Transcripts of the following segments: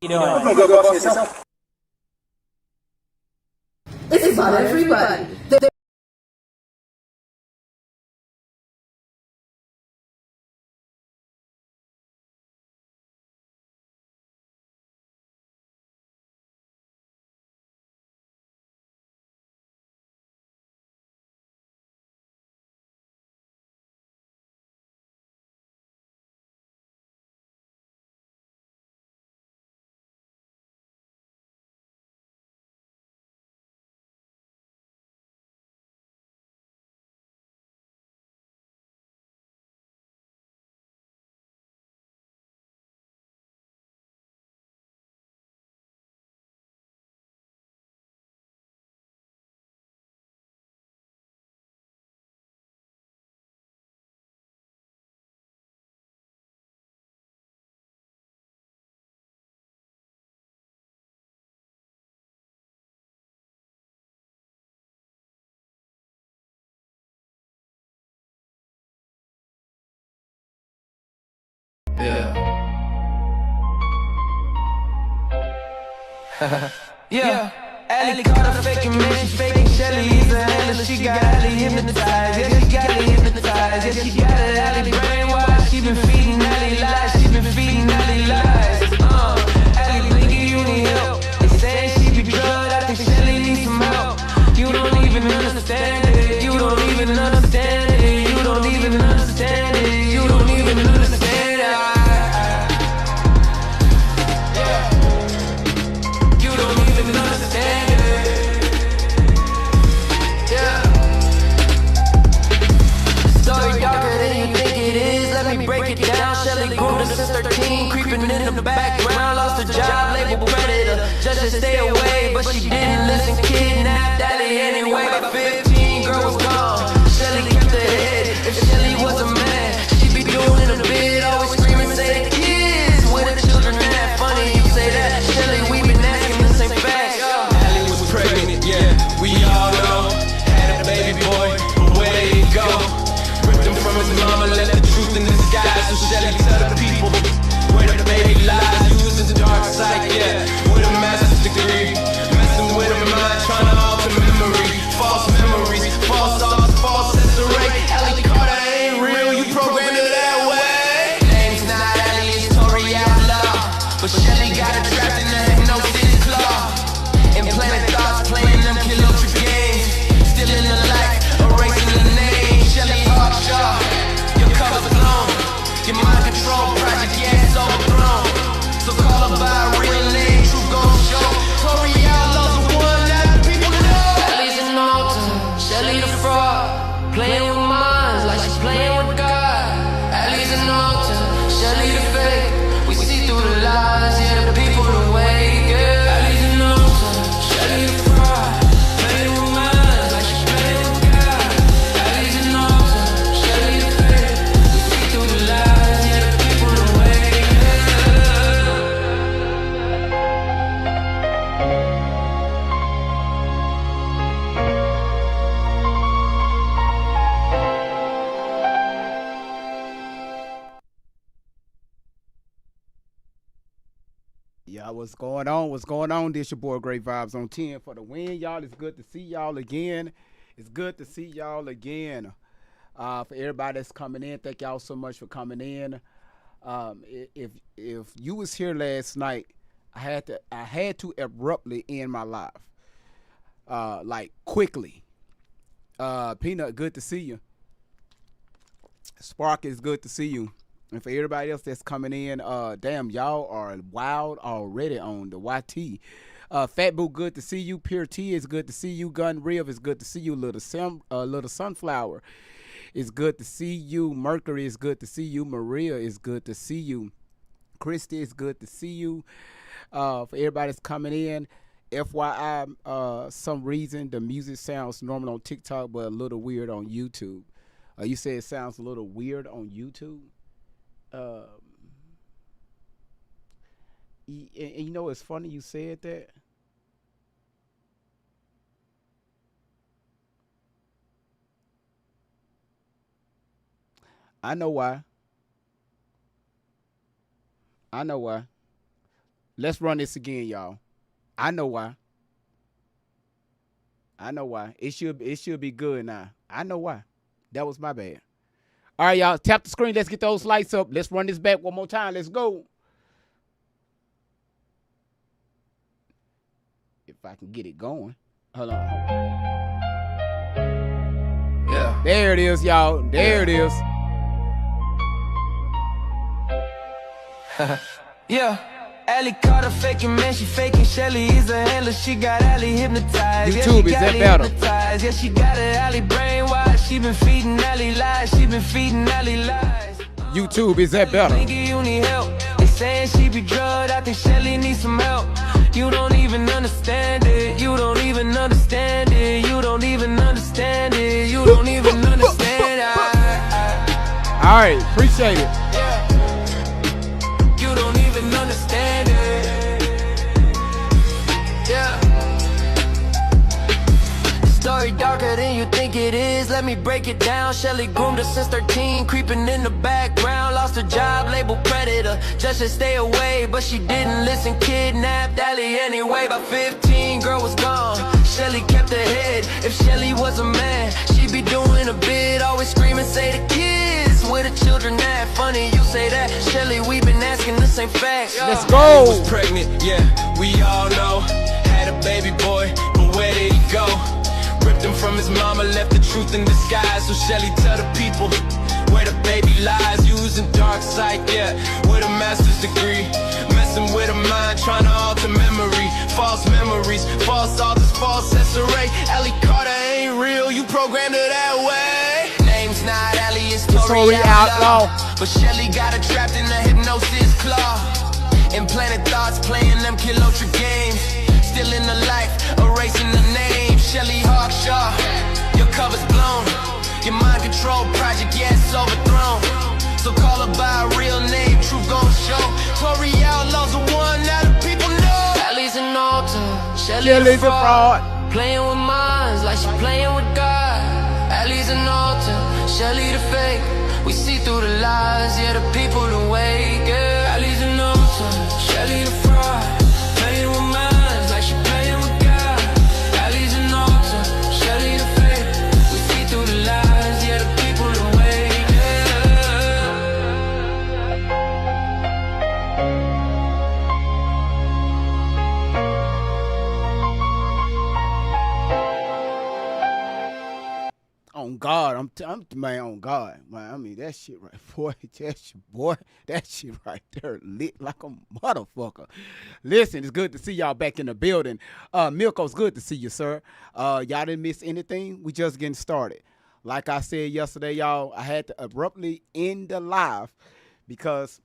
You know, Go for yourself. It's about everybody. Yeah, Allie caught her faking, man, she faking Shelly, Lisa Handler, she got Allie hypnotized, yeah, she got Allie hypnotized, yeah, she got her Allie brainwashed, she been feeding Allie lies, she been feeding Allie lies, Allie blinky, you need help, they say she be drugged, I think Shelly needs some help, you don't even understand it, you don't even understand it, you don't even understand it, you don't even understand it. Break it down, Shelly groomed her since 13, creeping in the background, lost her job, labeled predator, just to stay away, but she didn't listen, kidnapped Allie anyway. By 15, girl was gone, Shelly kept her head, if Shelly was a man, she'd be doing a bid, always screaming, say the kids, where the children at, funny you say that, Shelly, we been asking the same facts. Allie was pregnant, yeah, we all know, had a baby boy, but where'd he go? Ripped him from his mama, let the truth in disguise. So Shelly tell the people where the baby lies. Using the dark side, yeah, with a master's degree. Messing with a mind, trying to alter memory. False memories, false thoughts, false history. Allie Carter ain't real, you programmed her that way. Name's not Allie, it's Tori Outlaw. But Shelly got her trapped in the hypnosis claw. Implanted thoughts, playing them killer games. Still in the light, erasing the name. Shelly Hawkshaw, your cover's blown. Your mind control project, yeah, it's overthrown. So call her by a real name, truth gon' show. Tori Outlaw's the one that people know. Allie's an altar, Shelly the fraud, playing with minds like she's playing with God. Allie's an altar, Shelly the fake. We see through the lies, yeah, the people the way, yeah. Allie's an altar, Shelly the fraud, playing with minds like she's playing with God. Allie's an altar, Shelly the fake. We see through the lies, yeah, the people the way, yeah. Yeah, what's going on? What's going on? This your boy Great Vibes on 10 for the win, y'all. It's good to see y'all again. It's good to see y'all again. For everybody that's coming in, thank y'all so much for coming in. If you was here last night, I had to abruptly end my live, like quickly. Peanut, good to see you. Spark is good to see you. And for everybody else that's coming in, damn, y'all are wild already on the YT. Fat Boo, good to see you. Pure T is good to see you. Gun Riv is good to see you. Little Sunflower is good to see you. Mercury is good to see you. Maria is good to see you. Christy is good to see you. For everybody that's coming in, FYI, some reason the music sounds normal on TikTok, but a little weird on YouTube. You say it sounds a little weird on YouTube. Um, and you know, it's funny you said that. I know why. I know why. Let's run this again, y'all. I know why. It should be good now. I know why. That was my bad. All right, y'all. Tap the screen. Let's get those lights up. Let's run this back one more time. Let's go. If I can get it going. Hold on. Yeah. There it is, y'all. There it is. Yeah. Allie caught her faking, man, she faking. Shelly is a handler, she got Allie hypnotized. YouTube, yeah, is that better? Yeah, she got her Allie brainwashed. She been feeding Allie lies, YouTube, is that better? Nigga, you need help. They saying she be drugged, I think Shelly needs some help. You don't even understand it, you don't even understand it, you don't even understand it, you don't even understand it. All right, appreciate it. You don't even understand it. Yeah. Story darker than you think it is. Let me break it down. Shelly groomed her since 13, creeping in the background. Lost her job, labeled predator. Just to stay away, but she didn't listen. Kidnapped Allie anyway. By 15, girl was gone. Shelly kept her head. If Shelly was a man, she'd be doing a bid. Always screaming, say the kids. Where the children at? Funny you say that. Shelly, we been asking the same facts. Let's go. Was pregnant, yeah, we all know. Had a baby boy, but where did he go? Ripped him from his mama, left the truth in disguise. So Shelly tell the people where the baby lies. Using dark sight, yeah, with a master's degree. Messing with a mind, trying to alter memory. False memories, false authors, false SRA. Allie Carter ain't real, you programmed her that way. Name's not Allie, it's Tori Outlaw. But Shelly got her trapped in the hypnosis claw. Implanted thoughts, playing them Kilotra games. Still in the life, erasing the name. Shelly Hawkshaw, your cover's blown. Your mind control project, yeah, it's overthrown. So call her by a real name, truth gon' show. Tori Outlaw's the one that the people know. Allie's an altar, Shelly's a fraud. Playing with minds like she playing with God. Allie's an altar, Shelly the fake. We see through the lies, yeah, the people awake. Yeah, Allie's an altar, Shelly the fraud. Playing with minds like she playing with God. Allie's an altar, Shelly the fake. We see through the lies, yeah, the people awake. On God, I'm man, on God, man. I mean that shit right, that shit right there lit like a motherfucker. Listen, it's good to see y'all back in the building. Milko's good to see you, sir. Y'all didn't miss anything. We just getting started. Like I said yesterday, y'all, I had to abruptly end the live because,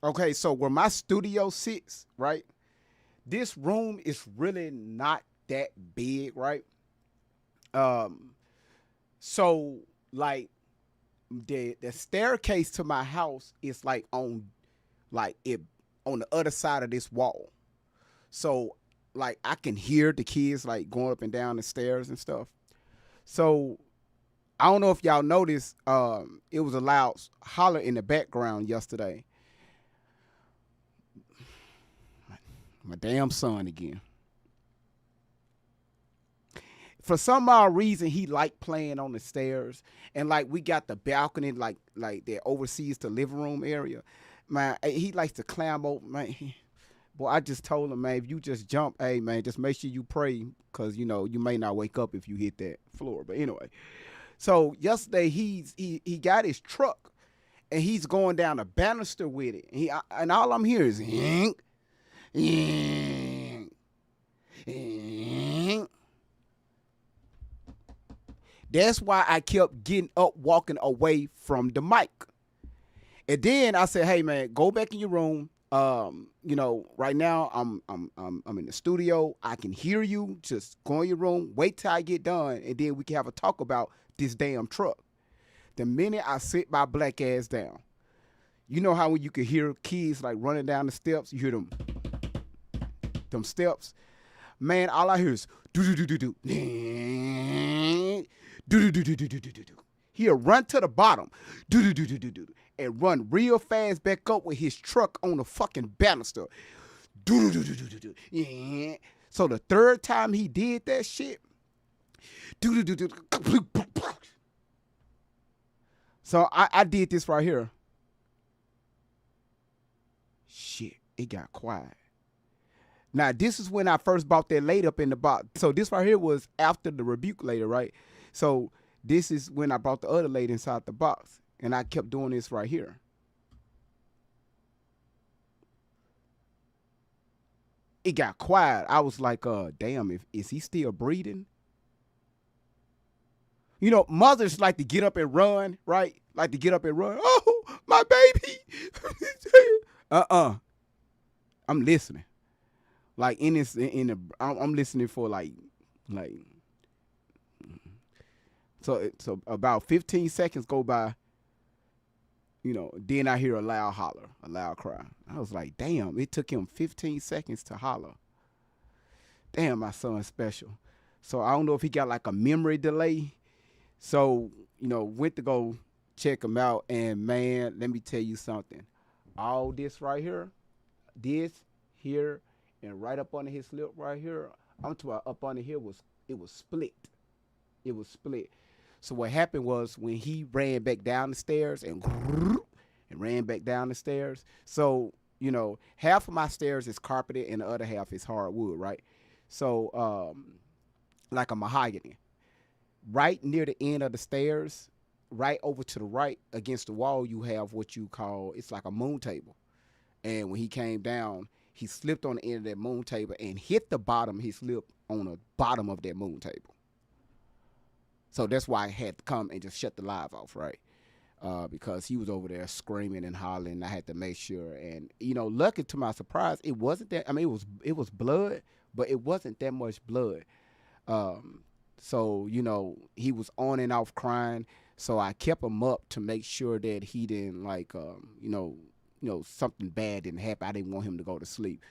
okay, so where my studio sits, right? This room is really not that big, right? So like the staircase to my house is like on the other side of this wall. So like I can hear the kids like going up and down the stairs and stuff. So I don't know if y'all noticed, it was a loud holler in the background yesterday. My damn son again. For some odd reason, he liked playing on the stairs, and like we got the balcony, like that oversees the living room area. Man, he likes to climb over. Man, boy, I just told him, man, if you just jump, hey man, just make sure you pray, cause you know you may not wake up if you hit that floor. But anyway, so yesterday he got his truck, and he's going down a banister with it, and all I'm hearing is yink, yink, yink. That's why I kept getting up, walking away from the mic. And then I said, "Hey man, go back in your room. You know, right now I'm in the studio. I can hear you. Just go in your room. Wait till I get done, and then we can have a talk about this damn truck." The minute I sit my black ass down, you know how when you can hear kids like running down the steps, you hear them steps. Man, all I hear is do do do do do. He'll run to the bottom, and run real fast back up with his truck on the fucking banister. Do-do-do-do-do-do. Yeah. So the third time he did that shit, do-do-do-do. So I did this right here. Shit, it got quiet. Now, this is when I first bought that laid up in the box. So this right here was after the rebuke later, right? So this is when I brought the other laid inside the box. And I kept doing this right here. It got quiet. I was like, damn, is he still breathing? You know, mothers like to get up and run, right? Like to get up and run. Oh, my baby. I'm listening. Like I'm listening for like so about 15 seconds go by, you know, then I hear a loud holler, a loud cry. I was like, damn, it took him 15 seconds to holler. Damn, my son's special. So I don't know if he got like a memory delay. So, you know, went to go check him out, and man, let me tell you something. All this right here, this here, and right up under his lip right here, I'm talking about up under here was split. It was split. So what happened was when he ran back down the stairs and ran back down the stairs. So, you know, half of my stairs is carpeted and the other half is hardwood, right? So, like a mahogany. Right near the end of the stairs, right over to the right against the wall, you have what you call, it's like a moon table. And when he came down, he slipped on the end of that moon table and hit the bottom of his lip on the bottom of that moon table. So that's why I had to come and just shut the live off, right? Because he was over there screaming and hollering. I had to make sure. And, you know, lucky to my surprise, it wasn't that, I mean, it was blood, but it wasn't that much blood. So, you know, he was on and off crying. So I kept him up to make sure that he didn't, like, you know, something bad didn't happen. I didn't want him to go to sleep.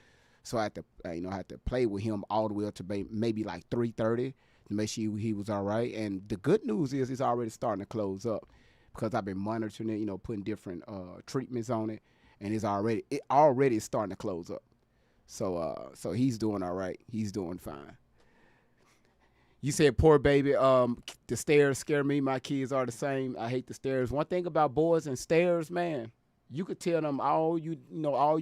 So I had to, I had to play with him all the way up to maybe like 3:30 to make sure he was all right. And the good news is it's already starting to close up because I've been monitoring it, you know, putting different treatments on it, and it already is starting to close up. So he's doing all right. He's doing fine. You said poor baby. The stairs scare me. My kids are the same. I hate the stairs. One thing about boys and stairs, man, you could tell them all you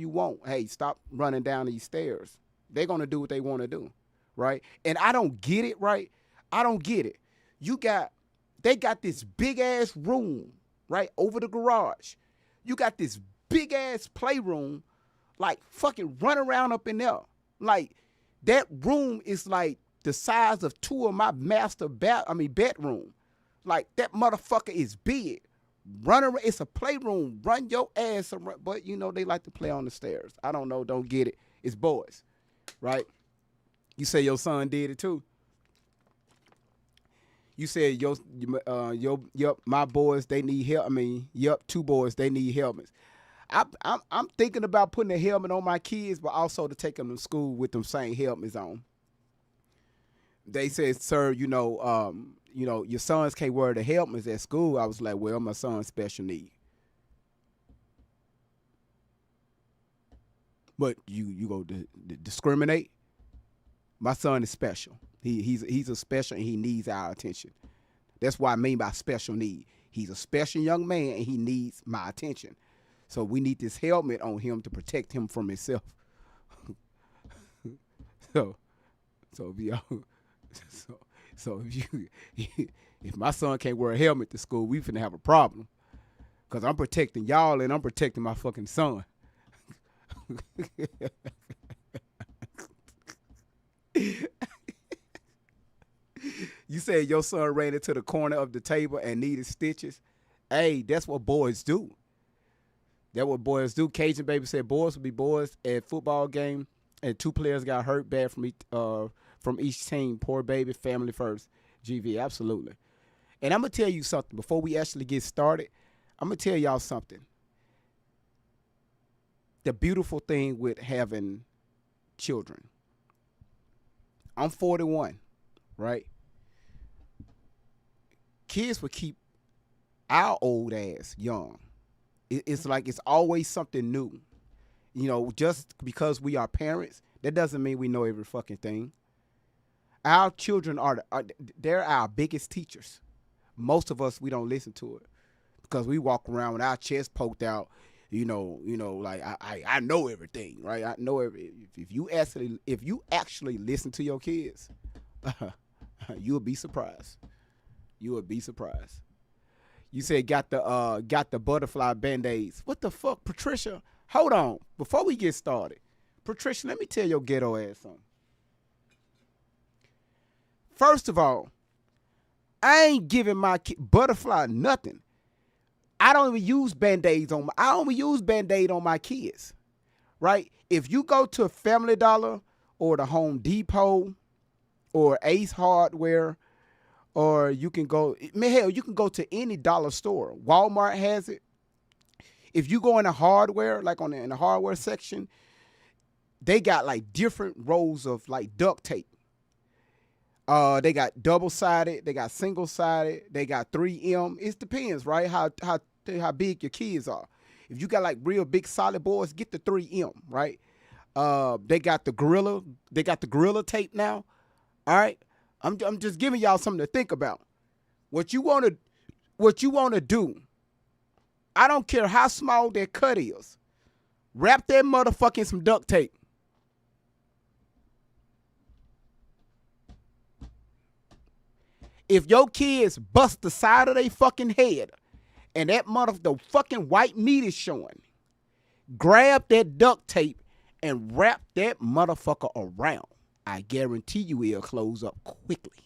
want. Hey, stop running down these stairs. They're gonna do what they want to do, right? And I don't get it, right? I don't get it. They got this big ass room, right, over the garage. You got this big ass playroom, like fucking run around up in there. Like that room is like the size of two of my master bedroom. Like that motherfucker is big. Run around, it's a playroom. Run your ass around. But you know they like to play on the stairs. I don't know, don't get it. It's boys, right? You say your son did it too. You said my boys they need help. Two boys they need helmets. I'm thinking about putting a helmet on my kids, but also to take them to school with them same helmets on. They said, sir, your sons can't wear the helmets at school. I was like, well, my son's special need. But you go to discriminate. My son is special. He's a special and he needs our attention. That's what I mean by special need. He's a special young man and he needs my attention. So we need this helmet on him to protect him from himself. So if my son can't wear a helmet to school, we finna have a problem. Cause I'm protecting y'all and I'm protecting my fucking son. You said your son ran into the corner of the table and needed stitches. Hey, that's what boys do. That's what boys do. Cajun Baby said boys will be boys at football game, and two players got hurt bad from each team. Poor baby, family first. GV, absolutely. And I'm going to tell you something. Before we actually get started, I'm going to tell y'all something. The beautiful thing with having children. I'm 41, right? Kids will keep our old ass young. It's like it's always something new. just because we are parents, that doesn't mean we know every fucking thing. Our children they're our biggest teachers. Most of us, we don't listen to it because we walk around with our chest poked out. Like I know everything, right? I know if you actually listen to your kids, you'll be surprised. You will be surprised. You said got the butterfly band-aids. What the fuck, Patricia? Hold on. Before we get started, Patricia, let me tell your ghetto ass something. First of all, I ain't giving my butterfly nothing. I don't even use Band-Aids I only use Band-Aid on my kids, right? If you go to Family Dollar or the Home Depot or Ace Hardware, or you can go to any dollar store. Walmart has it. If you go in the hardware, like in the hardware section, they got like different rows of like duct tape. They got double-sided, they got single-sided, they got 3M. It depends, right? How big your kids are. If you got like real big solid boys, get the 3M, right? They got the gorilla tape now. All right? I'm just giving y'all something to think about. What you want to do, I don't care how small that cut is. Wrap that motherfucker in some duct tape. If your kids bust the side of their fucking head and the fucking white meat is showing, grab that duct tape and wrap that motherfucker around. I guarantee you it'll close up quickly.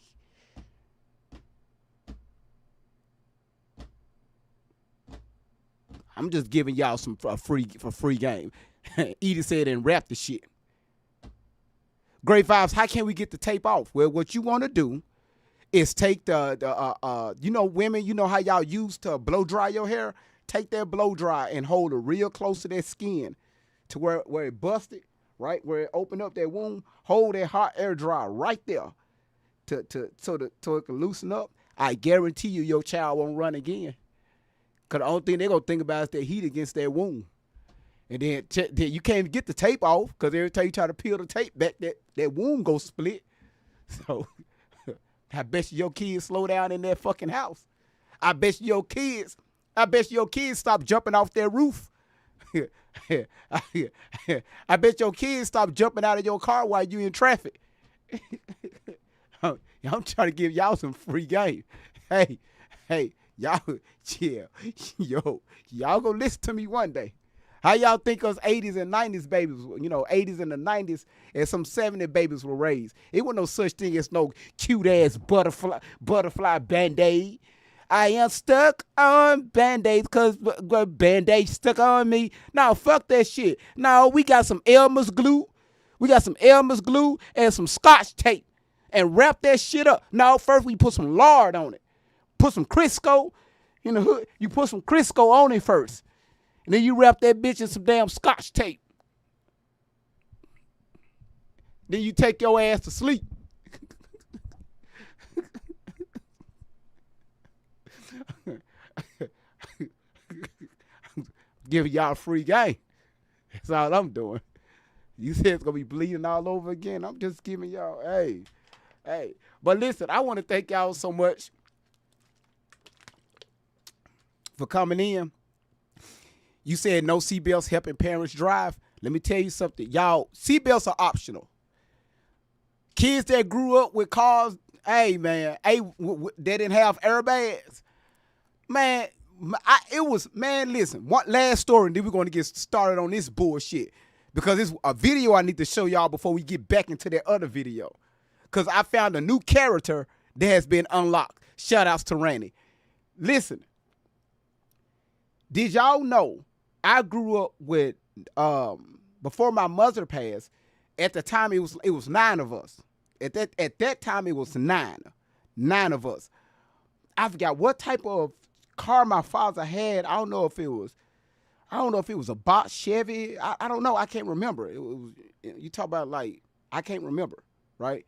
I'm just giving y'all for free game. Edie said and wrap the shit. Great Vibes, how can we get the tape off? Well, what you want to do is take women, you know how y'all used to blow dry your hair? Take that blow dry and hold it real close to that skin to where it busted, right? Where it opened up that wound. Hold that hot air dry right there so it can loosen up. I guarantee you your child won't run again. Because the only thing they're going to think about is that heat against that wound. And then you can't even get the tape off because every time you try to peel the tape back, that wound goes split. So I bet your kids slow down in that fucking house. I bet your kids stop jumping off their roof. I bet your kids stop jumping out of your car while you in traffic. I'm trying to give y'all some free game. Hey, y'all, yeah, y'all gonna listen to me one day. How y'all think us 80s and 90s babies, 80s and the 90s and some 70s babies were raised? It wasn't no such thing as no cute-ass butterfly Band-Aid. I am stuck on Band-Aids because Band-Aid stuck on me. No, fuck that shit. No, we got some Elmer's glue. We got some Elmer's glue and some Scotch tape and wrap that shit up. No, first we put some lard on it. Put some Crisco in the hood. You put some Crisco on it first. And then you wrap that bitch in some damn Scotch tape. Then you take your ass to sleep. Giving y'all a free game. That's all I'm doing. You said it's going to be bleeding all over again. I'm just giving y'all, hey. But listen, I want to thank y'all so much for coming in. You said no seatbelts helping parents drive. Let me tell you something. Y'all, seatbelts are optional. Kids that grew up with cars, they didn't have airbags. Man, listen, one last story, and then we're going to get started on this bullshit. Because it's a video I need to show y'all before we get back into that other video. Because I found a new character that has been unlocked. Shout outs to Randy. Listen, did y'all know I grew up with, before my mother passed, at the time it was 9 of us. At that time it was 9 of us. I forgot what type of car my father had. I don't know if it was a box Chevy. I don't know. I can't remember. It was, you talk about like, I can't remember, right?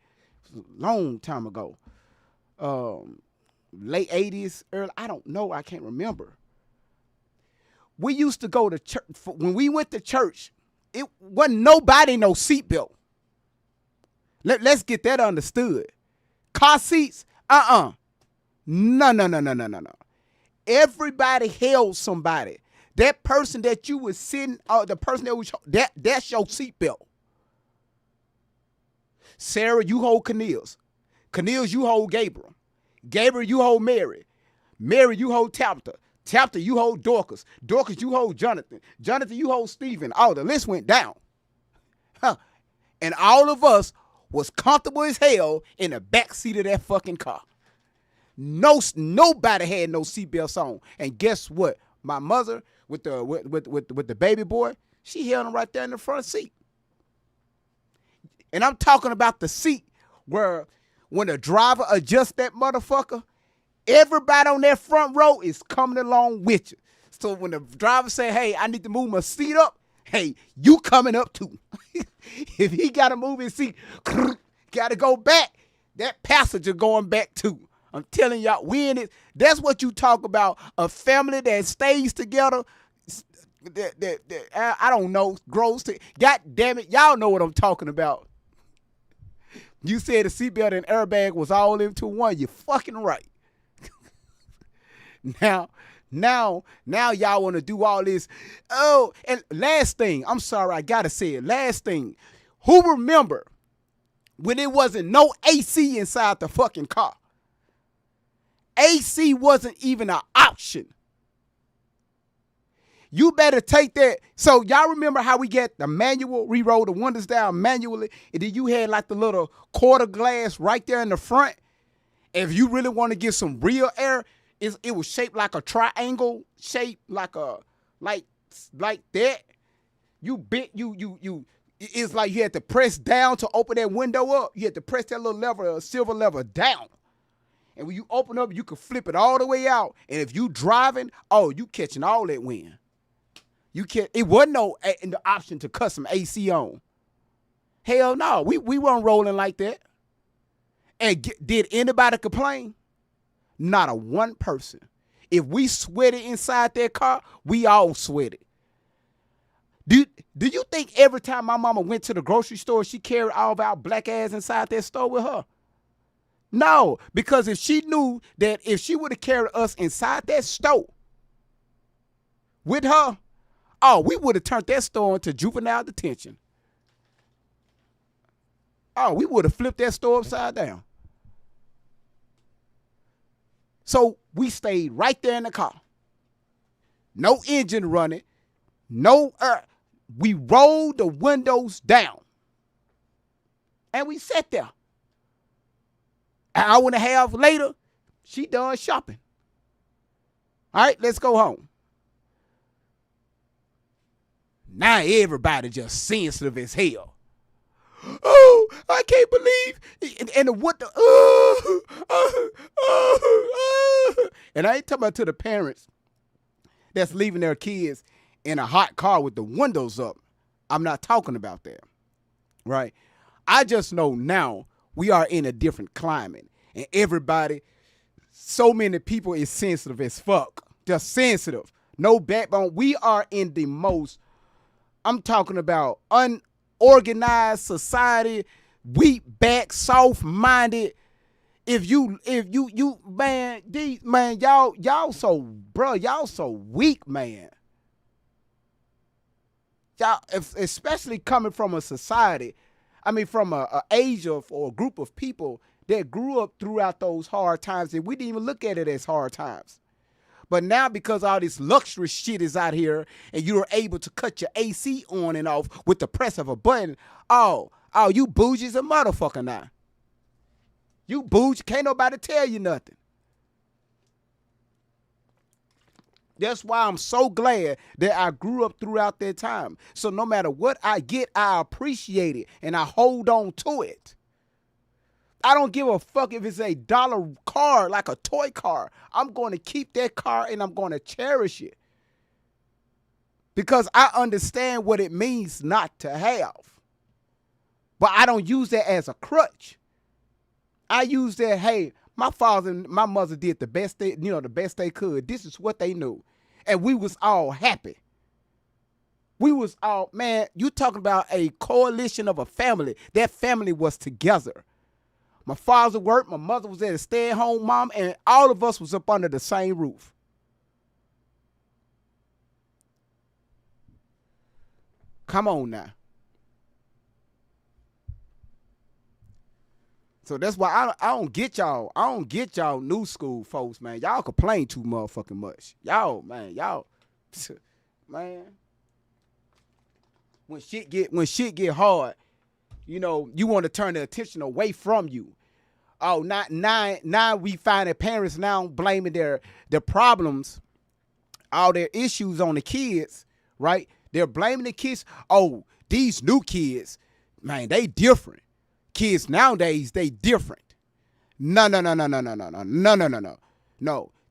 It was a long time ago. Late 80s, early, I don't know. I can't remember. We used to go to church. When we went to church, it wasn't nobody no seatbelt. Let's get that understood. Car seats, No. Everybody held somebody. That person that you was sitting, the person that was that's your seatbelt. Sarah, you hold Cornelius. Cornelius, you hold Gabriel. Gabriel, you hold Mary. Mary, you hold Tabitha. Tabitha, you hold Dorcas. Dorcas, you hold Jonathan. Jonathan, you hold Stephen. Oh, the list went down. Huh. And all of us was comfortable as hell in the back seat of that fucking car. Nobody had no seatbelts on. And guess what? My mother with the baby boy, she held him right there in the front seat. And I'm talking about the seat where when the driver adjusts that motherfucker, everybody on that front row is coming along with you. So when the driver say, hey, I need to move my seat up, hey, you coming up too. If he got to move his seat, got to go back, that passenger going back too. I'm telling y'all, we in it. That's what you talk about, a family that stays together. I don't know, grows to. God damn it, y'all know what I'm talking about. You said the seatbelt and airbag was all into one. You're fucking right. Now y'all want to do all this. Oh, and last thing, I'm sorry, I gotta say it. Last thing, who remember when it wasn't no AC inside the fucking car? AC wasn't even an option. You better take that. So y'all remember how we get the manual, we roll the windows down manually, and then you had like the little quarter glass right there in the front. If you really want to get some real air, it was shaped like a triangle, shaped like that. It's like you had to press down to open that window up. You had to press that little lever, silver lever down. And when you open up, you can flip it all the way out. And if you driving, you catching all that wind. It wasn't no option to cut some AC on. Hell no, we weren't rolling like that. And did anybody complain? Not a one person. If we sweated inside that car, we all sweated. Do you think every time my mama went to the grocery store, she carried all of our black ass inside that store with her? No, because if she knew that if she would have carried us inside that store with her, we would have turned that store into juvenile detention. We would have flipped that store upside down. So we stayed right there in the car. No engine running, no air. We rolled the windows down. And we sat there. An hour and a half later, she done shopping. All right, let's go home. Now everybody just sensitive as hell. Oh, I can't believe. And what the, and I ain't talking about to the parents that's leaving their kids in a hot car with the windows up. I'm not talking about that, right? I just know now we are in a different climate, and everybody, so many people is sensitive as fuck, just sensitive, no backbone. We are in the most, I'm talking about unorganized society, weak back, soft-minded. If you man, y'all so weak, man. Y'all, especially coming from a society, from a age of or a group of people that grew up throughout those hard times, and we didn't even look at it as hard times. But now, because all this luxury shit is out here, and you're able to cut your AC on and off with the press of a button, you bougies a motherfucker now. You bougie, can't nobody tell you nothing. That's why I'm so glad that I grew up throughout that time. So no matter what I get, I appreciate it and I hold on to it. I don't give a fuck if it's $1 car, like a toy car. I'm going to keep that car and I'm going to cherish it. Because I understand what it means not to have. But I don't use that as a crutch. I use that, hey, my father and my mother did the best they could. This is what they knew. And we was all happy. We was all, man, you talking about a coalition of a family. That family was together. My father worked, my mother was at a stay-at-home mom, and all of us was up under the same roof. Come on now. So that's why I don't get y'all. I don't get y'all new school folks, man. Y'all complain too motherfucking much. Y'all, man. When shit get hard, you know, you want to turn the attention away from you. Oh, now we find that parents now blaming their problems, all their issues on the kids, right? They're blaming the kids. Oh, these new kids, man, they different. Kids nowadays, they different. No. No.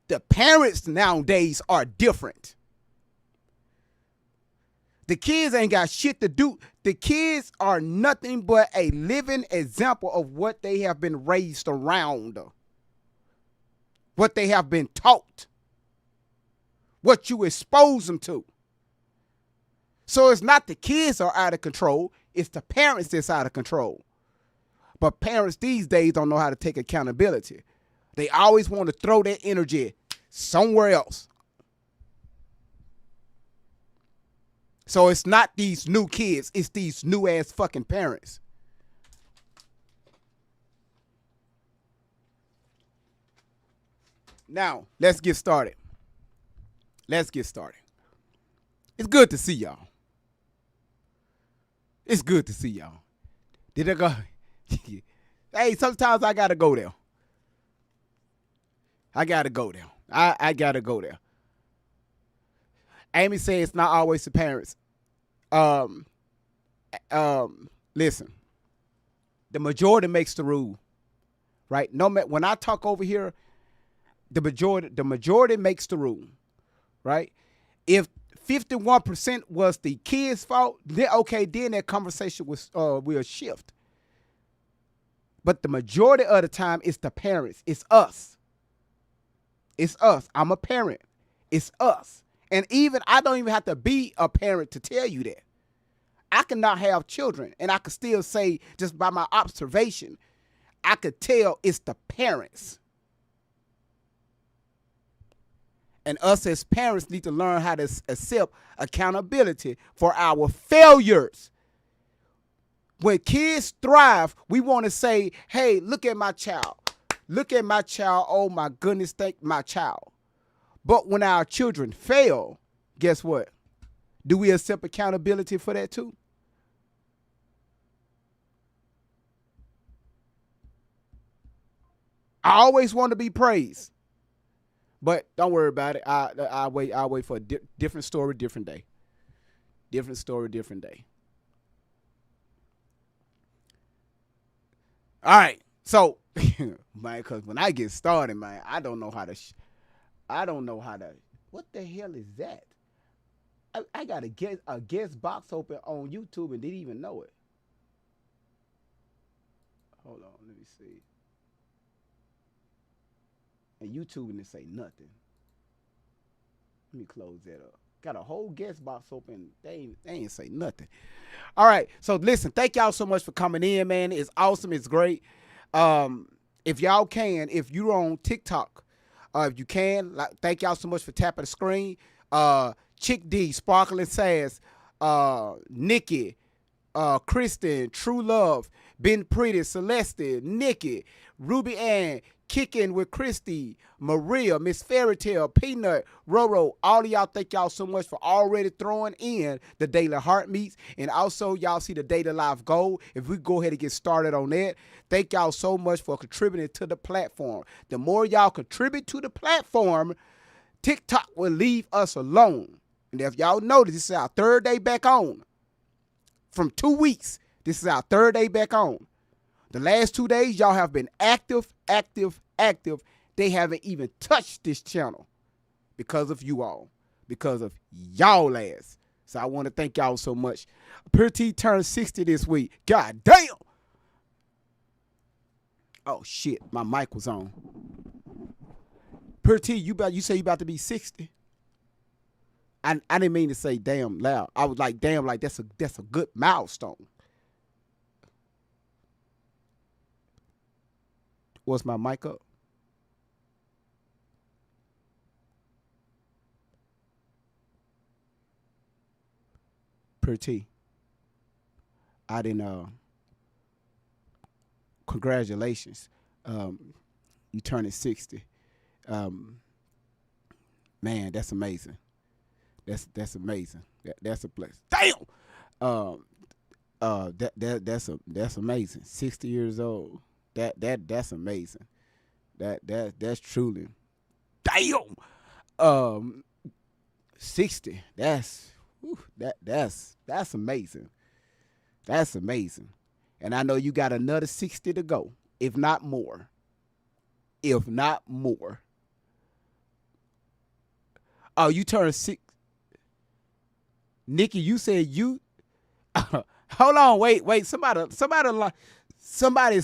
The parents nowadays are different. The kids ain't got shit to do. The kids are nothing but a living example of what they have been raised around, what they have been taught, what you expose them to. So it's not the kids are out of control, it's the parents that's out of control. But parents these days don't know how to take accountability. They always want to throw their energy somewhere else. So it's not these new kids, it's these new ass fucking parents. Now, let's get started. It's good to see y'all. Did I go? Hey, sometimes I gotta go there. I gotta go there. Amy says it's not always the parents. Listen, the majority makes the rule, right? No matter when I talk over here, the majority makes the rule, right? If 51% was the kids' fault, then okay, then that conversation will shift. But the majority of the time, it's the parents. It's us. I'm a parent. It's us. And even I don't even have to be a parent to tell you that. I cannot have children, and I could still say, just by my observation, I could tell it's the parents. And us as parents need to learn how to accept accountability for our failures. When kids thrive, we want to say, hey, look at my child. Oh, my goodness, thank my child. But when our children fail, guess what? Do we accept accountability for that too? I always want to be praised. But don't worry about it. I'll wait for a different story, different day. All right. So, man, because when I get started, man, I don't know how to. What the hell is that? I got a guest box open on YouTube and didn't even know it. Hold on, let me see. And YouTube didn't say nothing. Let me close that up. Got a whole guest box open. They ain't say nothing. All right. So listen, thank y'all so much for coming in, man. It's awesome. It's great. If y'all can, if you're on TikTok, if you can, thank y'all so much for tapping the screen. Chick D, Sparkling Sass, Nikki, Kristen, True Love, Ben Pretty, Celeste, Nikki, Ruby Ann, Kicking with Christy, Maria, Miss Fairytale, Peanut, Roro, all of y'all, thank y'all so much for already throwing in the daily heart meets. And also, y'all see the daily live goal. If we go ahead and get started on that, thank y'all so much for contributing to the platform. The more y'all contribute to the platform, TikTok will leave us alone. And if y'all notice, this is our third day back on. From 2 weeks, this is our third day back on. The last 2 days, y'all have been active. They haven't even touched this channel because of you all, because of y'all ass. So I want to thank y'all so much. Pure T turned 60 this week. God damn. Oh, shit. My mic was on. Pure T, you say you about to be 60? I didn't mean to say damn loud. I was like, damn, like that's a good milestone. Was my mic up? Pretty. I didn't. Congratulations. You turning 60. Man, that's amazing. That's amazing. That's a blessing. Damn. That's amazing. 60 years old. That's amazing. That's truly. Damn. 60. That's amazing. That's amazing. And I know you got another 60 to go, if not more. If not more. Oh, you turned 6. Nikki, you said you. Hold on, wait. Somebody's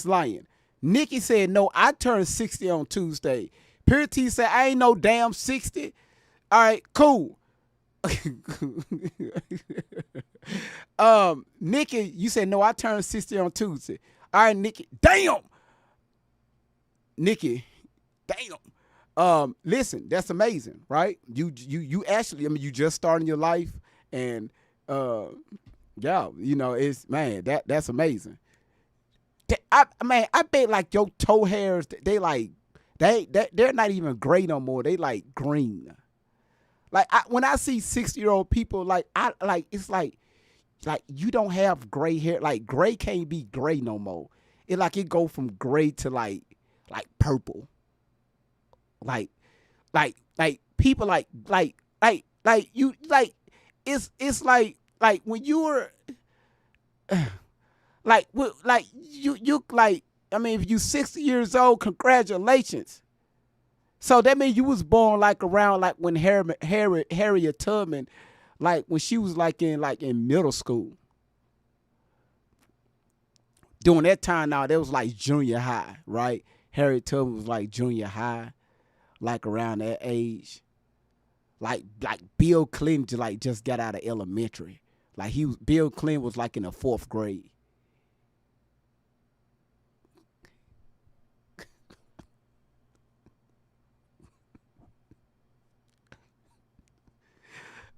lying. Nikki said no. I turned 60 on Tuesday. Pure T said I ain't no damn 60. All right, cool. Nikki, you said no. I turned 60 on Tuesday. All right, Nikki. Damn. Nikki. Damn. Listen, that's amazing, right? You actually, I mean, you just starting your life, and yeah, you know, it's man, that's amazing. I bet like your toe hairs, they're not even gray no more. They like green. Like when I see 60-year-old people, it's like you don't have gray hair. Like gray can't be gray no more. It go from gray to like purple. Like people like you like it's like when you were you I mean, if you 60 years old, congratulations. So that means you was born like around like when Harriet Tubman, like when she was like in middle school. During that time now, that was like junior high, right? Harriet Tubman was like junior high, like around that age. Like Bill Clinton just got out of elementary. Like Bill Clinton was like in the 4th grade.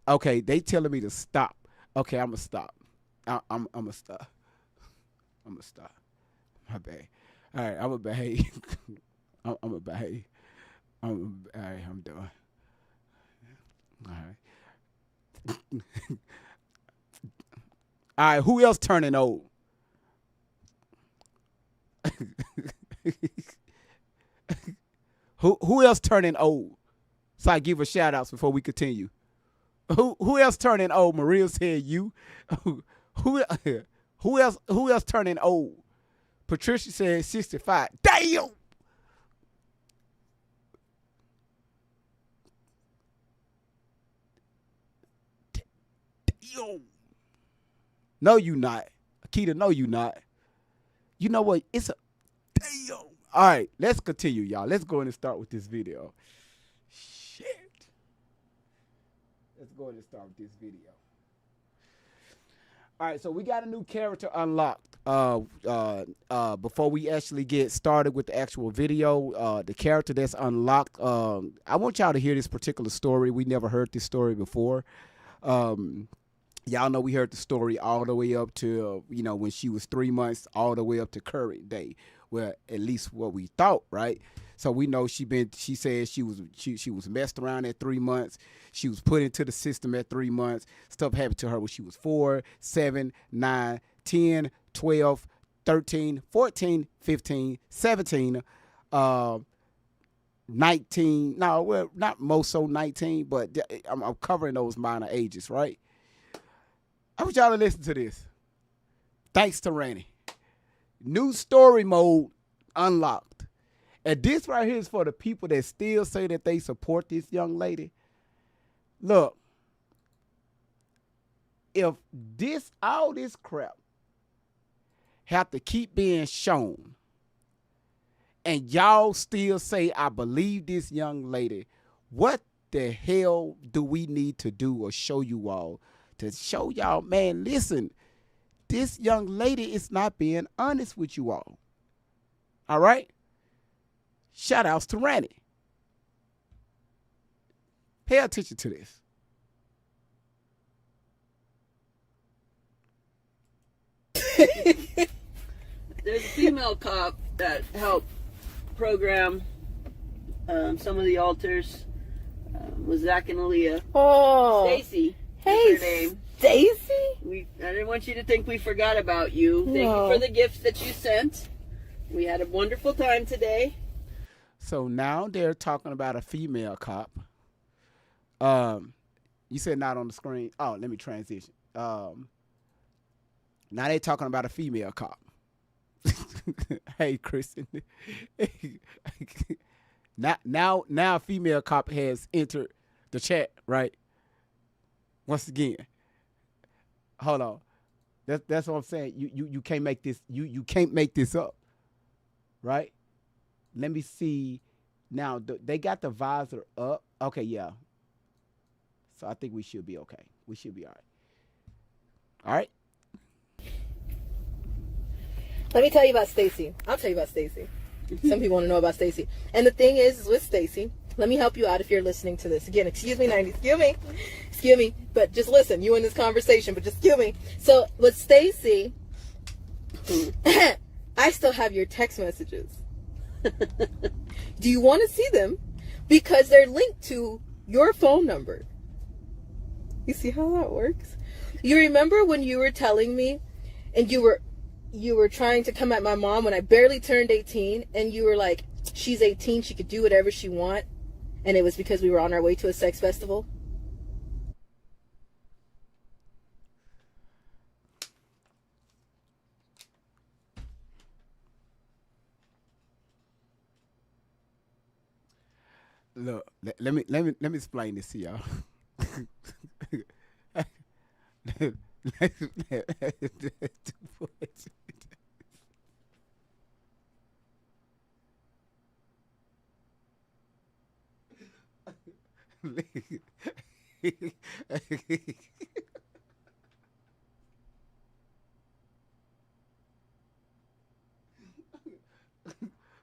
Okay, they telling me to stop. Okay, I'm gonna stop. I'm gonna stop. I'm gonna stop. My bad. All right, I'm gonna behave. I'm gonna behave. All right, I'm done. All right. All right, who else turning old? Who else turning old? So I give a shout outs before we continue. Who else turning old? Maria said you. Who else turning old? Patricia said 65. Damn. Damn. No, you not. Akita, no, you not. You know what? It's a damn. All right, let's continue, y'all. Let's go in and start with this video. Shit. Let's go ahead and start with this video. All right, so we got a new character unlocked. Before we actually get started with the actual video, the character that's unlocked, I want y'all to hear this particular story. We never heard this story before. Y'all know we heard the story all the way up to, when she was 3 months, all the way up to current day. Well, at least what we thought, right? So we know she said she was messed around at 3 months. She was put into the system at 3 months. Stuff happened to her when she was 4, 7, 9, 10, 12, 13, 14, 15, 17, 19. No, well, not most so 19, but I'm covering those minor ages, right? I want y'all to listen to this. Thanks to Ranny. New story mode unlocked. And this right here is for the people that still say that they support this young lady. Look, if all this crap have to keep being shown, and y'all still say, I believe this young lady, what the hell do we need to do or show you all to show y'all, man, listen, this young lady is not being honest with you all. All right? Shout outs to Randy. Pay attention to this. There's a female cop that helped program some of the altars with Zach and Aaliyah. Oh, Stacy. hey, is her name. Stacy. I didn't want you to think we forgot about you. Thank No. you for the gifts that you sent. We had a wonderful time today. So now they're talking about a female cop. You said not on the screen. Oh, let me transition. Now they're talking about a female cop. Hey, Kristen. now a female cop has entered the chat, right? Once again. Hold on. That's what I'm saying. You can't make this you can't make this up. Right? Let me see. Now they got the visor up. Okay, yeah. So I think we should be okay. We should be all right. All right? Let me tell you about Stacy. I'll tell you about Stacy. Some people want to know about Stacy. And the thing is with Stacy, let me help you out if you're listening to this. Again, excuse me, 90s. Excuse me. But just listen. You in this conversation, but just excuse me. So with Stacy, I still have your text messages. Do you want to see them? Because they're linked to your phone number. You see how that works? You remember when you were telling me and you were trying to come at my mom when I barely turned 18 and you were like, she's 18, she could do whatever she want, and it was because we were on our way to a sex festival? Look, let me explain this to y'all.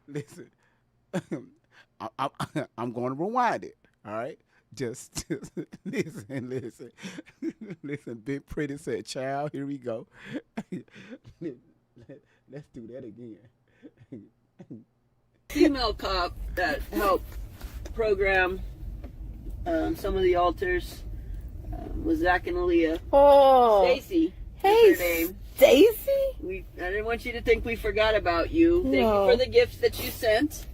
Listen, I'm going to rewind it. All right, just listen. Big Pretty said, "Child, here we go." Let's do that again. Female cop that helped program some of the altars with Zach and Aaliyah. Oh, Stacy. hey, is her name. Stacy. I didn't want you to think we forgot about you. Thank No. you for the gifts that you sent.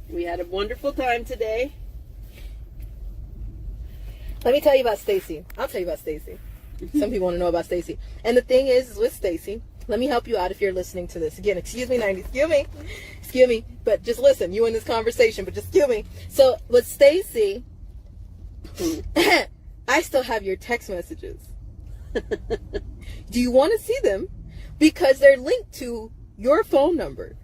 We had a wonderful time today. Let me tell you about Stacy. I'll tell you about Stacy. Some people want to know about Stacy. And the thing is with Stacy, let me help you out if you're listening to this. Again, excuse me, 90s. Excuse me. But just listen. You in this conversation, but just excuse me. So with Stacy, I still have your text messages. Do you want to see them? Because they're linked to your phone number.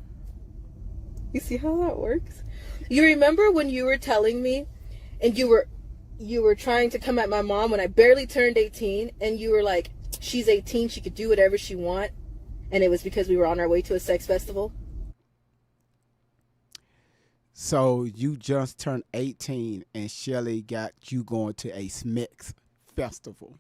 You see how that works? You remember when you were telling me and you were trying to come at my mom when I barely turned 18 and you were like, she's 18, she could do whatever she want, and it was because we were on our way to a sex festival? So you just turned 18 and Shelly got you going to a SMEX festival.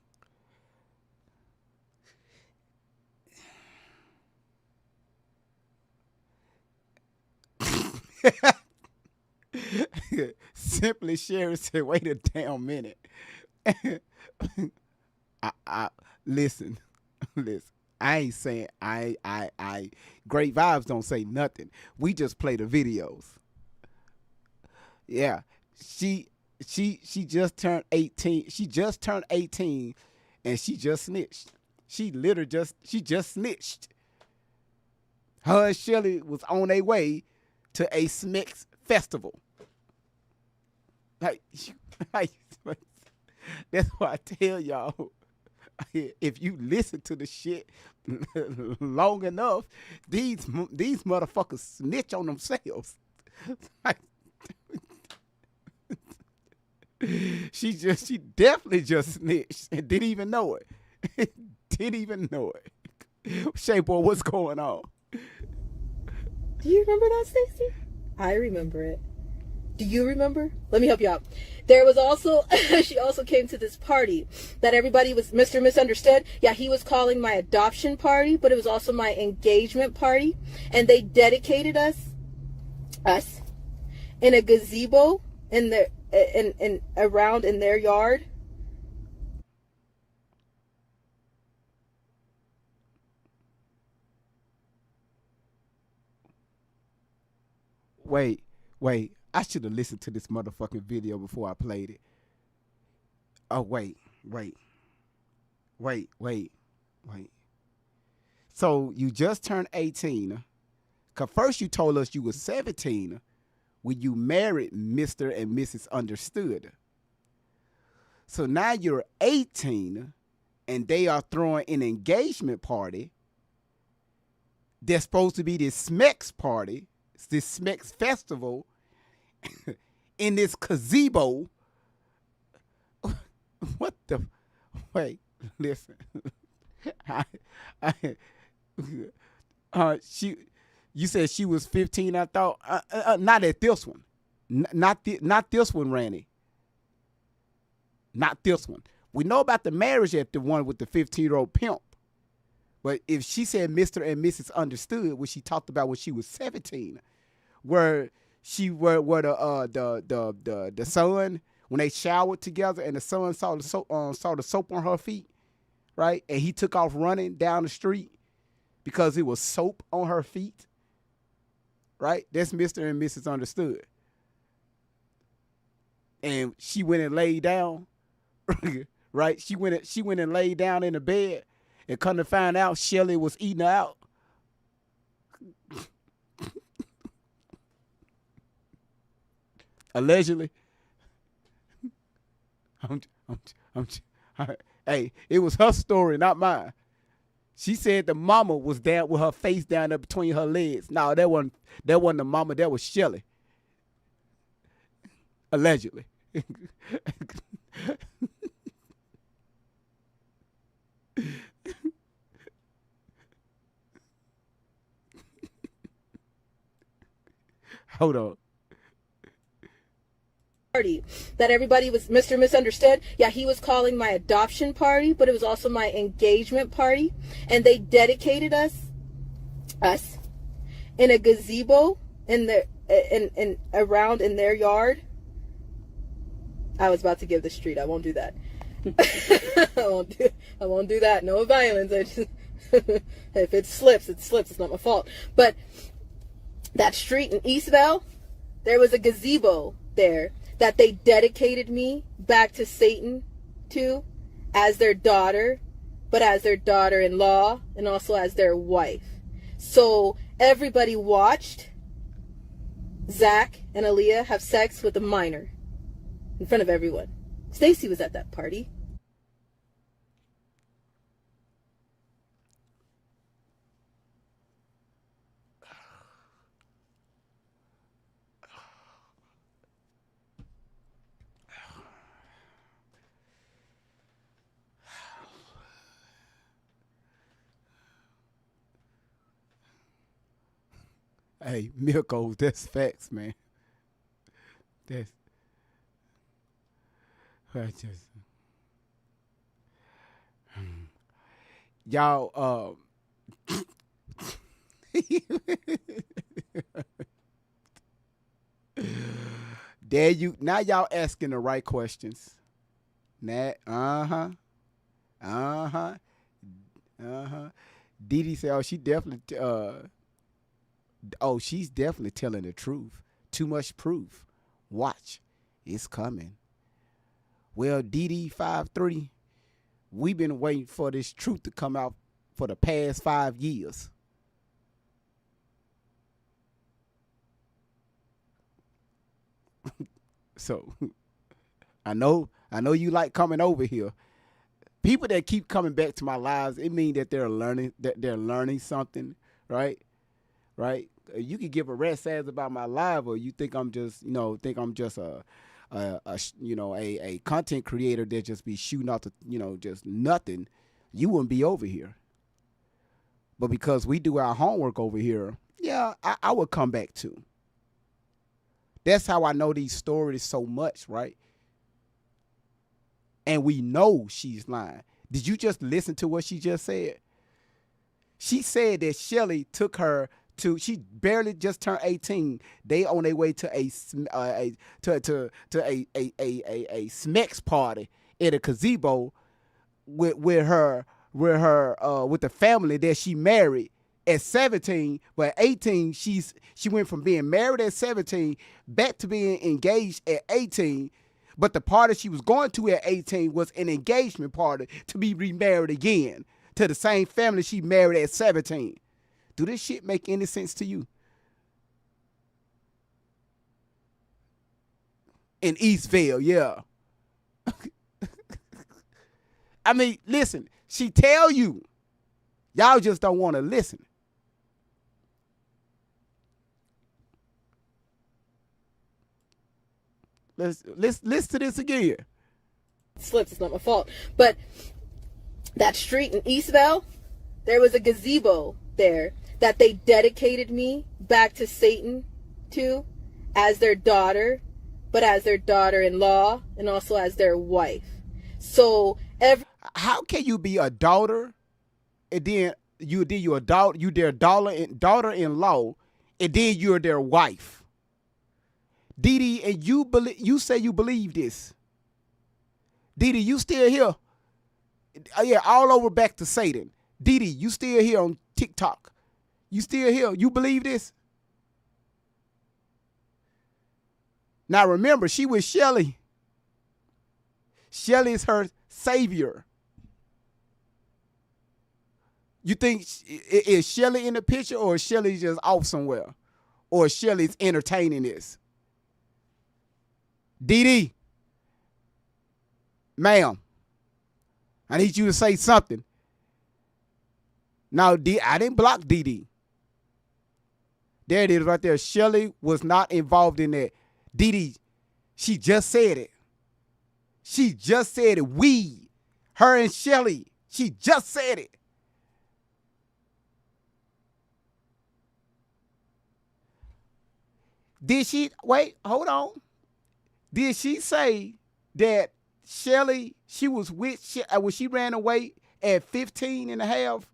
Simply Sherry said, "Wait a damn minute." I listen. I ain't saying I great vibes don't say nothing. We just play the videos. Yeah. She just turned 18. She just turned 18 and she just snitched. She just snitched. Her and Shelly was on their way to a SMEX festival. Like, that's why I tell y'all, if you listen to the shit long enough, these motherfuckers snitch on themselves. Like, she definitely just snitched and didn't even know it. Didn't even know it. Shay boy, what's going on? Do you remember that, Stacy? I remember it. Do you remember? Let me help you out. There was also, she also came to this party that everybody was, Mr. Misunderstood. Yeah, he was calling my adoption party, but it was also my engagement party. And they dedicated us, in a gazebo in the, in around in their yard. Wait. I should have listened to this motherfucking video before I played it. Oh, wait. So you just turned 18. Cause first you told us you were 17 when you married Mr. and Mrs. Understood. So now you're 18 and they are throwing an engagement party. There's supposed to be this Smex party, this Smex festival in this gazebo. What the? Wait, listen. You said she was 15. I thought not at this one, not this one, Randy. Not this one. We know about the marriage at the one with the 15-year-old pimp. But if she said Mr. and Mrs. Understood, what she talked about when she was 17, where the son, when they showered together and the son saw the soap on her feet, right? And he took off running down the street because it was soap on her feet, right? That's Mr. and Mrs. Understood. And she went and laid down, right? She went and laid down in the bed, and come to find out Shelly was eating her out. Allegedly. Hey, it was her story, not mine. She said the mama was down with her face down there between her legs. No, that wasn't the mama, that was Shelly. Allegedly. Hold on. Party that everybody was, Mr. Misunderstood. Yeah, he was calling my adoption party, but it was also my engagement party. And they dedicated us in a gazebo in the in around in their yard. I was about to give the street. I won't do that. I won't do that. No violence. I just, if it slips, it slips. It's not my fault. But that street in Eastvale, there was a gazebo there that they dedicated me back to Satan to as their daughter, but as their daughter-in-law and also as their wife. So everybody watched Zach and Aaliyah have sex with a minor in front of everyone. Stacy was at that party. Hey, Mirko, that's facts, man. That's I just y'all there you now y'all asking the right questions. Didi said, oh, she's definitely telling the truth. Too much proof. Watch. It's coming. Well, DD53, we've been waiting for this truth to come out for the past 5 years. So, I know you like coming over here. People that keep coming back to my lives, it means that they're learning something, right? Right? You could give a rat's ass about my life, or you think I'm just, a a content creator that just be shooting out the, just nothing, you wouldn't be over here. But because we do our homework over here, yeah, I would come back too. That's how I know these stories so much, right? And we know she's lying. Did you just listen to what she just said? She said that Shelly took her to. She barely just turned 18. They on their way to a Smex party at a gazebo with the family that she married at 17. But at 18, she went from being married at 17 back to being engaged at 18. But the party she was going to at 18 was an engagement party to be remarried again to the same family she married at 17. Do this shit make any sense to you? In Eastville, yeah. I mean, listen, she tell you. Y'all just don't want to listen. Let's listen to this again. Slips, it's not my fault. But that street in Eastvale, there was a gazebo there that they dedicated me back to Satan to as their daughter, but as their daughter-in-law and also as their wife. So how can you be a daughter and then you their daughter-in-law and then you're their wife? Didi, and you say you believe this. Didi, you still here? Yeah, all over back to Satan. Didi, you still here on TikTok? You still here? You believe this? Now remember, she was Shelly. Shelly is her savior. You think is Shelly in the picture, or is Shelly just off somewhere, or Shelly's entertaining this? Didi, ma'am, I need you to say something. Now, I didn't block Didi. There it is right there. Shelly was not involved in that. Didi, she just said it. She just said it. Her and Shelly, she just said it. Did she, wait, hold on. Did she say that Shelly, she was with, when she ran away at 15 and a half,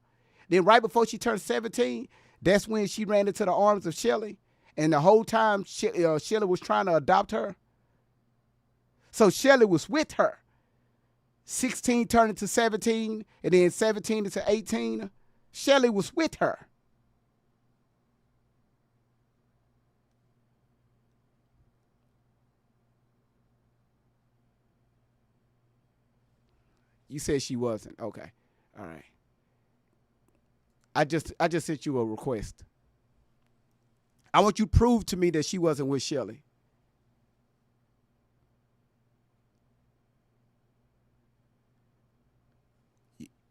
then right before she turned 17, that's when she ran into the arms of Shelly? And the whole time, Shelly was trying to adopt her? So Shelly was with her. 16 turning to 17, and then 17 into 18. Shelly was with her. You said she wasn't. Okay. All right. I just sent you a request. I want you to prove to me that she wasn't with Shelly.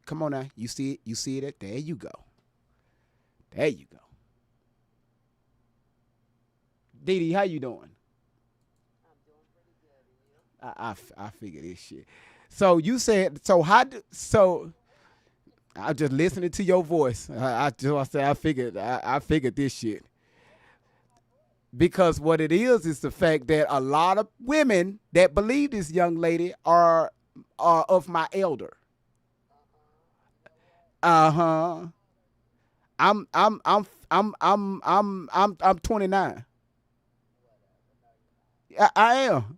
Come on now. You see it? You see it? There you go. There you go. Didi, how you doing? I'm doing pretty good. And you? I figured this shit. So you said, so I'm just listening to your voice. I figured this shit. Because what it is the fact that a lot of women that believe this young lady are of my elder. I'm 29. I am.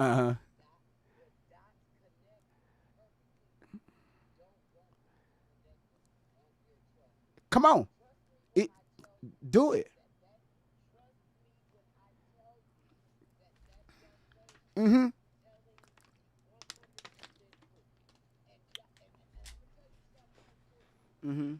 Uh-huh. Come on. Do it. Mm-hmm. Mm-hmm.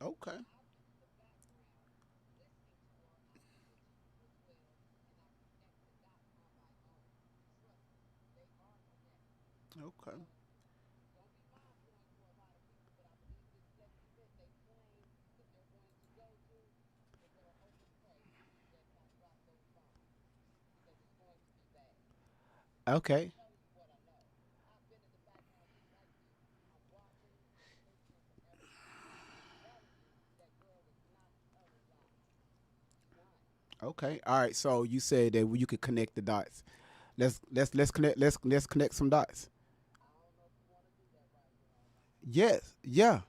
Okay. Okay. Okay. Okay. All right. So you said that you could connect the dots. Let's connect some dots. Yes. Yeah.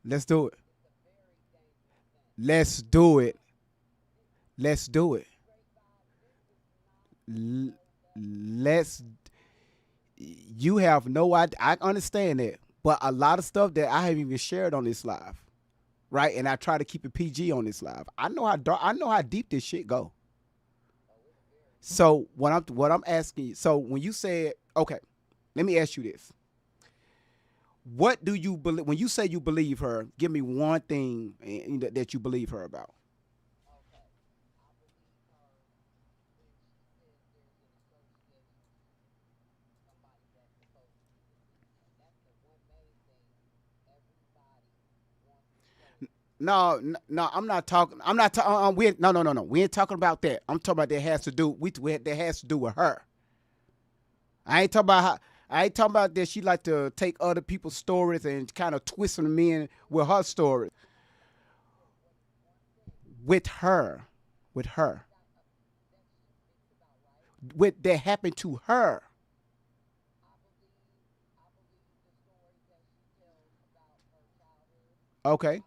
Let's do it. Let's do it. Let's do it. L- let's. You have no idea. I understand that, but a lot of stuff that I haven't even shared on this live, right? And I try to keep it PG on this live. I know how dark. I know how deep this shit go. So what I'm asking you. So when you said okay, let me ask you this: what do you believe when you say you believe her? Give me one thing that you believe her about. No, no, I'm not talking. I'm not talking. We no, no, no, no. We ain't talking about that. I'm talking about that has to do. That has to do with her. I ain't talking about how. I ain't talking about that she like to take other people's stories and kind of twist them in with her story. With her, with her, with that happened to her. Okay.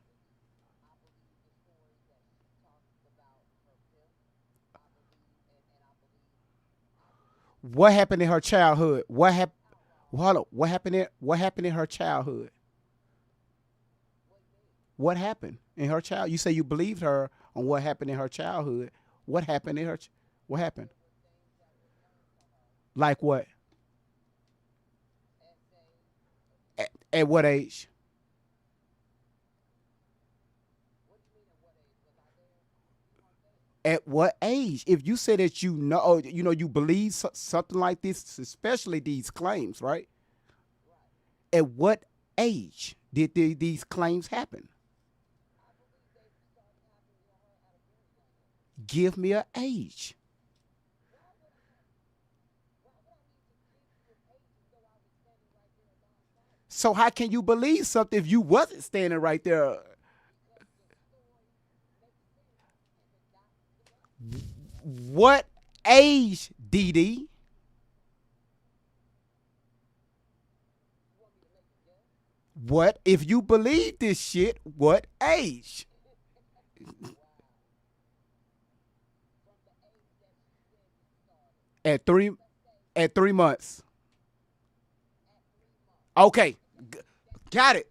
What happened in her childhood? What happened? Hold on. What happened in her childhood? What happened in her child? You say you believed her on what happened in her childhood. What happened in her? What happened? Like what? At what age? At what age? If you say that you believe something like this, especially these claims, right? At what age did these claims happen? Give me an age. So how can you believe something if you wasn't standing right there? What age, DD? What if you believe this shit? What age? At three, at 3 months. Okay, got it.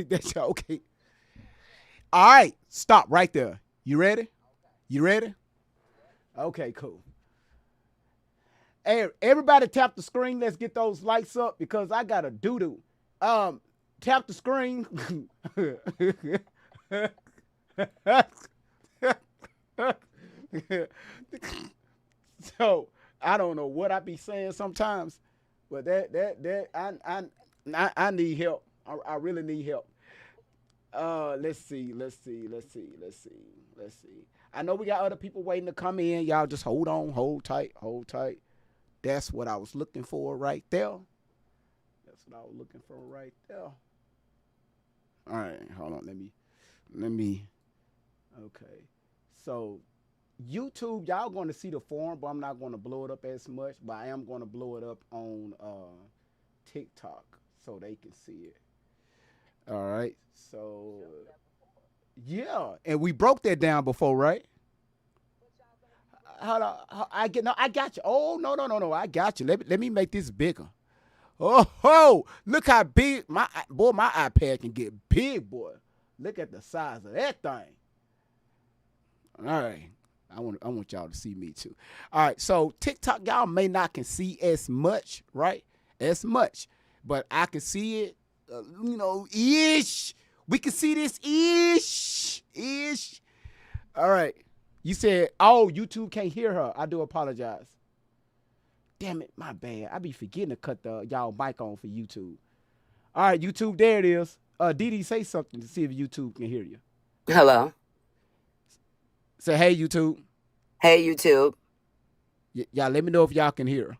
That's okay. All right, stop right there. You ready? You ready? Okay, cool. Hey, everybody tap the screen. Let's get those lights up because I got a doo doo. Tap the screen. So I don't know what I be saying sometimes, but I need help. I really need help. Let's see. I know we got other people waiting to come in. Y'all just hold on, hold tight, hold tight. That's what I was looking for right there. That's what I was looking for right there. All right, hold on. Let me. Okay. So YouTube, y'all going to see the form, but I'm not going to blow it up as much. But I am going to blow it up on TikTok so they can see it. All right. So yeah, and we broke that down before, right? Hold on. I get no. I got you. Oh no. I got you. Let me make this bigger. Oh ho! Look how big my iPad can get big, boy. Look at the size of that thing. All right. I want y'all to see me too. All right. So TikTok, y'all may not can see as much, right? As much, but I can see it. ish. We can see this ish. All right. You said, oh, YouTube can't hear her. I do apologize. Damn it, my bad. I be forgetting to cut y'all mic on for YouTube. All right, YouTube, there it is. Didi, say something to see if YouTube can hear you. Hello. Say, hey, YouTube. Hey, YouTube. Y'all let me know if y'all can hear.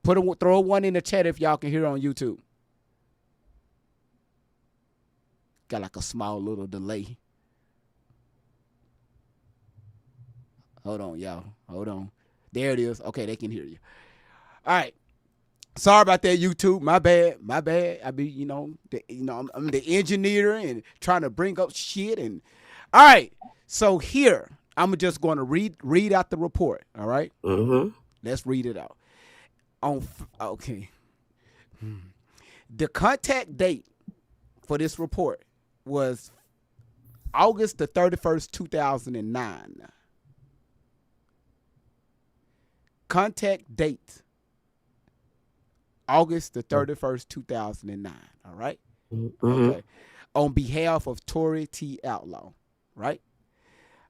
Throw one in the chat if y'all can hear on YouTube. Got like a small little delay. Hold on, y'all. Hold on. There it is. Okay, they can hear you. All right. Sorry about that, YouTube. My bad. I be, I'm the engineer and trying to bring up shit. And all right. So here, I'm just going to read out the report. All right. Mm-hmm. Let's read it out. Okay. The contact date for this report was August the 31st, 2009. Contact date, August the 31st, 2009. All right? Mm-hmm. Okay. On behalf of Tori T. Outlaw. Right?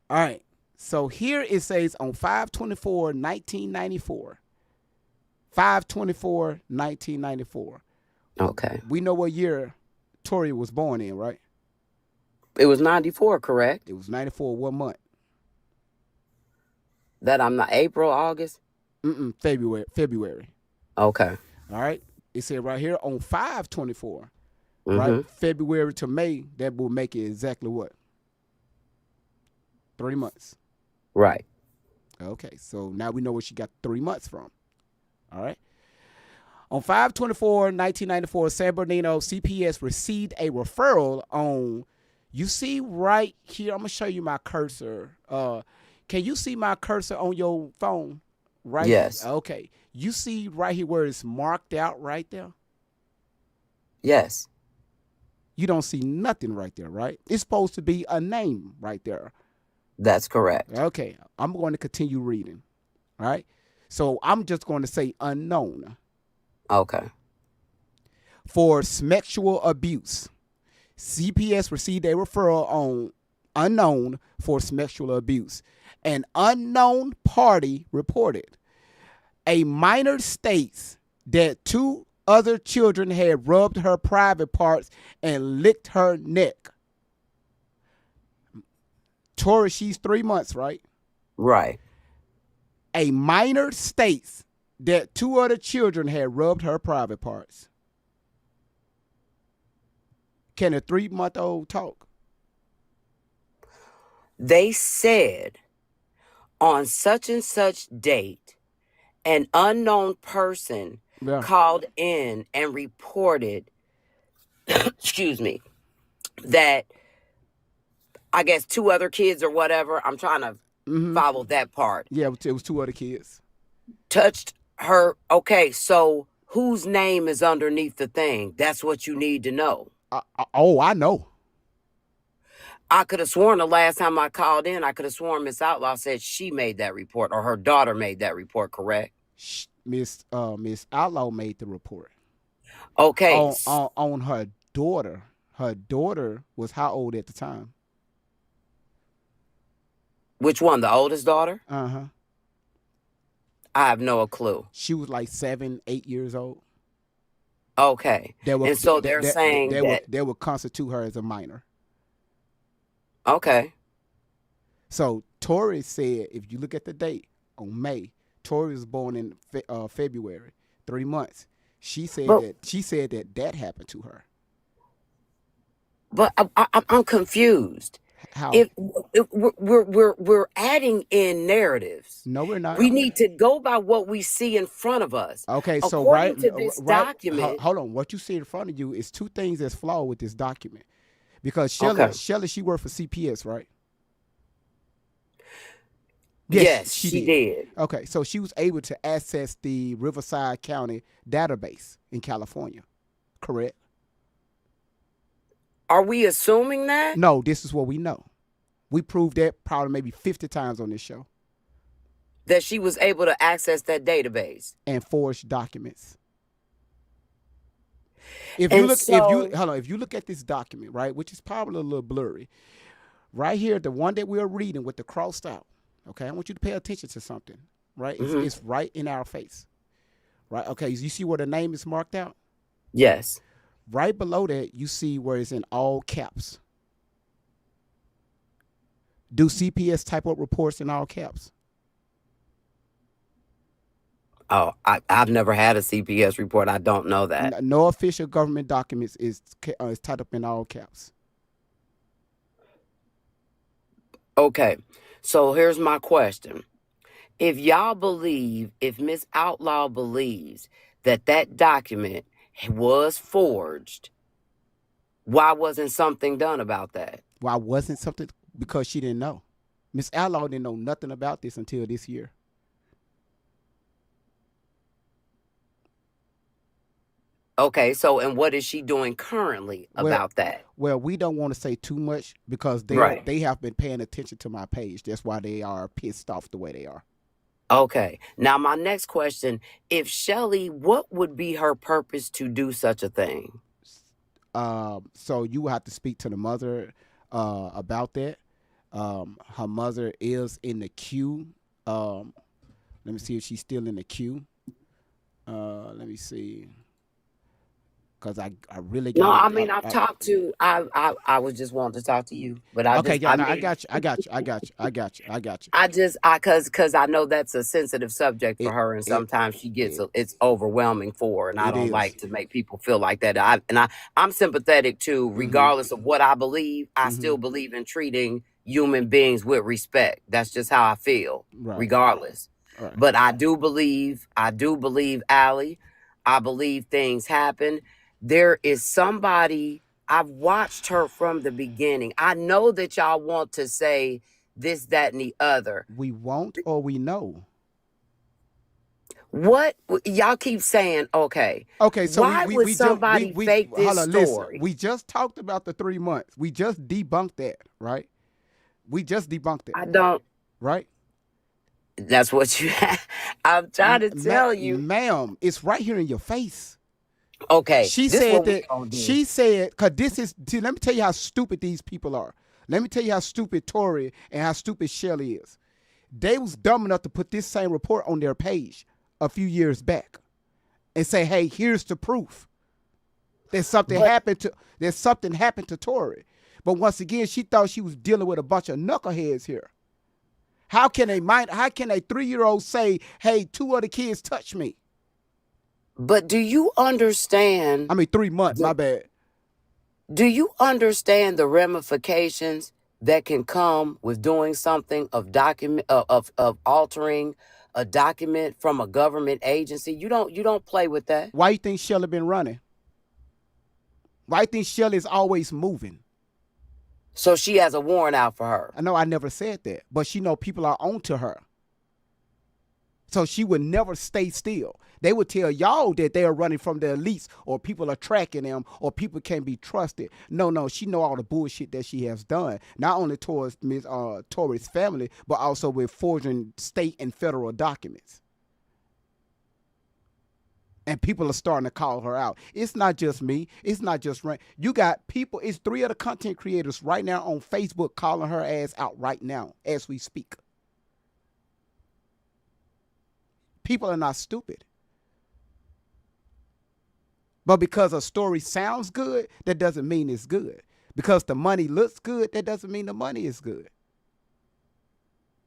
All right. So here it says on 5/24/1994. 5/24/1994. Okay. We know what year Tori was born in, right? It was 94, correct? It was 94. What month? That I'm not April, August? February. Okay. All right. It said right here on 5/24, Mm-hmm. right? February to May, that will make it exactly what? 3 months. Right. Okay. So now we know where she got 3 months from. All right. On 5/24/1994, San Bernardino CPS received a referral on, you see right here, I'm going to show you my cursor. Can you see my cursor on your phone? Right. Yes. Okay. You see right here where it's marked out right there? Yes. You don't see nothing right there, right? It's supposed to be a name right there. That's correct. Okay. I'm going to continue reading. All right. So I'm just going to say unknown. Okay. For sexual abuse. CPS received a referral on unknown for sexual abuse. An unknown party reported. A minor states that 2 other children had rubbed her private parts and licked her neck. Tori, she's 3 months, right? Right. A minor states that 2 other children had rubbed her private parts. Can a 3-month-old talk? They said on such and such date, an unknown person called in and reported, excuse me, that I guess 2 other kids or whatever, I'm trying to follow that part. Yeah, it was 2 other kids. Touched her. Okay, so whose name is underneath the thing? That's what you need to know. I know. I could have sworn the last time I called in, I could have sworn Miss Outlaw said she made that report or her daughter made that report, correct? Miss Outlaw made the report. Okay. On her daughter. Her daughter was how old at the time? Which one? The oldest daughter? Uh-huh. I have no clue. She was like 7, 8 years old. Okay. And so they're saying that would constitute her as a minor. Okay. So Tori said, if you look at the date on May, Tori was born in February, 3 months. She said that happened to her. But I'm confused. How? If we're adding in narratives. No, we're not. We need to go by what we see in front of us. Okay, so according to this document. Hold on. What you see in front of you is 2 things that's flawed with this document. Because Shelly, she worked for CPS, right? Yes, she did. Okay, so she was able to access the Riverside County database in California, correct? Are we assuming that? No, this is what we know. We proved that probably maybe 50 times on this show. That she was able to access that database. And forge documents. If you And look, if you so, hold on, if you look at this document, right, which is probably a little blurry, right here, the one that we're reading with the crossed out. Okay, I want you to pay attention to something. Right, it's right in our face. Right. Okay, you see where the name is marked out. yes. Right below that, you see where it's in all caps. Do CPS type up reports in all caps? Oh, I've never had a CPS report. I don't know that. No official government documents is typed up in all caps. Okay, so here's my question. If y'all believe, if Miss Outlaw believes that that document was forged, why wasn't something done about that? Why wasn't something? Because she didn't know. Miss Outlaw didn't know nothing about this until this year. Okay, so and what is she doing currently about that? Well, we don't want to say too much because Right. they have been paying attention to my page. That's why they are pissed off the way they are. Okay. Now my next question, if Shelly, what would be her purpose to do such a thing? So you will have to speak to the mother about that. Her mother is in the queue. Let me see if she's still in the queue. Let me see. Because I really No, got I mean I've talked to I was just wanting to talk to you, but I okay, just yeah, I no, I mean got you. I got you. I got you. I got you. I got you. I just I cause I know that's a sensitive subject for It her, and it sometimes she gets it, it's overwhelming for her, and I it don't is. like to make people feel like that. I'm sympathetic to, Mhm. regardless of what I believe, I still Mhm. believe in treating human beings with respect. That's just how I feel, Right. regardless. Right. But I do believe Allie. I believe things happen. There is somebody I've watched her from the beginning. I know that y'all want to say this, that, and the other. We won't or we know. What y'all keep saying, okay, Okay, so why would somebody we fake this hold on, listen. story? We just talked about the 3 months. We just debunked that, right? We just debunked it, I don't, right? that's what you I'm trying to tell you. Ma'am, it's right here in your face. Okay, She this said what we that. gonna do. She said, because this is. See, let me tell you how stupid these people are. Let me tell you how stupid Tori and how stupid Shelly is. They was dumb enough to put this same report on their page a few years back and say, "Hey, here's the proof that something But happened to Tori." But once again, she thought she was dealing with a bunch of knuckleheads here. How can a 3-year-old say, "Hey, 2 other kids touched me"? do you understand? I mean, 3 months. My bad. Do you understand the ramifications that can come with doing something of altering a document from a government agency? You don't play with that. Why you think Shelly been running? Why you think Shelly's always moving? So she has a warrant out for her. I know I never said that, but she know people are on to her. So she would never stay still. They would tell y'all that they are running from the elites or people are tracking them or people can't be trusted. No, she know all the bullshit that she has done, not only towards Ms. Tori's family, but also with forging state and federal documents. And people are starting to call her out. It's not just me. It's not just Rain. You got people, it's 3 other content creators right now on Facebook calling her ass out right now as we speak. People are not stupid. But because a story sounds good, that doesn't mean it's good. Because the money looks good, that doesn't mean the money is good.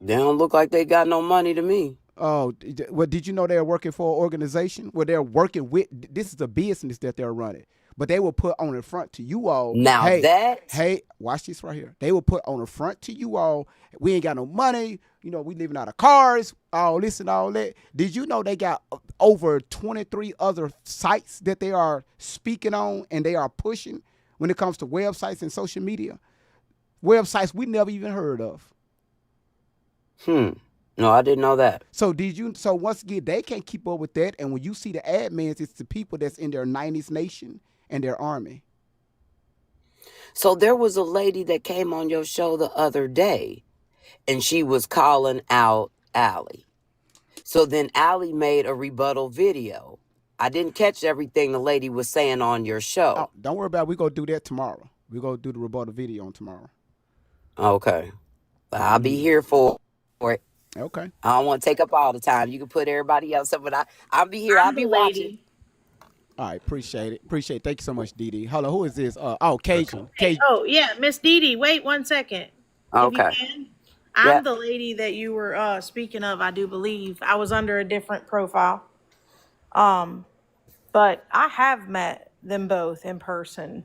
They don't look like they got no money to me. Oh, well, did you know they're working for an organization where they're working with, this is a business that they're running. But they will put on the front to you all, Now hey, watch this right here. They will put on the front to you all, we ain't got no money, we living out of cars, all this and all that. Did you know they got over 23 other sites that they are speaking on and they are pushing when it comes to websites and social media? Websites we never even heard of. No, I didn't know that. So once again, they can't keep up with that. And when you see the admins, it's the people that's in their 90s nation and their army. So there was a lady that came on your show the other day, and she was calling out Allie. So then Allie made a rebuttal video. I didn't catch everything the lady was saying on your show. Oh, don't worry about it. We're going to do that tomorrow. We're going to do the rebuttal video on tomorrow. Okay. I'll be here for it. Okay. I don't want to take up all the time. You can put everybody else up, but I'll be here. I'll be watching. All right, appreciate it. Thank you so much, Dee Dee. Hello, who is this? Cajun. Cajun. Oh, yeah, Miss Dee Dee. Wait 1 second. Okay. If you can. I'm the lady that you were speaking of, I do believe. I was under a different profile. But I have met them both in person.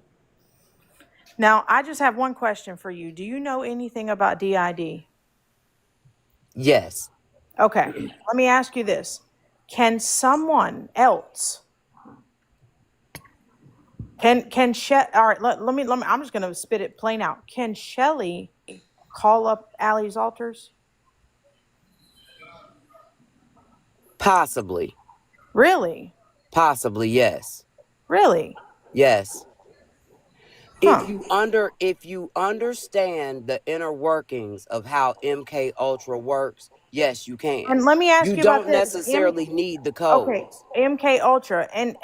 Now, I just have one question for you. Do you know anything about DID? Yes. Okay. Let me ask you this. Can someone else all right, let me I'm just gonna spit it plain out. Can Shelly call up Allie's altars? Possibly. Really? Possibly, yes. Really? Yes. Huh. If you understand the inner workings of how MK Ultra works, yes, you can. And let me ask you about don't this. necessarily need the codes. Okay, MK Ultra, and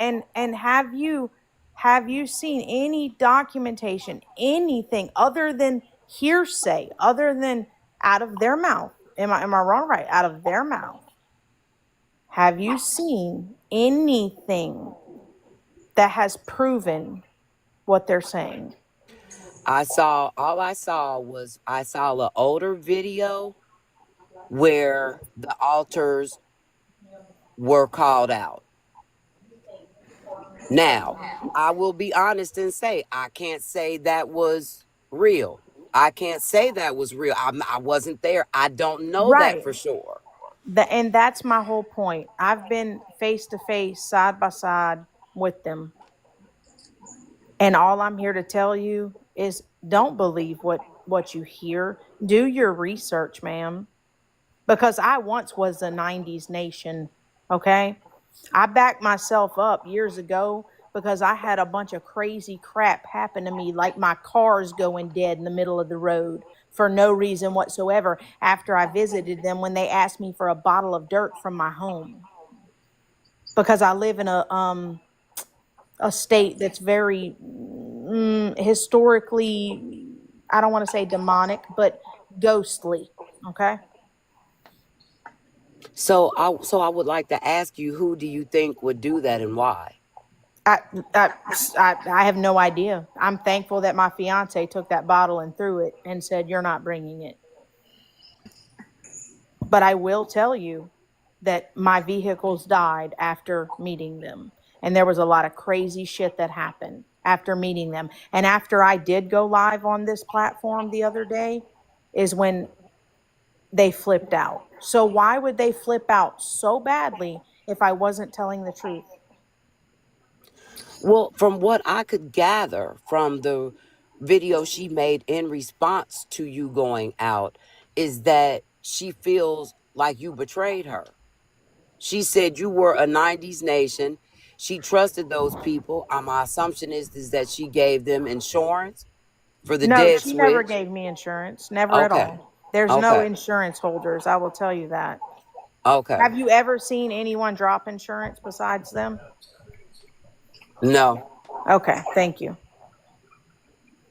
have you seen any documentation, anything other than hearsay, other than out of their mouth? Am I wrong? Right, out of their mouth. Have you seen anything that has proven what they're saying? I saw an older video where the altars were called out. Now, I will be honest and say I can't say that was real. I can't say that was real. I wasn't there. I don't know that for sure. And that's my whole point. I've been face to face, side by side with them. And all I'm here to tell you is don't believe what you hear. Do your research, ma'am. Because I once was a 90s nation, okay? I backed myself up years ago because I had a bunch of crazy crap happen to me, like my car's going dead in the middle of the road for no reason whatsoever after I visited them when they asked me for a bottle of dirt from my home. Because I live in a state that's very historically, I don't want to say demonic, but ghostly, okay? So I would like to ask you, who do you think would do that and why? I have no idea. I'm thankful that my fiance took that bottle and threw it and said, "You're not bringing it." But I will tell you that my vehicles died after meeting them. And there was a lot of crazy shit that happened after meeting them. And after I did go live on this platform the other day is when they flipped out. So why would they flip out so badly if I wasn't telling the truth? Well, from what I could gather from the video she made in response to you going out, is that she feels like you betrayed her. She said you were a 90s nation. She trusted those people. My assumption is that she gave them insurance for the dead switch. No, she never gave me insurance. Never at all. There's no insurance holders. I will tell you that. Okay. Have you ever seen anyone drop insurance besides them? No. Okay, thank you.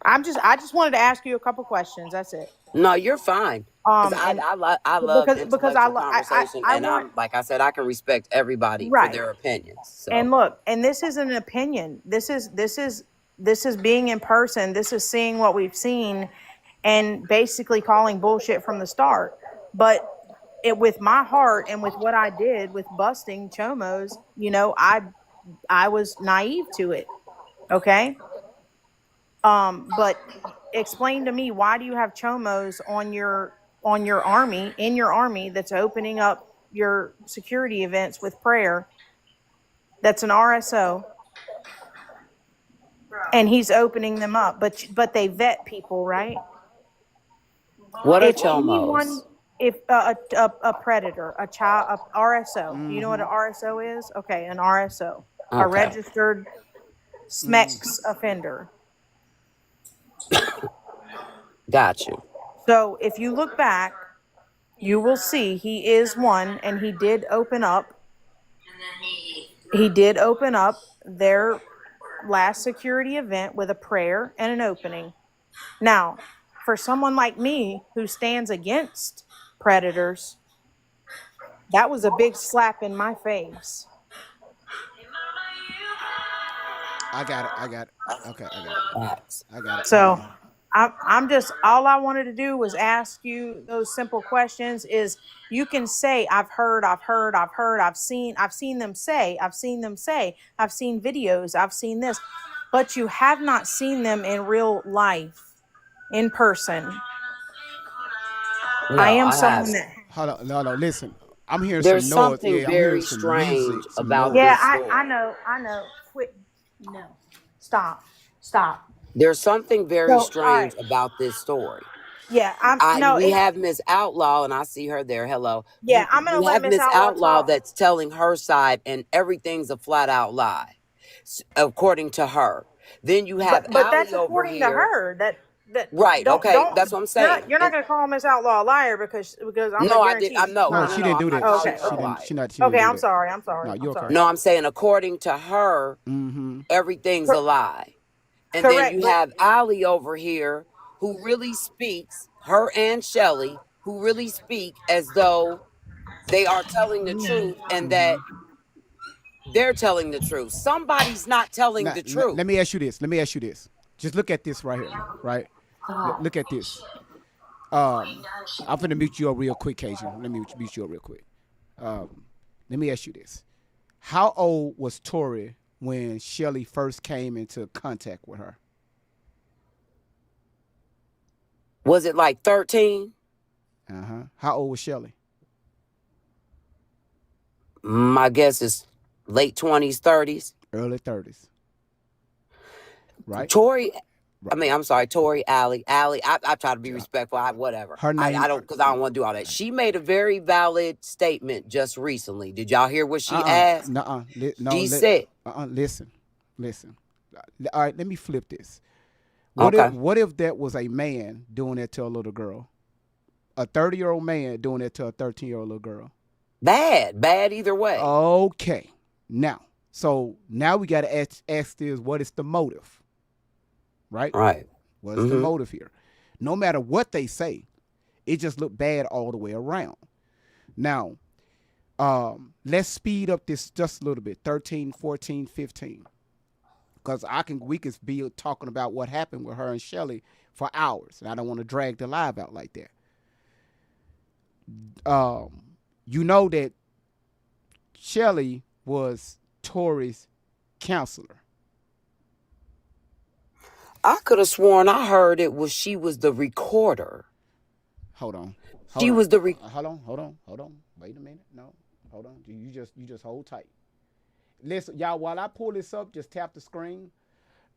I just wanted to ask you a couple questions. That's it. No, you're fine. I love intellectual conversation, and like I said, I can respect everybody for their opinions. So. And look, and this isn't an opinion. This is being in person. This is seeing what we've seen, and basically calling bullshit from the start. But with my heart and with what I did with busting Chomos, I was naive to it. Okay. But explain to me, why do you have Chomos in your army that's opening up your security events with prayer? That's an RSO. And he's opening them up, but they vet people, right? What are Chomos? If a predator, a child, a RSO. You know what an RSO is? Okay, an RSO, a registered SMEX offender. Got you. So if you look back, you will see he is one, and he did open up He did open up their last security event with a prayer and an opening. Now, for someone like me who stands against predators, that was a big slap in my face. I got it. I got it. Okay, I got it. Facts. I got it. Hold So on. I'm just, all I wanted to do was ask you those simple questions. Is you can say, I've heard, I've seen them say, I've seen videos, I've seen this, but you have not seen them in real life, in person. I No, am I someone haven't. that, Hold on. No, no. Listen. I'm hearing There's some noise. something Yeah, I'm hearing very some music, strange some about noise. yeah, this I story. know. Quit. No. Stop. There's something So, very all right. strange about this story. Yeah, We have Miss Outlaw, and I see her there. Hello. yeah, I'm going to You let have Miss Miss Outlaw Outlaw talk. that's telling her side, and everything's a flat out lie, according to her. Then you have But that's Allie over according to here. her. That Right. Okay. don't That's what I'm saying. you're not going to call Miss Outlaw a liar because I'm going No, to I did. guarantee I'm you she's no, No, no, not. no, she no. didn't I'm do not that. Okay, calling She her a okay. didn't. liar. She didn't Okay, do I'm that. sorry. No, you okay? No, I'm saying according to her, Mm-hmm. everything's a lie. And then Correct, you but have Allie over here who really speaks, her and Shelly, who really speak as though they are telling the truth and that they're telling the truth. Somebody's not telling Now, the truth. let me ask you this. Let me ask you this. Just look at this right here. Right. Look at this. I'm finna mute you up real quick, Cajun. Let me mute you up real quick. Let me ask you this. How old was Tori when Shelly first came into contact with her? Was it like 13? Uh-huh. How old was Shelly? My guess is late 20s, 30s. Early 30s. Right? Tori, Right. I'm sorry, Tori, Allie. I try to be respectful. Whatever. Her I name. don't, because I don't want to do all that. She made a very valid statement just recently. Did y'all hear what she asked? Nuh-uh. No, She said, listen. Listen. All right, let me flip this. okay, What if that was a man doing that to a little girl? A 30-year-old man doing that to a 13-year-old little girl. bad either way. Okay. Now we got to ask this, what is the motive? Right? Right. What is the motive here? No matter what they say, it just looked bad all the way around. Now, let's speed up this just a little bit. 13, 14, 15. Because we could be talking about what happened with her and Shelly for hours. And I don't want to drag the live out like that. You know that Shelly was Tori's counselor. I could have sworn I heard she was the recorder. Hold on. She was the Hold on. Wait a minute. No. Hold on. You just hold tight. Listen, y'all, while I pull this up, just tap the screen.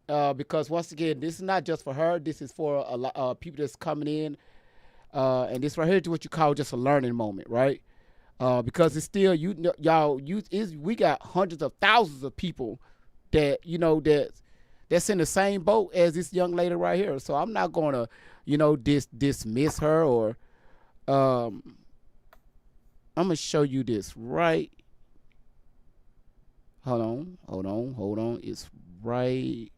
Because once again, this is not just for her. This is for a lot people that's coming in. And this right here is what you call just a learning moment, right? Because it's still we got hundreds of thousands of people that that's in the same boat as this young lady right here. So I'm not gonna dismiss her or I'm gonna show you this right. Hold on. It's right.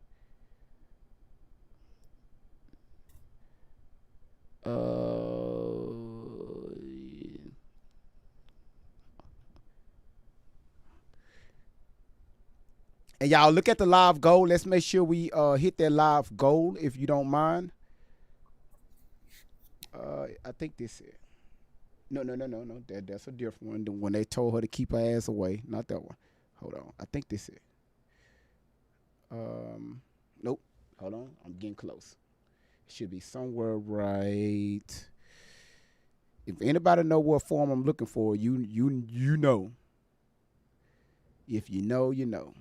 And y'all look at the live goal. Let's make sure we hit that live goal if you don't mind. I think this is. No. That's a different one. The when they told her to keep her ass away. Not that one. Hold on. I think this is. Nope. Hold on. I'm getting close. It should be somewhere right. If anybody know what form I'm looking for, you know. If you know, you know.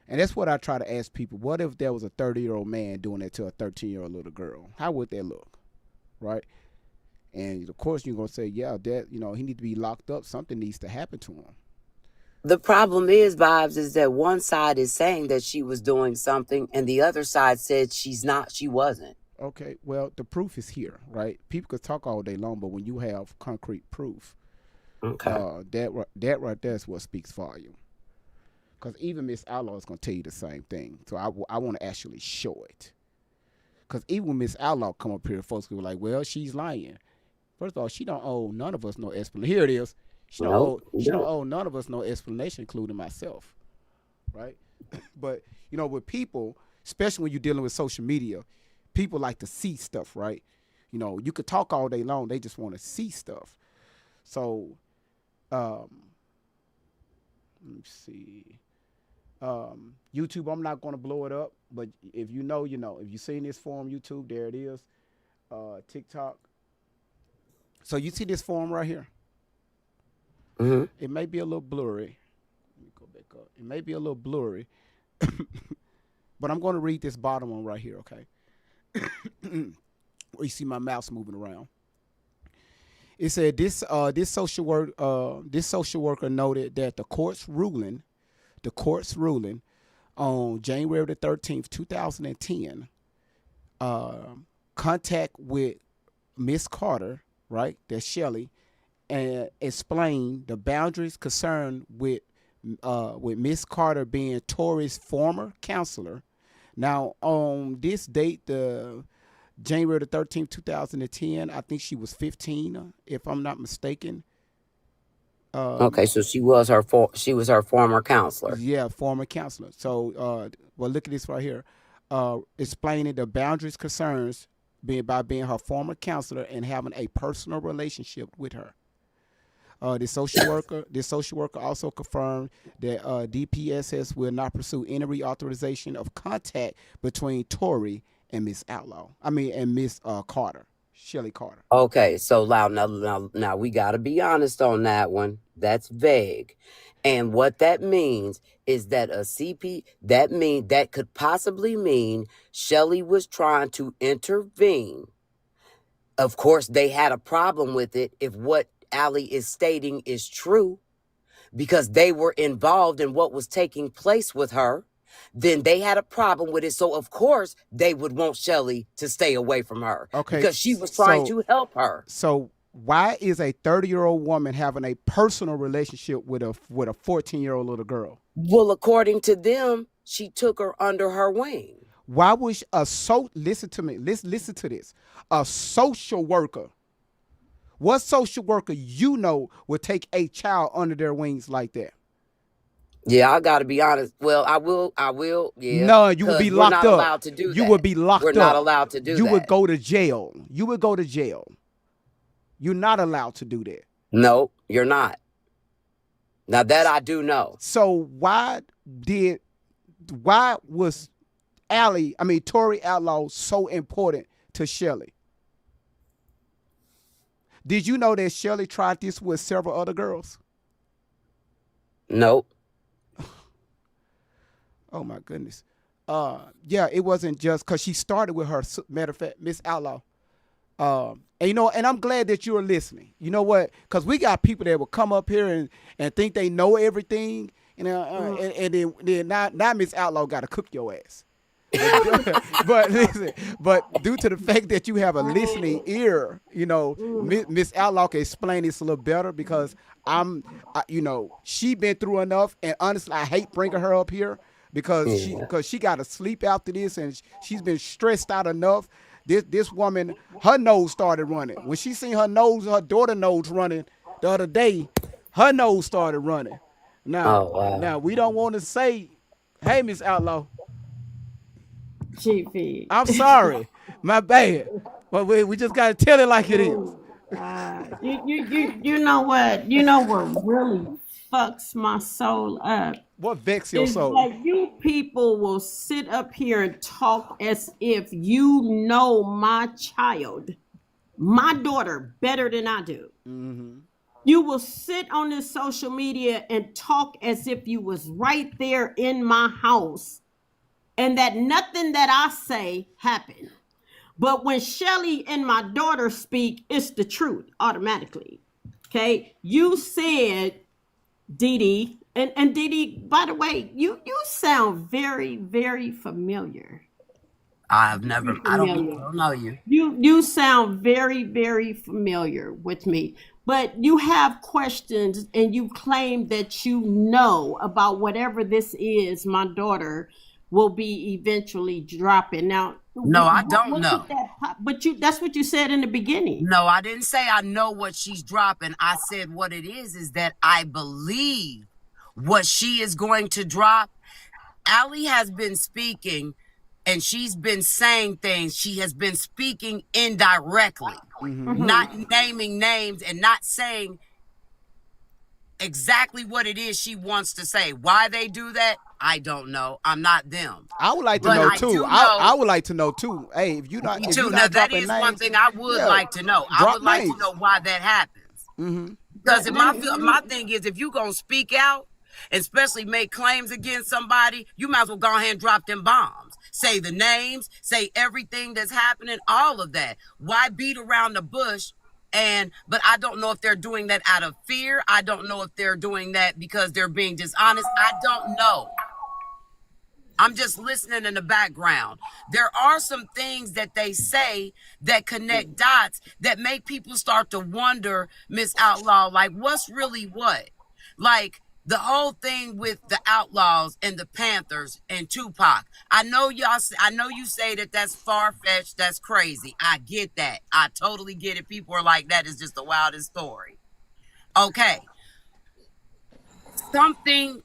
And that's what I try to ask people. What if there was a 30-year-old man doing that to a 13-year-old little girl? How would that look? Right? And of course you're going to say, yeah, that, he needs to be locked up. Something needs to happen to him. The problem is, Vibes, is that one side is saying that she was doing something and the other side said she wasn't. Okay, well, the proof is here, right? People could talk all day long, but when you have concrete proof, Okay. That right there is what speaks volume. Because even Miss Outlaw is gonna tell you the same thing. So I want to actually show it. Because even when Miss Outlaw come up here, folks will be like, "Well, she's lying." First of all, she don't owe none of us no explanation. Here it is. She don't Nope. owe none of us no explanation, including myself, right? But with people, especially when you're dealing with social media, people like to see stuff, right? You could talk all day long, they just want to see stuff. So, let me see. YouTube, I'm not going to blow it up, but if you know, you know. If you've seen this form, YouTube, there it is. TikTok. So you see this form right here? Mm-hmm. It may be a little blurry. Let me go back up. It may be a little blurry, but I'm going to read this bottom one right here, okay? Where you see my mouse moving around. It said this social worker noted that the court's ruling on January the 13th, 2010, contact with Miss Carter, right? That's Shelley, and explain the boundaries concerned with Miss Carter being Tori's former counselor. Now, on this date, the January the 13th, 2010, I think she was 15, if I'm not mistaken. Okay, so she was her former counselor. Yeah, former counselor. So, well, look at this right here. Explaining the boundaries concerns by being her former counselor and having a personal relationship with her. The social worker also confirmed that DPSS will not pursue any reauthorization of contact between Tori and Miss Miss Carter, Shelley Carter. Okay, so now we got to be honest on that one. That's vague. And what that means is that a CP, that could possibly mean Shelley was trying to intervene. Of course, they had a problem with it if what Allie is stating is true, because they were involved in what was taking place with her. Then they had a problem with it. So, of course, they would want Shelley to stay away from her. Okay, because she was trying to help her. So why is a 30-year-old woman having a personal relationship with a 14-year-old little girl? Well, according to them, she took her under her wing. Why was listen to me. Listen to this. A social worker. What social worker would take a child under their wings like that? Yeah, I got to be honest. Well, I will. Yeah. No, you would be locked up. We're not allowed to do that. You would be locked up. We're not allowed to do that. You would go to jail. You're not allowed to do that. No, you're not. Now that I do know. So why was Tori Outlaw so important to Shelley? Did you know that Shelley tried this with several other girls? Nope. Oh my goodness. Yeah, it wasn't just because she started with her. Matter of fact, Miss Outlaw. And I'm glad that you're listening. You know what? Because we got people that will come up here and think they know everything, and then now Miss Outlaw got to cook your ass. But listen, but due to the fact that you have a listening ear, Miss Outlaw can explain this a little better because she been through enough, and honestly, I hate bringing her up here because she got to sleep after this, and she's been stressed out enough. This woman, her nose started running when she seen her daughter nose running the other day. Her nose started running. Now we don't want to say, "Hey, Miss Outlaw." Cheap feed. I'm sorry, my bad, but we just gotta tell it like it is. You know what? You know what really fucks my soul up? What vexes your soul? Like you people will sit up here and talk as if you know my child, my daughter, better than I do. Mm-hmm. You will sit on this social media and talk as if you was right there in my house and that nothing that I say happened. But when Shelley and my daughter speak, it's the truth automatically. Okay? You said, Dee Dee, and Dee Dee, by the way, you sound very, very familiar. I don't know you. You sound very, very familiar with me. but you have questions and you claim that you know about whatever this is my daughter will be eventually dropping. Now, No, I don't what know. did that but that's what you said in the beginning. No, I didn't say I know what she's dropping. I said what it is that I believe what she is going to drop. Allie has been speaking and she's been saying things. She has been speaking indirectly, not naming names and not saying exactly what it is she wants to say. Why they do that, I don't know. I'm not them. I would like to But know I too. do I know- would like to know too. Hey, if you not, Me if too. you Now not that dropping is names, one thing I would yeah, like to know. I drop would like to names. know why that happens. Because if my thing is, if you gonna speak out, especially make claims against somebody, you might as well go ahead and drop them bombs. Say the names, say everything that's happening, all of that. Why beat around the bush? But I don't know if they're doing that out of fear. I don't know if they're doing that because they're being dishonest. I don't know. I'm just listening in the background. There are some things that they say that connect dots that make people start to wonder, Miss Outlaw, like what's really what? Like the whole thing with the Outlaws and the Panthers and Tupac. I know you say that that's far-fetched, that's crazy. I get that. I totally get it. People are like, that is just the wildest story. Okay. Something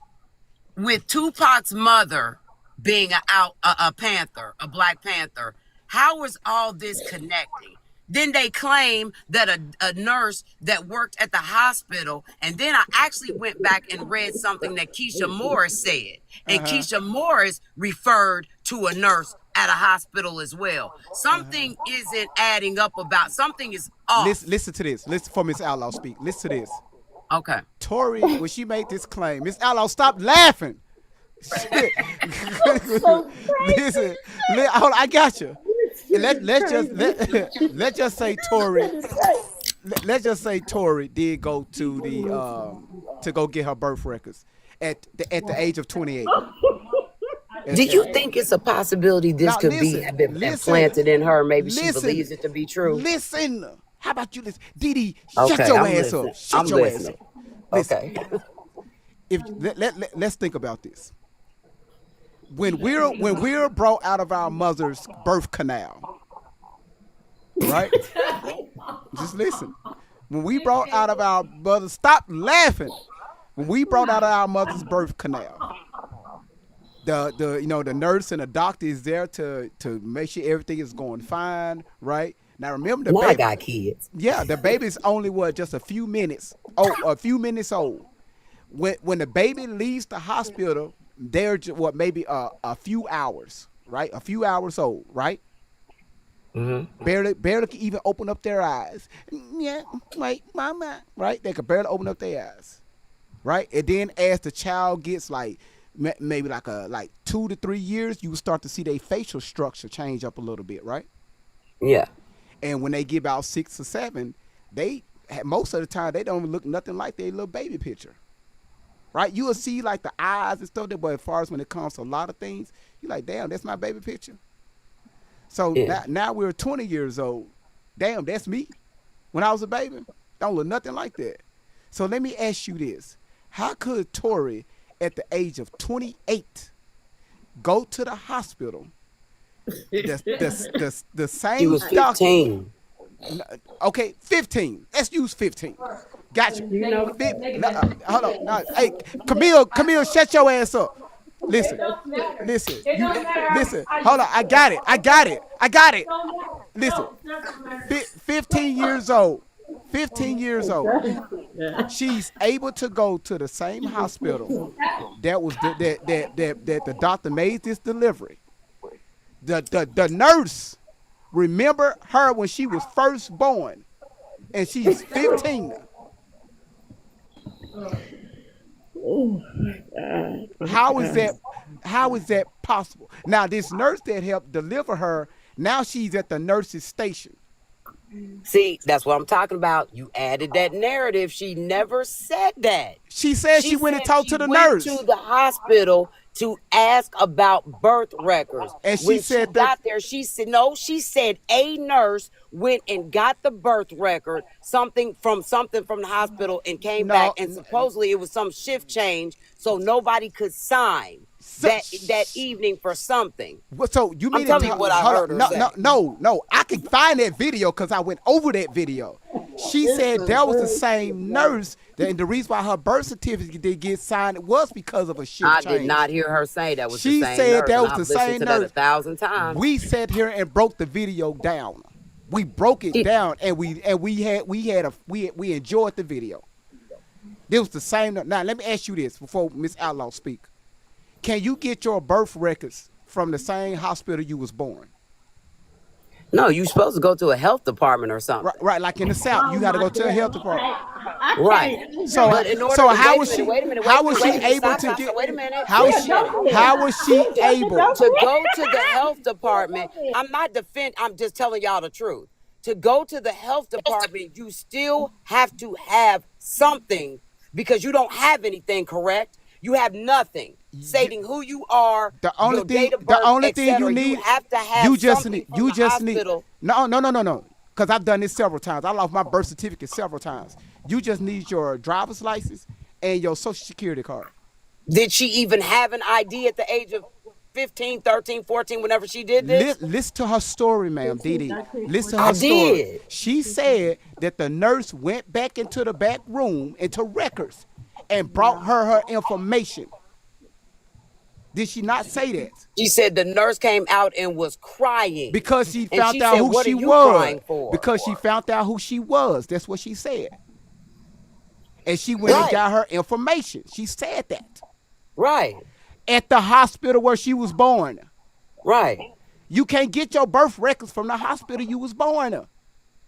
with Tupac's mother being a Panther, a Black Panther, how is all this connecting? Then they claim that a nurse that worked at the hospital, and then I actually went back and read something that Keisha Morris said. And Keisha Morris referred to a nurse at a hospital as well. Something isn't adding up about, something is off. Listen to this. Listen for Miss Outlaw speak. Listen to this. Okay. Tori, when she made this claim, Miss Outlaw, stop laughing. Listen, hold on, I got you. Let's just say Tori. Let's just say Tori did go to the to go get her birth records at the age of 28. Do you think it's a possibility this Now, could listen, be listen, implanted in her? Maybe she listen, believes it to be true. Listen, how about you listen? Didi, Okay, shut your I'm ass listening. up. Shut I'm your ass listening. up. Listen, Okay. if let's think about this. When we're brought out of our mother's birth canal, right? Just listen. When we brought out of our mother, stop laughing. When we brought out of our mother's birth canal, the nurse and the doctor is there to make sure everything is going fine, right? Now remember the Well, baby. I got kids. Yeah, the baby's only just a few minutes. A few minutes old. When the baby leaves the hospital, they're maybe a few hours, right? A few hours old, right? Barely can even open up their eyes. Yeah, like mama, right? They can barely open up their eyes, right? And then as the child gets like maybe like 2 to 3 years, you will start to see their facial structure change up a little bit, right? Yeah. And when they get about 6 or 7, most of the time they don't look nothing like their little baby picture. Right, you will see like the eyes and stuff there, but as far as when it comes to a lot of things, you're like, damn, that's my baby picture. So now we're 20 years old. Damn, that's me. When I was a baby, don't look nothing like that. So let me ask you this: how could Tori, at the age of 28, go to the hospital? The same. She was 15. Okay, 15. Let's use 15. Gotcha. Hold on. No, hey, Camille, shut your ass up. Listen. Listen. Hold on. I got it. Listen. 15 years old. 15 years old. She's able to go to the same hospital that the doctor made this delivery. The nurse remember her when she was first born, and she's 15. How is that possible? Now this nurse that helped deliver her, now she's at the nurse's station. See, that's what I'm talking about. You added that narrative. She never said that. She said she went and talked to the nurse. She went to the hospital to ask about birth records. And she When said she that- got there, she said, no, she said a nurse went and got the birth record, something from the hospital, and came No, back, and supposedly it was some shift change, so nobody could sign that evening for something. So you mean I'm telling you what I heard her say. No. I can find that video because I went over that video. She said that was the same nurse, and the reason why her birth certificate didn't get signed was because of a shift I change. did not hear her say that was She the same said nurse. that and was I've the listened same to that nurse. 1,000 times. We sat here and broke the video down. We broke it down, and we enjoyed the video. This was the same. Now let me ask you this before Miss Outlaw speak. Can you get your birth records from the same hospital you was born? No, you're supposed to go to a health department or something. Right, like in the South, you got to go to a health department. Right. So, But in order so to- how wait a was she? minute, wait a minute, How wait a was minute, she able stop, to stop, get? wait a minute. How was Wait she? a minute. How was she able? To go to the health department, I'm just telling y'all the truth. To go to the health department, you still have to have something, because you don't have anything, correct? You have nothing stating who you are, The only your thing, date of birth, the only thing etc. you need, You have to have you just something need, from you the just need. hospital. No. Because I've done this several times. I lost my birth certificate several times. You just need your driver's license and your social security card. Did she even have an ID at the age of 15, 13, 14, whenever she did this? Listen to her story, ma'am, Dee. Listen to I her story. did. She said that the nurse went back into the back room, into records, and brought her information. Did she not say that? She said the nurse came out and was crying. Because she And found she out said, who "What she are you was. crying for?" Because she found out who she was. That's what she said. And she went and Right. got her information. She said that. Right, At the hospital where she was born. right. You can't get your birth records from the hospital you was born in.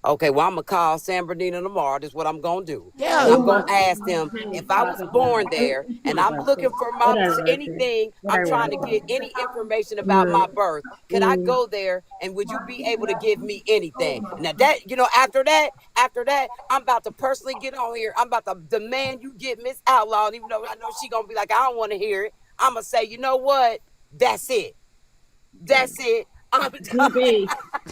Okay, well, I'm going to call San Bernardino tomorrow. That's what I'm going to do. Yeah. I'm going to ask them if I was born there and I'm looking for anything. I'm trying to get any information about my birth. Could I go there, and would you be able to give me anything? Now that, after that, I'm about to personally get on here. I'm about to demand you get Miss Outlaw. And even though I know she going to be like, I don't want to hear it, I'm going to say, you know what? That's it. That's it. I'm GB,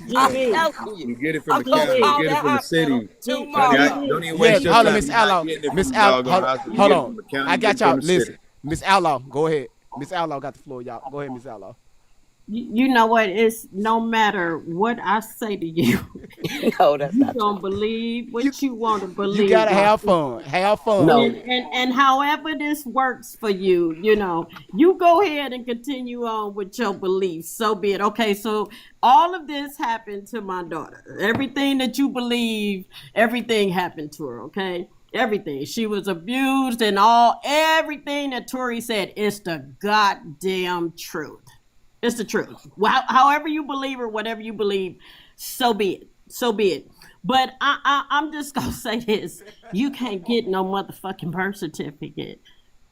telling you. You get it from I'm the gonna county, call you get it that from the hospital city. tomorrow. Don't even Yeah, waste your hold on, time. Miss You're not Outlaw. getting it from Miss the Outlaw, doggone hospital. You hold get it on. from the county, I you got get it y'all. from the Listen, city. Miss Outlaw, go ahead. Miss Outlaw got the floor, y'all. Go ahead, Miss Outlaw. You know what? It's no matter what I say to you, No, that's you not true. don't believe what you want to believe. You gotta have fun. Have fun. No. with it. And however this works for you, you go ahead and continue on with your beliefs. So be it. Okay, so all of this happened to my daughter. Everything that you believe, everything happened to her, okay? Everything. She was abused and everything that Tori said is the goddamn truth. It's the truth. However you believe or whatever you believe, so be it. So be it. But I'm just going to say this. You can't get no motherfucking birth certificate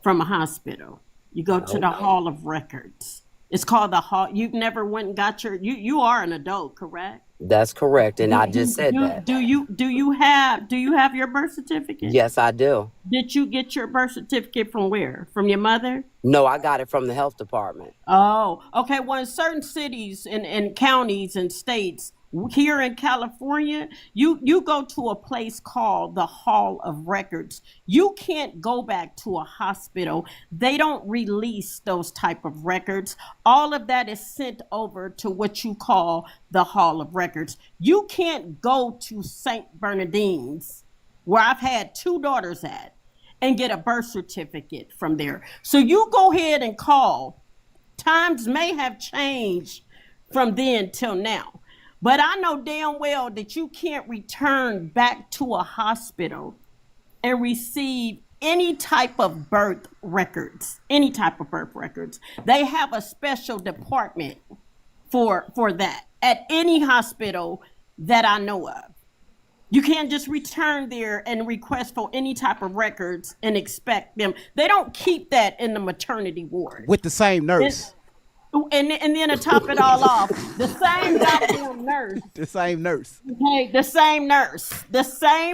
from a hospital. You go to the Hall of Records. It's called the Hall. You've never went and got you are an adult, correct? That's correct, and I just said that. Do you have your birth certificate? Yes, I do. Did you get your birth certificate from where? From your mother? No, I got it from the health department. Oh, okay. Well, in certain cities and counties and states, here in California, you go to a place called the Hall of Records. You can't go back to a hospital. They don't release those type of records. All of that is sent over to what you call the Hall of Records. You can't go to St. Bernardine's, where I've had 2 daughters at, and get a birth certificate from there. So you go ahead and call. Times may have changed from then till now. But I know damn well that you can't return back to a hospital and receive any type of birth records. Any type of birth records. They have a special department for that at any hospital that I know of. You can't just return there and request for any type of records and expect them. They don't keep that in the maternity ward. With the same nurse. And then to top it all off, the same goddamn nurse. The same nurse. Okay, the same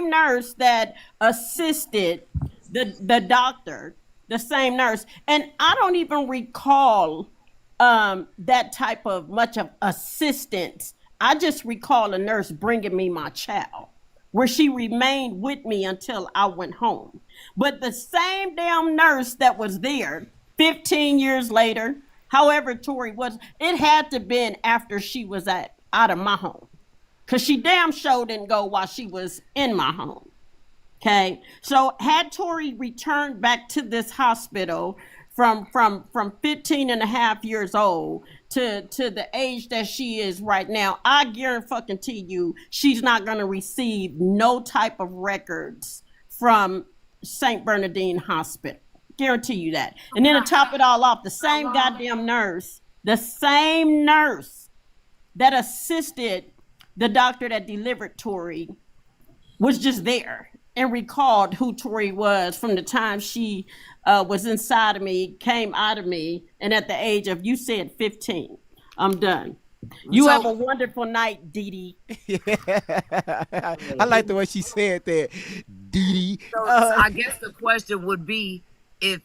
nurse that assisted the doctor the same nurse. And I don't even recall that type of much of assistance. I just recall a nurse bringing me my child, where she remained with me until I went home. But the same damn nurse that was there 15 years later, however Tori was, it had to been after she was out of my home. Because she damn sure didn't go while she was in my home. Okay, so had Tori returned back to this hospital from 15 and a half years old to the age that she is right now, I guarantee you she's not going to receive no type of records from St. Bernardine Hospital. Guarantee you that. And then to top it all off, the same goddamn nurse, the same nurse that assisted the doctor that delivered Tori was just there and recalled who Tori was from the time she was inside of me, came out of me, and at the age of, you said 15. I'm done. You have a wonderful night, Dee Dee. Yeah. I like the way she said that, Dee Dee. So I guess the question would be, if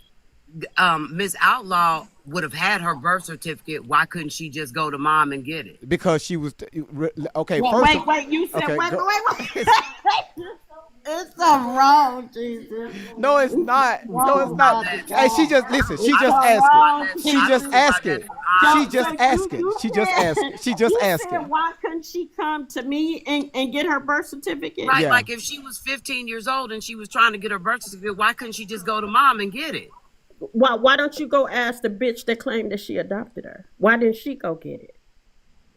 Miss Outlaw would have had her birth certificate, why couldn't she just go to mom and get it? Because she was okay. Well, wait, you said okay, wait. It's so wrong, Jesus. No, it's not. No, it's not. Hey, she just listen. She just asking. She just asking. She just asking. She just asking. She just asking. Why couldn't she come to me and get her birth certificate? Right, like if she was 15 years old and she was trying to get her birth certificate, why couldn't she just go to mom and get it? Why don't you go ask the bitch that claimed that she adopted her? Why didn't she go get it?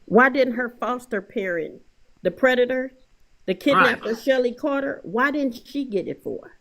Why didn't her foster parent, the predator, the kidnapper, right, Shelly Carter, why didn't she get it for her?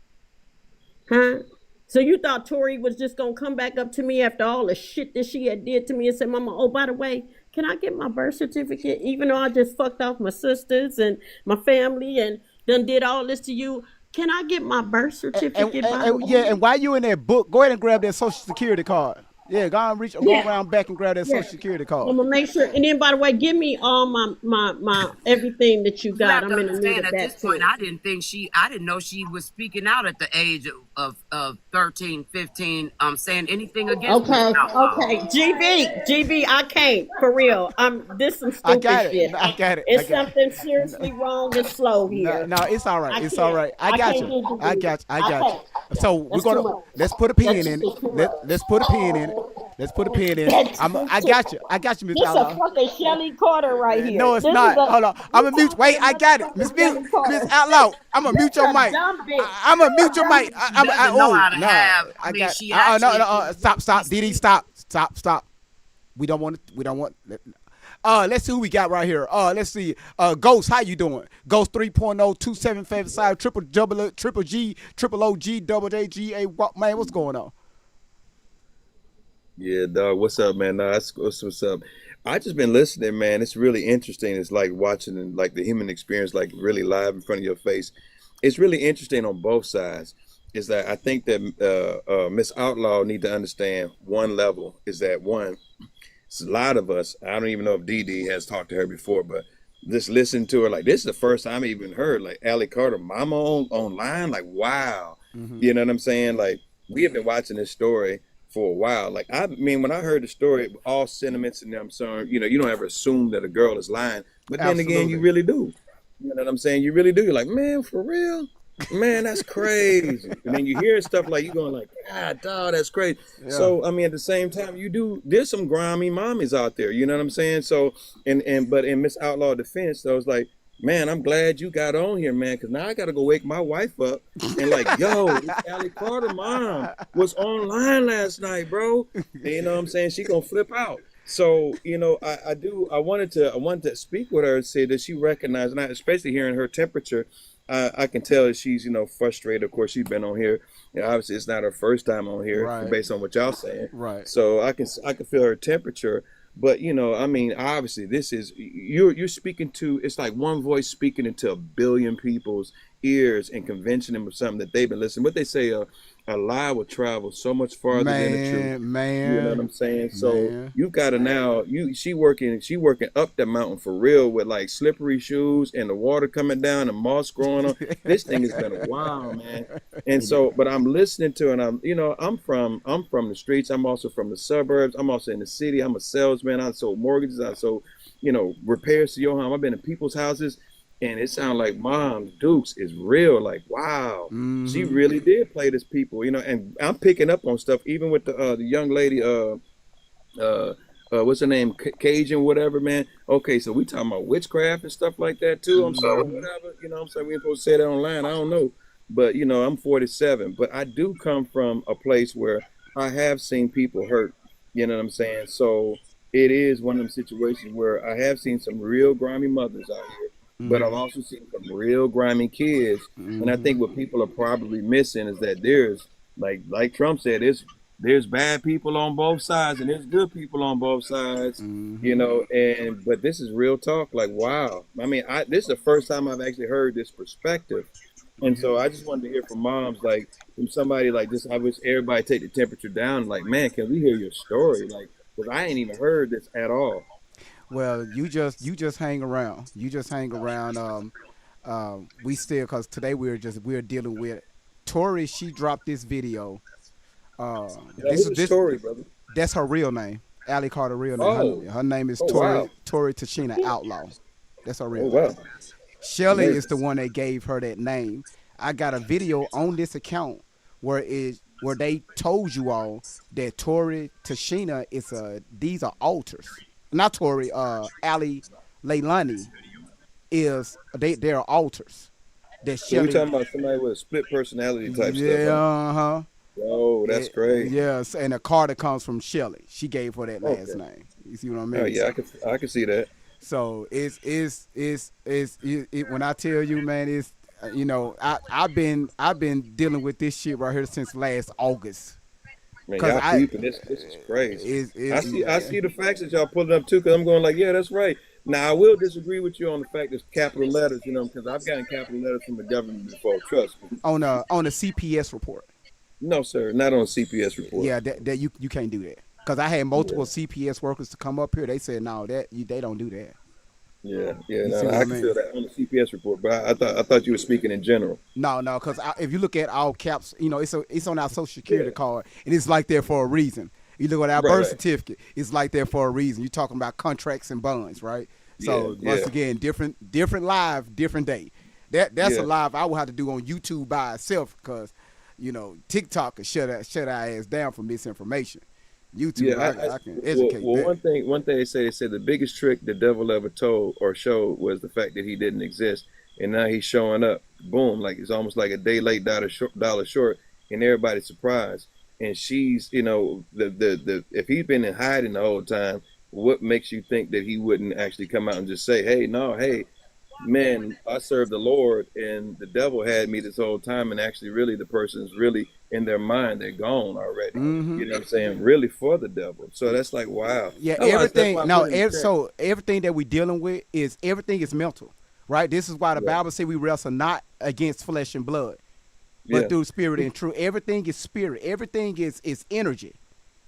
Huh? So you thought Tori was just going to come back up to me after all the shit that she had did to me and say, Mama, oh, by the way, can I get my birth certificate? Even though I just fucked off my sisters and my family and done did all this to you, can I get my birth certificate? And while you in that book, go ahead and grab that Social Security card. Yeah, go around back and grab that Social Security card. I'm gonna make sure. And then, by the way, give me all my everything that you got. I'm in the need of that. At this point, I didn't know she was speaking out at the age of 13, 15, saying anything against me. Okay. GB, I can't, for real. This some stupid shit. I got it. It's something seriously wrong and slow here. No, it's all right. It's all right. I got you. So we're gonna let's put a pin in it. Let's put a pin in it. Let's put a pin in it. I got you, Miss Outlaw. This is a fucking Shelly Carter right here. No, it's not. Hold on. I'm gonna mute. Wait, I got it. Miss Outlaw. I'm gonna mute your mic. I'm gonna mute your mic. Stop, Dee Dee. Stop. We don't want. Let's see who we got right here. Let's see. Ghost, how you doing? Ghost 3.0 2755 triple G triple OG double JGA. Man, what's going on? Yeah, dog. What's up, man? Nah, what's up. I just been listening, man. It's really interesting. It's like watching like the human experience, like really live in front of your face. It's really interesting on both sides. Is that I think that Miss Outlaw need to understand one level is that one. A lot of us, I don't even know if Dee Dee has talked to her before, but just listen to her. Like, this is the first time I even heard, like, Allie Carter, mama online. Like, wow. Mm-hmm. You know what I'm saying? Like, we have been watching this story for a while. Like, I mean, when I heard the story, all sentiments and I'm sorry, you know, you don't ever assume that a girl is lying. But then again, you really do. You know what I'm saying? You really do. You're like, man, for real? Man, that's crazy. And then you hear stuff like, you going like, God, dog, that's crazy. Yeah. So, I mean, at the same time, there's some grimy mommies out there. You know what I'm saying? So, but in Miss Outlaw defense, I was like, man, I'm glad you got on here, man, because now I got to go wake my wife up and like, yo, this Allie Carter mom was online last night, bro. And you know what I'm saying? She going to flip out. So, you know, I wanted to speak with her and say that she recognized, and especially hearing her temperature, I can tell that she's, you know, frustrated. Of course, she's been on here. You know, obviously, it's not her first time on here, right, based on what y'all saying. Right. So I can feel her temperature. But, you know, I mean, obviously, this is you're speaking to. It's like one voice speaking into a billion people's ears and convincing them of something that they've been listening. What they say, a lie will travel so much farther than the truth. You know what I'm saying? So man. you gotta now she working up the mountain for real with like slippery shoes and the water coming down and moss growing on. This thing has been a while, man. And so, but I'm listening to, and I'm from the streets. I'm also from the suburbs. I'm also in the city. I'm a salesman. I sold mortgages. I sold, repairs to your home. I've been in people's houses, and it sounded like Mom Dukes is real. Like, wow, she really did play this people, and I'm picking up on stuff, even with the young lady, what's her name, Cajun, whatever, man. Okay, so we talking about witchcraft and stuff like that too. I'm sorry, whatever, I'm saying we ain't supposed to say that online. I don't know, but I'm 47, but I do come from a place where I have seen people hurt. You know what I'm saying? So it is one of them situations where I have seen some real grimy mothers out here, but I've also seen some real grimy kids. And I think what people are probably missing is that there's like Trump said, there's bad people on both sides and there's good people on both sides, but this is real talk. Like, wow. I mean, this is the first time I've actually heard this perspective. And so I just wanted to hear from moms, like from somebody like this. I wish everybody take the temperature down. Like, man, can we hear your story? Like, because I ain't even heard this at all. Well, you just hang around. You just hang around. We still, because today we're dealing with Tori. She dropped this video. This story, brother. That's her real name. Allie Carter real name. Oh. Her name is Wow. Tori Tashina Outlaw. That's her real wow. name. Shelly is the one that gave her that name. I got a video on this account where they told you all that Tori Tashina these are altars. Not Tori, Ali Leilani they're altars. That So we Shelly, talking about somebody with a split personality type stuff. yeah, Oh, that's great. Yes, and the Carter comes from Shelly. She gave her that last name. You see what I mean? Oh yeah, I can see that. So it's when I tell you, man, it's I've been dealing with this shit right here since last August. Man, y'all deep, and this is crazy. I see the facts that y'all putting up too, because I'm going like, yeah, that's right. Now I will disagree with you on the fact that capital letters, because I've gotten capital letters from the government before. Trust me. On a CPS report. No, sir, not on a CPS report. Yeah, that you can't do that. Because I had multiple CPS workers to come up here. They said no, they don't do that. Yeah. No, I can feel that on the CPS report, but I thought you were speaking in general. No, because if you look at all caps, it's on our Social Security card, and it's like that for a reason. You look at our birth certificate, it's like that for a reason. You're talking about contracts and bonds, right? So once again, different live, different day. That's a live I will have to do on YouTube by itself, because TikTok can shut our ass down for misinformation. YouTube, I can educate well, that. One thing they said the biggest trick the devil ever told or showed was the fact that he didn't exist, and now he's showing up. Boom, like it's almost like a day late, dollar short, and everybody's surprised. And she's, the if he's been in hiding the whole time, what makes you think that he wouldn't actually come out and just say, hey, man, I serve the Lord, and the devil had me this whole time, and actually really the person's really in their mind, they're gone already. You know what I'm saying? Really for the devil. So that's like, wow. Yeah, so everything that we're dealing with everything is mental, right? This is why the Bible says we wrestle not against flesh and blood, but through spirit and truth. Everything is spirit. Everything is energy.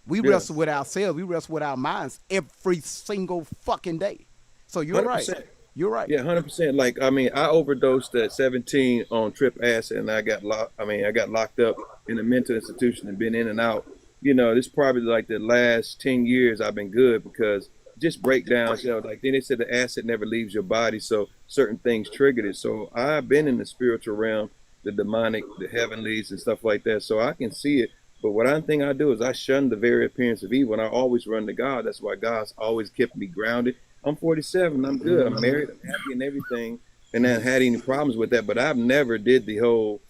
We wrestle with ourselves. We wrestle with our minds every single fucking day. So you're 100%. Right. You're right. Yeah, 100%. Like, I mean, I overdosed at 17 on trip acid, and I got locked up in a mental institution and been in and out. This is probably like the last 10 years I've been good, because just breakdowns. Like then they said the acid never leaves your body, so certain things triggered it. So I've been in the spiritual realm, the demonic, the heavenlies, and stuff like that. So I can see it. But what I think I do is I shun the very appearance of evil, and I always run to God. That's why God's always kept me grounded. I'm 47. I'm good. I'm married. I'm happy and everything, and I haven't had any problems with that. But I've never did the whole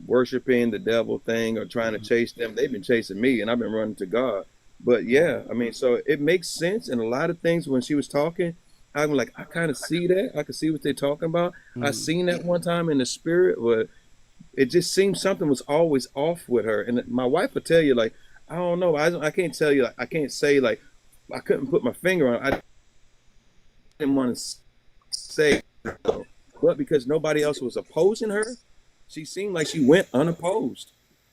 worshiping the devil thing or trying to chase them. They've been chasing me, and I've been running to God. But yeah, I mean, so it makes sense. And a lot of things when she was talking, I'm like, I kind of see that. I can see what they're talking about. I seen that one time in the spirit, but it just seems something was always off with her. And my wife would tell you, like, I don't know. I can't tell you. Like, I can't say, like, I couldn't put my finger on it. I didn't want to say, but because nobody else was opposing her, she seemed like she went unopposed.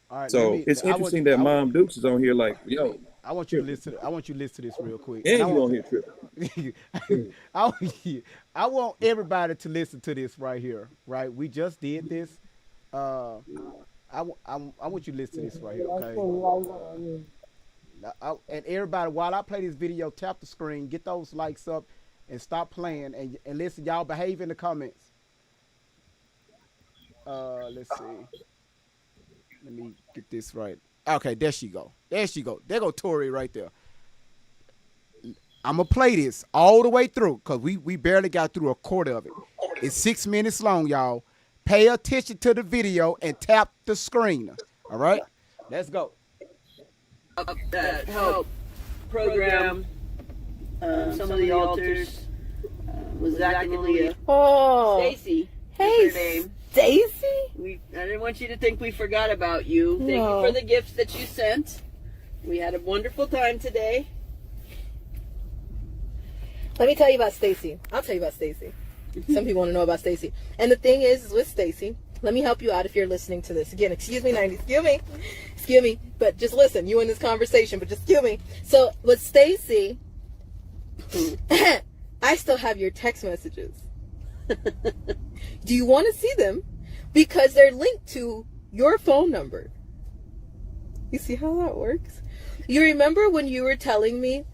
All right, So it's interesting that Mom Dukes is on here like, yo. I want you to listen. I want you to listen to this real quick. And I you on want, here tripping. I want everybody to listen to this right here. Right, we just did this. I want you to listen to this right here. Okay. And everybody, while I play this video, tap the screen, get those likes up, and stop playing and listen. Y'all behave in the comments. Let's see. Let me get this right. Okay, there she go. There she go. There go Tori right there. I'm going to play this all the way through because we barely got through a quarter of it. It's 6 minutes long, y'all. Pay attention to the video and tap the screen. All right? Let's go. That help program some of the altars was Zach and Aaliyah. Oh, Stacy. hey, Stacy. I didn't want you to think we forgot about you. Thank No. you for the gifts that you sent. We had a wonderful time today. Let me tell you about Stacy. I'll tell you about Stacy. Some people want to know about Stacy. And the thing is with Stacy, let me help you out if you're listening to this. Again, excuse me, 90s. Excuse me. But just listen. You in this conversation, but just excuse me. So with Stacy, I still have your text messages. Do you want to see them? Because they're linked to your phone number. You see how that works? You remember when you were telling me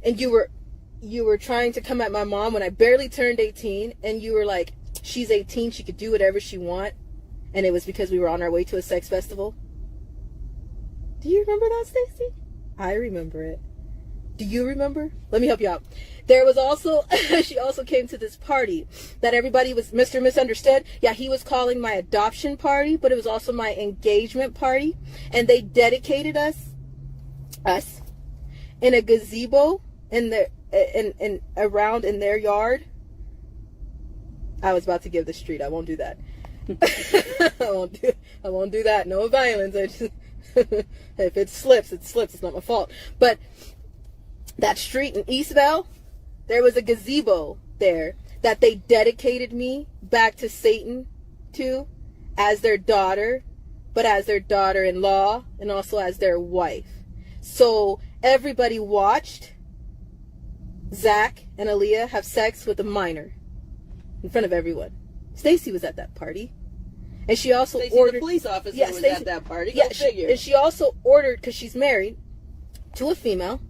and you were trying to come at my mom when I barely turned 18 and you were like, she's 18, she could do whatever she want, and it was because we were on our way to a sex festival? Do you remember that, Stacy? I remember it. Do you remember? Let me help you out. There was also, she also came to this party that everybody was, Mr. Misunderstood. Yeah, he was calling my adoption party, but it was also my engagement party. And they dedicated us, in a gazebo in around in their yard. I was about to give the street. I won't do that. I won't do that. No violence. I just, if it slips, it slips. It's not my fault. But that street in Eastvale, there was a gazebo there that they dedicated me back to Satan to as their daughter, but as their daughter-in-law and also as their wife. So everybody watched Zach and Aaliyah have sex with a minor in front of everyone. Stacy was at that party. And she also ordered... the police officer was Stacey, at that party. Yeah, Go figure. and she also ordered, because she's married to a female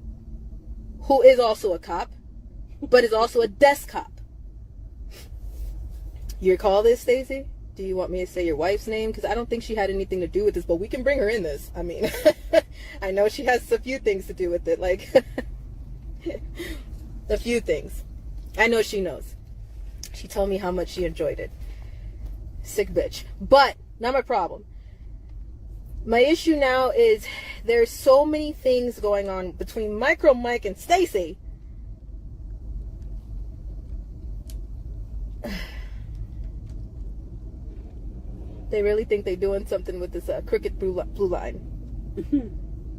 who is also a cop, but is also a desk cop. You recall this, Stacy? Do you want me to say your wife's name? Because I don't think she had anything to do with this, but we can bring her in this. I mean, I know she has a few things to do with it, like a few things. I know she knows. She told me how much she enjoyed it. Sick bitch. But not my problem. My issue now is there's so many things going on between Micro Mike and Stacy. They really think they're doing something with this crooked blue line.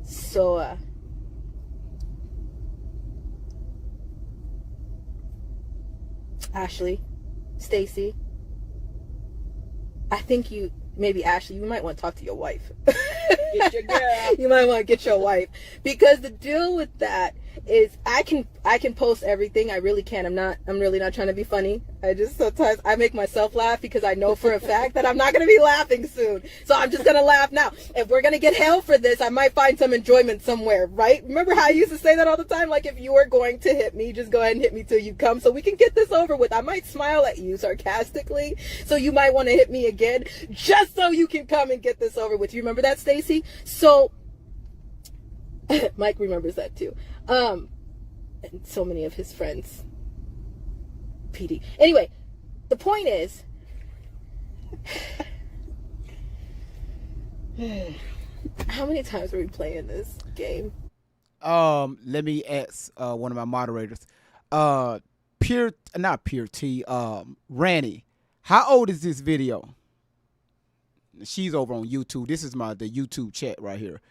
So, Ashley, Stacy, I think maybe Ashley, you might want to talk to your wife. Get your girl. You might want to get your wife, because the deal with that is I can post everything. I really can. I'm really not trying to be funny. I just sometimes I make myself laugh because I know for a fact that I'm not going to be laughing soon. So I'm just going to laugh now. If we're going to get hell for this, I might find some enjoyment somewhere, right? Remember how I used to say that all the time? Like, if you were going to hit me, just go ahead and hit me till you come so we can get this over with. I might smile at you sarcastically. So you might want to hit me again just so you can come and get this over with. You remember that, Stacy? So Mike remembers that too. And so many of his friends. PD. Anyway, the point is, how many times are we playing this game? Let me ask one of my moderators. Not Pure T, Ranny, how old is this video? She's over on YouTube. This is the YouTube chat right here.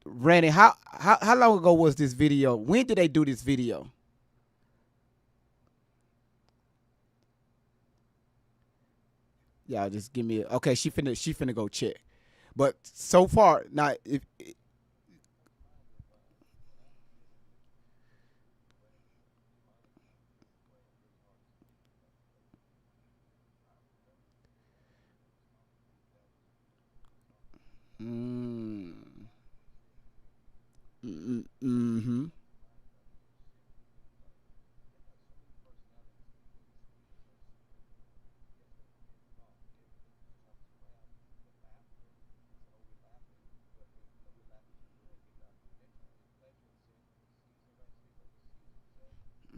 Randy, how long ago was this video? When did they do this video? Y'all just give me okay. She finna go check. But so far, not if. Mm, mm-hmm.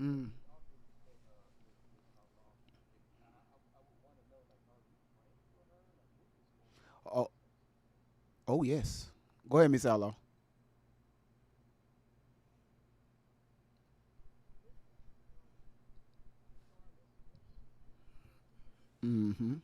Mm. Oh, oh yes. Go ahead, Miss Allo. Mm-hmm.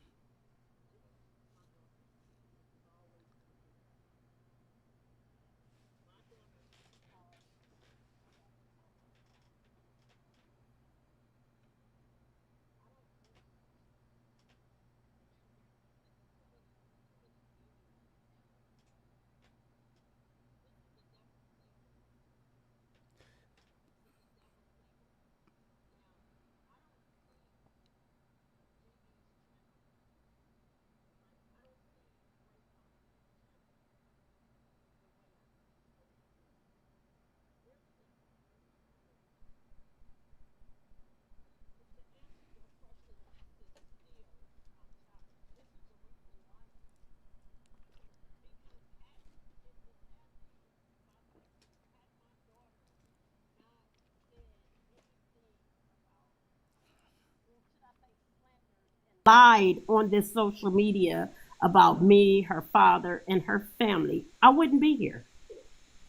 Lied on this social media about me, her father, and her family, I wouldn't be here.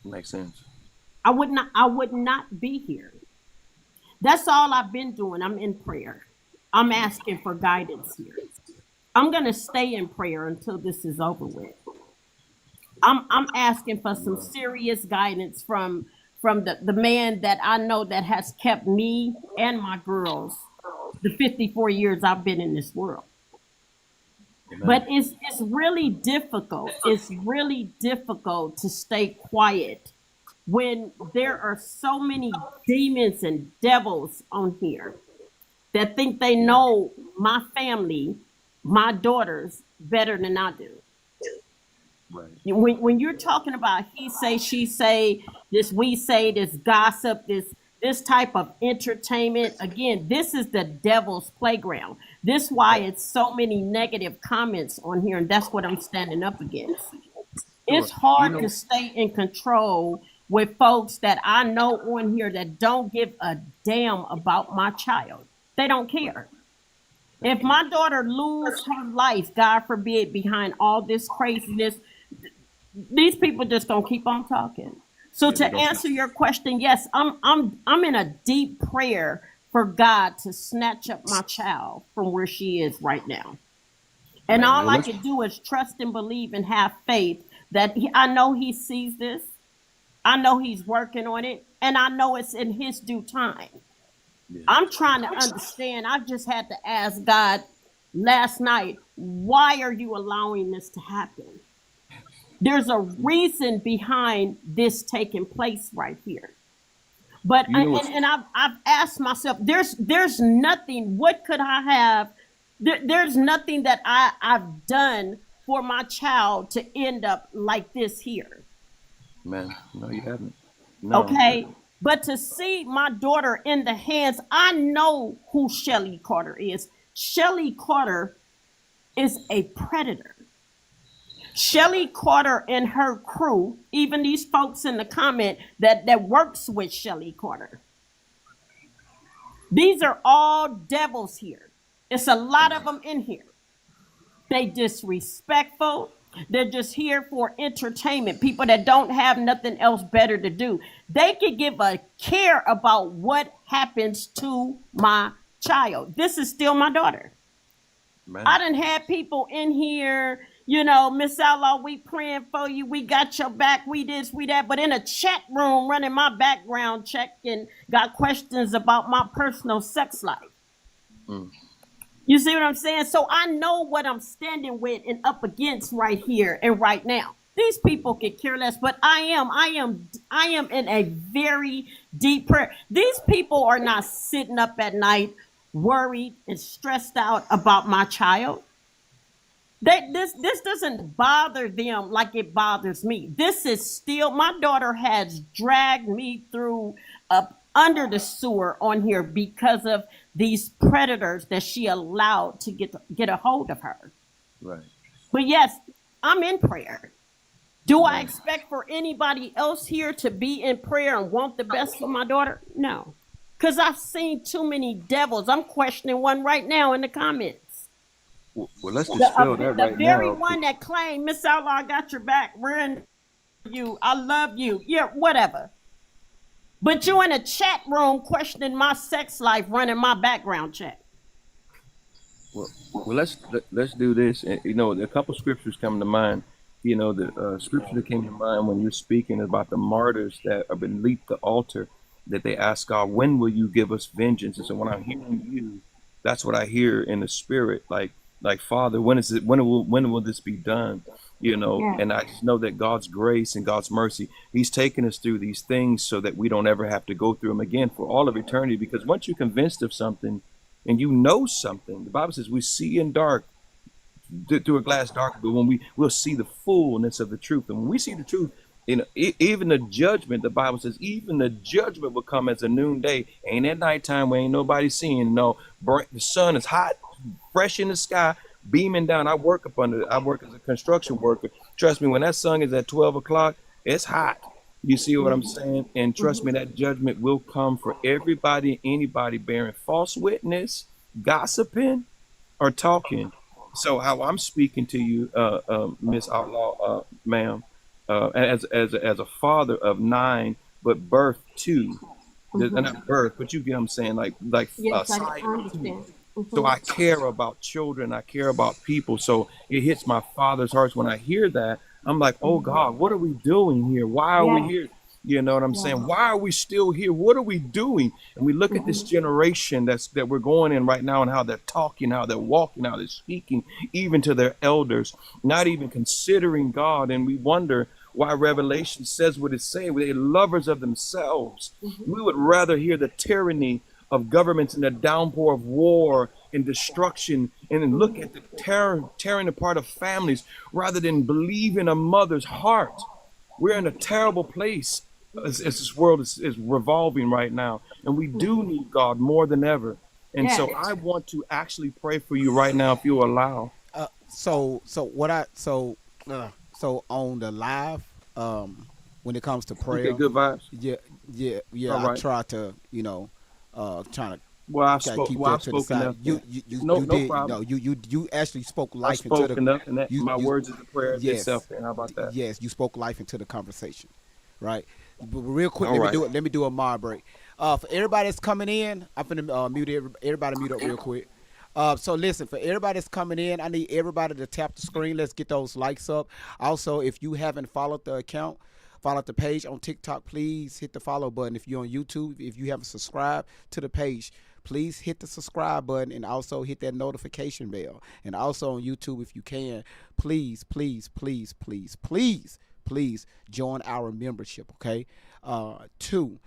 Makes sense. I would not be here. That's all I've been doing. I'm in prayer. I'm asking for guidance here. I'm gonna stay in prayer until this is over with. I'm asking for some serious guidance from the man that I know that has kept me and my girls the 54 years I've been in this world. But Amen. it's really difficult. It's really difficult to stay quiet when there are so many demons and devils on here that think they Yeah. know my family, my daughters better than I do. Right. When you're talking about he say, she say, this we say, this gossip, this type of entertainment, again, this is the devil's playground. This why it's so many negative comments on here, and that's what I'm standing up against. Sure. It's hard to stay in control with folks that I know on here that don't give a damn about my child. They don't care. If my daughter lose her life, God forbid, behind all this craziness, these people just gonna keep on talking. So Yeah, to they gonna keep. answer your question, yes, I'm in a deep prayer for God to snatch up my child from where she is right now. And Man, all well, I let's. can do is trust and believe and have faith that I know he sees this. I know he's working on it, and I know it's in his due time. Yeah. I'm trying to understand. I just had to ask God last night, why are you allowing this to happen? There's a reason behind this taking place right here. But You know what's. and I've asked myself, there's nothing. What could I have? There's nothing that I've done for my child to end up like this here. Man, no, you haven't. No. Okay. But to see my daughter in the hands, I know who Shelly Carter is. Shelly Carter is a predator. Shelly Carter and her crew, even these folks in the comment that works with Shelly Carter, these are all devils here. It's a lot of them in here. They disrespectful. They're just here for entertainment. People that don't have nothing else better to do. They could give a care about what happens to my child. This is still my daughter. Man. I done had people in here, Miss Outlaw, we praying for you. We got your back. We this, we that. But in a chat room running my background check and got questions about my personal sex life. Mm. You see what I'm saying? So I know what I'm standing with and up against right here and right now. These people could care less, but I am in a very deep prayer. These people are not sitting up at night worried and stressed out about my child. This doesn't bother them like it bothers me. This is still, my daughter has dragged me through under the sewer on here because of these predators that she allowed to get a hold of her. Right. But yes, I'm in prayer. Do I expect for anybody else here to be in prayer and want the best for my daughter? No. Because I've seen too many devils. I'm questioning one right now in the comments. Well, let's dispel that right now. The very one that claimed, Miss Outlaw, I got your back. We're in you. I love you. Yeah, whatever. But you in a chat room questioning my sex life, running my background check. Well, let's do this. And, you know, a couple scriptures come to mind. You know, the scripture that came to mind when you're speaking about the martyrs that have been leaped the altar, that they ask God, when will you give us vengeance? And so when I'm hearing you, that's what I hear in the spirit. Like Father, when is it? When will this be done? You know, and I just know that God's grace and God's mercy, He's taken us through these things so that we don't ever have to go through them again for all of eternity. Because once you're convinced of something and you know something, the Bible says we see in dark through a glass dark, but when we'll see the fullness of the truth. And when we see the truth, you know, even the judgment, the Bible says, even the judgment will come as a noonday. Ain't at nighttime where ain't nobody seeing. No, the sun is hot, fresh in the sky, beaming down. I work as a construction worker. Trust me, when that sun is at 12 o'clock, it's hot. You see what I'm saying? And trust me, that judgment will come for everybody, anybody bearing false witness, gossiping, or talking. So how I'm speaking to you, Miss Outlaw, ma'am, as a father of 9, but birth 2, not birth, but you get what I'm saying, Yes, I side understand. 2. So I care about children, I care about people. So it hits my father's heart when I hear that. I'm like, oh God, what are we doing here? Why are we here? You know what I'm saying? Why are we still here? What are we doing? And we look at this generation that we're going in right now and how they're talking, how they're walking, how they're speaking, even to their elders, not even considering God. And we wonder why Revelation says what it's saying. They're lovers of themselves. We would rather hear the tyranny of governments and the downpour of war and destruction and then look at the tearing apart of families rather than believe in a mother's heart. We're in a terrible place as this world is revolving right now, and we do need God more than ever. And so I want to actually pray for you right now, if you allow. So on the live, when it comes to prayer, okay, good vibes. Yeah. All I right. try to, trying to. Well, I've spoken enough. You actually spoke life I spoke into enough, and my words is a prayer itself. And how about that? Yes, you spoke life into the conversation, right? But real quick, All let me do a mod break. For everybody that's coming in, I'm finna mute everybody. Mute up real quick. So listen, for everybody that's coming in, I need everybody to tap the screen. Let's get those likes up. Also, if you haven't followed the account, follow the page on TikTok, please hit the follow button. If you're on YouTube, if you haven't subscribed to the page, please hit the subscribe button and also hit that notification bell. And also on YouTube, if you can, please join our membership, okay? 2,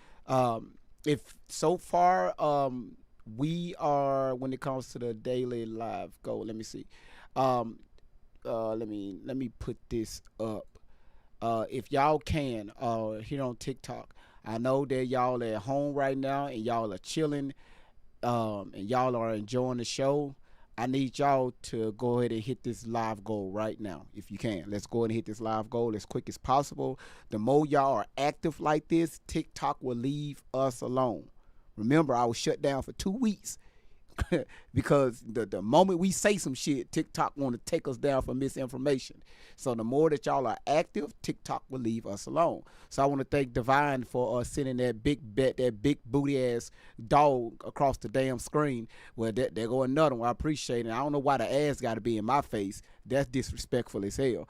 if so far, we are, when it comes to the daily live goal, let me see. Let me put this up. If y'all can, here on TikTok, I know that y'all are at home right now and y'all are chilling, and y'all are enjoying the show. I need y'all to go ahead and hit this live goal right now, if you can. Let's go ahead and hit this live goal as quick as possible. The more y'all are active like this, TikTok will leave us alone. Remember, I was shut down for 2 weeks because the moment we say some shit, TikTok want to take us down for misinformation. So the more that y'all are active, TikTok will leave us alone. So I want to thank Divine for sending that big booty ass dog across the damn screen. Well, there go another one. I appreciate it. I don't know why the ass got to be in my face. That's disrespectful as hell.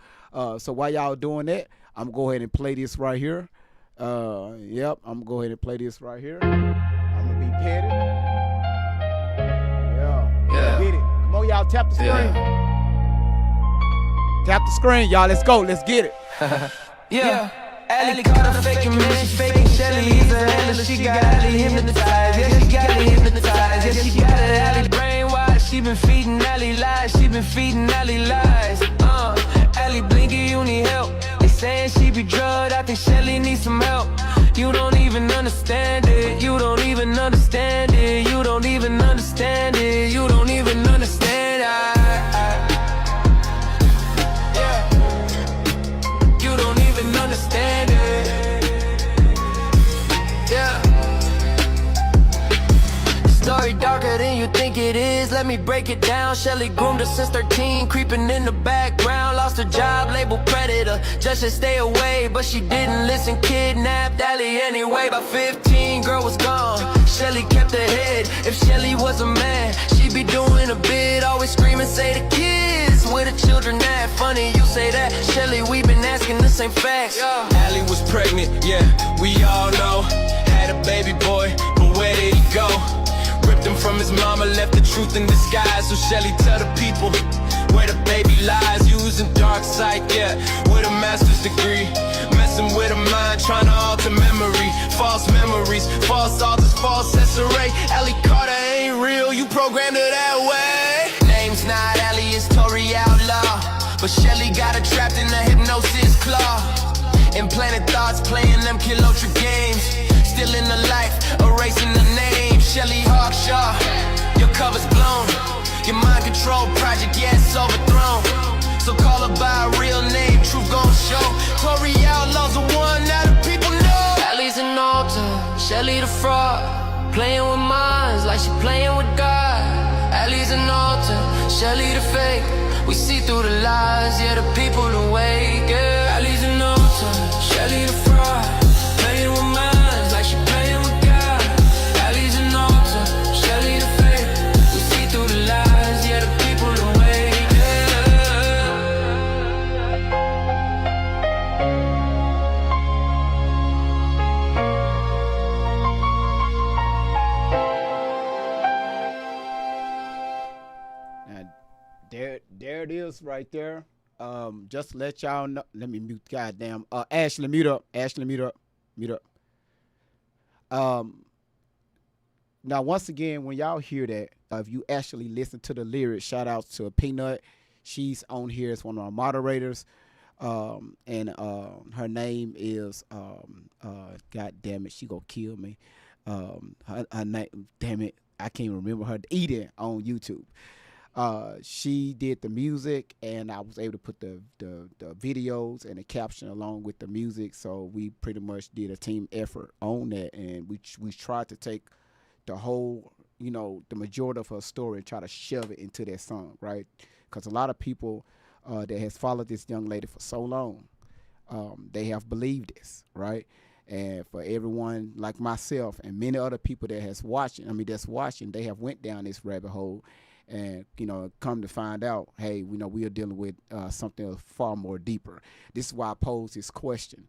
So while y'all doing that, I'm going to go ahead and play this right here. Yep, I'm going to go ahead and play this right here. I'm going to be petty. Yeah. Get it. y'all. Tap the screen. Tap the screen, y'all. Let's go. Let's get it. Yeah. Allie caught her faking, man, she faking Shelly. He's a handler, she got Allie hypnotized. Yeah, she got it hypnotized. Yeah, she got it Allie brainwashed. She been feeding Allie lies. She been feeding Allie lies. Allie Blinky, you need help. They saying she be drugged. I think Shelly needs some help. You don't even understand it. You don't even understand it. You don't even understand it. You don't even understand it. You don't even understand it. Yeah. Story darker than you think it is. Let me break it down. Shelly groomed her since 13, creeping in the background. Lost her job, labeled predator, just to stay away. But she didn't listen, kidnapped Allie anyway. By 15, girl was gone. Shelly kept her head. If Shelly was a man, she'd be doing a bid. Always screaming, say the kids, where the children at? Funny you say that, Shelly, we been asking the same facts. Allie was pregnant, yeah, we all know. Had a baby boy, but where did he go? Ripped him from his mama, left the truth in disguise. So Shelly tell the people where the baby lies. Using dark sight, yeah, with a master's degree. Messing with a mind, trying to alter memory. False memories, false altars, false SRA. Allie Carter ain't real, you programmed her that way. Name's not Allie, it's Tori Outlaw. But Shelly got her trapped in the hypnosis claw. Implanted thoughts, playing them Kilotra games. Still in the life, erasing the name. Shelly Hawkshaw, your cover's blown. Your mind control project, yeah, it's overthrown. So call her by a real name, truth gon' show. Tori Outlaw's the one that the people know. Allie's an altar, Shelly the fraud. Playing with minds like she playing with God. Allie's an altar, Shelly the fake. We see through the lies, yeah, the people awake, yeah. Allie's an altar, Shelly the fraud. Playing with minds like she playing with God. Allie's an altar, Shelly the fake. We see through the lies, yeah, the people awake, yeah. And there it is right there. Just to let y'all know. Let me mute. Goddamn. Ashley, mute up. Ashley, mute up. Mute up. Now, once again, when y'all hear that, if you actually listen to the lyrics, shout out to Peanut. She's on here as one of our moderators. And her name is, God damn it, she gonna kill me. Her name, damn it, I can't remember her. Eden on YouTube. She did the music, and I was able to put the videos and the caption along with the music. So we pretty much did a team effort on that, and we tried to take the whole, the majority of her story and try to shove it into that song, right? Because a lot of people that has followed this young lady for so long, they have believed this, right? And for everyone like myself and many other people that's watching, they have went down this rabbit hole. And, come to find out, hey, we are dealing with something far more deeper. This is why I pose this question.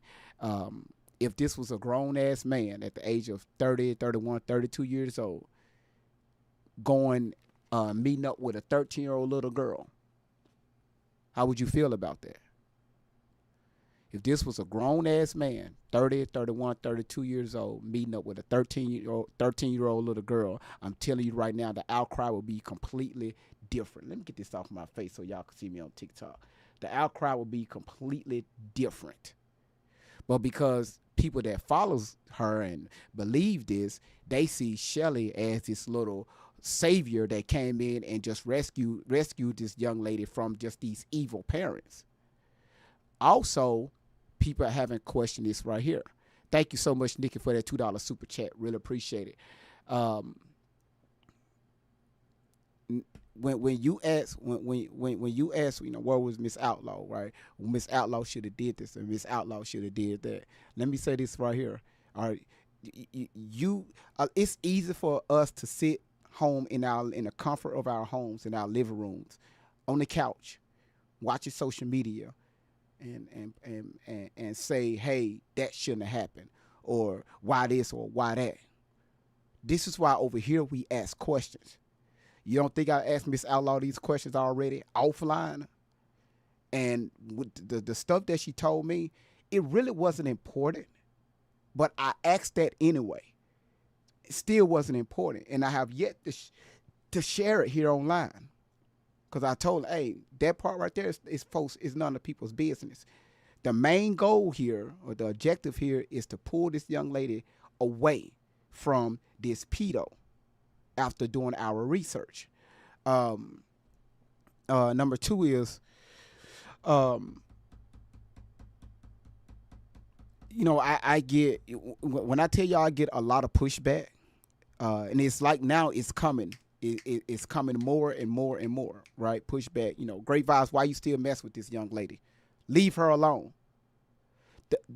If this was a grown-ass man at the age of 30, 31, 32 years old, meeting up with a 13-year-old little girl, how would you feel about that? If this was a grown-ass man, 30, 31, 32 years old, meeting up with a 13-year-old little girl, I'm telling you right now, the outcry will be completely different. Let me get this off my face so y'all can see me on TikTok. The outcry will be completely different. But because people that follows her and believe this, they see Shelly as this little savior that came in and just rescued this young lady from just these evil parents. Also, people haven't questioned this right here. Thank you so much, Nikki, for that $2 super chat. Really appreciate it. When you ask, where was Miss Outlaw, right? Well, Miss Outlaw should have did this, and Miss Outlaw should have did that. Let me say this right here. All right, it's easy for us to sit home in the comfort of our homes, in our living rooms, on the couch, watching social media, and say, hey, that shouldn't have happened, or why this or why that. This is why over here we ask questions. You don't think I asked Miss Outlaw these questions already offline? And with the stuff that she told me, it really wasn't important. But I asked that anyway. It still wasn't important. And I have yet to share it here online. Because I told her, hey, that part right there is none of people's business. The main goal here, or the objective here, is to pull this young lady away from this pedo after doing our research. Number two is, I get, when I tell y'all I get a lot of pushback, and it's like now it's coming. It's coming more and more and more, right? Pushback, great vibes. Why you still mess with this young lady? Leave her alone.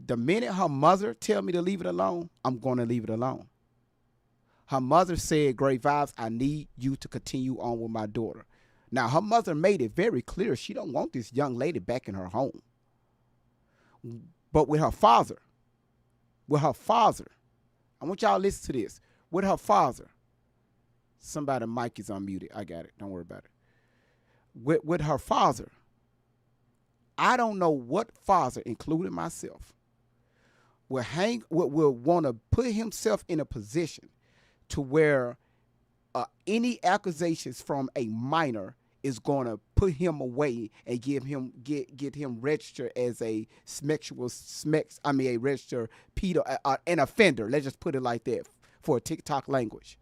The minute her mother tell me to leave it alone, I'm going to leave it alone. Her mother said, great vibes, I need you to continue on with my daughter. Now, her mother made it very clear she don't want this young lady back in her home. But with her father, I want y'all to listen to this. With her father, somebody mic is unmuted. I got it. Don't worry about it. With her father, I don't know what father, including myself, will want to put himself in a position to where any accusations from a minor is going to put him away and get him registered as a registered pedo, an offender. Let's just put it like that for TikTok language.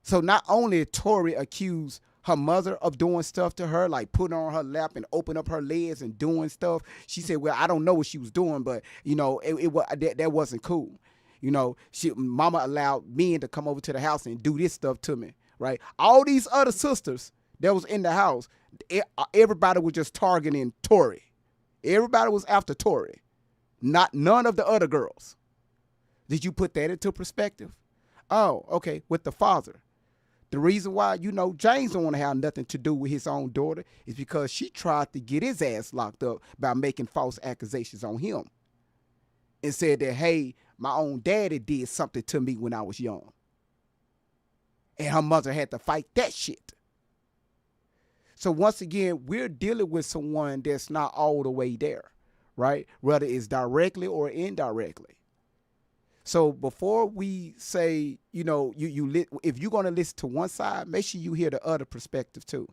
So not only Tori accused her mother of doing stuff to her, like putting her on her lap and open up her legs and doing stuff. She said, well, I don't know what she was doing, but, that wasn't cool. Mama allowed men to come over to the house and do this stuff to me, right? All these other sisters that was in the house, everybody was just targeting Tori. Everybody was after Tori, none of the other girls. Did you put that into perspective? Oh, okay, with the father. The reason why, James don't want to have nothing to do with his own daughter is because she tried to get his ass locked up by making false accusations on him and said that, hey, my own daddy did something to me when I was young. And her mother had to fight that shit. So once again, we're dealing with someone that's not all the way there, right? Whether it's directly or indirectly. So before we say, if you're going to listen to one side, make sure you hear the other perspective too.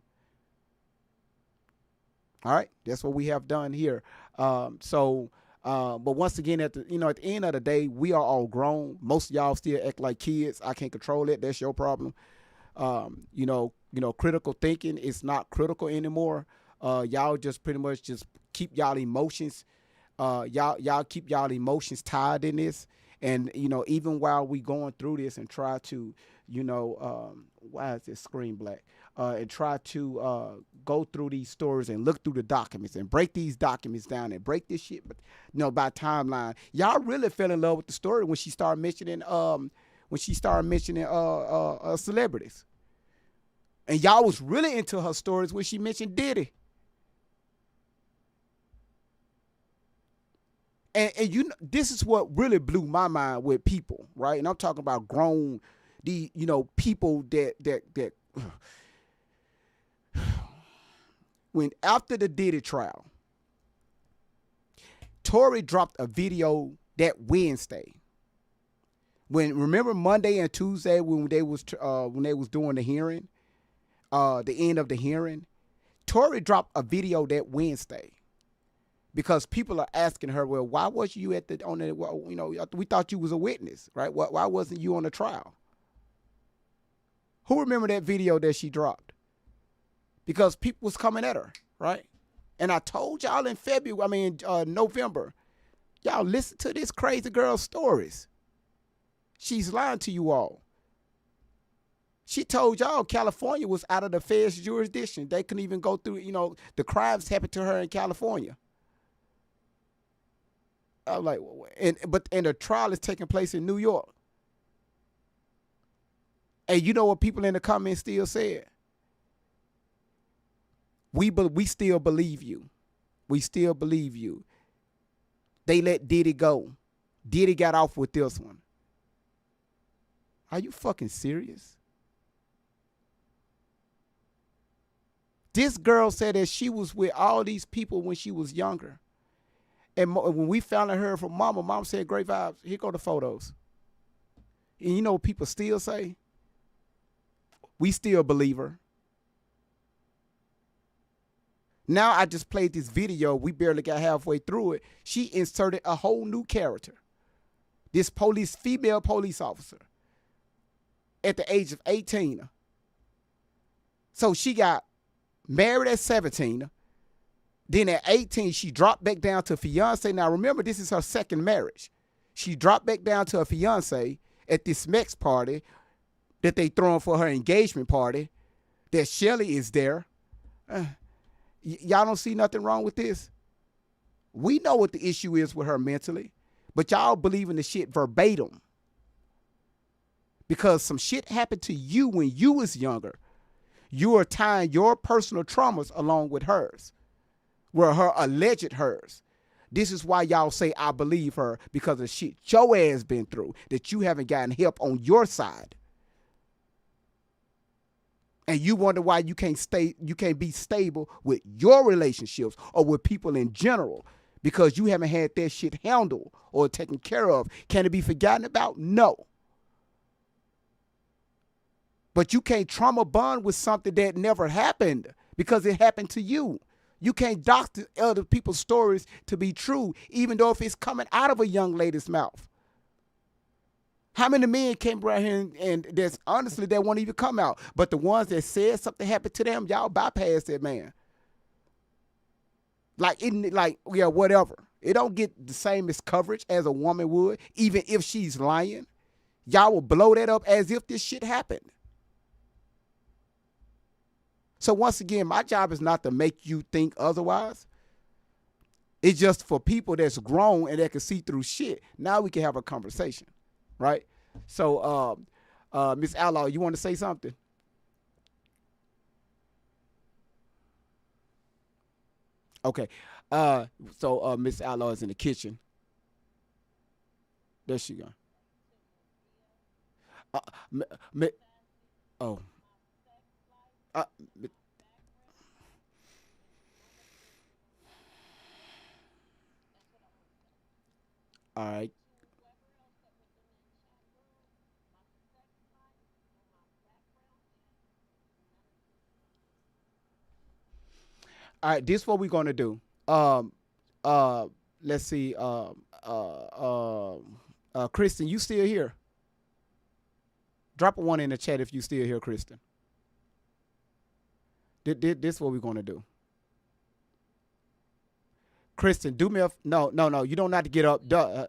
All right, that's what we have done here. But once again, at the end of the day, we are all grown. Most of y'all still act like kids. I can't control it. That's your problem. Critical thinking is not critical anymore. Y'all just pretty much just keep y'all emotions. Y'all keep y'all emotions tied in this. And, even while we going through this and try to, why is this screen black? And try to go through these stories and look through the documents and break these documents down and break this shit. But, by timeline, y'all really fell in love with the story when she started mentioning celebrities. And y'all was really into her stories when she mentioned Diddy. And this is what really blew my mind with people, right? And I'm talking about grown, people that when after the Diddy trial, Tory dropped a video that Wednesday. Remember Monday and Tuesday when they was doing the hearing, the end of the hearing, Tory dropped a video that Wednesday. Because people are asking her, well, why was you we thought you was a witness, right? Why wasn't you on the trial? Who remember that video that she dropped? Because people was coming at her, right? And I told y'all in November, y'all listen to this crazy girl's stories. She's lying to you all. She told y'all California was out of the feds' jurisdiction. They couldn't even go through, the crimes happened to her in California. I'm like, and the trial is taking place in New York. And you know what people in the comments still said? We still believe you. We still believe you. They let Diddy go. Diddy got off with this one. Are you fucking serious? This girl said that she was with all these people when she was younger. And when we finally heard from Mom said, great vibes. Here go the photos. And you know what people still say? We still believe her. Now I just played this video. We barely got halfway through it. She inserted a whole new character. This female police officer at the age of 18. So she got married at 17. Then at 18, she dropped back down to fiance. Now remember, this is her second marriage. She dropped back down to a fiance at this next party that they throwing for her engagement party. That Shelly is there. Y'all don't see nothing wrong with this? We know what the issue is with her mentally, but y'all believe in the shit verbatim. Because some shit happened to you when you was younger. You are tying your personal traumas along with hers. Were her alleged hers. This is why y'all say I believe her, because of shit your ass been through that you haven't gotten help on your side. And you wonder why you can't be stable with your relationships or with people in general, because you haven't had that shit handled or taken care of. Can it be forgotten about? No. But you can't trauma bond with something that never happened because it happened to you. You can't doctor other people's stories to be true, even though if it's coming out of a young lady's mouth. How many men came around here and that's honestly that won't even come out? But the ones that said something happened to them, y'all bypass that man. Whatever. It don't get the same as coverage as a woman would, even if she's lying. Y'all will blow that up as if this shit happened. So once again, my job is not to make you think otherwise. It's just for people that's grown and that can see through shit. Now we can have a conversation, right? So, Miss Outlaw, you want to say something? Okay. So Miss Outlaw is in the kitchen. There she go. Oh. Uh, all right. All right, this is what we're gonna do. Let's see. Kristen, you still here? Drop a one in the chat if you still here, Kristen. This is what we're gonna do. Kristen, do me a no. You don't have to get up. No.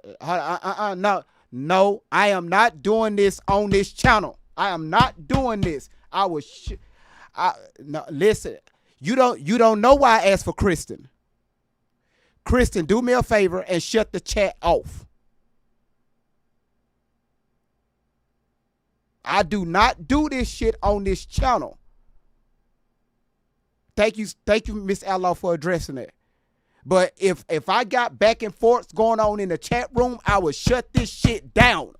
I am not doing this on this channel. I am not doing this. No. Listen. You don't know why I asked for Kristen. Kristen, do me a favor and shut the chat off. I do not do this shit on this channel. Thank you, Miss Outlaw, for addressing it. But if I got back and forth going on in the chat room, I would shut this shit down.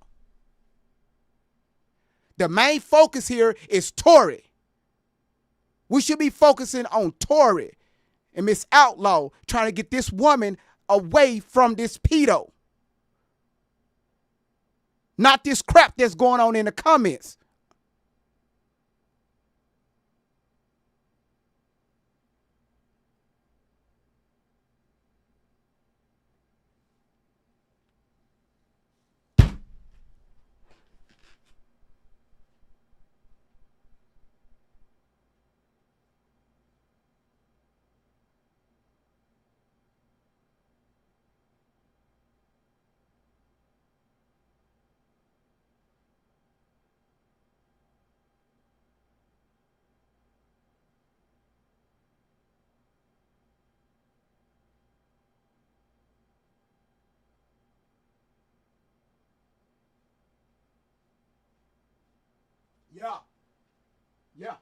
The main focus here is Tory. We should be focusing on Tory and Miss Outlaw trying to get this woman away from this pedo. Not this crap that's going on in the comments. Yeah.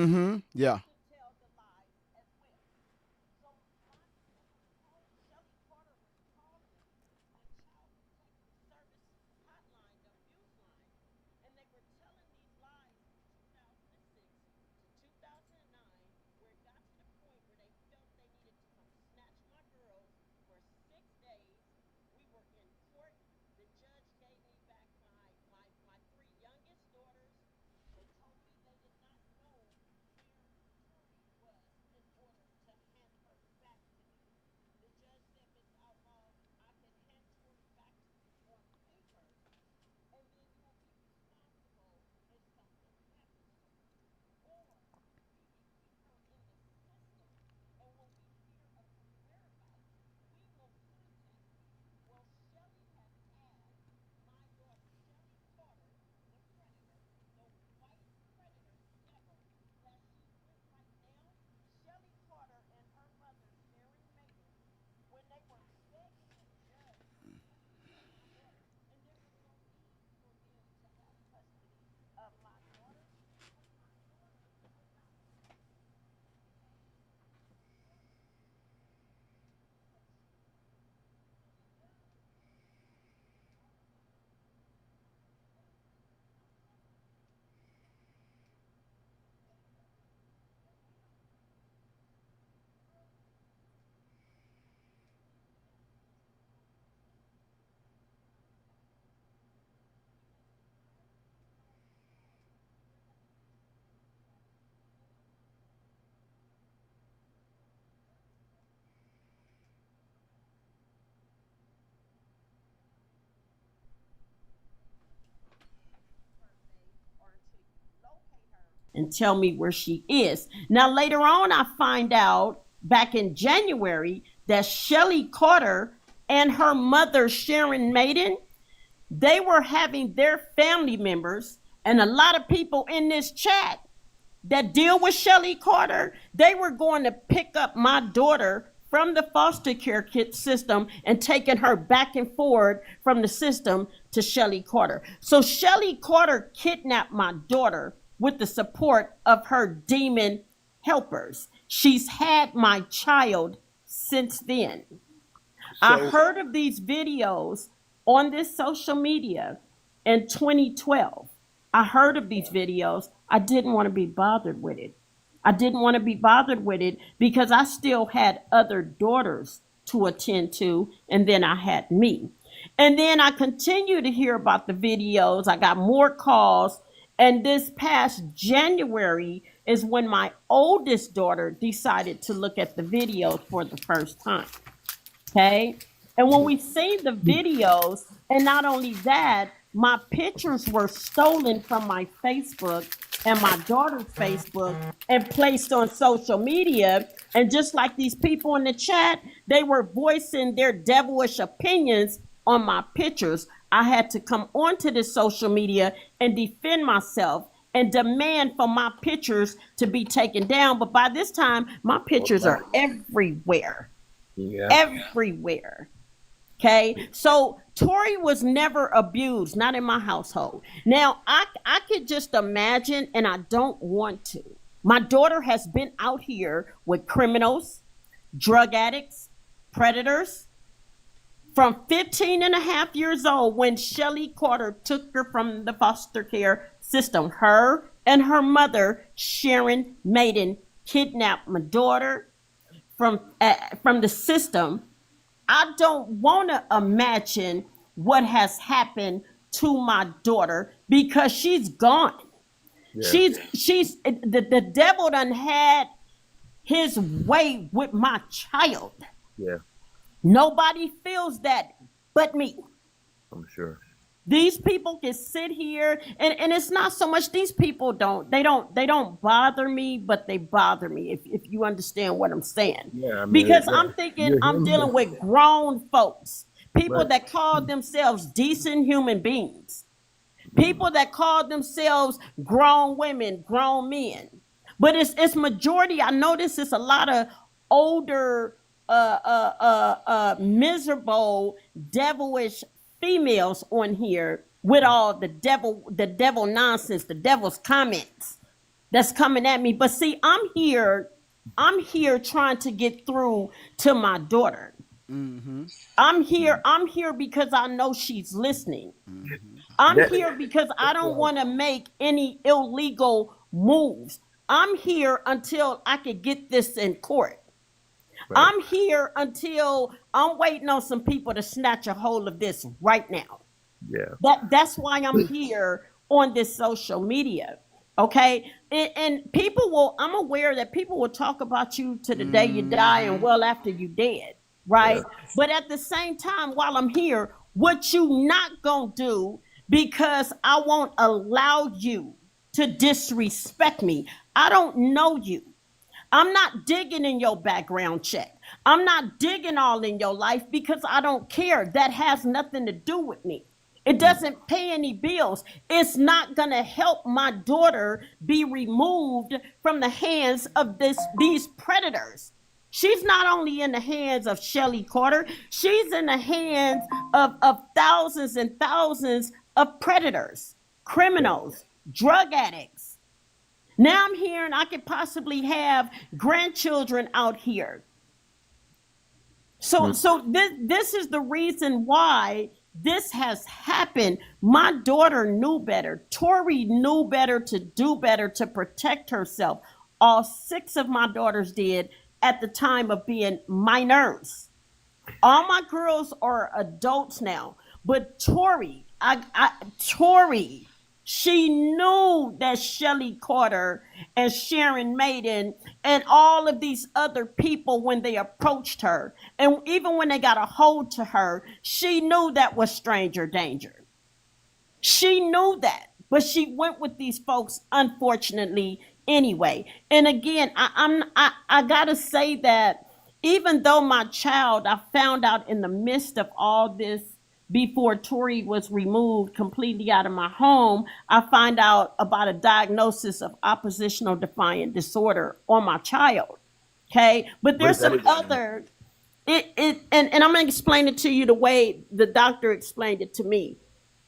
Mm-hmm. Yeah. And tell me where she is. Now, later on, I find out back in January that Shelly Carter and her mother, Sharon Maiden, they were having their family members and a lot of people in this chat that deal with Shelly Carter, they were going to pick up my daughter from the foster care kit system and taking her back and forward from the system to Shelly Carter. So Shelly Carter kidnapped my daughter with the support of her demon helpers. She's had my child since then. I heard of these videos on this social media in 2012. I heard of these videos. I didn't want to be bothered with it. I didn't want to be bothered with it because I still had other daughters to attend to, and then I had me. And then I continued to hear about the videos. I got more calls. And this past January is when my oldest daughter decided to look at the videos for the first time. Okay. And when we seen the videos, and not only that, my pictures were stolen from my Facebook and my daughter's Facebook and placed on social media. And just like these people in the chat, they were voicing their devilish opinions on my pictures. I had to come onto this social media and defend myself and demand for my pictures to be taken down. But by this time, my pictures are everywhere. Yeah. Everywhere. Okay. So Tori was never abused, not in my household. Now, I could just imagine, and I don't want to. My daughter has been out here with criminals, drug addicts, predators, from 15 and a half years old when Shelly Carter took her from the foster care system. Her and her mother, Sharon Maiden, kidnapped my daughter from the system. I don't want to imagine what has happened to my daughter because she's gone. Yeah. She's the devil done had his way with my child. Yeah. Nobody feels that but me. I'm sure. These people can sit here and it's not so much these people don't bother me, but they bother me if you understand what I'm saying. Yeah, I mean, because I'm thinking I'm dealing with grown folks, people that call themselves decent human beings, people that call themselves grown women, grown men. But it's majority. I notice it's a lot of older miserable, devilish females on here with all the devil nonsense, the devil's comments. that's coming at me. But see, I'm here trying to get through to my daughter. Mm-hmm. I'm here because I know she's listening. Mm-hmm. I'm That, here because I don't want to make any illegal moves. I'm here until I can get this in court. right. I'm here until I'm waiting on some people to snatch a hold of this right now. Yeah. That's why I'm here on this social media. Okay. And people will, I'm aware that people will talk about you to the day you die and Mm-hmm. well after you dead. Yeah. Right. But at the same time, while I'm here, what you not gonna do, because I won't allow you to disrespect me. I don't know you. I'm not digging in your background check. I'm not digging all in your life because I don't care. That has nothing to do with me. It doesn't pay any bills. It's not going to help my daughter be removed from the hands of these predators. She's not only in the hands of Shelly Carter, she's in the hands of thousands and thousands of predators, criminals, drug addicts. Now I'm hearing I could possibly have grandchildren out here. So this is the reason why this has happened. My daughter knew better. Tori knew better to do better to protect herself. All 6 of my daughters did at the time of being minors. All my girls are adults now, but Tori, Tori, she knew that Shelly Carter and Sharon Maiden and all of these other people, when they approached her, and even when they got a hold to her, she knew that was stranger danger. She knew that, but she went with these folks, unfortunately, anyway. And again, I gotta say that even though my child, I found out in the midst of all this before Tori was removed completely out of my home, I find out about a diagnosis of oppositional defiant disorder on my child. Okay, but there's some other. And I'm gonna explain it to you the way the doctor explained it to me.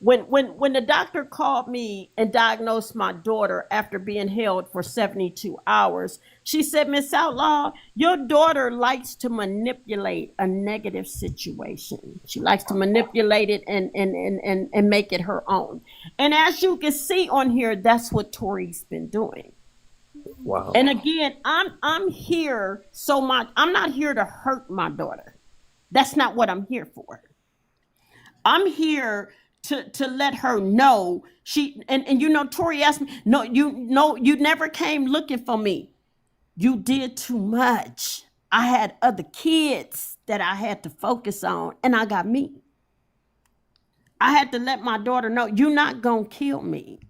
When the doctor called me and diagnosed my daughter after being held for 72 hours, she said, Miss Outlaw, your daughter likes to manipulate a negative situation. She likes to manipulate it and make it her own. And as you can see on here, that's what Tori's been doing. Wow. And again, I'm here so much. I'm not here to hurt my daughter. That's not what I'm here for. I'm here to let her know she and you know, Tori asked me, no, you never came looking for me. You did too much. I had other kids that I had to focus on, and I got me. I had to let my daughter know, you're not gonna kill me.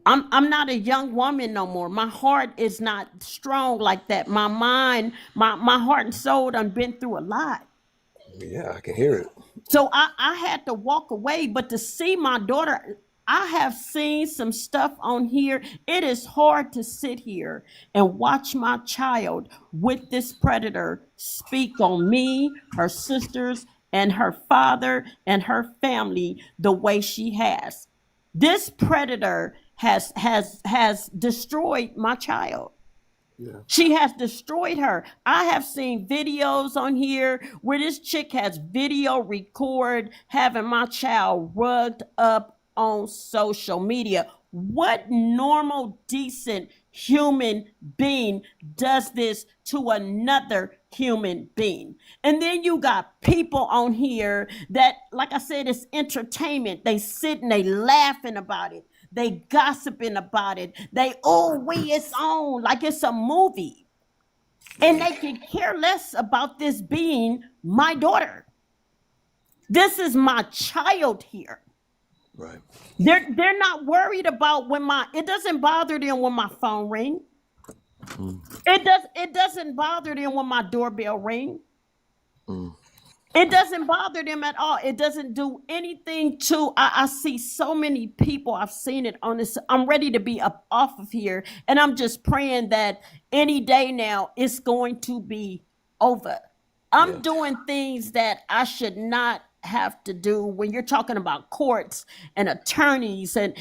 I'm not a young woman no more. My heart is not strong like that. My mind, my heart and soul done been through a lot. Yeah, I can hear it. So I had to walk away, but to see my daughter, I have seen some stuff on here. It is hard to sit here and watch my child with this predator speak on me, her sisters, and her father and her family the way she has. This predator has destroyed my child. Yeah. She has destroyed her. I have seen videos on here where this chick has video record having my child rugged up on social media. What normal, decent human being does this to another human being? And then you got people on here that, like I said, it's entertainment. They sit and they laughing about it. They gossiping about it. It's on like it's a movie. And they can care less about this being my daughter. This is my child here. Right. They're not worried about it doesn't bother them when my phone ring. It doesn't bother them when my doorbell ring. It doesn't bother them at all. It doesn't do anything to. I see so many people. I've seen it on this. I'm ready to be up off of here, and I'm just praying that any day now it's going to be over. I'm doing things that I should not have to do when you're talking about courts and attorneys and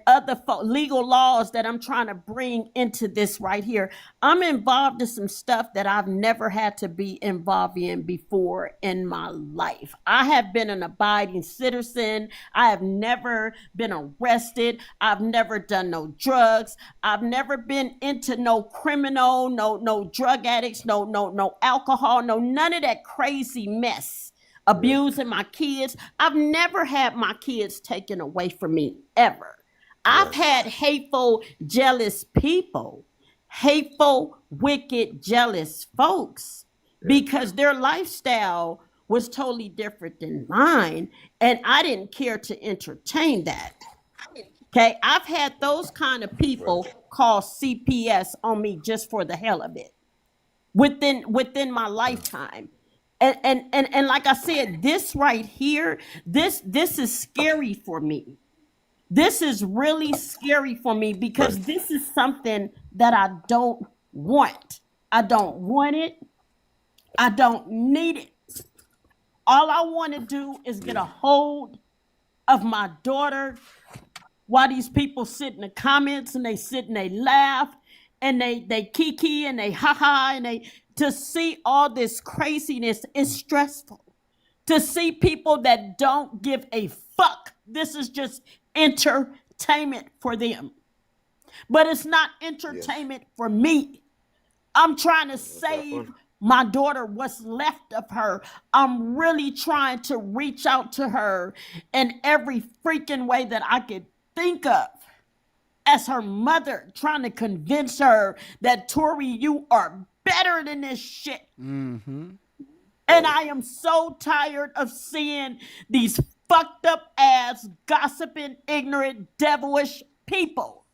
other legal laws that I'm trying to bring into this right here. I'm involved in some stuff that I've never had to be involved in before in my life. I have been an abiding citizen. I have never been arrested. I've never done no drugs. I've never been into no criminal, no drug addicts, no alcohol, no none of that crazy mess. Abusing my kids. I've never had my kids taken away from me ever. I've had hateful, jealous people, hateful, wicked, jealous folks because their lifestyle was totally different than mine, and I didn't care to entertain that. Okay, I've had those kind of people call CPS on me just for the hell of it within my lifetime. And like I said, this right here, this is scary for me. This is really scary for me because this is something that I don't want. I don't want it. I don't need it. All I want to do is get a hold of my daughter while these people sit in the comments and they sit and they laugh and they kiki and they ha and they to see all this craziness is stressful. To see people that don't give a fuck. This is just entertainment for them. But it's not entertainment for me. I'm trying to save my daughter, what's left of her. I'm really trying to reach out to her in every freaking way that I could think of. As her mother, trying to convince her that Tori, you are better than this shit. Mm-hmm. And I am so tired of seeing these fucked up ass, gossiping, ignorant, devilish people.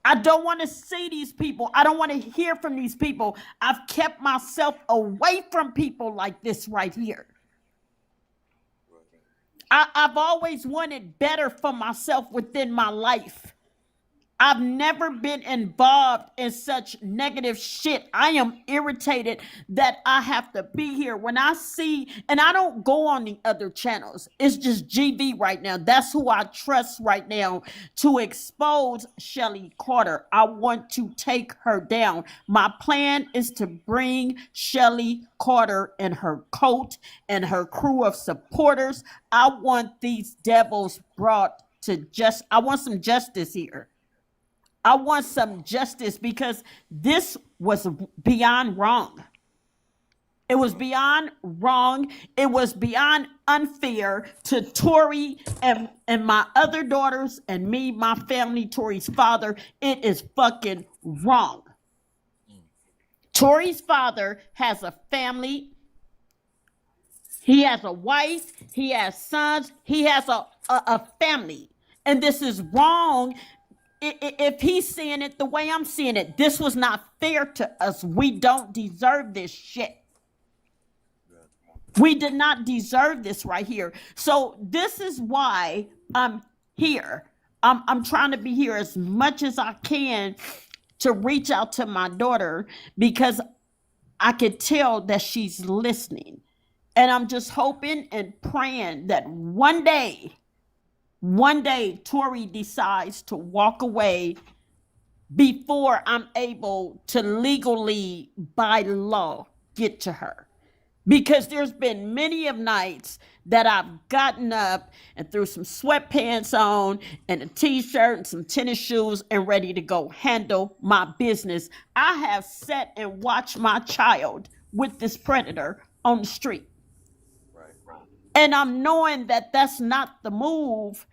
I don't want to see these people. I don't want to hear from these people. I've kept myself away from people like this right here. I've always wanted better for myself within my life. I've never been involved in such negative shit. I am irritated that I have to be here. When I see, and I don't go on the other channels. It's just GV right now. That's who I trust right now to expose Shelly Carter. I want to take her down. My plan is to bring Shelly Carter and her coat and her crew of supporters. I want these devils brought to I want some justice here. I want some justice because this was beyond wrong. It was beyond wrong. It was beyond unfair to Tori and my other daughters and me, my family, Tori's father. It is fucking wrong. Tori's father has a family. He has a wife. He has sons. He has a family. And this is wrong. If he's seeing it the way I'm seeing it, this was not fair to us. We don't deserve this shit. We did not deserve this right here. So this is why I'm here. I'm trying to be here as much as I can to reach out to my daughter because I could tell that she's listening. And I'm just hoping and praying that one day, Tori decides to walk away before I'm able to legally, by law, get to her. Because there's been many of nights that I've gotten up and threw some sweatpants on and a t-shirt and some tennis shoes and ready to go handle my business. I have sat and watched my child with this predator on the street. And I'm knowing that that's not the move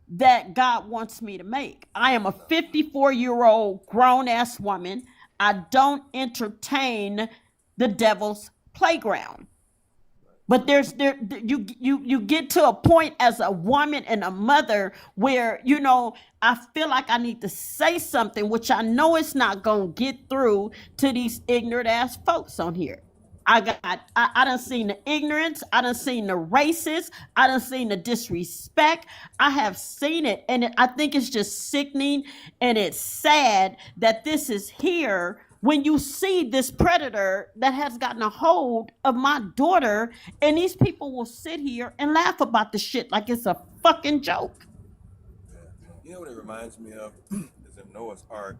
that God wants me to make. I am a 54-year-old grown-ass woman. I don't entertain the devil's playground. But you get to a point as a woman and a mother where, I feel like I need to say something, which I know it's not going to get through to these ignorant ass folks on here. I done seen the ignorance. I done seen the racist. I done seen the disrespect. I have seen it. And I think it's just sickening and it's sad that this is here when you see this predator that has gotten a hold of my daughter, and these people will sit here and laugh about the shit like it's a fucking joke. You know what it reminds me of? Is in Noah's Ark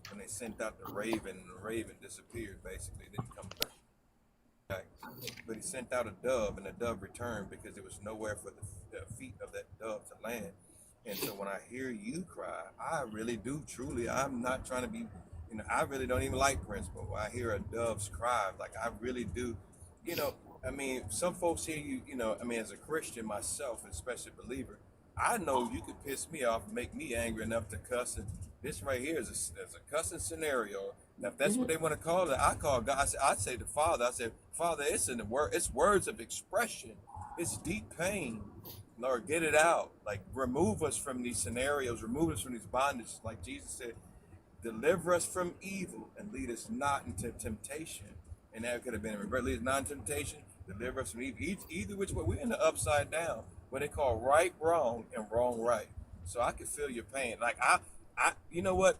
when they sent out the raven, and the raven disappeared, basically, didn't come back. But he sent out a dove, and the dove returned because there was nowhere for the feet of that dove to land. And so when I hear you cry, I really do, truly, I'm not trying to be, I really don't even like Prince, but when I hear a dove's cry, like I really do, some folks hear you, as a Christian myself, especially a believer, I know you could piss me off and make me angry enough to cuss. And this right here is a cussing scenario. Now, if that's what they want to call it, I call God. I say the Father. I say, Father, it's in the word. It's words of expression. It's deep pain. Lord, get it out. Like, remove us from these scenarios. Remove us from these bondages. Like Jesus said, deliver us from evil and lead us not into temptation. And that could have been, lead us not into temptation, deliver us from evil. Either which way, we're in the upside down. What they call right, wrong, and wrong, right. So I can feel your pain. Like, you know what?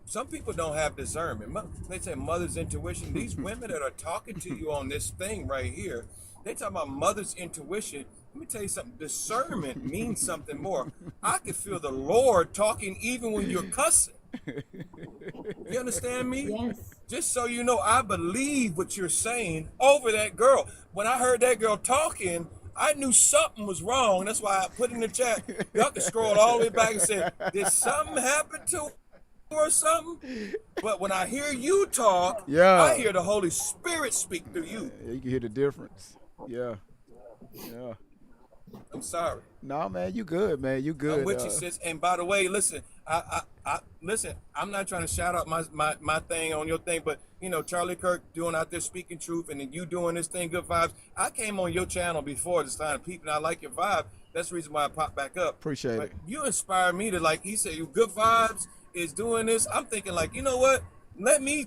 Some people don't have discernment. They say mother's intuition. These women that are talking to you on this thing right here, they talk about mother's intuition. Let me tell you something. Discernment means something more. I can feel the Lord talking even when you're cussing. You understand me? Yes. Just so you know, I believe what you're saying over that girl. When I heard that girl talking, I knew something was wrong. That's why I put in the chat. Y'all can scroll all the way back and say, did something happen to her or something? But when I hear you talk, I hear the Holy Spirit speak through you. You can hear the difference. Yeah. I'm sorry. No, man, you good, man. You good. I'm with you, sis. And by the way, listen, listen, I'm not trying to shout out my thing on your thing, but Charlie Kirk doing out there speaking truth, and then you doing this thing, Good Vibes. I came on your channel before this time, people, and I like your vibe. That's the reason why I popped back up. Appreciate it. You inspired me to, like he said, Good Vibes is doing this. I'm thinking, like, you know what? Let me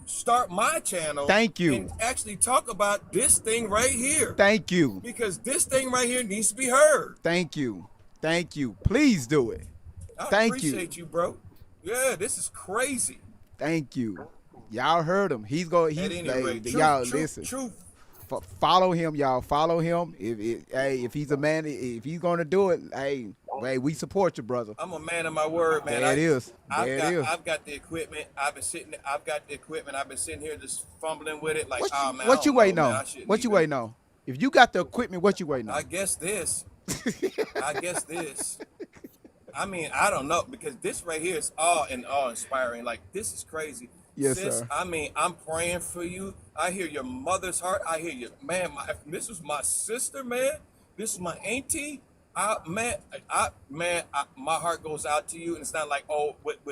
start my channel. Thank you. And actually talk about this thing right here. Thank you. Because this thing right here needs to be heard. Thank you. Please do it. I appreciate you, bro. Yeah, this is crazy. Thank you. Y'all heard him. He's going. Y'all listen. Truth. Follow him, y'all. Follow him. If he's a man, if he's gonna do it, hey, we support you, brother. I'm a man of my word, man. I've got the equipment. I've been sitting here just fumbling with it. Like, what you waiting on? What you waiting on? If you got the equipment, what you waiting on? I guess this. I mean, I don't know, because this right here is awe inspiring. Like, this is crazy. Yes, sis, sir. I mean, I'm praying for you. I hear your mother's heart. I hear you, man. This is my sister, man. This is my auntie. My heart goes out to you, and it's not like, oh, with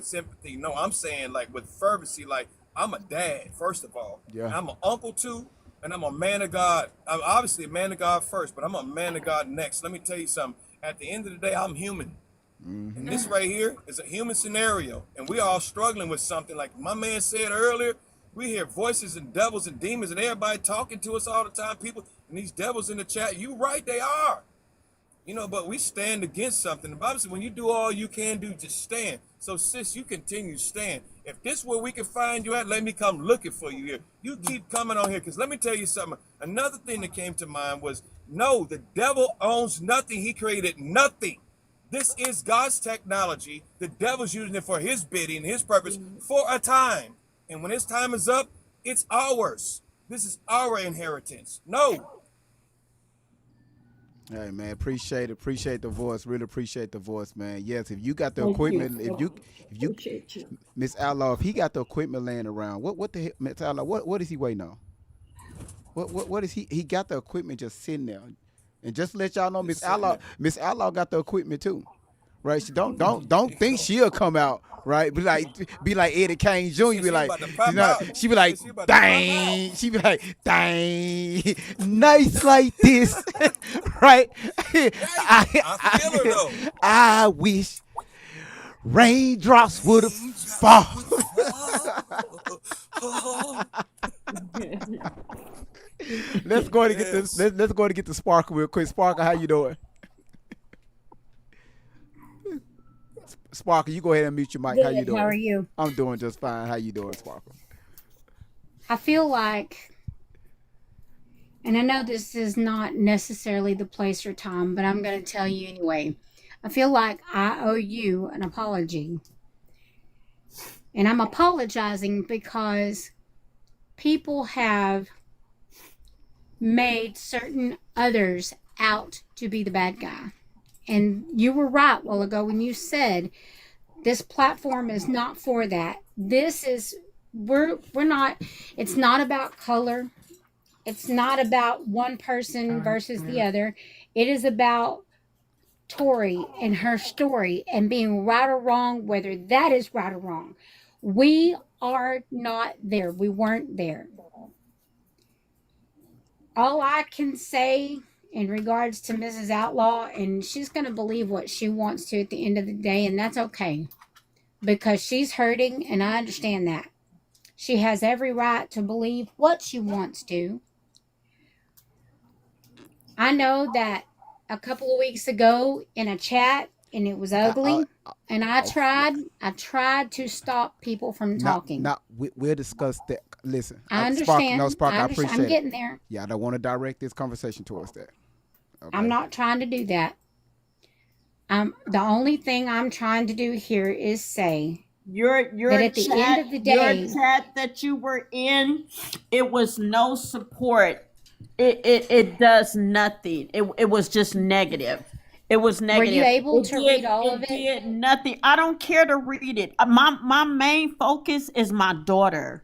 sympathy. No, I'm saying, like, with fervency. Like, I'm a dad, first of all. Yeah. I'm an uncle too, and I'm a man of God. I'm obviously a man of God first, but I'm a man of God next. Let me tell you something. At the end of the day, I'm human. Mm-hmm. And this right here is a human scenario, and we all struggling with something. Like my man said earlier, we hear voices and devils and demons and everybody talking to us all the time, people, and these devils in the chat. You right, they are. But we stand against something. The Bible says when you do all you can do, just stand. So sis, you continue to stand. If this is where we can find you at, let me come looking for you here. You keep coming on here, because let me tell you something. Another thing that came to mind was, no, the devil owns nothing. He created nothing. This is God's technology. The devil's using it for his bidding, his purpose, for a time. And when his time is up, it's ours. This is our inheritance. No. Hey, man, appreciate it. Appreciate the voice. Really appreciate the voice, man. Yes, if you got the equipment, if you, Miss Outlaw, if he got the equipment laying around, what the heck, Miss Outlaw, what is he waiting on? What is he got the equipment just sitting there. And just to let y'all know, Miss Outlaw got the equipment too, right? She don't think she'll come out, right? Be like Eddie Kane Jr. Be like, she be like, dang, she be like, dang, nice like this, right? I feel her though. I wish raindrops would have fallen. Let's go to get this. Let's go to get the Sparkle real quick. Sparkle, how you doing? Sparkle, you go ahead and mute your mic. How you Good. doing? How are you? I'm doing just fine. How you doing, Sparkle? I feel like, and I know this is not necessarily the place or time, but I'm going to tell you anyway. I feel like I owe you an apology. And I'm apologizing because people have made certain others out to be the bad guy. And you were right a while ago when you said this platform is not for that. This is, we're not, it's not about color. It's not about one person versus the other. It is about Tori and her story and being right or wrong, whether that is right or wrong. We are not there. We weren't there. All I can say in regards to Mrs. Outlaw, and she's going to believe what she wants to at the end of the day, and that's okay because she's hurting, and I understand that. She has every right to believe what she wants to. I know that a couple of weeks ago in a chat, and it was ugly, and I tried to stop people from talking. We'll discuss that. Listen, I understand. Spark, I appreciate I'm getting there. Yeah, I don't want to direct this conversation towards that. Okay. I'm not trying to do that. The only thing I'm trying to do here is say your that at the chat, end of the day, your chat that you were in, it was no support. It does nothing. It was just negative. It was negative. Were you able to read all of it? It did nothing. I don't care to read it. My main focus is my daughter.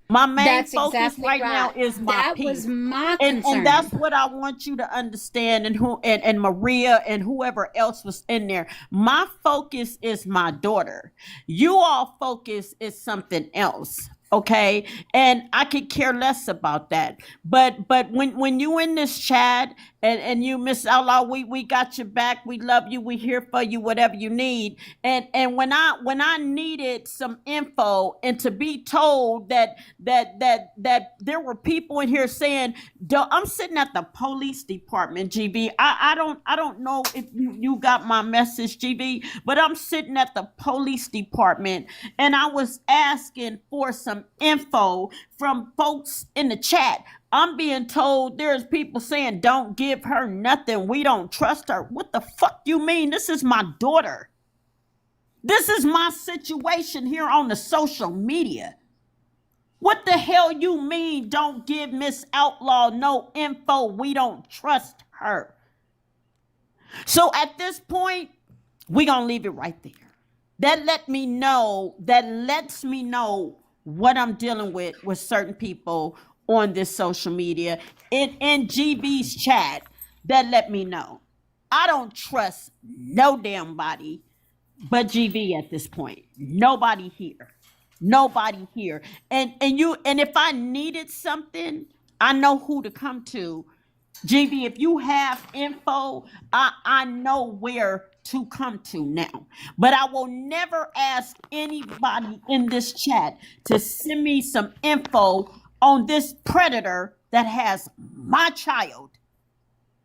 My main focus exactly right now is my peace. That was my concern. And that's what I want you to understand, and Maria and whoever else was in there. My focus is my daughter. You all focus is something else. Okay, and I could care less about that. But when you in this chat and you, Miss Outlaw, we got your back. We love you. We here for you. Whatever you need. And when I needed some info and to be told that there were people in here saying, I'm sitting at the police department, GB. I don't know if you got my message, GB, but I'm sitting at the police department and I was asking for some info from folks in the chat. I'm being told there's people saying don't give her nothing. We don't trust her. What the fuck you mean? This is my daughter. This is my situation here on the social media. What the hell you mean don't give Miss Outlaw no info? We don't trust her. So at this point, we're going to leave it right there. That lets me know what I'm dealing with certain people on this social media. In GB's chat, that let me know. I don't trust no damn body but GV at this point. Nobody here. And if I needed something, I know who to come to. GB, if you have info, I know where to come to now. But I will never ask anybody in this chat to send me some info on this predator that has my child.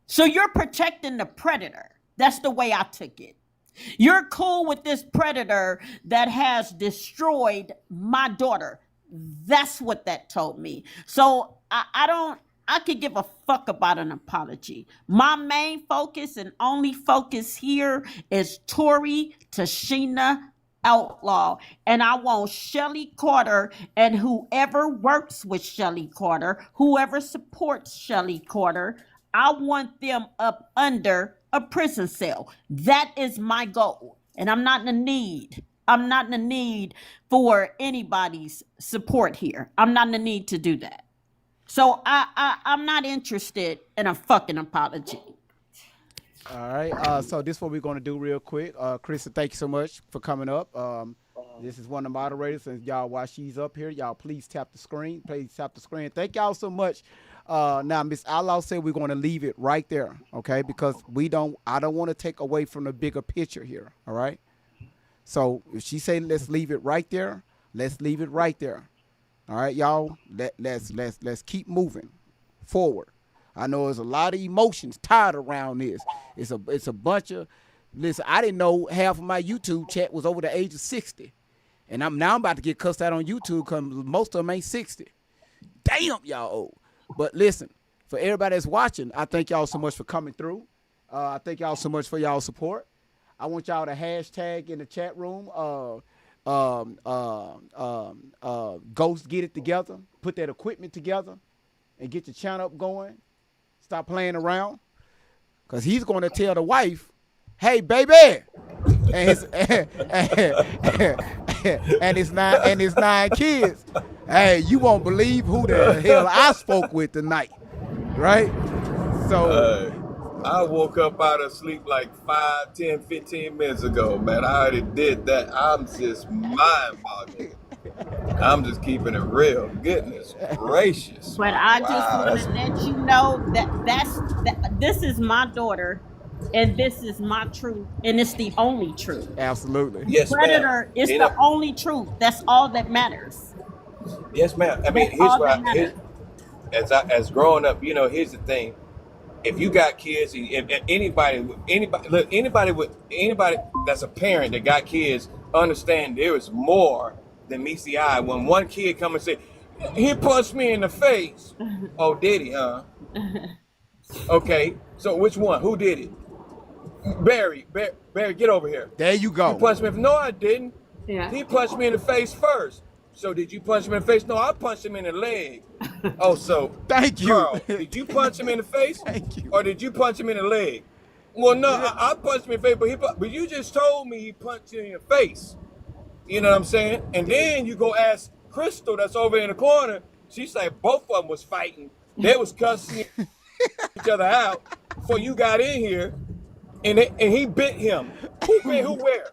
So you're protecting the predator. That's the way I took it. You're cool with this predator that has destroyed my daughter. That's what that told me. So I could give a fuck about an apology. My main focus and only focus here is Tori Tashina Outlaw. And I want Shelly Carter and whoever works with Shelly Carter, whoever supports Shelly Carter, I want them up under a prison cell. That is my goal. And I'm not in a need. I'm not in a need for anybody's support here. I'm not in a need to do that. So I'm not interested in a fucking apology. All right. So this is what we're going to do real quick. Krista, thank you so much for coming up. This is one of the moderators. And y'all, while she's up here, y'all please tap the screen. Please tap the screen. Thank y'all so much. Now, Miss Outlaw said we're going to leave it right there, okay? Because I don't want to take away from the bigger picture here, all right? So if she say let's leave it right there, let's leave it right there. All right, y'all. Let's keep moving forward. I know there's a lot of emotions tied around this. It's a bunch of Listen, I didn't know half of my YouTube chat was over the age of 60. And I'm about to get cussed out on YouTube because most of them ain't 60. Damn, y'all old. But listen, for everybody that's watching, I thank y'all so much for coming through. I thank y'all so much for y'all support. I want y'all to hashtag in the chat room, Ghost Get It Together. Put that equipment together and get your channel up going. Stop playing around. Because he's going to tell the wife, hey, baby, and his 9 kids, hey, you won't believe who the hell I spoke with tonight, right? So I woke up out of sleep like 5, 10, 15 minutes ago, man. I already did that. I'm just mind-boggling. I'm just keeping it real. Goodness gracious. But I just Wow, want to let you know that this is my daughter, and this is my truth, and it's the only truth. Absolutely. Yes, Predator is the only truth. That's all that matters. Yes, ma'am. I mean, here's what as growing up, here's the thing. If you got kids, if anybody that's a parent that got kids, understand there is more than meets the eye. When one kid come and say, he punched me in the face. Oh, did he, huh? Okay, so which one? Who did it? Barry, get over here. There you go. You punched me. No, I didn't. Yeah. He punched me in the face first. So did you punch him in the face? No, I punched him in the leg. Oh, so thank you. Carl, did you punch him in the face? Thank you. Or did you punch him in the leg? Well, no, I punched him in the face, but you just told me he punched you in your face. You know what I'm saying? And then you go ask Crystal that's over in the corner. She's like, both of them was fighting. They was cussing each other out before you got in here. And he bit him. Who bit who where?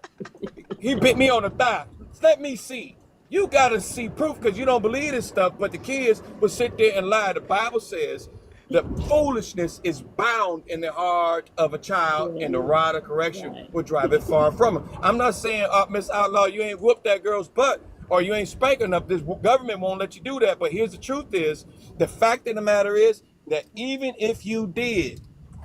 He bit me on the thigh. Let me see. You gotta see proof because you don't believe this stuff, but the kids will sit there and lie. The Bible says that foolishness is bound in the heart of a child, and the rod of correction will drive it far from him. I'm not saying, Miss Outlaw, you ain't whooped that girl's butt or you ain't spanking enough. This government won't let you do that. But here's the truth is, the fact of the matter is that even if you did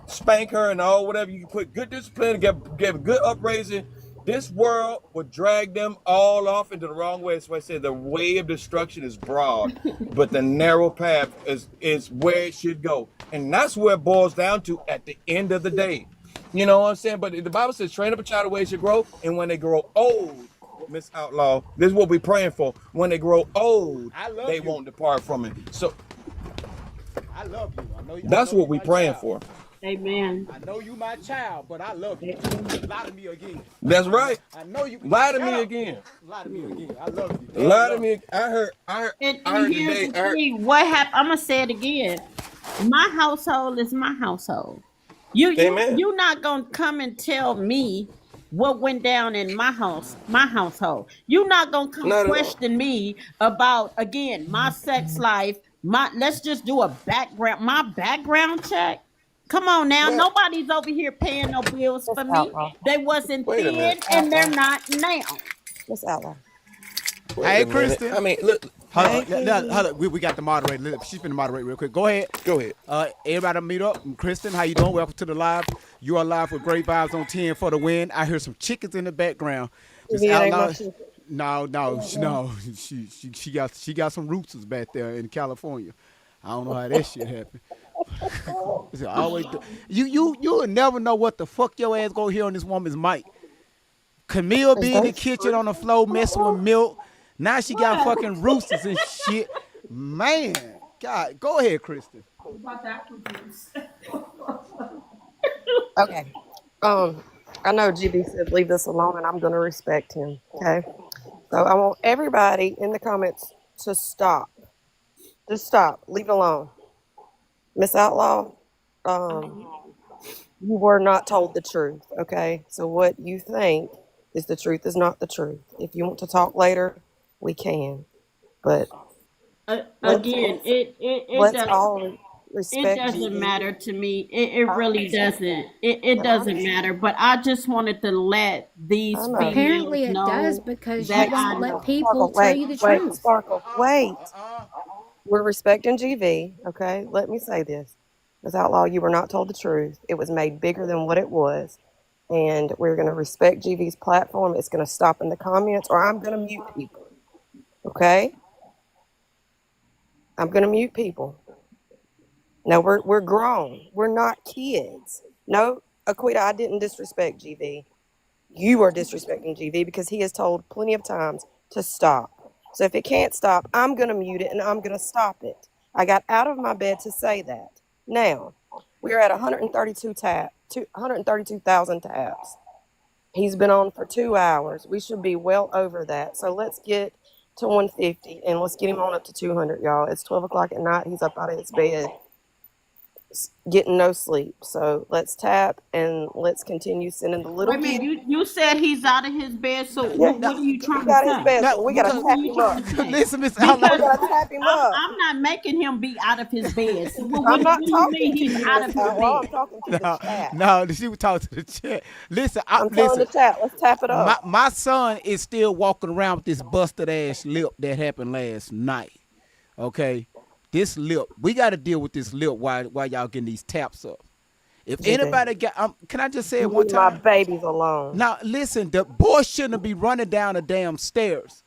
spank her and all whatever, you can put good discipline, give good upraising, this world would drag them all off into the wrong way. That's why I said the way of destruction is broad, but the narrow path is where it should go. And that's where it boils down to at the end of the day. You know what I'm saying? But the Bible says, train up a child the way it should grow. And when they grow old, Miss Outlaw, this is what we're praying for. When they grow old, they won't depart from it. So I love you. I know that's what we're praying for. Amen. I know you my child, but I love you. Lie to me again. That's right. I know you. Lie to me again. Lie to me again. I love you. Lie to me. I heard And today. here's the thing. What happened? I'm gonna say it again. My household is my household. You're not gonna come and tell me what went down in my household. You're not gonna come question me about, again, my sex life. Let's just do my background check. Come on now, nobody's over here paying no bills for me. They wasn't then, and they're not now. Miss Outlaw. Hey, Kristen. I mean, look. Hold on. We got the moderator. She's finna moderate real quick. Go ahead. Everybody meet up. Kristen, how you doing? Welcome to the live. You are live with Great Vibes on 10 for the win. I hear some chickens in the background. Miss Outlaw. No. She got some roosters back there in California. I don't know how that shit happened. Always you'll never know what the fuck your ass gonna hear on this woman's mic. Camille be in the kitchen on the floor messing with milk. Now she got fucking roosters and shit. Man, God, go ahead, Kristen. Okay. I know GB said leave this alone, and I'm gonna respect him. Okay. So I want everybody in the comments to stop. Just stop. Leave it alone. Miss Outlaw, you were not told the truth, okay? So what you think is the truth is not the truth. If you want to talk later, we can. But again, let's all respect. It doesn't matter to me. It really doesn't. It doesn't matter. But I just wanted to let these females apparently it know does because you that won't let people tell you the truth. Sparkle, wait. We're respecting GV, okay? Let me say this. As Outlaw, you were not told the truth. It was made bigger than what it was. and we're going to respect GV's platform. It's going to stop in the comments, or I'm going to mute people. Okay? I'm going to mute people. Now, we're grown. We're not kids. No, Aquita, I didn't disrespect GV. You are disrespecting GV because he has told plenty of times to stop. So if it can't stop, I'm going to mute it and I'm going to stop it. I got out of my bed to say that. Now, we're at 132,000 taps. He's been on for 2 hours. We should be well over that. So let's get to 150 and let's get him on up to 200, y'all. It's 12 o'clock at night. He's up out of his bed, getting no sleep. So let's tap and let's continue sending the little Wait a minute, kid. you said he's out of his bed, so Yeah, what are you trying He got to his say? bed, so we got to tap him up. Listen, Miss We Outlaw. got to tap him up. I'm not making him be out of his bed. So I'm not what do you talking mean to he's you, out Miss of his Outlaw. I'm bed? talking to the chat. No, she was talking to the chat. Listen, I'm telling the chat, let's tap it up. my son is still walking around with this busted ass lip that happened last night. Okay, this lip, we got to deal with this lip while y'all getting these taps up. If anybody got, can I just say it one Leave time? my babies alone. Now listen, the boy shouldn't be running down the damn stairs.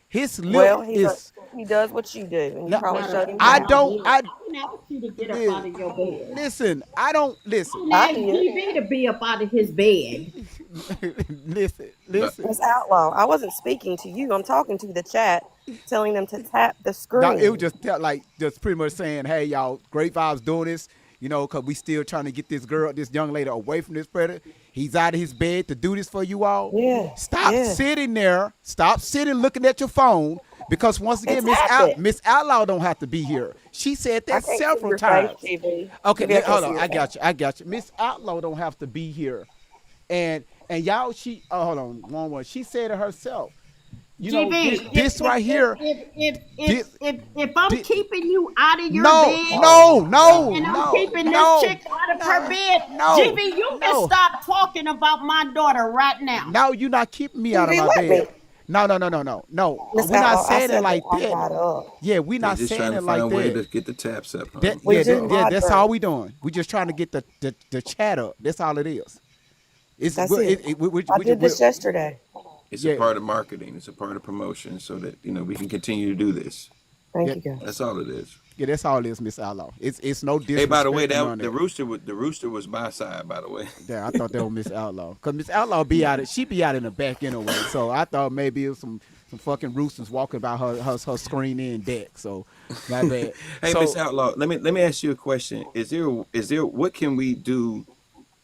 His lip Well, is. he does what you do, and you No, probably showed him I how. don't. I didn't ask you to get up out of your bed. listen. I don't listen. I I didn't ask did. TV to be up out of his bed. listen. Miss Outlaw, I wasn't speaking to you. I'm talking to the chat, telling them to tap the screen. No, it was just pretty much saying, hey, y'all, great vibes doing this, because we still trying to get this young lady away from this predator. He's out of his bed to do this for you all. Yeah. Stop sitting there. Stop sitting looking at your phone, because once again, Miss Outlaw don't have to be here. She said that several times. Okay, hold on. I got you. Miss Outlaw don't have to be here. And y'all, hold on, one. She said it herself. This right here. If I'm keeping you out of your bed, no, and I'm keeping this chick out of her bed, GB, you can stop talking about my daughter right now. No, you're not keeping me out of my bed. No. We're not saying it like that. Yeah, we're not saying it like that. Way to get the taps up. That's all we doing. We're just trying to get the chat up. That's all it is. That's it. I did this yesterday. It's a part of marketing. It's a part of promotion, so that we can continue to do this. Thank you, guys. That's all it is. Yeah, that's all it is, Miss Outlaw. It's no disrespect. Hey, by the way, the rooster was my side. By the way. Yeah, I thought that was Miss Outlaw, because Miss Outlaw she be out in the back anyway. So I thought maybe it was some fucking roosters walking by her screen in deck. So my bad. Hey, Miss Outlaw, let me ask you a question. Is there what can we do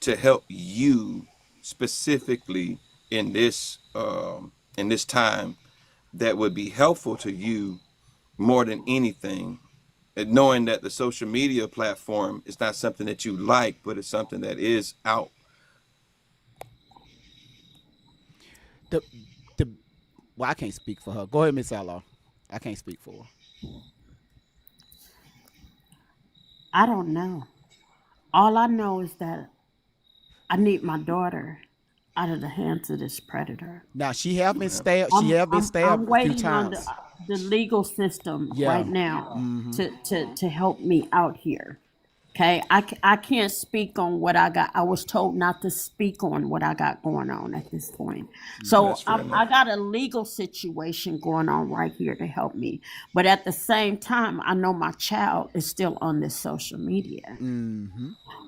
to help you specifically in this time that would be helpful to you more than anything, and knowing that the social media platform is not something that you like, but it's something that is out? Well, I can't speak for her. Go ahead, Miss Outlaw. I can't speak for her. I don't know. All I know is that I need my daughter out of the hands of this predator. Now she have been stabbed. I'm I'm a few waiting times. on the legal system right now to help me out here. Okay, I can't speak on what I got. I was told not to speak on what I got going on at this point. So I got a legal situation going on right here to help me. But at the same time, I know my child is still on this social media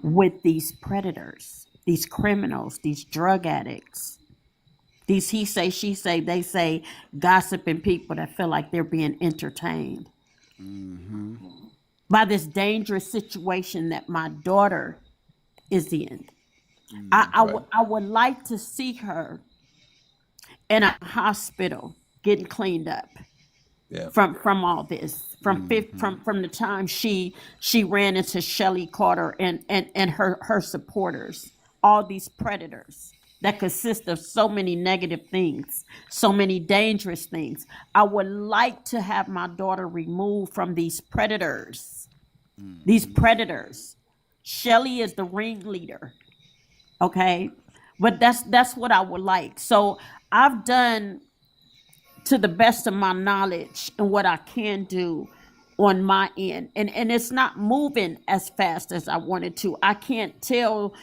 with these predators, these criminals, these drug addicts, these he say, she say, they say, gossiping people that feel like they're being entertained by this dangerous situation that my daughter is in. I would like to see her in a hospital getting cleaned up from all this, from the time she ran into Shelly Carter and her supporters, all these predators that consist of so many negative things, so many dangerous things. I would like to have my daughter removed from these predators. These predators. Shelly is the ringleader. Okay? But that's what I would like. So I've done, to the best of my knowledge, and what I can do on my end. And it's not moving as fast as I wanted to. I can't tell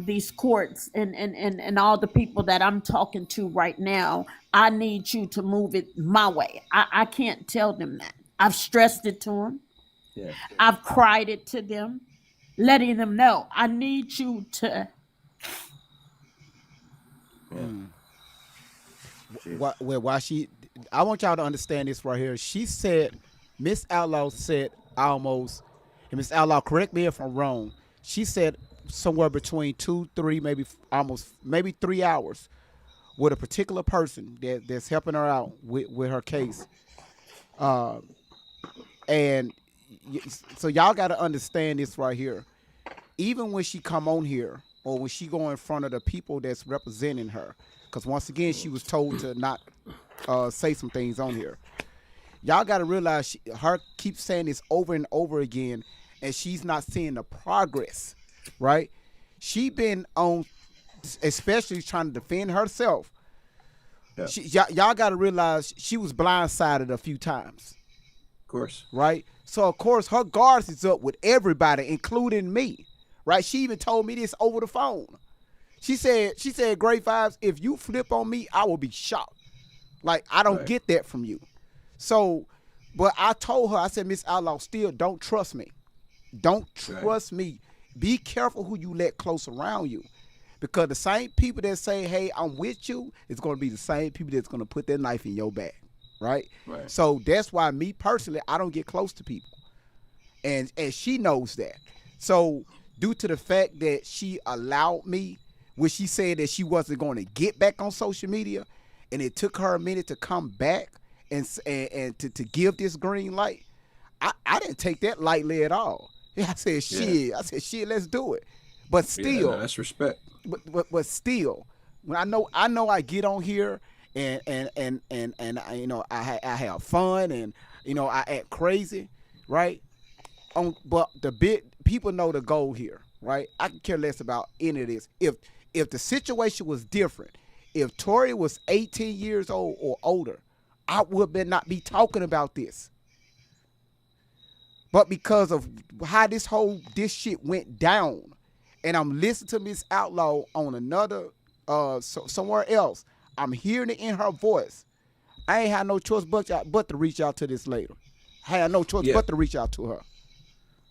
these courts and all the people that I'm talking to right now, I need you to move it my way. I can't tell them that. I've stressed it to them. Yeah. I've cried it to them, letting them know I need you to. Why she? I want y'all to understand this right here. She said, Miss Outlaw said almost, and Miss Outlaw, correct me if I'm wrong. She said somewhere between 2, 3, maybe 3 hours with a particular person that's helping her out with her case. And so y'all got to understand this right here. Even when she come on here or when she go in front of the people that's representing her, because once again she was told to not say some things on here. Y'all got to realize her keeps saying this over and over again, and she's not seeing the progress, right? She been on, especially trying to defend herself. Yeah. Y'all got to realize she was blindsided a few times. Of course. Right? So, of course, her guards is up with everybody, including me. Right? She even told me this over the phone. She said, Great Vibes, if you flip on me, I will be shocked. Like, I don't get that from you. So, but I told her, I said, Miss Outlaw, still don't trust me. Don't trust me. Be careful who you let close around you. Because the same people that say, hey, I'm with you, is going to be the same people that's going to put their knife in your back. Right? So that's why me personally, I don't get close to people. And she knows that. So due to the fact that she allowed me, when she said that she wasn't going to get back on social media, and it took her a minute to come back and to give this green light, I didn't take that lightly at all. I said, shit. I said, shit, let's do it. But still, that's respect. But still, when I know I get on here and you know I have fun and you know I act crazy, right? But the people know the goal here, right? I can care less about any of this. If the situation was different, if Tori was 18 years old or older, I would not be talking about this. But because of how this shit went down, and I'm listening to Miss Outlaw on another somewhere else, I'm hearing it in her voice. I ain't had no choice but to reach out to this lady. I had no choice but to reach out to her.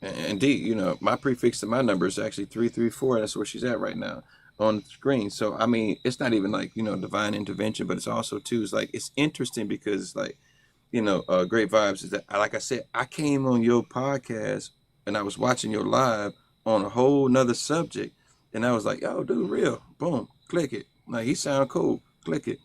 Indeed, you know, my prefix to my number is actually 334. That's where she's at right now on the screen. So, I mean, it's not even like, you know, divine intervention, but it's also, too, it's like, it's interesting because, like, you know, Great Vibes is that, like I said, I came on your podcast and I was watching your live on a whole nother subject. And I was like, yo, dude, real. Boom, click it. Like, he sound cool. Click it.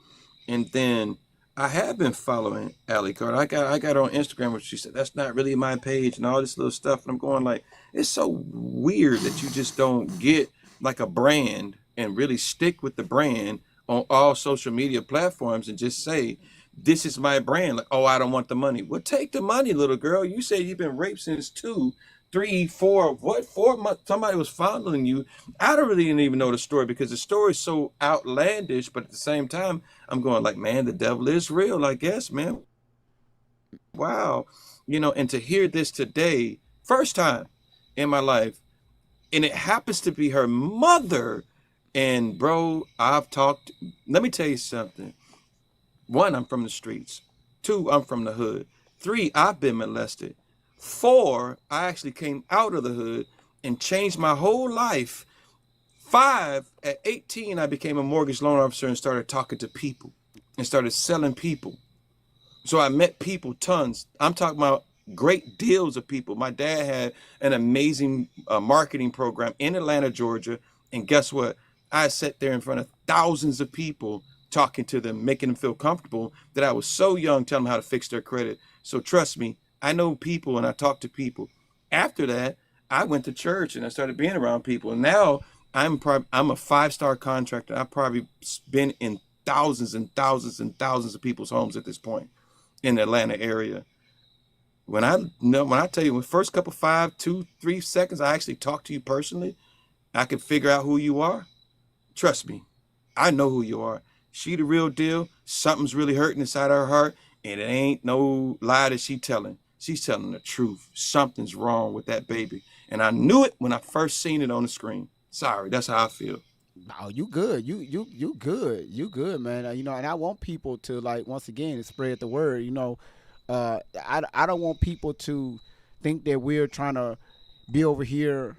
And then I have been following Allie Carter. I got her on Instagram where she said, that's not really my page and all this little stuff. And I'm going like, it's so weird that you just don't get like a brand and really stick with the brand on all social media platforms and just say, this is my brand. Like, oh, I don't want the money. Well, take the money, little girl. You say you've been raped since 2, 3, 4, 4 months. Somebody was fondling you. I don't really even know the story because the story is so outlandish. But at the same time, I'm going like, man, the devil is real, I guess, man. Wow. You know, and to hear this today, first time in my life, and it happens to be her mother. And bro, I've talked, let me tell you something. 1, I'm from the streets. 2, I'm from the hood. 3, I've been molested. 4, I actually came out of the hood and changed my whole life. 5, at 18, I became a mortgage loan officer and started talking to people and started selling people. So I met people, tons. I'm talking about great deals of people. My dad had an amazing marketing program in Atlanta, Georgia. And guess what? I sat there in front of thousands of people talking to them, making them feel comfortable that I was so young, telling them how to fix their credit. So trust me, I know people and I talk to people. After that, I went to church and I started being around people. And now I'm a 5-star contractor. I've probably been in thousands and thousands and thousands of people's homes at this point in the Atlanta area. When I tell you, in the first couple 5, 2, 3 seconds, I actually talk to you personally, I can figure out who you are. Trust me, I know who you are. She the real deal. Something's really hurting inside her heart, and it ain't no lie that she's telling. She's telling the truth. Something's wrong with that baby. And I knew it when I first seen it on the screen. Sorry, that's how I feel. Oh, you good. You good. You good, man. And I want people to like once again spread the word. I don't want people to think that we're trying to be over here,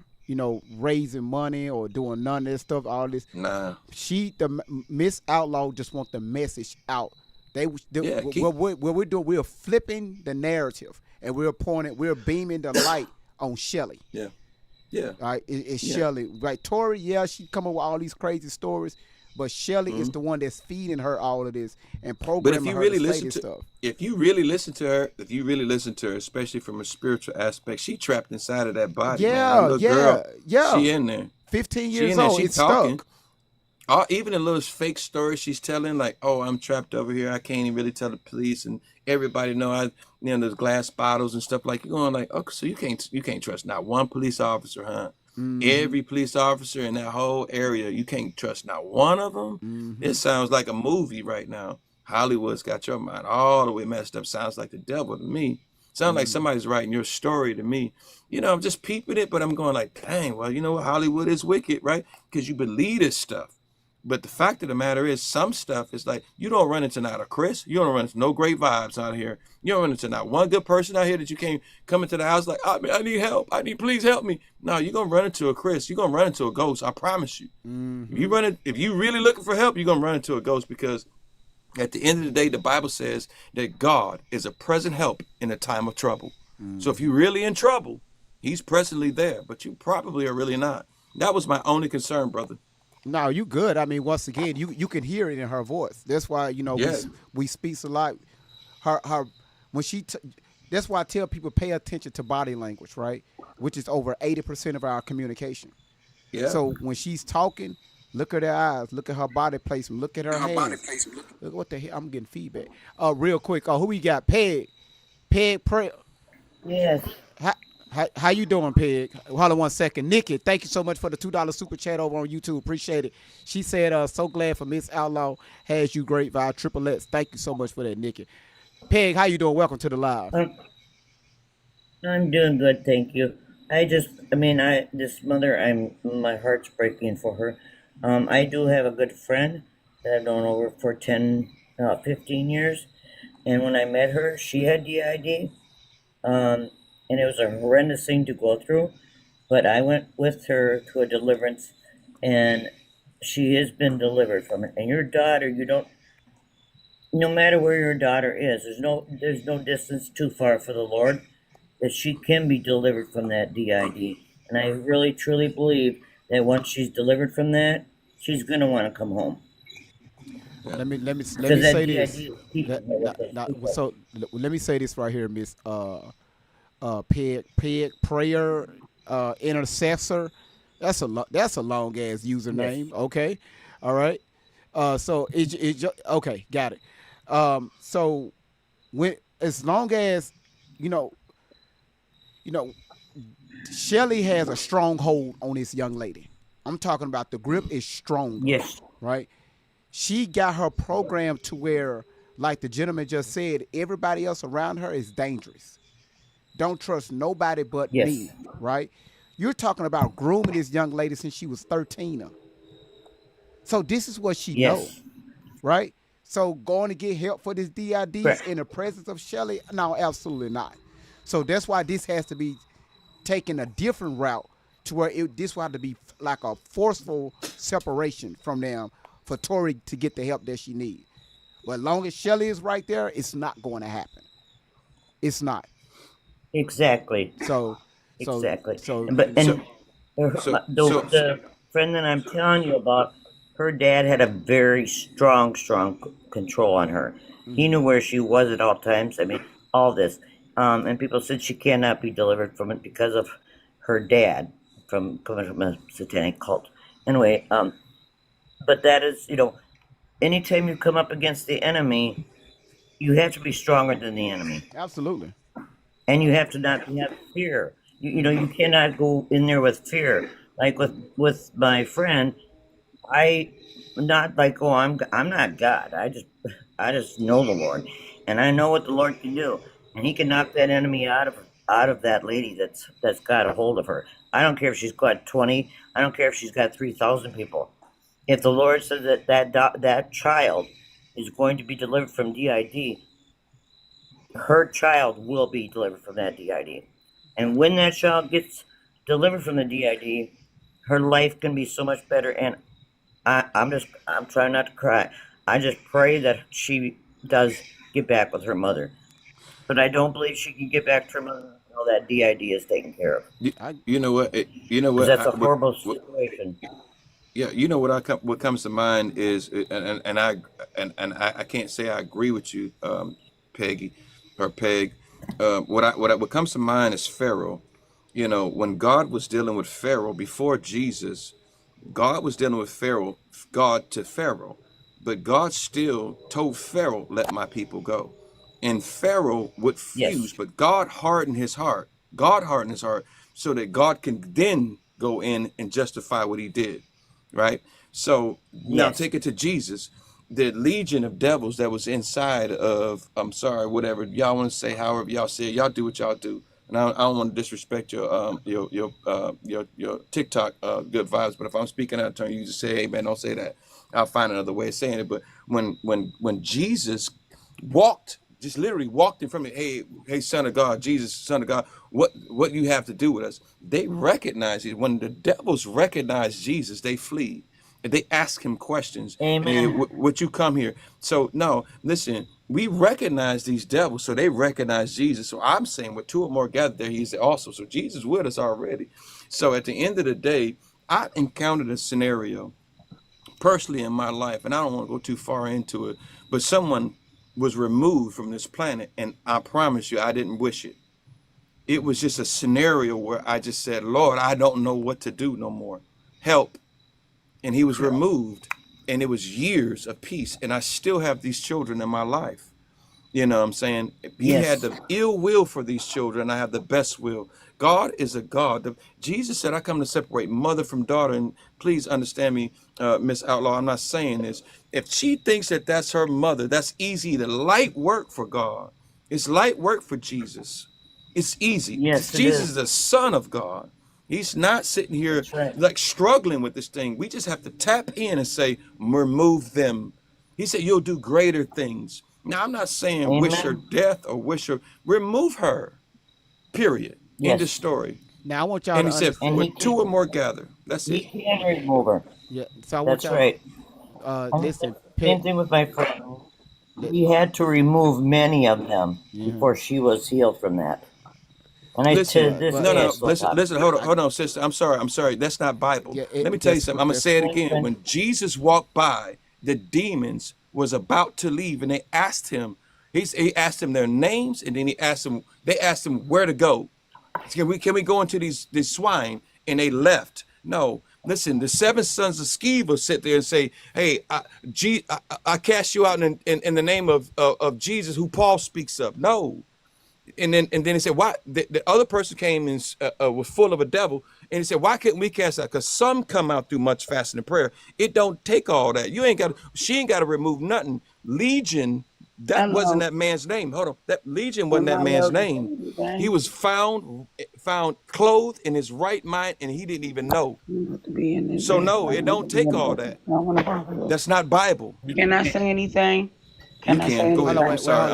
raising money or doing none of this stuff. All this. Nah. The Miss Outlaw just want the message out. Yeah, keep. What we're doing, we're flipping the narrative and we're beaming the light on Shelly. Yeah. Yeah. All right, it's Yeah. Shelly. Right, Tori, yeah, she come up with all these crazy stories, but Shelly is Mhm. the one that's feeding her all of this and But if programming you her to really say listen this to, stuff. if you really listen to her, if you really listen to her, especially from a spiritual aspect, she trapped inside of that body, man. That Yeah, little yeah, girl, yeah. she in there. 15 She years in there. old, She it's talking. stuck. Even the little fake stories she's telling, like, "Oh, I'm trapped over here. I can't even really tell the police, and everybody know there's glass bottles and stuff." Like you're going, like, "Okay, so you can't trust not one police officer, huh? Mm-hmm. Every police officer in that whole area, you can't trust not one of them." Mm-hmm. It sounds like a movie right now. Hollywood's got your mind all the way messed up. Sounds like the devil to me. Sounds like Mm-hmm. somebody's writing your story to me. I'm just peeping it, but I'm going like, dang, well, you know what? Hollywood is wicked, right? Because you believe this stuff. But the fact of the matter is, some stuff is like you don't run into not a Chris, you don't run into no great vibes out here. You don't run into not one good person out here that you can't come into the house like, I need help. Please help me. No, you're gonna run into a Chris. You're gonna run into a ghost. I promise you. Mm-hmm. If you really looking for help, you're gonna run into a ghost because at the end of the day, the Bible says that God is a present help in a time of trouble. So if Mm-hmm. you're really in trouble, He's presently there, but you probably are really not. That was my only concern, brother. No, you good. I mean, once again, you can hear it in her voice. That's why Yeah. we speaks a lot. Her when that's why I tell people pay attention to body language, right? Which is over 80% of our communication. Yeah. So when she's talking, look at her eyes, look at her body placement, look at her hands. Look what the hell, I'm getting feedback. Real quick, who we got? Peg, pray. Yes. How, how you doing, Peg? Hold on one second. Nikki, thank you so much for the $2 super chat over on YouTube. Appreciate it. She said, so glad for Miss Outlaw has you great vibe. Triple X. Thank you so much for that, Nikki. Peg, how you doing? Welcome to the live. I'm doing good, thank you. This mother, my heart's breaking for her. I do have a good friend that I've known over for 15 years. And when I met her, she had DID. And it was a horrendous thing to go through. But I went with her to a deliverance, and she has been delivered from it. And your daughter, no matter where your daughter is, there's no distance too far for the Lord that she can be delivered from that DID. And I really truly believe that once she's delivered from that, she's gonna want to come home Let me let me let because me that say DID this. is keeping her with us too far. Let me say this right here, Miss Peg prayer intercessor. That's a long ass Yes, username. Okay, all right. Okay, got it. So when as long as you know you know Shelly has a stronghold on this young lady. I'm talking about the grip is stronger, yes, right? She got her program to where, like the gentleman just said, everybody else around her is dangerous. Don't trust nobody but yes, me, right? You're talking about grooming this young lady since she was 13. So this is what she know, yes. right? So going to get help for this DIDs Correct. in the presence of Shelly? No, absolutely not. So that's why this has to be taking a different route to where this will have to be like a forceful separation from them for Tori to get the help that she needs. But as long as Shelly is right there, it's not going to happen. It's not. Exactly. So, so, Exactly. so, And but So and her, so so the friend that I'm telling you about, her dad had a very strong control on her. He mm-hmm, knew where she was at all times. I mean, all this. And people said she cannot be delivered from it because of her dad from coming from a satanic cult. Anyway, but that is, anytime you come up against the enemy, you have to be stronger than the enemy, absolutely. and you have to not have fear. You cannot go in there with fear. Like with my friend, I not like, oh, I'm not God. I just know the Lord, and I know what the Lord can do, and He can knock that enemy out of that lady that's got a hold of her. I don't care if she's got 20. I don't care if she's got 3,000 people. If the Lord says that child is going to be delivered from DID, her child will be delivered from that DID. And when that child gets delivered from the DID, her life can be so much better. And I'm trying not to cry. I just pray that she does get back with her mother. But I don't believe she can get back to her mother until that DID is taken care of. You know what? Because that's a horrible situation. Yeah, you know what comes to mind is, I can't say I agree with you, Peggy, or Peg. What comes to mind is Pharaoh. You know, when God was dealing with Pharaoh before Jesus, God was dealing with Pharaoh, God to Pharaoh, but God still told Pharaoh, "Let my people go." And Pharaoh would refuse, but God hardened his heart. God hardened his heart so that God can then go in and justify what he did, right? So now take it to Jesus. The legion of devils that was inside of, I'm sorry, whatever y'all want to say, however y'all say it, y'all do what y'all do. And I don't want to disrespect your TikTok good vibes, but if I'm speaking out of turn, you just say, "Hey man, don't say that." I'll find another way of saying it. But when Jesus just literally walked in front of me, hey, Son of God, Jesus, Son of God, what you have to do with us? They recognize it. When the devils recognize Jesus, they flee. And they ask him questions. Amen. Hey, would you come here? So no, listen, we recognize these devils, so they recognize Jesus. So I'm saying with two or more gathered there, he's also. So Jesus with us already. So at the end of the day, I encountered a scenario personally in my life, and I don't want to go too far into it, but someone was removed from this planet, and I promise you, I didn't wish it. It was just a scenario where I just said, "Lord, I don't know what to do no more. Help." And he was removed, and it was years of peace, and I still have these children in my life. You know what I'm saying? He had the ill will for these children. I have the best will. God is a God. Jesus said, "I come to separate mother from daughter." And please understand me, Miss Outlaw, I'm not saying this. If she thinks that that's her mother, that's easy to light work for God. It's light work for Jesus. It's easy. Yes, Jesus is the Son of God. He's not sitting here like struggling with this thing. We just have to tap in and say, "Remove them." He said, "You'll do greater things." Now, I'm not saying wish her death or wish her, remove her, period. End of story. Now, I want y'all and to he said, understand. with two or more gather. That's it. He can remove her. Yeah, so I want That's y'all right. listen. Same thing with my friend. He had to remove many of them before she was healed from that. And I Listen, this no. Listen. Hold on, sister. I'm sorry. That's not Bible. Let me tell you something. I'm gonna say it again. When Jesus walked by, the demons was about to leave, and they asked him. He asked them their names, and then they asked him where to go. Can we go into these swine? And they left. No, listen. The seven sons of Sceva sit there and say, "Hey, I cast you out in the name of Jesus, who Paul speaks of." No. And then he said, "Why?" The other person came and was full of a devil, and he said, "Why couldn't we cast out?" Because some come out through much fasting and prayer. It don't take all that. She ain't got to remove nothing. Legion, that wasn't that man's name. Hold on, that Legion wasn't that man's name. He was found clothed in his right mind, and he didn't even know. So no, it don't take all that. That's not Bible. Can I say anything? You can go ahead. I'm sorry.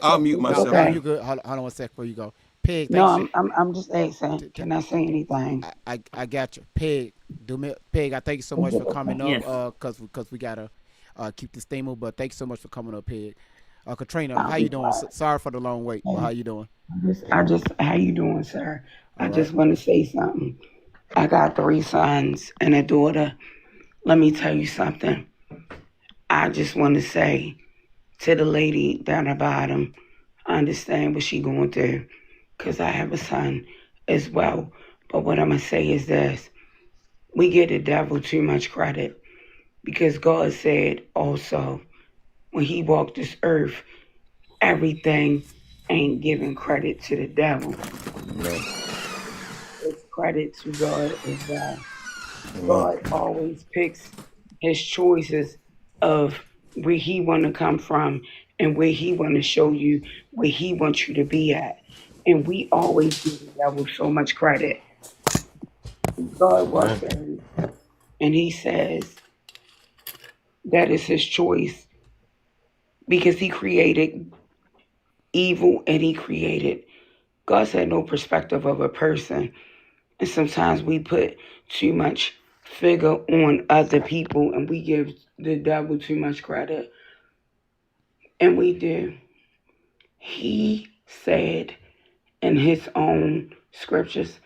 I'll mute myself. No, you good. Hold on one sec before you go. Peg, no, I'm just asking. Can I say anything? I got you. Peg, Peg, I thank you so much for coming up. Cause we gotta keep this theme up. But thank you so much for coming up, Peg. Katrina, how you doing? Sorry for the long wait. But how you doing? How you doing, sir? I just want to say something. I got 3 sons and a daughter. Let me tell you something. I just want to say to the lady down the bottom, I understand what she going through because I have a son as well. But what I'm going to say is this. We give the devil too much credit because God said also when he walked this earth, everything ain't giving credit to the devil. It's credit to God as well. God always picks his choices of where he want to come from and where he want to show you where he wants you to be at. And we always give the devil so much credit. God Right. works in, and he says that is his choice because he created evil and he created. God's had no perspective of a person. And sometimes we put too much figure on other people and we give the devil too much credit. And we do. He said in his own scriptures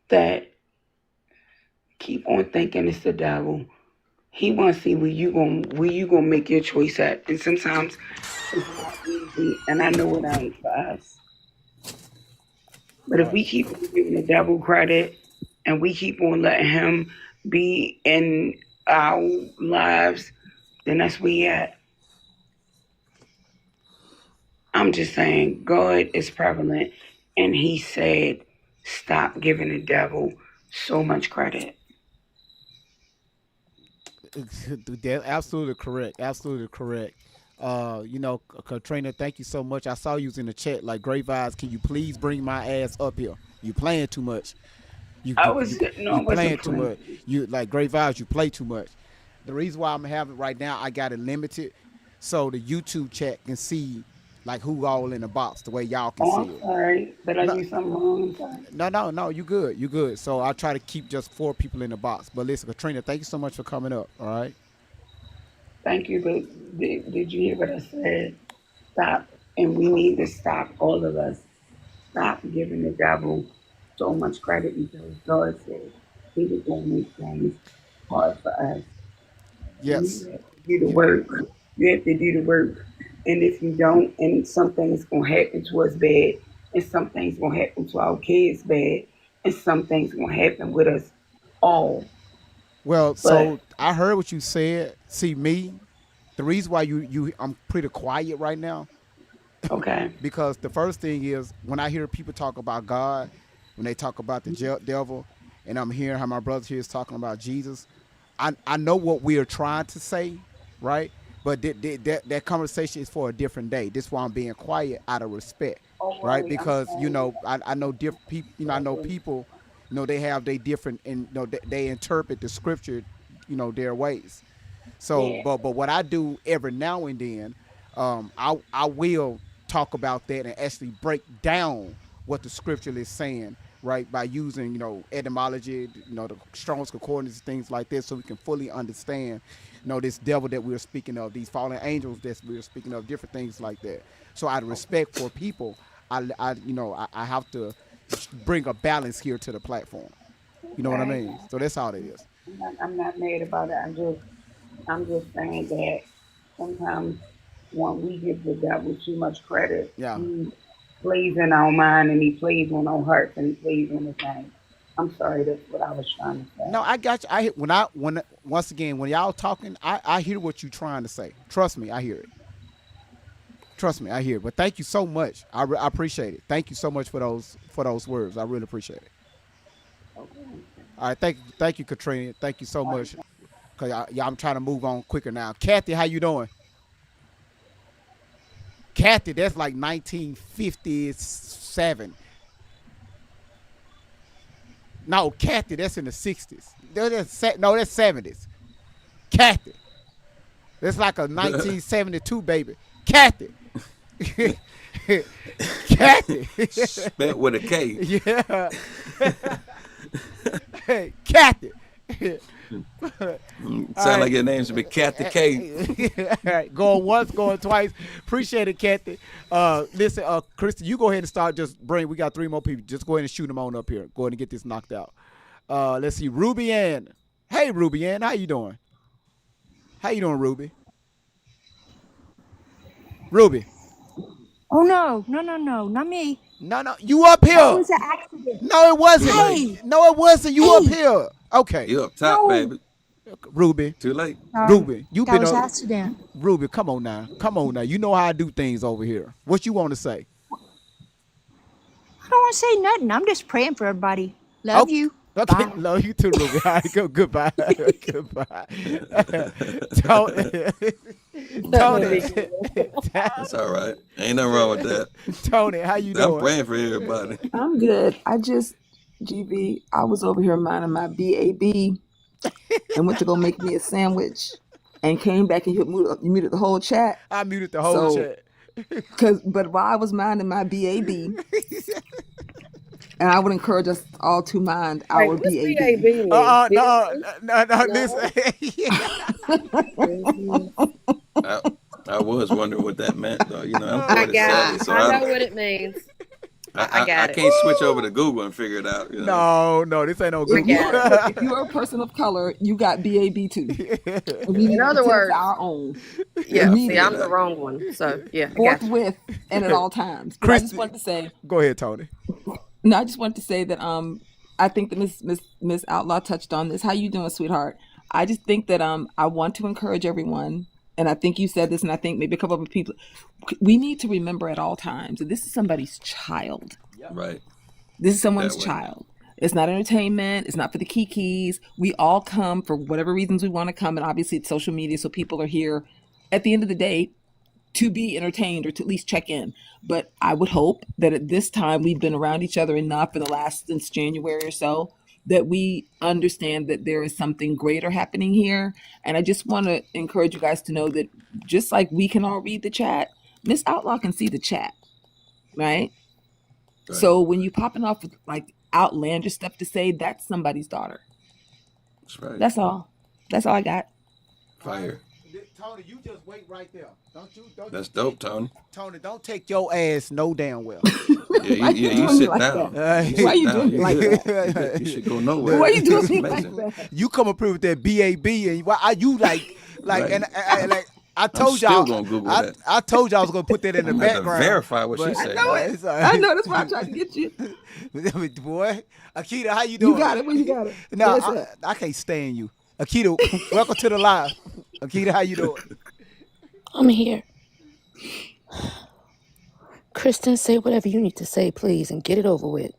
that keep on thinking it's the devil. He wants to see where you gonna make your choice at. And sometimes it's not easy, and I know it ain't for us. But if Right. we keep on giving the devil credit and we keep on letting him be in our lives, then that's where he at. I'm just saying, God is prevalent, and he said, stop giving the devil so much credit. That's absolutely correct. Absolutely correct. Katrina, thank you so much. I saw you was in the chat like great vibes. Can you please bring my ass up here? You playing too much. You I you was you no, I you wasn't playing too playing. much. You like great vibes. You play too much. The reason why I'm having it right now, I got it limited, so the YouTube chat can see like who all in the box the way y'all can Oh, see I'm it. sorry. Did I No, do something wrong? I'm sorry. no. You good. You good. So I try to keep just 4 people in the box. But listen, Katrina, thank you so much for coming up. All right. Thank you, but did you hear what I said? Stop. And we need to stop, all of us. Stop giving the devil so much credit because God said he was going to make things hard for us. And Yes. you have to do the Yeah. work. You have to do the work. And if you don't, and some things going to happen to us bad, and some things going to happen to our kids bad, and some things going to happen with us all. Well, But, so I heard what you said. See me, the reason why I'm pretty quiet right now okay. because the first thing is when I hear people talk about God, when they talk about the devil, and I'm hearing how my brother here is talking about Jesus, I know what we are trying to say, right? But that conversation is for a different day. This is why I'm being quiet out of respect, Oh, right? right. I'm Because sorry. I know different people. I know people. They have they different and they interpret the scripture, their ways. So, Yeah. but what I do every now and then, I will talk about that and actually break down what the scripture is saying, right? By using etymology, the Strong's concordance, things like this, so we can fully understand, this devil that we're speaking of, these fallen angels that we're speaking of, different things like that. So, out of respect for people, I have to bring a balance here to the platform. You know what I Okay. mean? So that's all it is. I'm not mad about it. I'm just saying that sometimes when we give the devil too much credit, Yeah. he plays in our mind and he plays on our hearts and he plays on the things. I'm sorry, that's what I was trying to say. No, I got you. When once again when y'all talking, I hear what you're trying to say. Trust me, I hear it. Trust me, I hear it. But thank you so much. I appreciate it. Thank you so much for those words. I really appreciate it. Okay. All right, thank you, Katrina. Thank you so much. Cause I'm trying to move on quicker now. Kathy, how you doing? Kathy, that's like 1957. No, Kathy, that's in the 60s. No, that's 70s. Kathy, that's like a 1972 baby. Kathy. Kathy. Spelled with a K. Yeah. Hey, Kathy. All Sound like right. your name should be Kathy K. All right. Going once, going twice. Appreciate it, Kathy. Listen, Kristen, you go ahead and start. We got 3 more people. Just go ahead and shoot them on up here. Go ahead and get this knocked out. Let's see. Ruby Ann. Hey, Ruby Ann. How you doing? How you doing, Ruby? Ruby. Oh no, not me. No. You up That here. was an accident. No, it Too wasn't. late. Hey, No, it wasn't. You up hey, here. Okay. You up top, no. baby. Ruby. Too late. Sorry, Ruby. You that been was up. an accident. Ruby, come on now. Come on now. You know how I do things over here. What you want to say? I don't want to say nothing. I'm just praying for everybody. Oh, Love you. Okay, Bye. love you too, Ruby. All right, go. Goodbye. Goodbye. Tony. Tony. Big deal. That's all right. Ain't nothing wrong with that. Tony, how you I'm doing? praying for everybody. I'm good. GV, I was over here minding my BAB and went to go make me a sandwich and came back and you muted the whole chat. I muted the whole So, chat. but while I was minding my BAB, and I would encourage us all to mind Wait, our what's BAB. BAB mean? No, Business? no, No. listen. I was wondering what that meant, though. You know, I'm I 47, got it. so I know what it means. I got it. can't switch over to Google and figure it out. You know? No, this ain't no I Google. got it. If you are a person of color, you got BAB too. And we need In to other attend words, to our own yeah, see, immediately, I'm the wrong one. So, yeah, I got you. forthwith, and at all times. But I just wanted to say, Go ahead, Tony. no, I just wanted to say that I think that Miss Outlaw touched on this. How you doing, sweetheart? I just think that I want to encourage everyone, and I think you said this, and I think maybe a couple of people. We need to remember at all times that this is somebody's child. Right. This is someone's That way. child. It's not entertainment. It's not for the kikis. We all come for whatever reasons we want to come, and obviously it's social media, so people are here at the end of the day to be entertained or to at least check in. But I would hope that at this time we've been around each other enough in the last since January or so that we understand that there is something greater happening here. And I just want to encourage you guys to know that just like we can all read the chat, Miss Outlaw can see the chat, right? Right. So when you popping off with like outlandish stuff to say, that's somebody's daughter. That's right. That's all. That's all I got. Fire. Tony, you just wait right there. Don't That's dope, Tony. Tony, don't take your ass no damn well. Yeah, you sit down. Why you doing me like that? You should go nowhere. Why you doing That's me like amazing. that? You come up here with that BAB, and why are you like Right. and like I told still y'all, gonna Google that. I told y'all I was gonna put that in the I'm gonna have to background. verify what she but- said. I know it. It's all right. I know that's why I tried to get you. Boy, Akita, how you doing? You got it. Where you got it? No, Where's that? I can't stand you. Akita, welcome to the live. Akita, how you doing? I'm here. Kristen, say whatever you need to say, please, and get it over with.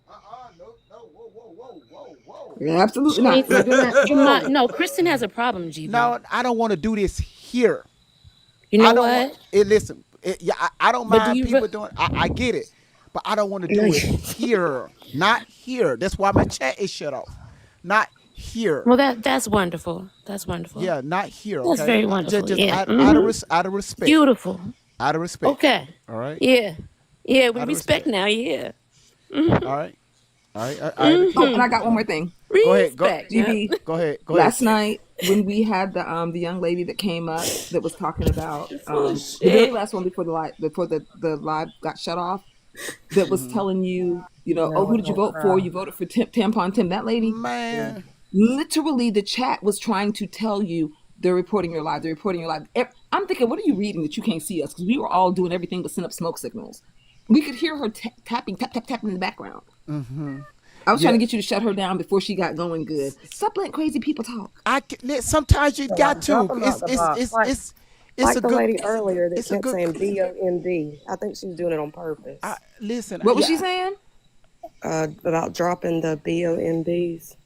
Yeah, absolutely You not. ain't doing that. You might, no, Kristen has a problem, GB. No, I don't want to do this here. You know I don't what? Want, listen, I don't But do mind you people re- doing. I get it, but I don't want to do it here. Not here. That's why my chat is shut off. Not here. Well, that's wonderful. That's wonderful. Yeah, not here. Okay? That's very wonderful. Just yeah. out of respect. Beautiful. Out of respect. Okay. All right. Yeah. Yeah, we Out of respect now. Yeah. All right. All right. All right. Oh, and I got one more thing. Go ahead. Go, Respect. Yeah. GB, go ahead. Go last ahead. night when we had the young lady that came up that was talking about the shit. very last one before the live got shut off, that was telling you, oh, who did you vote for? You voted for Tampon Tim. That lady, Man. literally, the chat was trying to tell you they're reporting your live. They're reporting your live. I'm thinking, what are you reading that you can't see us? Because we were all doing everything but send up smoke signals. We could hear her tapping in the background. Mm-hmm. I was trying to get you to shut her down before she got going good. Stop letting crazy people talk. Sometimes you got Drop to. 'em out the box. It's Like a the good. lady earlier that it's a kept good- saying BOMB. I think she was doing it on purpose. Listen. What was she saying? About dropping the BOMBs.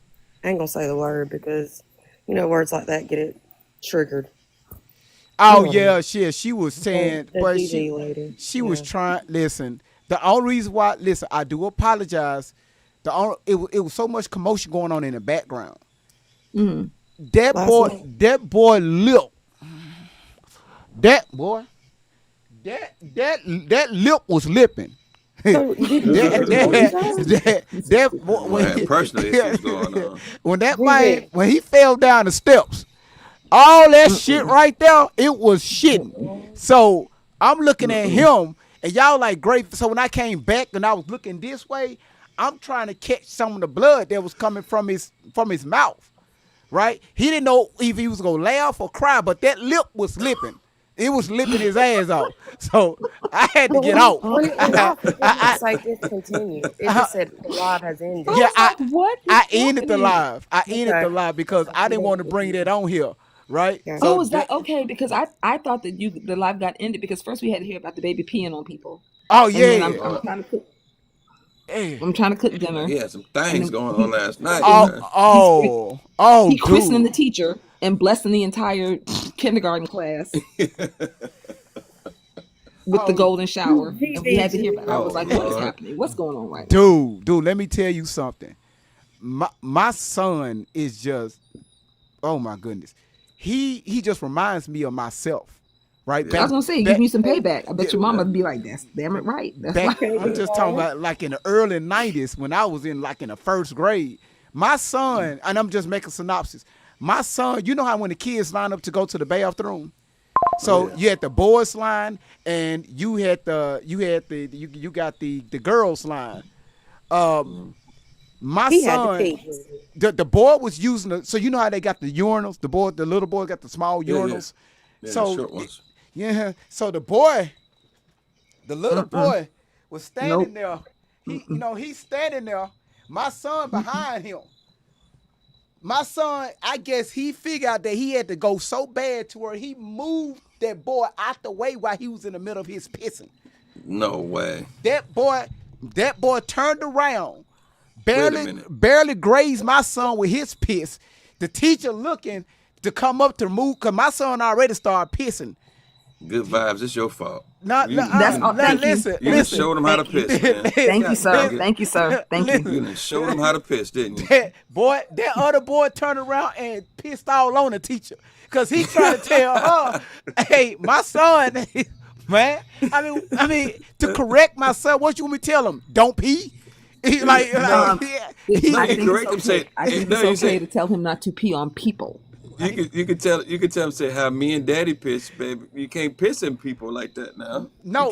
I ain't gonna say the word because words like that get it triggered. Oh yeah, she was saying, The but DD lady. she was trying. Listen, the only reason why. Listen, I do apologize. It was so much commotion going on in the background. Mm-hmm. That boy lip. That boy. That lip was lipping. that boy, had personal issues going on. when he fell down the steps, all that shit right there, it was shitting. So I'm looking at him, and y'all like great. So when I came back and I was looking this way, I'm trying to catch some of the blood that was coming from his mouth. Right? He didn't know if he was gonna laugh or cry, but that lip was lipping. It was lipping his ass off. So I had to get out. It's like discontinued. It just said the live has ended. Yeah, what? I ended the live. I ended the live because I didn't want to bring that on here. Right? Yeah. So Is that okay? Because I thought that the live got ended because first we had to hear about the baby peeing on people. Oh And then yeah. I'm trying to put. I'm trying to cook dinner. He had some things going on last night. He christening dude. the teacher and blessing the entire kindergarten class with the golden shower. And we had to hear about it. I was like, what is happening? What's going on right now? Dude, let me tell you something. My son is just, oh my goodness. He just reminds me of myself. Right? I was gonna say, give me some payback. I bet your mama would be like, "That's damn it, right." That's I'm just talking about like in the early '90s when I was in the first grade. My son, and I'm just making synopsis. My son, you know how when the kids line up to go to the bathroom, so you had the boys line and you got the girls line. My He son, had to pee. the boy was using so you know how they got the urinals. The little boy got the small urinals. Yeah, So short ones. yeah, so the little boy was standing there. He's standing there. My son behind him. My son, I guess he figured out that he had to go so bad to where he moved that boy out the way while he was in the middle of his pissing. No way. That boy turned around, barely grazed my son with his piss. The teacher looking to come up to move, because my son already started pissing. Good vibes. It's your fault. Listen. You just showed him how to piss, man. Thank you, sir. Thank you, sir. Thank you. You just showed him how to piss, didn't you? That other boy turned around and pissed all on the teacher. Because he tried to tell her, hey, my son, man, I mean, to correct my son, what you want me to tell him? Don't pee? I think it's okay to tell him not to pee on people. You could tell him, say how me and daddy piss, baby. You can't piss in people like that now. No.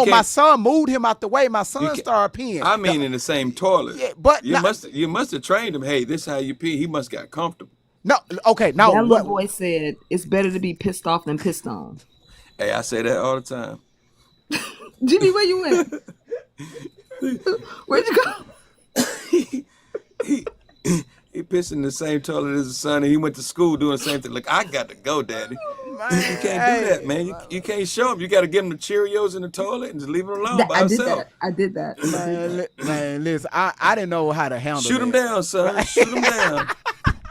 My son moved him out the way. My son started peeing. I mean, in the same toilet. Yeah, but you must have trained him. Hey, this is how you pee. He must have got comfortable. No, okay, no. That little boy said it's better to be pissed off than pissed on. Hey, I say that all the time. Jimmy, where you went? Where'd you go? He pissed in the same toilet as his son, and he went to school doing the same thing. Like, I got to go, Daddy. Man, you can't do that, man. You can't show him. You got to give him the Cheerios in the toilet and just leave him alone by himself. I did that. Man, listen, I didn't know how to handle Shoot him down, son. Shoot him down.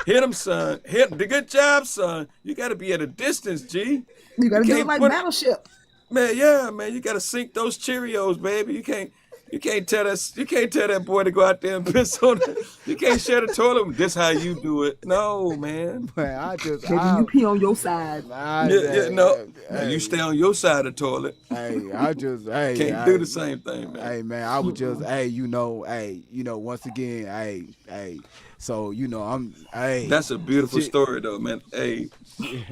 Hit him, son. Hit him. Good job, son. You got to be at a distance, G. You got to do it like Battleship. Man, yeah, man. You got to sink those Cheerios, baby. You can't tell that boy to go out there and piss on it. You can't share the toilet with this how you do it. No, man. Man, you pee on your side. No. You stay on your side of the toilet. Can't do the same thing, man. Hey, man, I would just, once again, so, That's a beautiful story, though, man. Hey.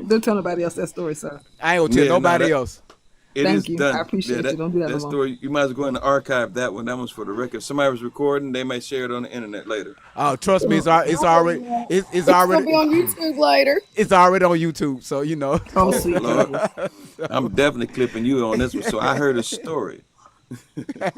Don't tell nobody else that story, sir. I ain't gonna tell nobody else. Thank you. Done. I appreciate you. Don't do that no more. Story, you might as well go in the archive that one. That one's for the record. If somebody was recording, they may share it on the internet later. Oh, trust me, it's already gonna be on YouTube later. It's already on YouTube, so Oh, sweet. Lord, I'm definitely clipping you on this one. So I heard a story. All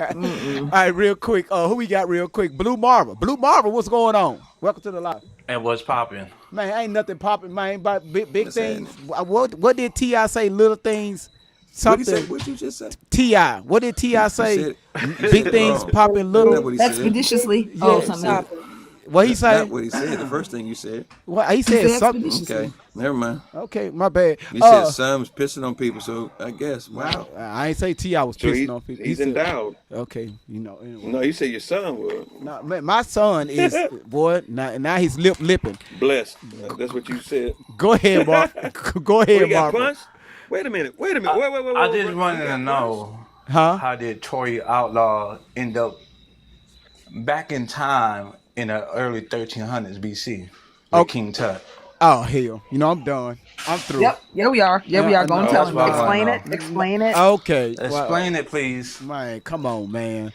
right, real quick. Who we got real quick? Blue Marvel. Blue Marvel, what's going on? Welcome to the live. And what's popping? Man, ain't nothing popping, man. But big things. What did T.I. say? Little things. Something. What you just said? T.I. What did T.I. say? Big things popping little. Expeditiously. Yeah. Oh, something. What he say? Not what he said. The first thing you said. Well, he said something. Okay, never mind. Okay, my bad. You said son was pissing on people, so I guess. Wow. I ain't say T.I. was pissing on people. He's endowed. Okay, Anyway. No, you said your son was. No, my son is boy. Now he's lipping. Blessed. That's what you said. Go ahead, Mark. Go ahead, Mark. Wait a minute. Wait. I just wanted to know, how did Tory Outlaw end up back in time in the early 1300s BC with King Tut? Oh hell, I'm done. I'm through. Yep. Yeah, we are. Yeah, we are. Go and tell him. Explain it. Okay. Explain it, please. Man, come on, man.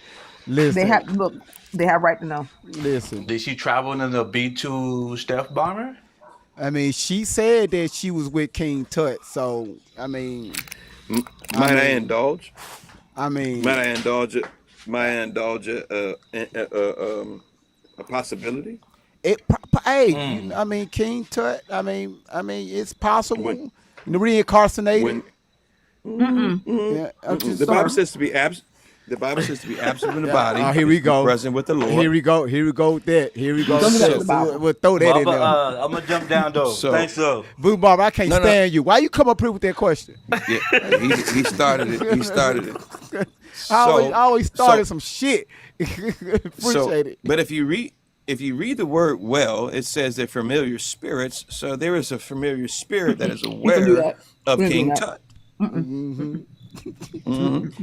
Listen. They have right to know. Listen. Did she travel in the B-2 stealth bomber? I mean, she said that she was with King Tut, so I mean, might I indulge? I mean, might I indulge a possibility? I mean, King Tut. I mean, it's possible. Reincarnated. The Bible says to be absent. The Bible says to be absent from the body. Here we go. Present with the Lord. Here we go. Here we go with that. Here we go. We'll throw that Bubba, in there. I'm gonna jump down though. Thanks, though. Boo Bob, I can't stand you. Why you come up here with that question? Yeah, he started it. He started it. I always started some shit. Appreciate it. But if you read the word well, it says they're familiar spirits. So there is a familiar spirit that is aware of King Tut.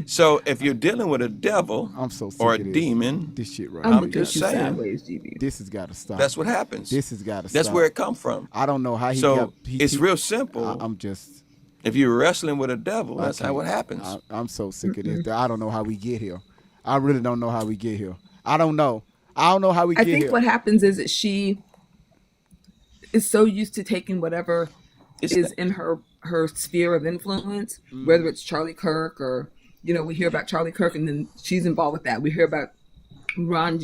So if you're dealing with a devil or a demon, this shit right. I'm just saying, this has got to stop. That's what happens. This has got to stop. That's where it come from. I don't know how he. So it's real simple. I'm just. If you're wrestling with a devil, that's how it happens. I'm so sick of this. I don't know how we get here. I really don't know how we get here. I don't know. I don't know how we get here. I think what happens is that she is so used to taking whatever is in her sphere of influence, whether it's Charlie Kirk or, we hear about Charlie Kirk and then she's involved with that. We hear about Ron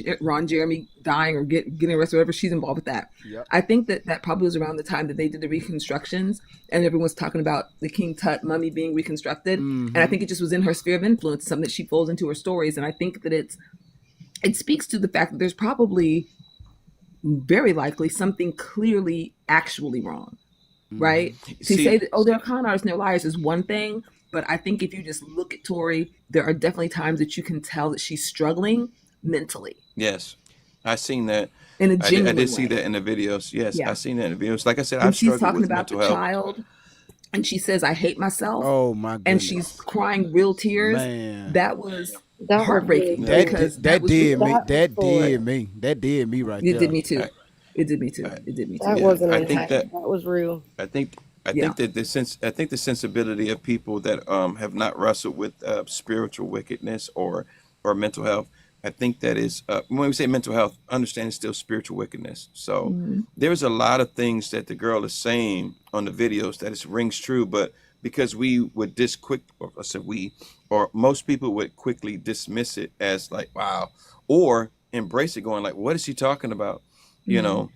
Jeremy dying or getting arrested, whatever, she's involved with that. Yep. I think that probably was around the time that they did the reconstructions and everyone's talking about the King Tut mummy being reconstructed. And I think it just was in her sphere of influence, something that she folds into her stories. And I think that it speaks to the fact that there's probably very likely something clearly actually wrong, right? To say that, they're con artists and they're liars is one thing, but I think if you just look at Tori, there are definitely times that you can tell that she's struggling mentally. Yes, I seen that. In a genuine I did way. see that in the videos. Yes, I seen that in the videos. Like I said, and I've she's struggled talking with about the mental health. child, and she says, "I hate myself." Oh my goodness! And she's crying real tears. Man. That was heartbreaking. That because did me. That was did me right It there. did me too. It did me too. It did me too. That wasn't I think that was real. I think that the sensibility of people that have not wrestled with spiritual wickedness or mental health. I think that is when we say mental health, understand it's still spiritual wickedness. So there's a lot of things that the girl is saying on the videos that it rings true, but because we would or most people would quickly dismiss it as like, wow, or embrace it going like, what is she talking about? You know,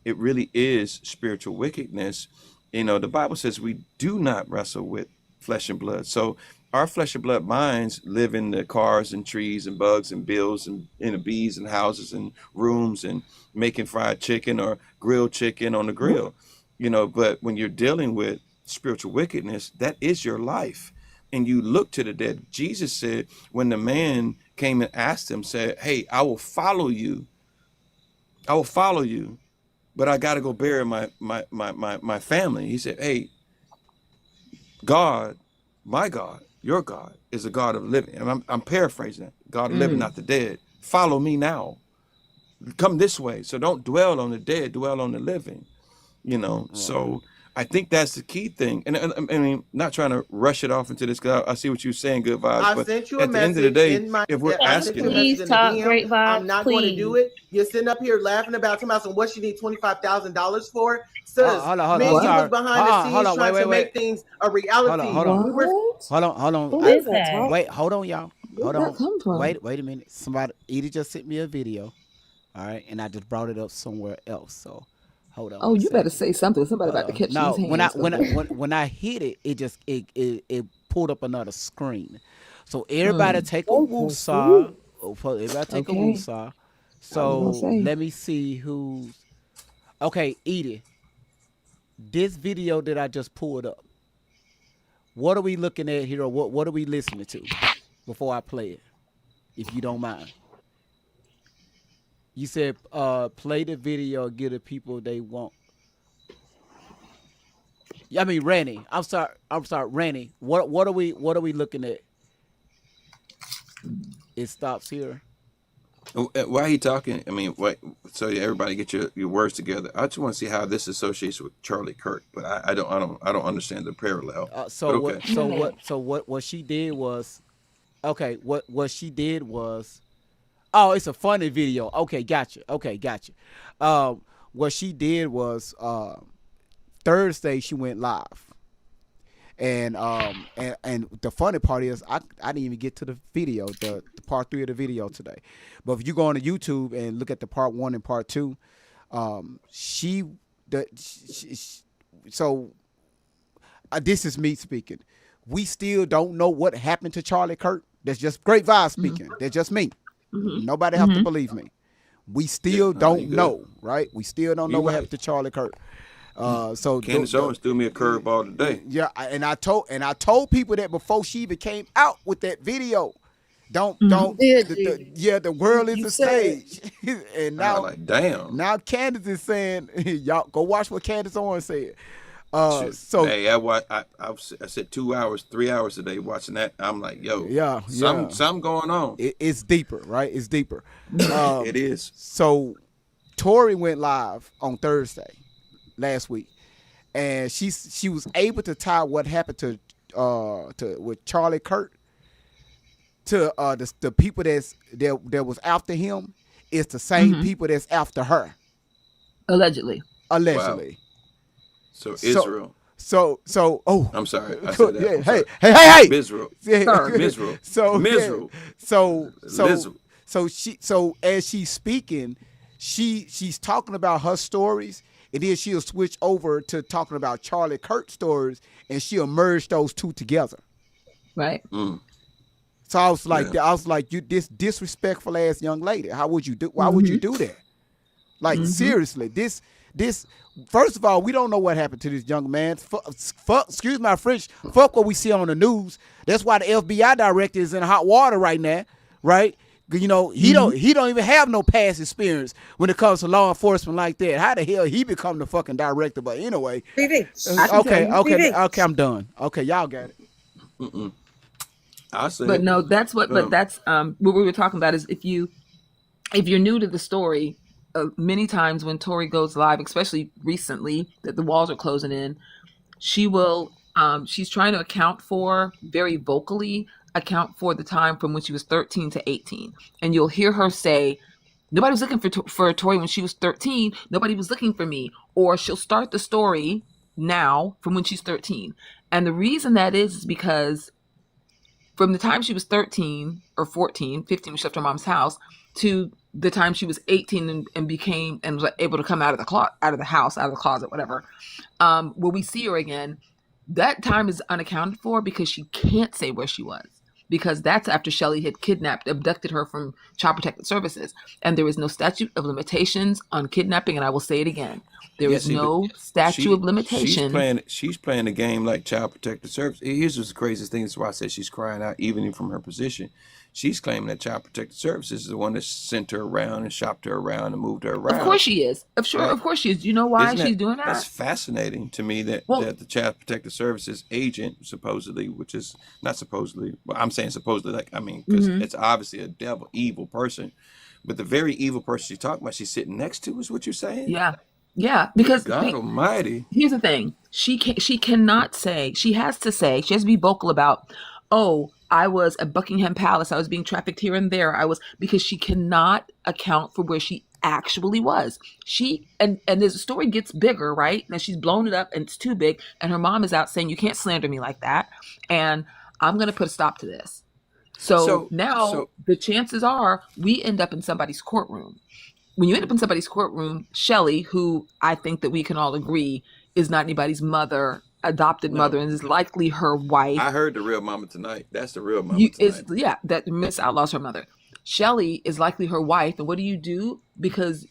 it really is spiritual wickedness. The Bible says we do not wrestle with flesh and blood. So our flesh and blood minds live in the cars and trees and bugs and bills and in the bees and houses and rooms and making fried chicken or grilled chicken on the grill. But when you're dealing with spiritual wickedness, that is your life. And you look to the dead. Jesus said when the man came and asked him, said, hey, I will follow you. But I got to go bury my family. He said, hey, God, my God, your God is a God of living. And I'm paraphrasing that. God of living, not the dead. Follow me now. Come this way. So don't dwell on the dead, dwell on the living. So I think that's the key thing. And I mean, not trying to rush it off into this, because I see what you're saying, good vibes. I but sent you a at the end of the message day, if we're asking, please talk great vibes. I'm not going to do it. You're sitting up here laughing about what you need $25,000 for. Sis, hold on. me and you was behind the scenes trying to make things a reality. Hold on. Who is that? Wait, hold on, y'all. Hold Where'd that come from? on. Wait a minute. Edie just sent me a video. All right, and I just brought it up somewhere else. So hold on. Oh, you better say something. Somebody about to catch these hands. When I hit it, it pulled up another screen. So everybody take a woosah. Everybody take a woosah. So let me see who's. Okay, Edie. This video that I just pulled up. What are we looking at here, or what are we listening to before I play it? If you don't mind. You said play the video, give the people they want. I mean, Randy. I'm sorry, Randy. What are we looking at? It stops here. Why are you talking? I mean, what? So everybody get your words together. I just want to see how this associates with Charlie Kirk, but I don't understand the parallel. What she did was, what she did was, oh, it's a funny video. Okay, gotcha. What she did was Thursday she went live. And the funny part is I didn't even get to the video, the part 3 of the video today. But if you go on to YouTube and look at the part 1 and part 2, this is me speaking. We still don't know what happened to Charlie Kirk. That's just great vibe speaking. That's just me. Nobody have to believe me. We still don't know, right? We still don't know what happened to Charlie Kirk. So Candace Owens threw me a curveball today. Yeah, and I told people that before she even came out with that video. The world is a stage. And now, like, damn. Now Candace is saying, y'all go watch what Candace Owens said. So hey, I said 2 hours, 3 hours a day watching that. I'm like, yo, something going on. It's deeper, right? It's deeper. It is. So Tori went live on Thursday last week, and she was able to tie what happened to with Charlie Kirk to the people that was after him is the same people that's after her. Allegedly. Wow. So Israel. So I'm sorry. I said that. Hey. Misrule. So as she's speaking, she's talking about her stories, and then she'll switch over to talking about Charlie Kirk's stories, and she'll merge those two together. Right. So I was like, you this disrespectful ass young lady. How would you do? Why would you do that? Like seriously, this. First of all, we don't know what happened to this young man. Fuck, excuse my French. Fuck what we see on the news. That's why the FBI director is in hot water right now, right? You know, he don't even have no past experience when it comes to law enforcement like that. How the hell he become the fucking director? But anyway, okay, I'm done. Okay, y'all got it. I say, but no, that's what. But that's what we were talking about is if you're new to the story. Many times when Tori goes live, especially recently that the walls are closing in, she will she's trying to account for the time from when she was 13 to 18. And you'll hear her say, nobody was looking for Tori when she was 13. Nobody was looking for me. Or she'll start the story now from when she's 13. And the reason that is because from the time she was 13 or 14, 15, when she left her mom's house, to the time she was 18 and was able to come out of the closet, whatever, where we see her again, that time is unaccounted for because she can't say where she was. Because that's after Shelly had abducted her from Child Protective Services. And there is no statute of limitations on kidnapping. And I will say it again. There is no statute of limitation. She's playing the game like Child Protective Services. Here's what's the craziest thing. That's why I said she's crying out, even from her position. She's claiming that Child Protective Services is the one that sent her around and shopped her around and moved her around. Of course she is. Of course she is. You know why she's doing that? That's fascinating to me that the Child Protective Services agent supposedly, which is not supposedly, but I'm saying supposedly, because it's obviously a evil person. But the very evil person she's talking about, she's sitting next to, is what you're saying? Yeah, because God Almighty. Here's the thing: she cannot say. She has to be vocal about. Oh, I was at Buckingham Palace. I was being trafficked here and there. Because she cannot account for where she actually was. And as the story gets bigger, right? Now she's blown it up and it's too big. And her mom is out saying, you can't slander me like that. And I'm going to put a stop to this. So now the chances are we end up in somebody's courtroom. When you end up in somebody's courtroom, Shelly, who I think that we can all agree is not anybody's adopted mother, and is likely her wife. I heard the real mama tonight. That's the real mama tonight. That Miss Outlaw's her mother. Shelly is likely her wife, and what do you do? Because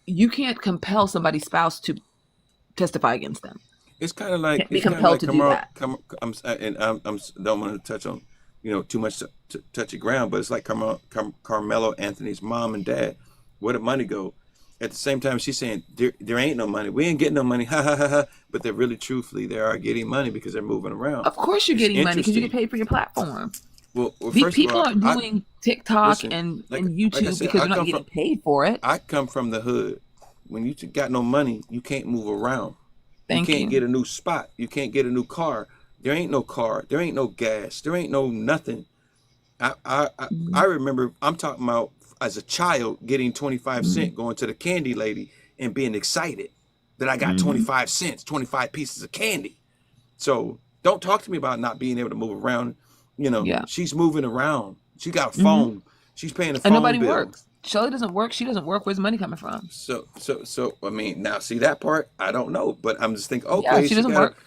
you can't compel somebody's spouse to testify against them. It's kind of like be compelled to do that. I don't want to touch on too much touchy ground, but it's like Carmelo Anthony's mom and dad. Where did money go? At the same time, she's saying there ain't no money. We ain't getting no money. Ha ha ha ha. But they're really, truthfully, they are getting money because they're moving around. Of course, you're getting money because you get paid for your platform. Well, first people of all, aren't doing TikTok and YouTube because they're not getting paid for it. I come from the hood. When you got no money, you can't move around. You can't get a new spot. You can't get a new car. There ain't no car. There ain't no gas. There ain't no nothing. I remember, I'm talking about as a child getting 25 cents, going to the candy lady and being excited that I got 25 cents, 25 pieces of candy. So don't talk to me about not being able to move around. She's moving around. She got a phone. She's paying a phone bill. And nobody works. Shelly doesn't work. She doesn't work. Where's the money coming from? So I mean, now see that part, I don't know, but I'm just thinking, okay, she doesn't work.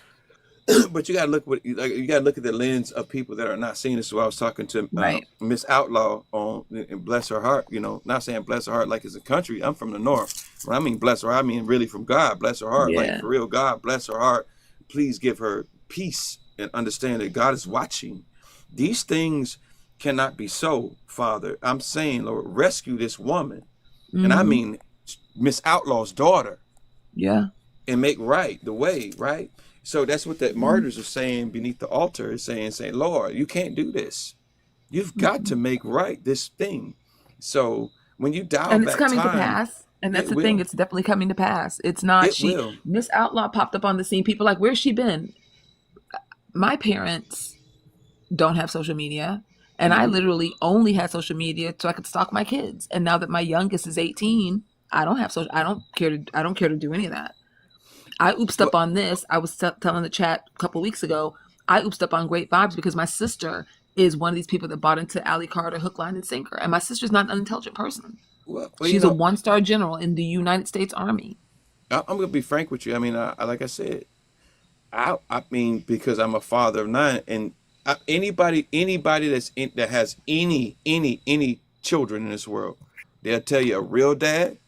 but you gotta look you gotta look at the lens of people that are not seeing this. So I was talking to Right. Miss Outlaw on, and bless her heart, not saying bless her heart like it's a country. I'm from the north. When I mean bless her, I mean really from God. Bless her heart, like for real. God bless her heart. Please give her peace and understand that God is watching. These things cannot be so, Father. I'm saying, Lord, rescue this woman, and I mean Miss Outlaw's daughter. Yeah. And make right the way, right? So that's what the martyrs are saying beneath the altar, is saying, Lord, you can't do this. You've got to make right this thing. So when you dial and it's back coming time, to pass. And that's the will. thing. It's definitely coming to pass. It's not It will. Miss Outlaw popped up on the scene. People are like, where's she been? My parents don't have social media. And I literally only had social media so I could stalk my kids. And now that my youngest is 18, I don't have social. I don't care to do any of that. I oopsed up on this. I was telling the chat a couple weeks ago. I oopsed up on Great Vibes because my sister is one of these people that bought into Ali Carter hook, line, and sinker. And my sister's not an unintelligent person. Well, she's a 1-star general in the United States Army. I'm going to be frank with you. I mean, like I said, I mean, because I'm a father of 9, and anybody that has any children in this world, they'll tell you a real dad,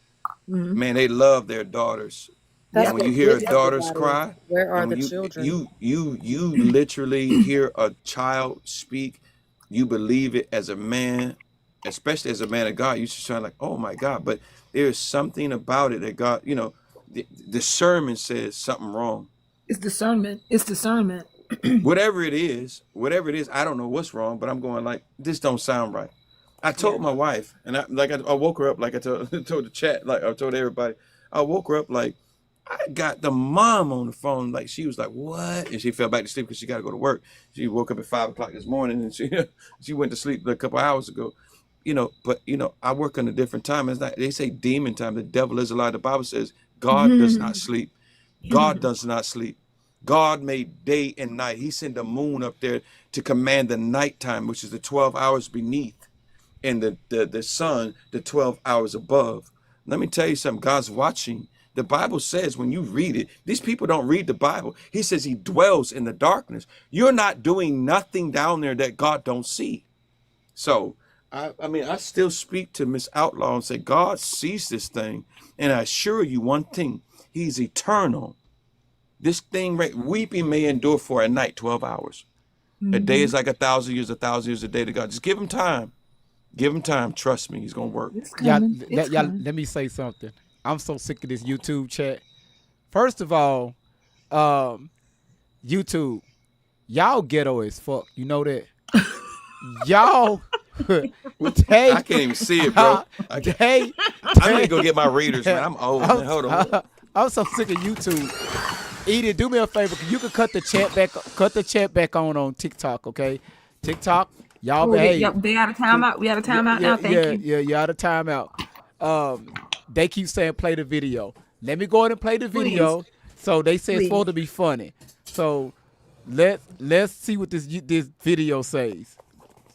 man, they love their daughters. That's And when what you hear gets daughters everybody. cry, Where are and when the children? you literally hear a child speak, you believe it as a man, especially as a man of God. You just sound like, oh my God. But there's something about it that God, the sermon says something wrong. It's discernment. It's discernment. whatever it is, I don't know what's wrong, but I'm going like, this don't sound right. I told my wife, and I woke her up, like I told the chat, like I told everybody. I woke her up like, I got the mom on the phone, like she was like, what? And she fell back to sleep because she got to go to work. She woke up at 5 o'clock this morning, and she went to sleep a couple hours ago. But I work on a different time. It's not, they say demon time. The devil is a lie. The Bible says God does not sleep. God does not sleep. God made day and night. He sent the moon up there to command the nighttime, which is the 12 hours beneath, and the sun, the 12 hours above. Let me tell you something. God's watching. The Bible says, when you read it, these people don't read the Bible. He says he dwells in the darkness. You're not doing nothing down there that God don't see. So, I mean, I still speak to Miss Outlaw and say, God sees this thing. And I assure you one thing, he's eternal. This thing, right, weeping may endure for a night, 12 hours. A day is like 1,000 years, 1,000 years a day to God. Just give him time. Give him time. Trust me, he's going to work. Let me say something. I'm so sick of this YouTube chat. First of all, YouTube, y'all ghetto as fuck. You know that? Y'all, I can't even see it, bro. I need to go get my readers, man. I'm old, man. Hold on. I'm so sick of YouTube. Edie, do me a favor. You can cut the chat back on TikTok, okay? TikTok, y'all behave. They out of timeout. We out of timeout now. Thank you. Yeah, you're out of timeout. They keep saying play the video. Let me go ahead and play the video. So they say it's supposed to be funny. So let's see what this video says.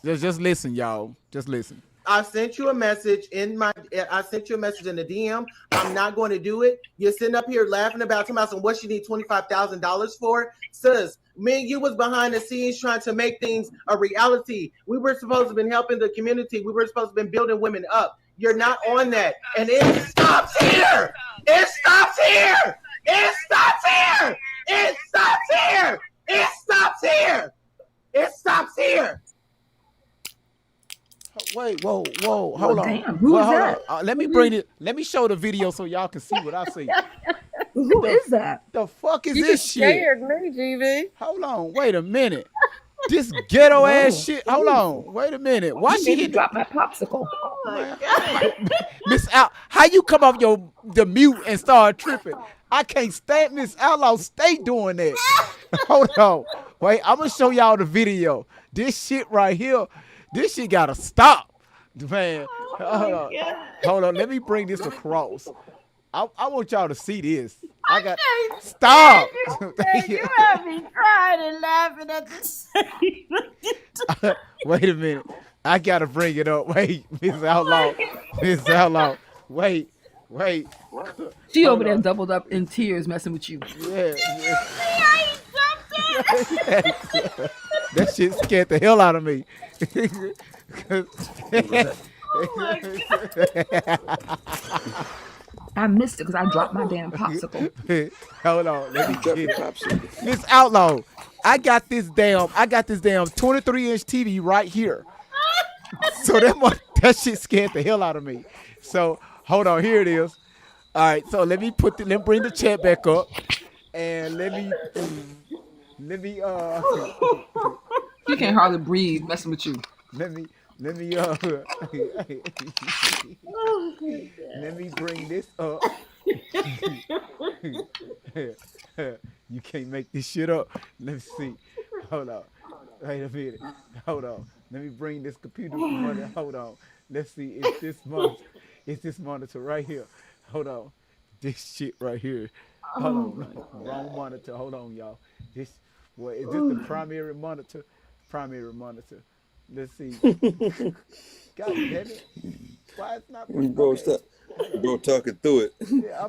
Just listen, y'all. Just listen. I sent you a message in the DM. I'm not going to do it. You're sitting up here laughing about what you need $25,000 for. Sis, me and you was behind the scenes trying to make things a reality. We were supposed to have been helping the community. We were supposed to have been building women up. You're not on that. And it stops here. It stops here. It stops here. It stops here. It stops here. It stops here. Wait, whoa, hold on. Damn, who is that? Let me bring it. Let me show the video so y'all can see what I see. Who is that? The fuck is You this just shit? scared me, GV. Hold on, wait a minute. This ghetto ass shit. Hold on, wait a minute. Why she hit drop my popsicle? Oh my God. Miss Out, how you come off the mute and start tripping? I can't stand Miss Outlaw. Stay doing that. Hold on, wait. I'm gonna show y'all the video. This shit right here. This shit gotta stop, man. Hold on. Let me bring this across. I want y'all to see this. Stop. You have me crying and laughing at the same. Wait a minute. I gotta bring it up. Wait, Miss Outlaw. Miss Outlaw. Wait. She over there doubled up in tears messing with you. Yeah. That shit scared the hell out of me. I missed it because I dropped my damn popsicle. Hold on, let me get it. Miss Outlaw, I got this damn 23-inch TV right here. So that shit scared the hell out of me. So hold on, here it is. All right, so let me bring the chat back up, and let me. You can't hardly breathe messing with you. Let me let me bring this up. You can't make this shit up. Let me see. Hold on. Wait a minute. Hold on. Let me bring this computer monitor. Hold on. Let's see. It's this monitor right here. Hold on. This shit right here. Hold on. No, wrong monitor. Hold on, y'all. Is this the primary monitor? Primary monitor. Let's see. God damn it. Why it's not? Bro, stop. Bro, talking through it. Yeah,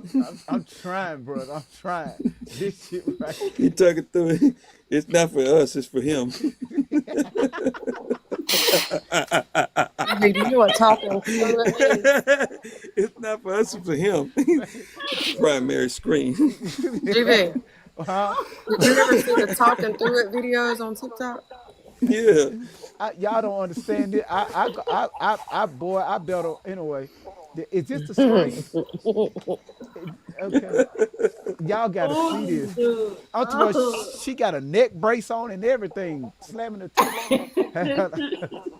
I'm trying, bro. I'm trying. This shit right here. He talking through it. It's not for us. It's for him. Hey, do you know what talking through it means? It's not for us. It's for him. Primary screen. GB, did you ever see the talking through it videos on TikTok? Yeah. Y'all don't understand it. Boy, I better anyway. Is this the screen? Okay. Y'all gotta see this. I'm talking about she got a neck brace on and everything, slamming the TV.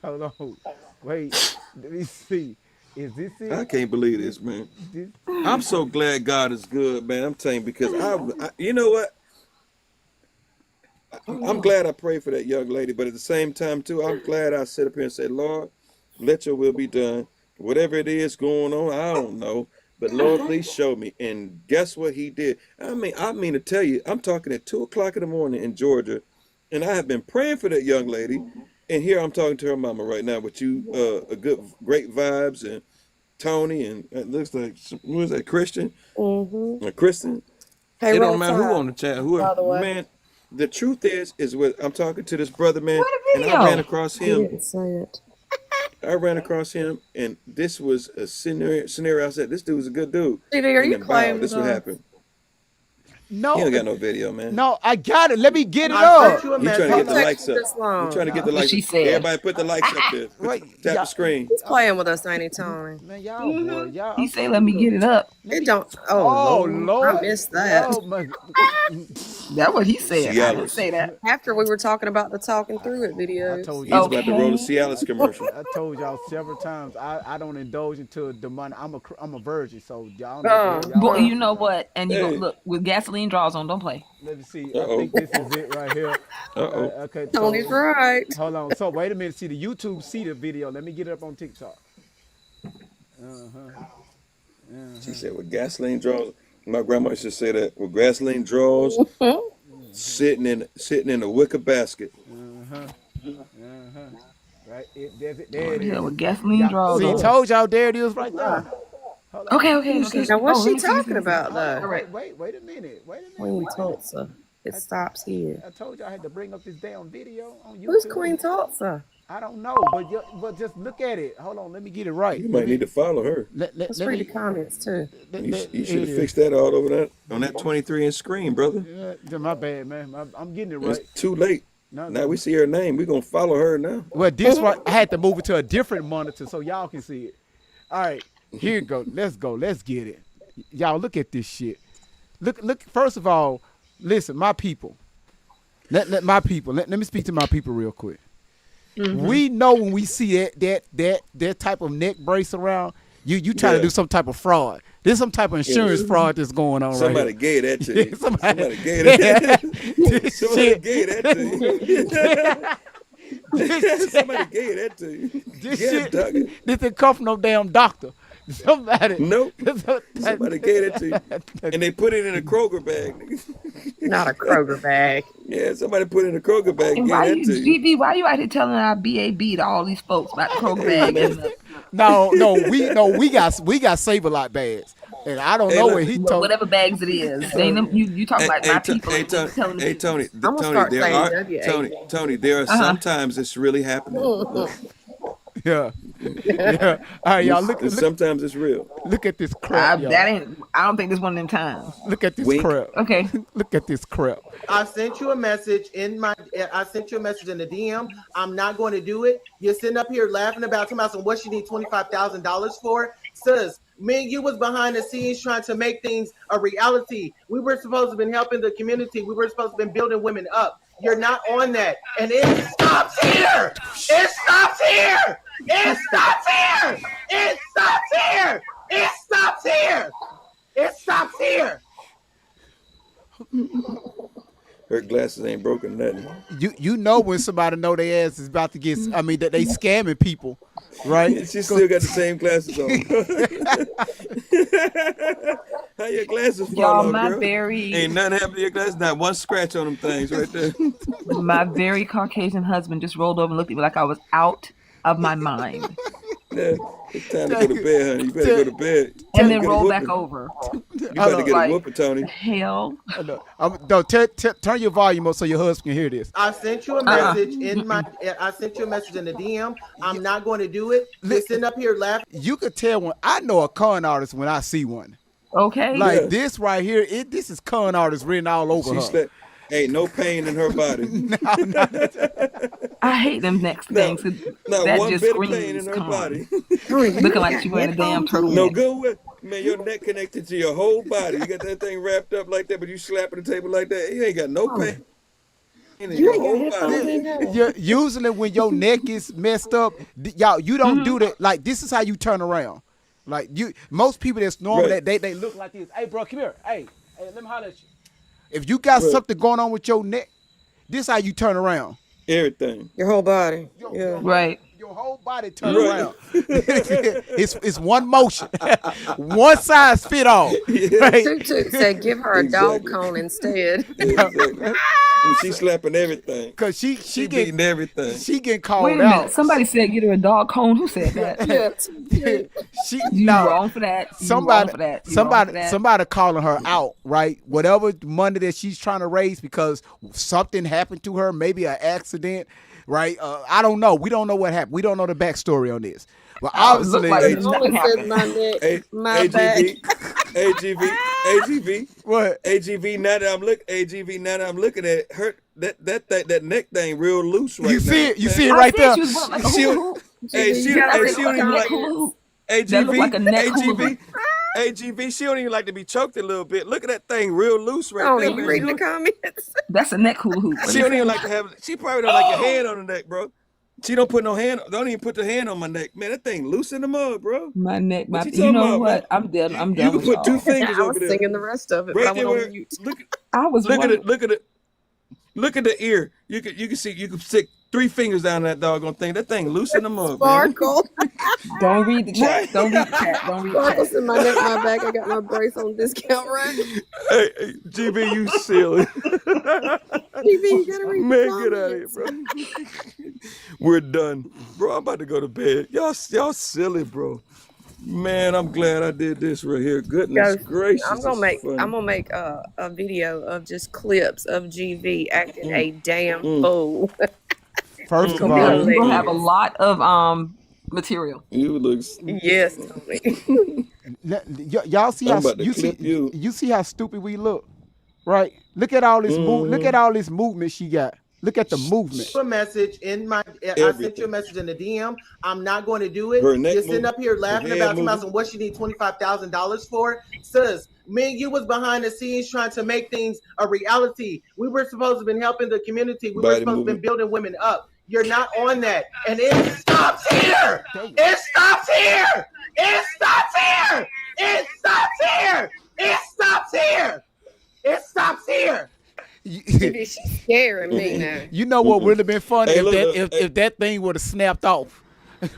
Hold on. Wait. Let me see. Is this it? I can't believe this, man. I'm so glad God is good, man. I'm telling you, because I you know what? I'm glad I prayed for that young lady, but at the same time, too, I'm glad I sit up here and say, Lord, let your will be done. Whatever it is going on, I don't know. But Lord, please show me. And guess what he did? I mean to tell you, I'm talking at 2 o'clock in the morning in Georgia, and I have been praying for that young lady. And here I'm talking to her mama right now with you, great vibes, and Tony, and it looks like, who is that, Christian? Mm-hmm. Kristen? Hey, it don't matter who Rosa, on the chat, whoever, man. The truth is what I'm talking to this brother, man, and I ran across he him. didn't say it. I ran across him, and this was a scenario. I said, this dude's a good dude. CD, are And you then, playing this with what us? happened. No. He don't got no video, man. No, I got it. Let me get it I up. sent you a You trying to message. get the likes up. You trying to get the likes she up. said. Everybody put the likes up there. Wait, Tap the screen. He's playing with us, ain't he, Tony? Man, y'all, boy, y'all. He say, let me get it up. It don't. Oh, Oh, Lord. Lord. I missed that. Oh, my. That's what he said. I didn't Cialis. say that. After we were talking about the talking through it videos. I told He's you. about to roll a Cialis commercial. I told y'all several times. I don't indulge into the money. I'm a virgin, so y'all know. But you know what? And you go Hey. look with gasoline draws on. Don't play. Let me see. Uh-oh. I think this is it right here. Uh-oh. Okay. Tony's right. Hold on. So wait a minute. See the YouTube. See the video. Let me get it up on TikTok. She said with gasoline draws. My grandma used to say that with gasoline draws, sitting in a wicker basket. Right. There it is. With gasoline draws See, on. told y'all there it is right there. Okay. Now, what's Oh, she let me see. talking about, though? All right. Wait a minute. Queen Tulsa. It stops here. I told you I had to bring up this damn video on YouTube. Who's Queen Tulsa? I don't know, but just look at it. Hold on, let me get it right. You might need to follow her. Let's read the comments, too. You should have fixed that all over that on that 23-inch screen, brother. Yeah, my bad, man. I'm getting it right. It's too late. No. Now we see her name. We're going to follow her now. Well, this one, I had to move it to a different monitor so y'all can see it. All right, here you go. Let's go. Let's get it. Y'all, look at this shit. Look. First of all, listen, my people. Let my people. Let me speak to my people real quick. Mm-hmm. We know when we see that type of neck brace around, you try to do some type of fraud. There's some type of insurance fraud that's going on. Somebody right gave that to you. Somebody gave that. Somebody gave that to you. Somebody gave that to you. This shit didn't come from no damn doctor. Somebody. Nope. Somebody gave it to you. And they put it in a Kroger bag. Not a Kroger bag. Yeah, somebody put it in a Kroger bag. And why you out here telling our BAB to all these folks about Kroger bag? No, we got Save-A-Lot bags. And I don't know what he told. Whatever bags it is. They you talking about my people. Hey, Tony, I'm gonna start saying Tony, there are sometimes it's really happening. Yeah. Yeah. All right, y'all. Look. Sometimes it's real. Look at this crap, y'all. I don't think this one of them times. Look at this crap. Okay. Look at this crap. I sent you a message in the DM. I'm not going to do it. You're sitting up here laughing about what you need $25,000 for. Sis, me and you was behind the scenes trying to make things a reality. We were supposed to have been helping the community. We were supposed to have been building women up. You're not on that. And it stops here. It stops here. It stops here. It stops here. It stops here. It stops here. Her glasses ain't broken nothing. You know when somebody know their ass is about to get, I mean, that they scamming people, right? She still got the same glasses on. How your glasses fall off, girl? Ain't nothing happened to your glasses. Not one scratch on them things right there. My very Caucasian husband just rolled over and looked at me like I was out of my mind. Yeah, it's time to go to bed, honey. You better go to bed. And then roll back over. You better get a whooping, Tony. Hell. No, turn your volume up so your husband can hear this. I sent you a message in the DM. I'm not going to do it. You're sitting up here laughing. You could tell when I know a con artist when I see one. Okay. Like this right here, this is con artist written all over her. Ain't no pain in her body. I hate them next things. Not that one just bit of pain in her con. body. Looking like she wearing a damn turtleneck. No good with. Man, your neck connected to your whole body. You got that thing wrapped up like that, but you slapping the table like that. You ain't got no pain. Usually when your neck is messed up, y'all, you don't do that. Like this is how you turn around. Like most people that's normal that they look like this. Hey, bro, come here. Hey, let me holler at you. If you got something going on with your neck, this how you turn around. Everything. Your whole body. Right. Your whole body turn around. It's one motion. One size fit all. Right? Tutu said give her a dog cone instead. And she's slapping everything. Cause she beating everything. She getting called Wait a minute. out. Somebody said get her a dog cone. Who said that? You wrong for that. Somebody calling her out, right? Whatever money that she's trying to raise because something happened to her, maybe an accident, right? I don't know. We don't know what happened. We don't know the backstory on this. But obviously, AGV. What? AGV. Now that I'm looking at it, her that neck thing real loose right now. You see it? You see it right there? She don't even like AGV. AGV, she don't even like to be choked a little bit. Look at that thing real loose right there. You reading the comments? That's a neck hula hoop. She don't even like to have. She probably don't like a hand on the neck, bro. She don't put no hand. Don't even put the hand on my neck, man. That thing loose in the mud, bro. My neck. You know what? I'm done. I'm done. You can put two fingers over there. I was singing the rest of it. Right but there. Look at the ear. You can see. You can stick 3 fingers down that doggone thing. That thing loose in the mud, Sparkle. Man. Don't read the chat. Don't read the chat. Don't read the chat. Sparkle's in my neck, my back. I got my brace on discount rack. Hey, GB, you silly. GB, you gotta read Man, get out of here, bro. We're done. Bro, I'm about to go to bed. Y'all silly, bro. Man, I'm glad I did this right here. Goodness gracious. I'm gonna make a video of just clips of GV acting a damn fool. First of all, you're gonna have a lot of material. You look. Yes, Tony. Y'all see how you see how stupid we look, right? Look at all this look at all this movement she got. Look at the movement. I sent you a message in the DM. I'm not going to do it. You're sitting up here laughing about what you need $25,000 for. Sis, me and you was behind the scenes trying to make things a reality. We were supposed to have been helping the community. We were supposed to have been building women up. You're not on that. And it stops here. It stops here. It stops here. It stops here. It stops here. It stops here. She's scaring me now. You know what would have been funny if that thing would have snapped off,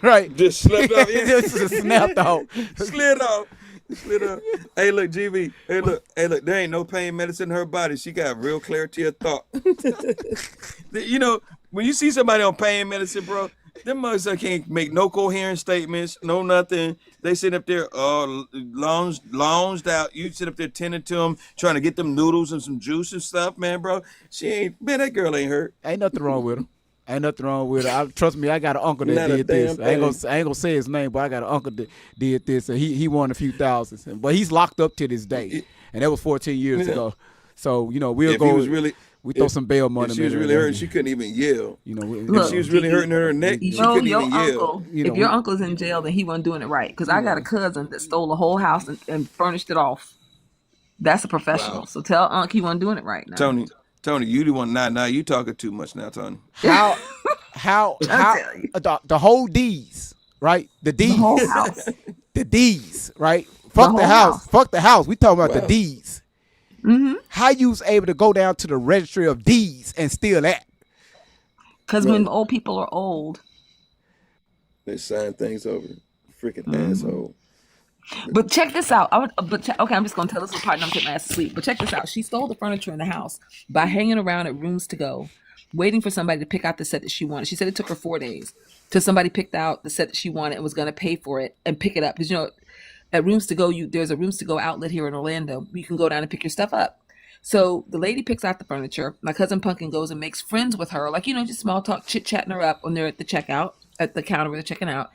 right? Just slipped off. Just snapped off. Slid off. Hey, look, GB. Hey, look. There ain't no pain medicine in her body. She got real clarity of thought. You know, when you see somebody on pain medicine, bro, Them mugs can't make no coherent statements, no nothing. They sit up there, lounged out. You sit up there tending to them, trying to get them noodles and some juice and stuff, man, bro. Man, that girl ain't hurt. Ain't nothing wrong with her. Ain't nothing wrong with her. Trust me, I got an uncle that did this. I ain't gonna say his name, but I got an uncle that did this, and he won a few thousands. But he's locked up to this day, and that was 14 years ago. So we'll go. We throw some bail money. If she was really hurting, she couldn't even yell. Look, if she was really hurting her neck, she couldn't even yell. If your uncle's in jail, then he wasn't doing it right. Because I got a cousin that stole a whole house and furnished it off. That's a professional. Wow. So tell Unc he wasn't doing it right now. Tony, you the one. Now you talking too much now, Tony. How the whole D's, right? The D's, the whole house. The D's, right? Fuck the house. Fuck the house. We talking about the D's. Mm-hmm. How you was able to go down to the registry of D's and steal that? Because when old people are old, they sign things over. Freaking asshole. But check this out. Okay, I'm just gonna tell this little part and I'm taking my ass to sleep. But check this out. She stole the furniture in the house by hanging around at Rooms to Go, waiting for somebody to pick out the set that she wanted. She said it took her 4 days till somebody picked out the set that she wanted and was gonna pay for it and pick it up. Because at Rooms to Go, there's a Rooms to Go outlet here in Orlando. You can go down and pick your stuff up. So the lady picks out the furniture. My cousin Pumpkin goes and makes friends with her, just small talk, chit-chatting her up when they're at the checkout, at the counter where they're checking out.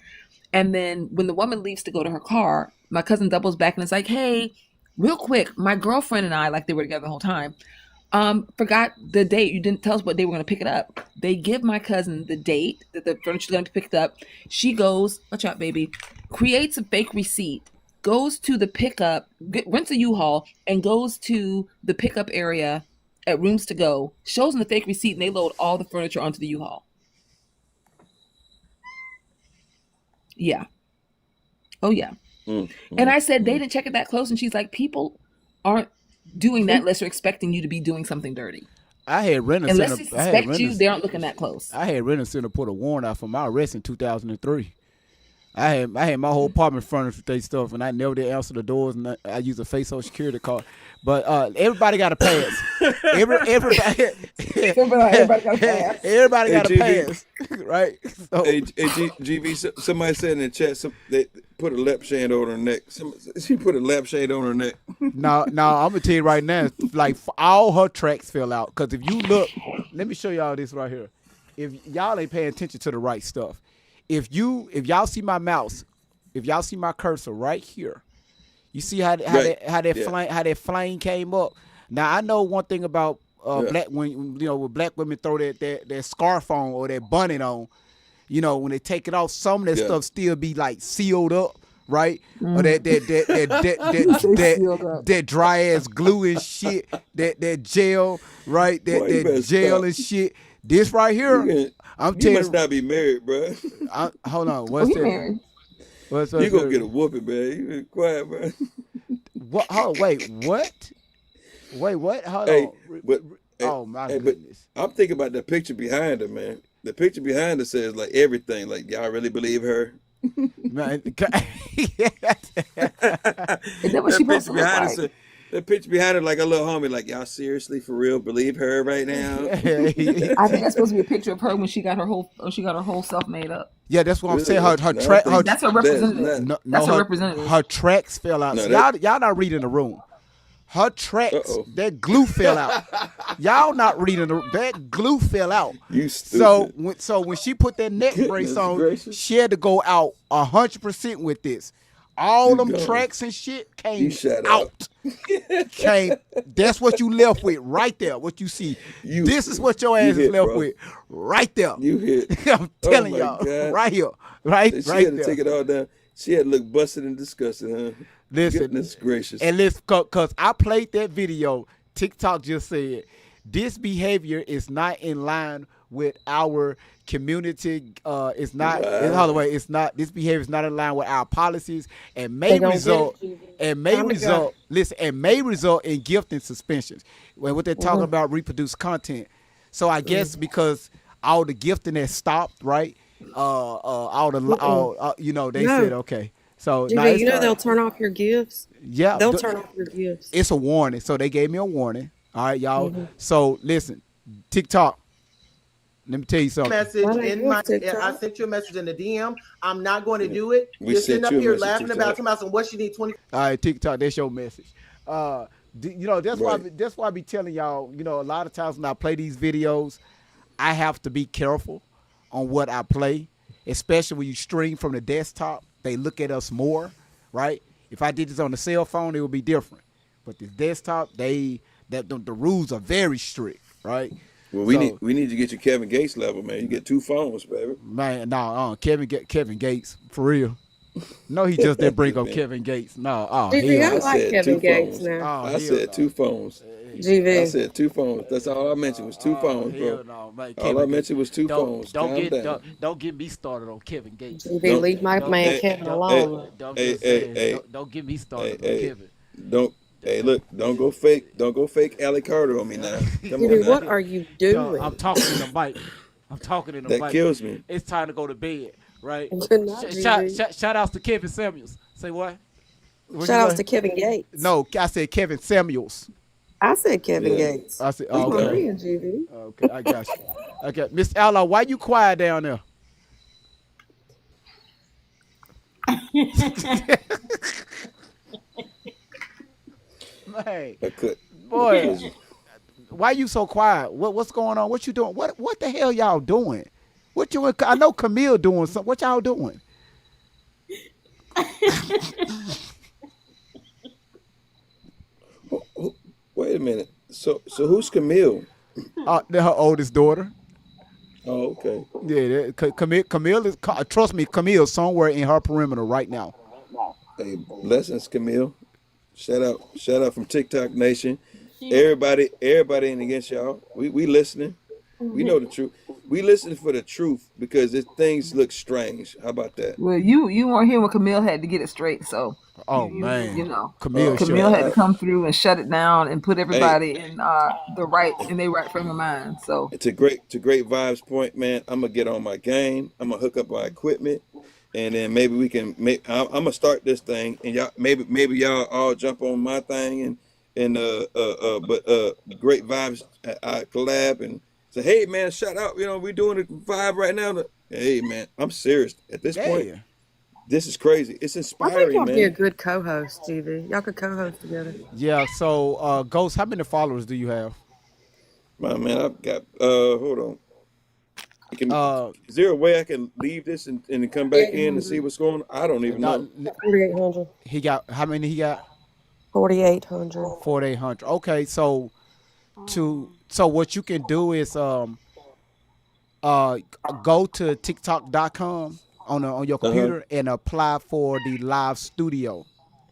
And then when the woman leaves to go to her car, my cousin doubles back and is like, hey, real quick, my girlfriend and I, like they were together the whole time, forgot the date. You didn't tell us what day we're going to pick it up. They give my cousin the date that the furniture is going to be picked up. She goes, watch out, baby, creates a fake receipt, goes to the pickup, rents a U-Haul, and goes to the pickup area at Rooms to Go, shows them the fake receipt, and they load all the furniture onto the U-Haul. Yeah. Oh, yeah. And I said, they didn't check it that close. And she's like, people aren't doing that unless they're expecting you to be doing something dirty. I had Renner unless they suspect you, they aren't looking that close. I had Renner Center put a warrant out for my arrest in 2003. I had my whole apartment furnished with their stuff, and I never did answer the doors, and I used a fake Social Security card. But everybody got a pass. Everybody got a pass. Everybody got a pass, right? So. Hey, GV, somebody said in the chat, they put a lampshade on her neck. She put a lampshade on her neck. No, I'm gonna tell you right now, like all her tracks fell out. Because if you look, let me show y'all this right here. If y'all ain't paying attention to the right stuff. If y'all see my mouse, if y'all see my cursor right here, you see how that flame came up. Now I know one thing about black when black women throw that scarf on or that bonnet on, when they take it off, some of that stuff still be like sealed up, right? Or that dry ass glue and shit, that gel, right? That gel and shit. This right here. You must not be married, bro. Hold on. What's that? Married? You gonna get a whooping, man. You be quiet, bro. What? Wait, what? Wait, what? Hold on. Oh my goodness. I'm thinking about the picture behind her, man. The picture behind her says like everything. Like, y'all really believe her? Man, Is that what she supposed to look like? That picture behind her, like a little homie, like, y'all seriously for real believe her right now? I think that's supposed to be a picture of her when she got her whole self made up. Yeah, that's what I'm saying. That's her representative. That's her representative. Her tracks fell out. So y'all not reading the room. Her tracks, that glue fell out. Y'all not reading that glue fell out. You stupid. So when she put that neck brace on, she had to go out 100% with this. All them tracks and shit came out. That's what you left with right there. What you see. This is what your ass is left with right there. You hit. I'm telling y'all. God. Right here. Right she right had to take it all down. She had to look busted and disgusted, huh? Listen. Goodness gracious. And listen, because I played that video, TikTok just said, this behavior is not in line with our community. It's not. It's not. This behavior is not in line with our policies, and may result in gifting suspensions. When what they're talking about reproduced content. So I guess because all the gifting has stopped, right? They said okay. So they'll turn off your gifts. Yeah, they'll turn off your gifts. It's a warning. So they gave me a warning. All right, y'all. So listen, TikTok. Let me tell you something. Message in my, I sent you a message in the DM. I'm not going to do it. You're sitting up here laughing about what you need 20. All right, TikTok, that's your message. You know, that's why I be telling y'all, you know, a lot of times when I play these videos, I have to be careful on what I play, especially when you stream from the desktop. They look at us more, right? If I did this on the cell phone, it would be different. But the desktop, the rules are very strict, right? Well, we need to get you Kevin Gates level, man. You get 2 phones, baby. Man, no, Kevin Gates, for real. No, he just didn't bring up Kevin Gates. No, GV, I like Kevin Gates now. I said 2 phones. GV. I said 2 phones. That's all I mentioned was 2 phones, bro. No, man, all I mentioned was 2 phones. Don't get me started on Kevin Gates. GV, leave my man Kevin alone. Don't get me started on Kevin. Don't go fake Allie Carter on me now. Come on now. What are you doing? I'm talking in the mic. That kills me. It's time to go to bed, right? Shout outs to Kevin Samuels. Say what? Shout outs to Kevin Gates. No, I said Kevin Samuels. I said Kevin Gates. I said, okay. Okay, I got you. Okay, Miss Outlaw, why you quiet down there? Man, boy, why you so quiet? What's going on? What you doing? What the hell y'all doing? I know Camille doing something. What y'all doing? Wait a minute. So who's Camille? They're her oldest daughter. Oh, okay. Yeah, Camille is. Trust me, Camille's somewhere in her perimeter right now. Hey, blessings, Camille. Shout out from TikTok Nation. Everybody ain't against y'all. We listening. We know the truth. We listening for the truth because things look strange. How about that? Well, you weren't here when Camille had to get it straight, so man, you know, Camille had to come through and shut it down and put everybody in their right frame of mind. So it's a great vibes point, man. I'm gonna get on my game. I'm gonna hook up my equipment. And then maybe we can. I'm gonna start this thing, and y'all maybe y'all all jump on my thing, but great vibes. I collab and say, hey man, shout out. You know, we doing a vibe right now. Hey man, I'm serious at this point. This is crazy. It's inspiring, I think y'all man. be a good co-host, GV. Y'all could co-host together. Yeah. So, Ghost, how many followers do you have? My man, I've got. Hold on. Is there a way I can leave this and come back in and see what's going on? I don't even know. 4,800. He got how many? He got 4,800. 4,800. Okay, so what you can do is go to TikTok.com on your computer and apply for the live studio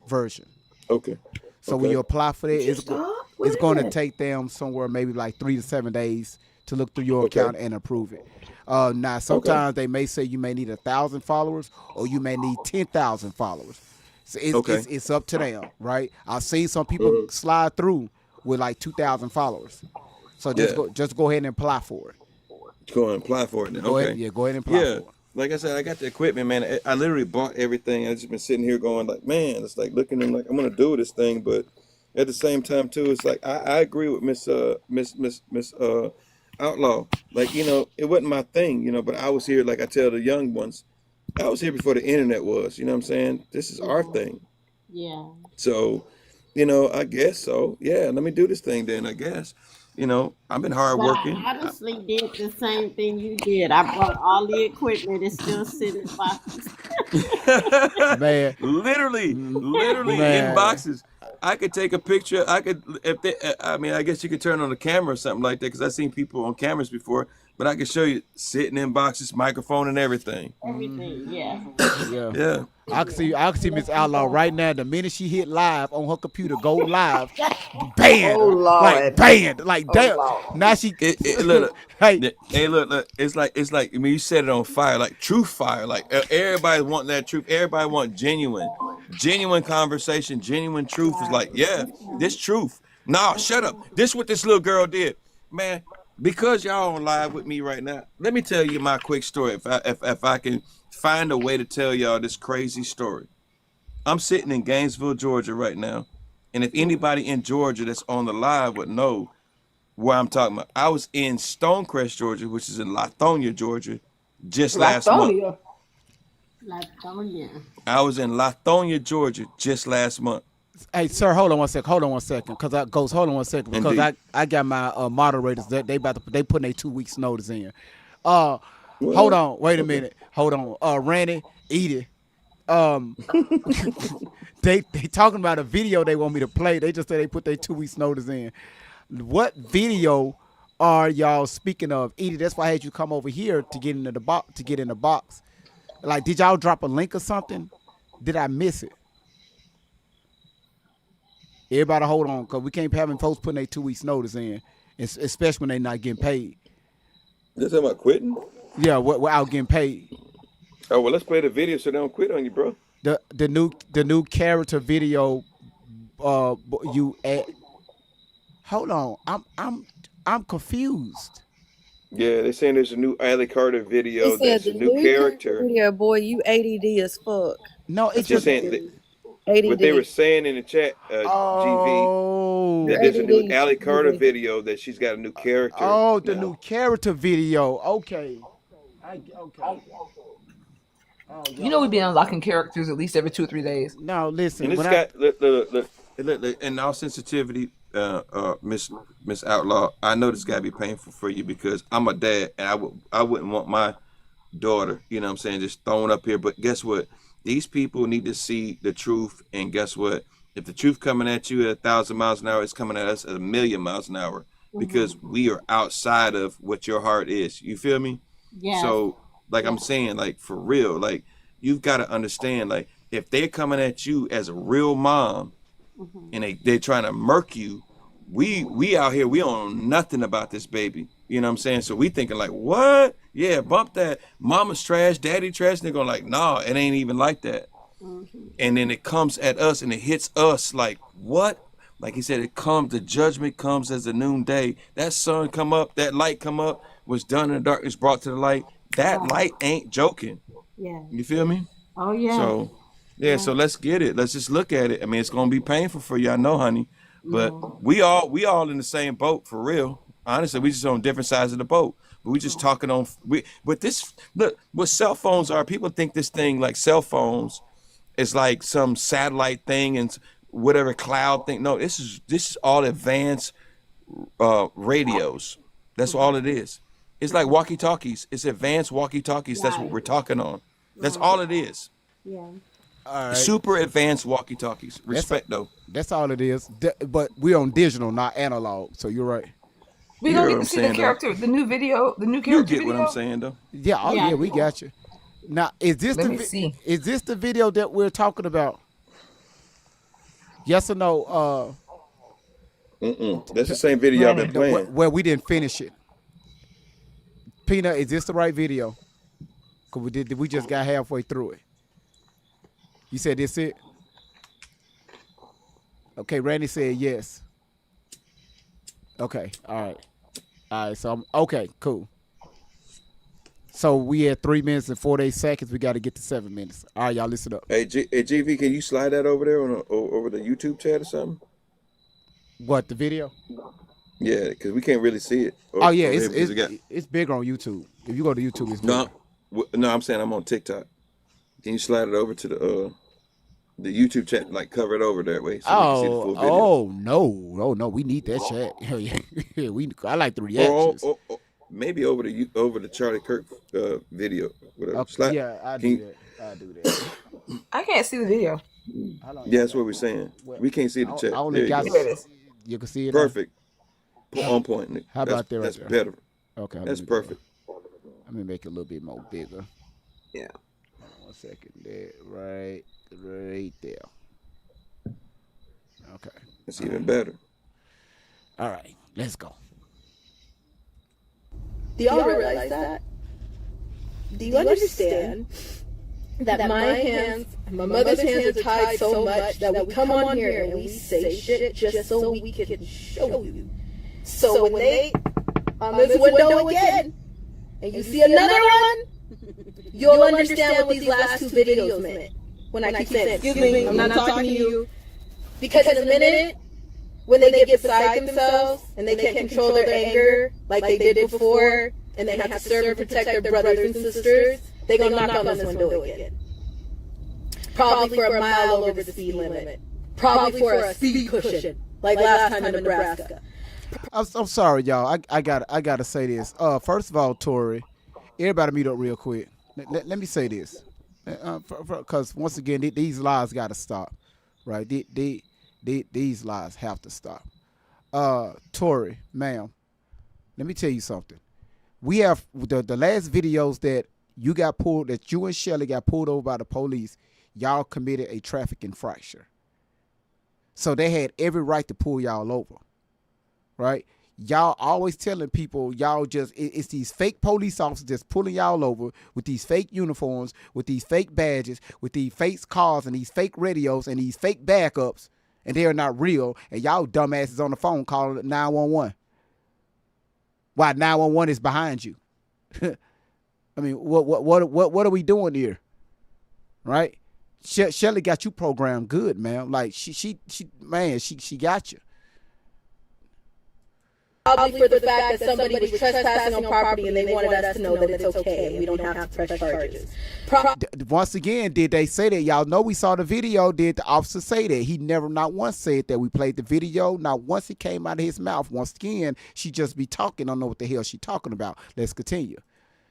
version. Okay. So when you apply for that, it's going to take them somewhere maybe like 3 to 7 days to look through your account and approve it. Now, sometimes they may say you may need 1,000 followers or you may need 10,000 followers. So it's up to them, right? I've seen some people slide through with like 2,000 followers. So just go ahead and apply for it. Go ahead and apply for it. Go ahead and apply for it. Like I said, I got the equipment, man. I literally bought everything. I just been sitting here going like, man, it's like looking at like I'm gonna do this thing, but at the same time too, it's like I agree with Miss Outlaw. Like, you know, it wasn't my thing, you know, but I was here, like I tell the young ones, I was here before the internet was, you know what I'm saying? This is our thing. Yeah. So, you know, I guess so. Yeah, let me do this thing then, I guess. You know, I've been hard working. I honestly did the same thing you did. I bought all the equipment. It's still sitting in boxes. Man. Literally Man. in boxes. I could take a picture. I guess you could turn on the camera or something like that because I've seen people on cameras before. But I can show you sitting in boxes, microphone and everything. Everything, yeah. Yeah. I can see Miss Outlaw right now. The minute she hit live on her computer, go live, banned, like damn. Now she look. Hey, look. It's like I mean, you set it on fire, like truth fire. Like everybody want that truth. Everybody want genuine conversation, genuine truth. Is like, yeah, this truth. Nah, shut up. This what this little girl did, man. Because y'all on live with me right now, let me tell you my quick story. If I can find a way to tell y'all this crazy story. I'm sitting in Gainesville, Georgia right now. And if anybody in Georgia that's on the live would know, where I'm talking about. I was in Stonecrest, Georgia, which is in Lithonia, Georgia, just last month. Lithonia. I was in Lithonia, Georgia, just last month. Hey, sir, hold on one second. Hold on one second, because hold on one second, because Indeed. I got my moderators that they putting a 2 weeks notice in. Hold on, wait a minute. Hold on. Randy, Edie. They talking about a video they want me to play. They just said they put their 2 weeks notice in. What video are y'all speaking of? Edie, that's why I had you come over here to get into the box. Like, did y'all drop a link or something? Did I miss it? Everybody hold on, because we can't have folks putting their 2 weeks notice in, especially when they're not getting paid. They're talking about quitting? Yeah, without getting paid. Oh, well, let's play the video so they don't quit on you, bro. The new character video, you at. Hold on, I'm confused. Yeah, they're saying there's a new Ali Carter video. He said That's a new character. Video, boy, you ADD as fuck. No, it's just saying. What they were saying in the chat, GV, that there's a new Ali Carter video that she's got a new character. Oh, the new character video. Okay. Okay. Oh, you know, we've been unlocking characters at least every 2 or 3 days. No, listen. And it's got look, in all sensitivity, Miss Outlaw, I know this got to be painful for you because I'm a dad and I wouldn't want my daughter, you know what I'm saying, just thrown up here. But guess what? These people need to see the truth, and guess what? If the truth coming at you at 1,000 miles an hour, it's coming at us at 1,000,000 miles an hour because we are outside of what your heart is. You feel me? Yeah. So, like I'm saying, like for real, like you've got to understand, like if they're coming at you as a real mom, and they're trying to murk you, we out here, we don't know nothing about this baby. You know what I'm saying? So we thinking like, what? Yeah, bump that. Mama's trash, daddy trash. And they're going like, nah, it ain't even like that. And then it comes at us and it hits us like, what? Like he said, the judgment comes as a noonday. That sun come up, that light come up, was done in the darkness, brought to the light. That light ain't joking. Yeah. You feel me? Oh, yeah. So, yeah, so let's get it. Let's just look at it. I mean, it's going to be painful for you, I know, honey. But we all in the same boat for real. Honestly, we just on different sides of the boat. But we just talking on but this look what cell phones are. People think this thing like cell phones is like some satellite thing and whatever cloud thing. No, this is all advanced radios. That's all it is. It's like walkie-talkies. It's advanced walkie-talkies. That's what we're talking on. That's all it is. Yeah. All right. Super advanced walkie-talkies. Respect though. That's all it is. But we're on digital, not analog. So you're right. We don't get to see the character, the new video, the new character. You get what I'm saying though. Yeah, yeah, we got you. Now, is this the video that we're talking about? Yes or no? That's the same video I've been playing. Where we didn't finish it. Peanut, is this the right video? Cause we just got halfway through it. You said this it? Okay, Randy said yes. Okay, all right. So okay, cool. So we had 3 minutes and 48 seconds. We got to get to 7 minutes. All right, y'all listen up. Hey, GV, can you slide that over there over the YouTube chat or something? What, the video? Yeah, because we can't really see it. It's bigger on YouTube. If you go to YouTube, it's bigger. No, I'm saying I'm on TikTok. Can you slide it over to the YouTube chat, like cover it over that way so we can see the full video? No, we need that chat. I like the reactions. Maybe over the Charlie Kirk video, whatever. Okay, yeah, I'll do that. I can't see the video. Yeah, that's what we're saying. We can't see the chat. I only got it. You can see it. Perfect. On point. How about that? That's right better. Okay, that's perfect. Let me make it a little bit more bigger. Yeah. 1 second. There, right there. Okay. It's even better. All right, let's go. Do y'all realize that? Do you understand that my hands, my mother's hands are tied so much that we come on here and we say shit just so we can show you. So when they on this window again, and you see another one, you'll understand what these last 2 videos meant. When I keep saying, excuse me, I'm not talking to you. Because in a minute, when they get beside themselves and they can't control their anger like they did before, and they have to serve and protect their brothers and sisters, they're going to knock on this window again. Probably for a mile over the speed limit. Probably for a speed cushion, like last time in Nebraska. I'm sorry, y'all. I gotta say this. First of all, Tori, everybody mute up real quick. Let me say this, because once again, these lies gotta stop, right? These lies have to stop. Tori, ma'am, let me tell you something. We have the last videos that you and Shelly got pulled over by the police. Y'all committed a traffic infraction. So they had every right to pull y'all over, right? Y'all always telling people it's these fake police officers just pulling y'all over with these fake uniforms, with these fake badges, with these fake cars and these fake radios and these fake backups, and they're not real. And y'all dumbasses on the phone calling 911. Why 911 is behind you? I mean, what are we doing here, right? Shelly got you programmed good, man. Like she got you. Probably for the fact that somebody was trespassing on property and they wanted us to know that it's okay and we don't have to press charges. Once again, did they say that? Y'all know we saw the video. Did the officer say that? He never, not once said that. We played the video. Not once it came out of his mouth. Once again, she just be talking. Don't know what the hell she talking about. Let's continue.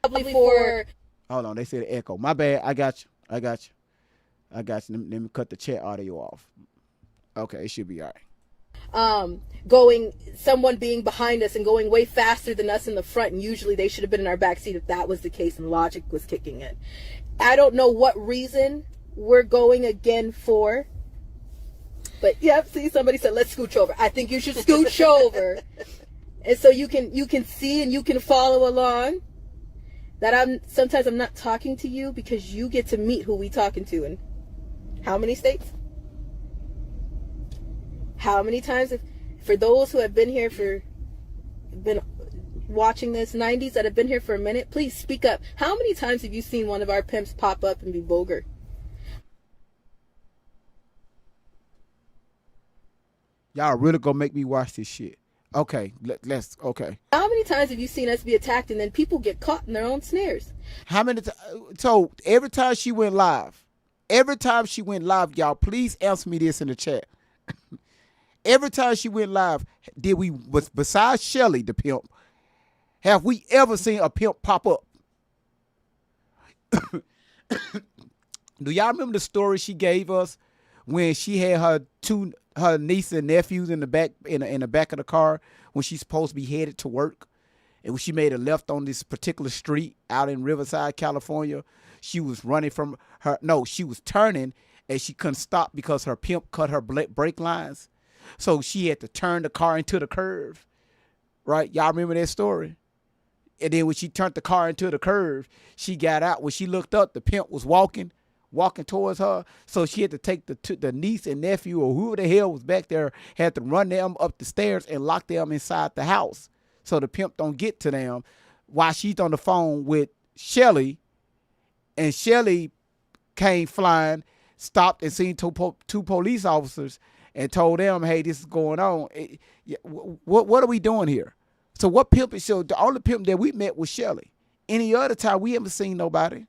Probably for... Hold on, they said echo. My bad. I got you. Let me cut the chat audio off. Okay, it should be all right. Someone being behind us and going way faster than us in the front, and usually they should have been in our back seat if that was the case and logic was kicking in. I don't know what reason we're going again for, but yep, see, somebody said let's scooch over. I think you should scooch over, and so you can see and you can follow along. That sometimes I'm not talking to you because you get to meet who we talking to in how many states? How many times? For those who have been here been watching this, 90s that have been here for a minute, please speak up. How many times have you seen one of our pimps pop up and be vulgar? Y'all really gonna make me watch this shit. Okay, let's. Okay. How many times have you seen us be attacked and then people get caught in their own snares? How many? So every time she went live, y'all, please answer me this in the chat. Every time she went live, besides Shelly the pimp, have we ever seen a pimp pop up? Do y'all remember the story she gave us when she had her niece and nephews in the back of the car when she's supposed to be headed to work, and when she made a left on this particular street out in Riverside, California? She was running from her. No, she was turning and she couldn't stop because her pimp cut her brake lines. So she had to turn the car into the curve, right? Y'all remember that story? And then when she turned the car into the curve, she got out. When she looked up, the pimp was walking towards her. So she had to take the niece and nephew or whoever the hell was back there, had to run them up the stairs and lock them inside the house so the pimp don't get to them while she's on the phone with Shelly. And Shelly came flying, stopped and seen two police officers and told them, hey, this is going on. What are we doing here? So what pimp is show? The only pimp that we met was Shelly. Any other time we haven't seen nobody.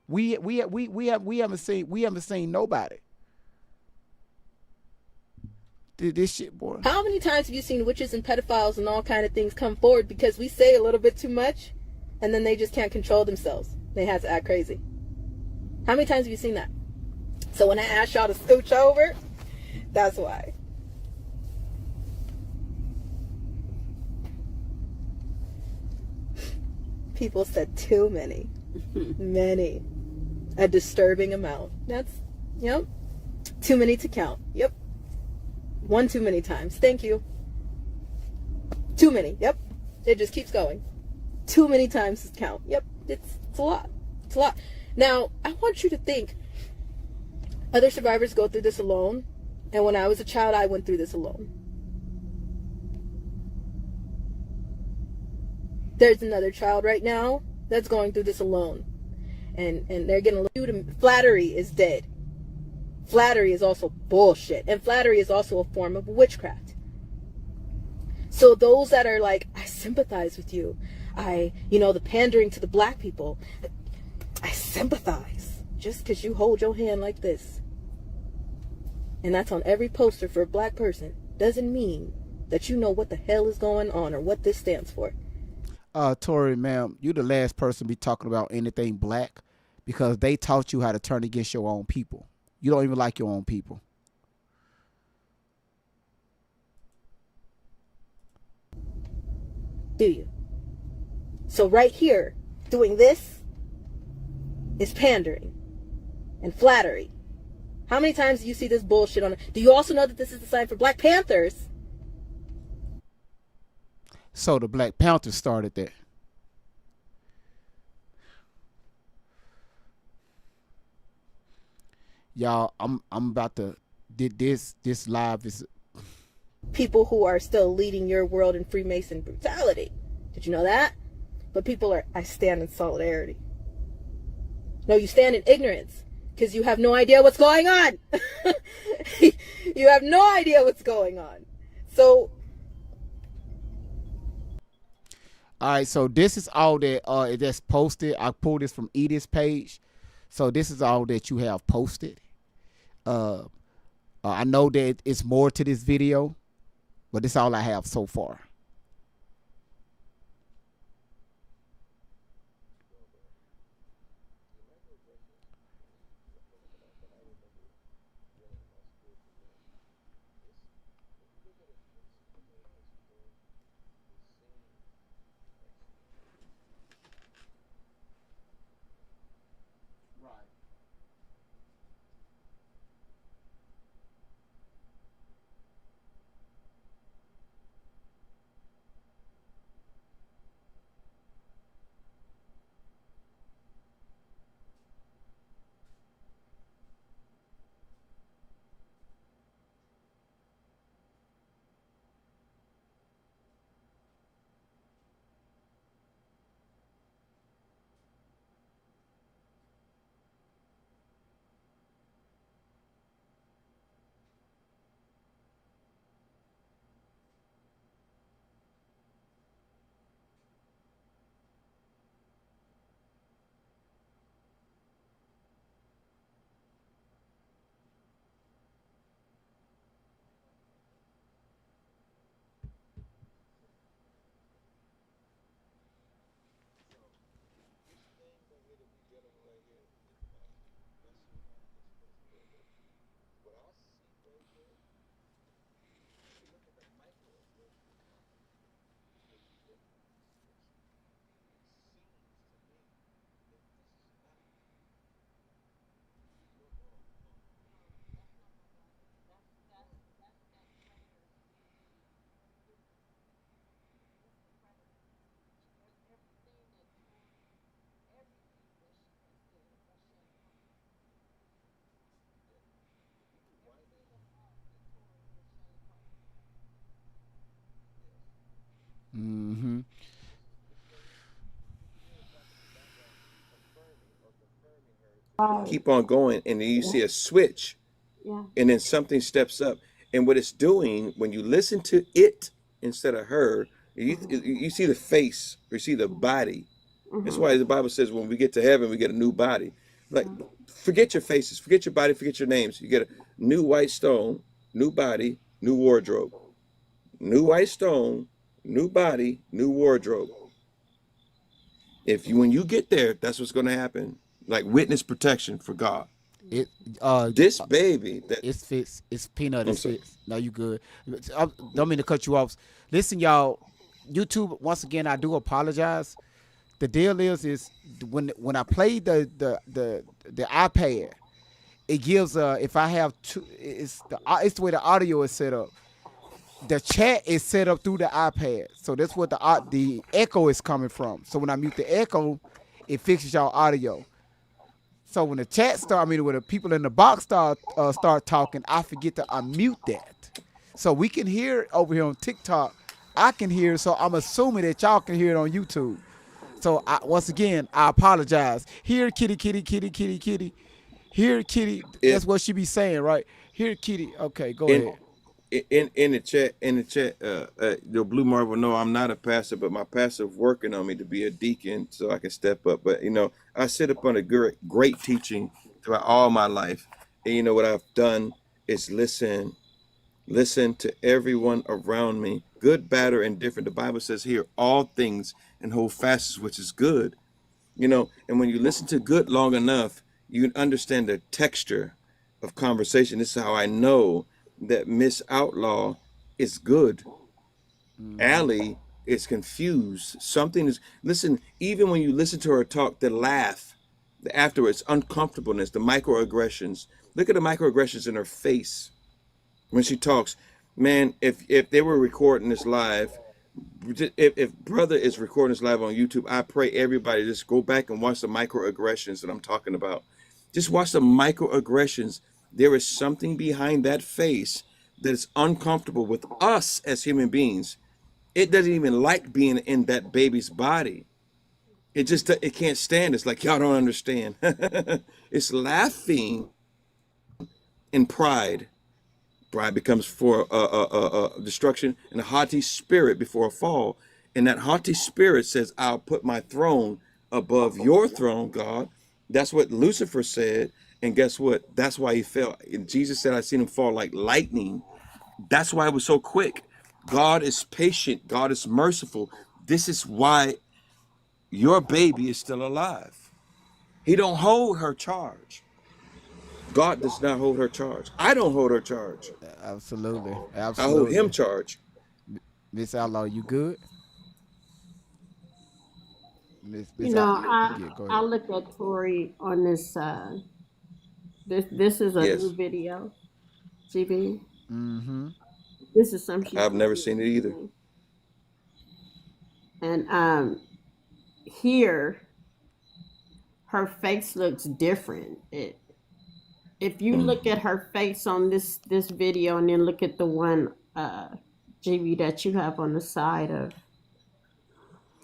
We haven't seen nobody. This shit, boy. How many times have you seen witches and pedophiles and all kind of things come forward because we say a little bit too much and then they just can't control themselves? They have to act crazy. How many times have you seen that? So when I asked y'all to scooch over, that's why. People said too many. Many. A disturbing amount. That's, yep. Too many to count. Yep. One too many times. Thank you. Too many. Yep. It just keeps going. Too many times to count. Yep. It's a lot. It's a lot. Now, I want you to think, other survivors go through this alone. And when I was a child, I went through this alone. There's another child right now that's going through this alone. And they're getting flattery is dead. Flattery is also bullshit. And flattery is also a form of witchcraft. So those that are like, I sympathize with you. The pandering to the black people. I sympathize. Just because you hold your hand like this. And that's on every poster for a black person. Doesn't mean that you know what the hell is going on or what this stands for. Tori, ma'am, you the last person to be talking about anything black because they taught you how to turn against your own people. You don't even like your own people. Do you? So right here, doing this is pandering and flattery. How many times do you see this bullshit on it? Do you also know that this is the sign for Black Panthers? So the Black Panthers started that. Y'all, I'm about to this live is people who are still leading your world in Freemason brutality. Did you know that? But I stand in solidarity. No, you stand in ignorance because you have no idea what's going on. You have no idea what's going on. So, all right, so this is all that that's posted. I pulled this from Edith's page. So this is all that you have posted. I know that it's more to this video, but this is all I have so far. Mm-hmm. Keep on going, and then you see a switch, and then something steps up. And what it's doing when you listen to it instead of her, you see the face, or you see the body. That's why the Bible says when we get to heaven, we get a new body. Like, forget your faces, forget your body, forget your names. You get a new white stone, new body, new wardrobe. New white stone, new body, new wardrobe. When you get there, that's what's going to happen. Like witness protection for God. This baby that it's fixed. It's peanut. It's fixed. No, you good. I don't mean to cut you off. Listen, y'all. YouTube. Once again, I do apologize. The deal is when I play the iPad, it gives if I have two. It's the way the audio is set up. The chat is set up through the iPad, so that's what the echo is coming from. So when I mute the echo, it fixes y'all audio. So when the chat when the people in the box start talking, I forget to unmute that. So we can hear it over here on TikTok. I can hear it, so I'm assuming that y'all can hear it on YouTube. So once again, I apologize. Here, kitty, kitty, kitty, kitty, kitty. Here, Kitty. That's what she be saying, right? Here, Kitty. Okay, go ahead. In the chat, the Blue Marvel. No, I'm not a pastor, but my pastor working on me to be a deacon so I can step up. But I sit up on a great teaching throughout all my life, and what I've done is listen to everyone around me, good, bad, or indifferent. The Bible says here, all things, and hold fast which is good. And when you listen to good long enough, you can understand the texture of conversation. This is how I know that Miss Outlaw is good. Allie is confused. Something is, listen, even when you listen to her talk, the laugh, the afterwards, uncomfortableness, the microaggressions. Look at the microaggressions in her face when she talks. Man, if they were recording this live, if brother is recording this live on YouTube, I pray everybody just go back and watch the microaggressions that I'm talking about. Just watch the microaggressions. There is something behind that face that is uncomfortable with us as human beings. It doesn't even like being in that baby's body. It can't stand. It's like, y'all don't understand. It's laughing in pride. Pride becomes for destruction, and a haughty spirit before a fall. And that haughty spirit says, I'll put my throne above your throne, God. That's what Lucifer said. And guess what? That's why he fell. And Jesus said, I seen him fall like lightning. That's why it was so quick. God is patient. God is merciful. This is why your baby is still alive. He don't hold her charge. God does not hold her charge. I don't hold her charge. Absolutely. I hold him charge. Miss Outlaw, you good? Miss I look at Tori on this. This is a new video. GB. Mm-hmm. This is something I've never seen it either. And here, her face looks different. If you look at her face on this video and then look at the one GB that you have on the side of.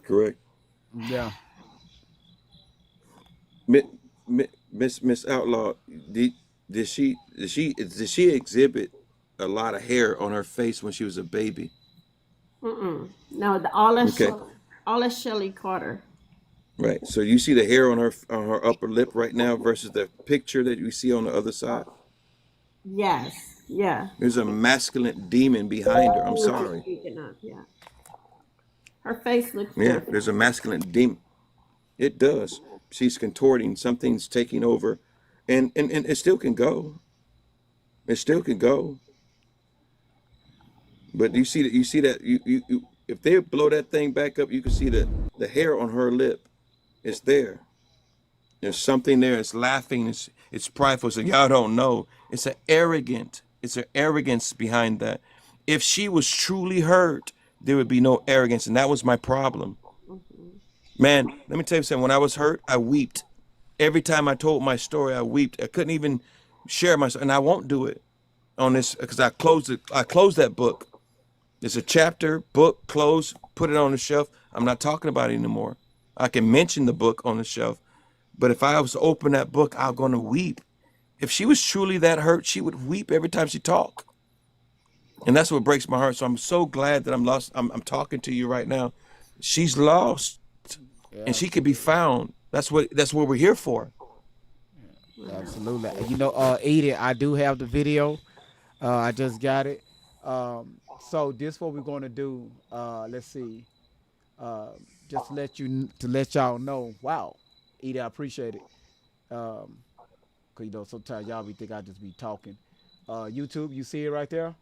Correct. Yeah. Miss Outlaw, did she exhibit a lot of hair on her face when she was a baby? No, all that's Shelly Carter. Right. So you see the hair on her upper lip right now versus the picture that you see on the other side? Yes. Yeah. There's a masculine demon behind her. I'm sorry. Yeah. Her face looks different. There's a masculine demon. It does. She's contorting. Something's taking over. And it still can go. It still can go. But you see that you if they blow that thing back up, you can see the hair on her lip. It's there. There's something there. It's laughing. It's prideful. So y'all don't know. It's an arrogance behind that. If she was truly hurt, there would be no arrogance, and that was my problem. Man, let me tell you something. When I was hurt, I wept. Every time I told my story, I wept. I couldn't even share my story, and I won't do it on this because I closed it. I closed that book. It's a chapter, book, close, put it on the shelf. I'm not talking about it anymore. I can mention the book on the shelf, but if I was to open that book, I'm going to weep. If she was truly that hurt, she would weep every time she talked. And that's what breaks my heart. So I'm so glad that I'm talking to you right now. She's lost, and she could be found. That's what we're here for. Absolutely. Edie, I do have the video. I just got it. So this what we're going to do. Let's see. Just to let y'all know. Wow, Edie, I appreciate it. Cause sometimes y'all be think I just be talking. YouTube, you see it right there,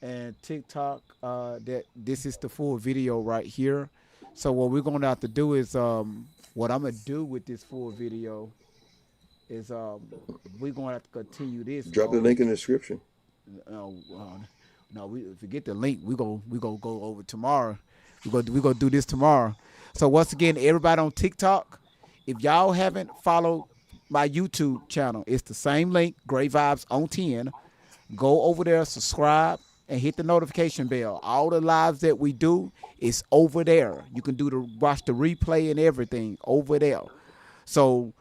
and TikTok. That this is the full video right here. So what we're gonna have to do is what I'm gonna do with this full video is we're gonna have to continue this. Drop the link in the description. No, we forget the link. We gonna go over tomorrow. We gonna do this tomorrow. So once again, everybody on TikTok, if y'all haven't followed my YouTube channel, it's the same link, Great Vibes on 10. Go over there, subscribe, and hit the notification bell. All the lives that we do is over there. You can watch the replay and everything over there. So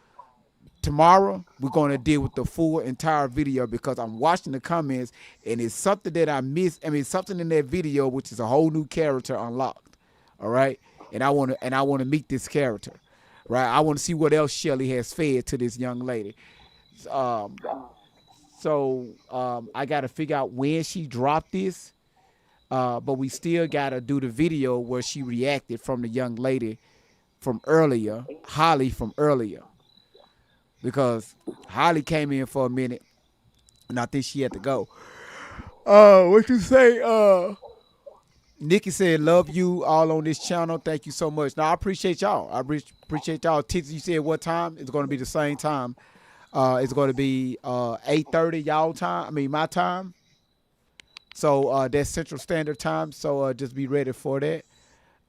tomorrow we're gonna deal with the full entire video because I'm watching the comments and it's something that I missed. I mean, something in that video which is a whole new character unlocked. All right, and I wanna meet this character. Right, I want to see what else Shelly has fed to this young lady. I got to figure out when she dropped this. But we still got to do the video where she reacted from the young lady from earlier, Holly from earlier. Because Holly came in for a minute, and I think she had to go. What you say? Nikki said, love you all on this channel. Thank you so much. Now, I appreciate y'all. I appreciate y'all. Tits, you said what time? It's going to be the same time. It's going to be 8:30 y'all time. I mean, my time. So that's Central Standard Time. So just be ready for that.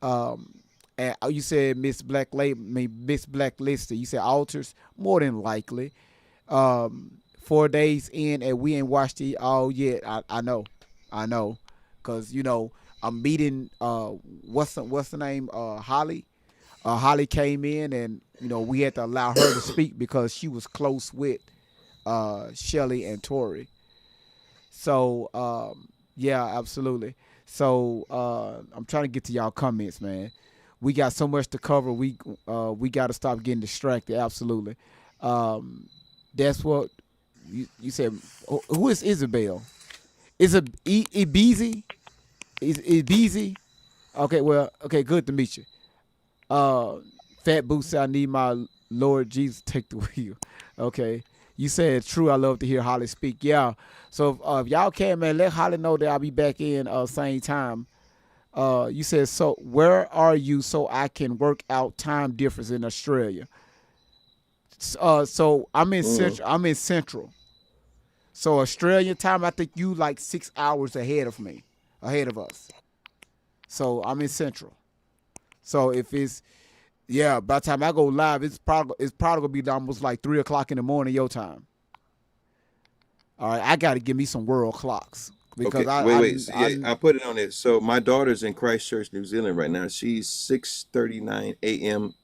And you said Miss Blacklisted. You said altars. More than likely. 4 days in and we ain't watched it all yet. I know. Because, I'm meeting, what's the name? Holly. Holly came in and, we had to allow her to speak because she was close with Shelly and Tori. So, yeah, absolutely. So I'm trying to get to y'all comments, man. We got so much to cover. We got to stop getting distracted. Absolutely. That's what you said. Who is Isabel? Is it Ibizi? Is Ibizi? Okay, well, okay, good to meet you. Fat Boots, I need my Lord Jesus take the wheel. Okay. You said true. I love to hear Holly speak. Yeah. So if y'all can, man, let Holly know that I'll be back in same time. You said, so where are you so I can work out time difference in Australia? So I'm in Central. I'm in Central. So Australian time, I think you like 6 hours ahead of us. So I'm in Central. So if it's, yeah, by the time I go live, it's probably gonna be almost like 3 o'clock in the morning your time. All right, I got to give me some world clocks because I put it on it. So my daughter's in Christchurch, New Zealand right now. She's 6:39 a.m.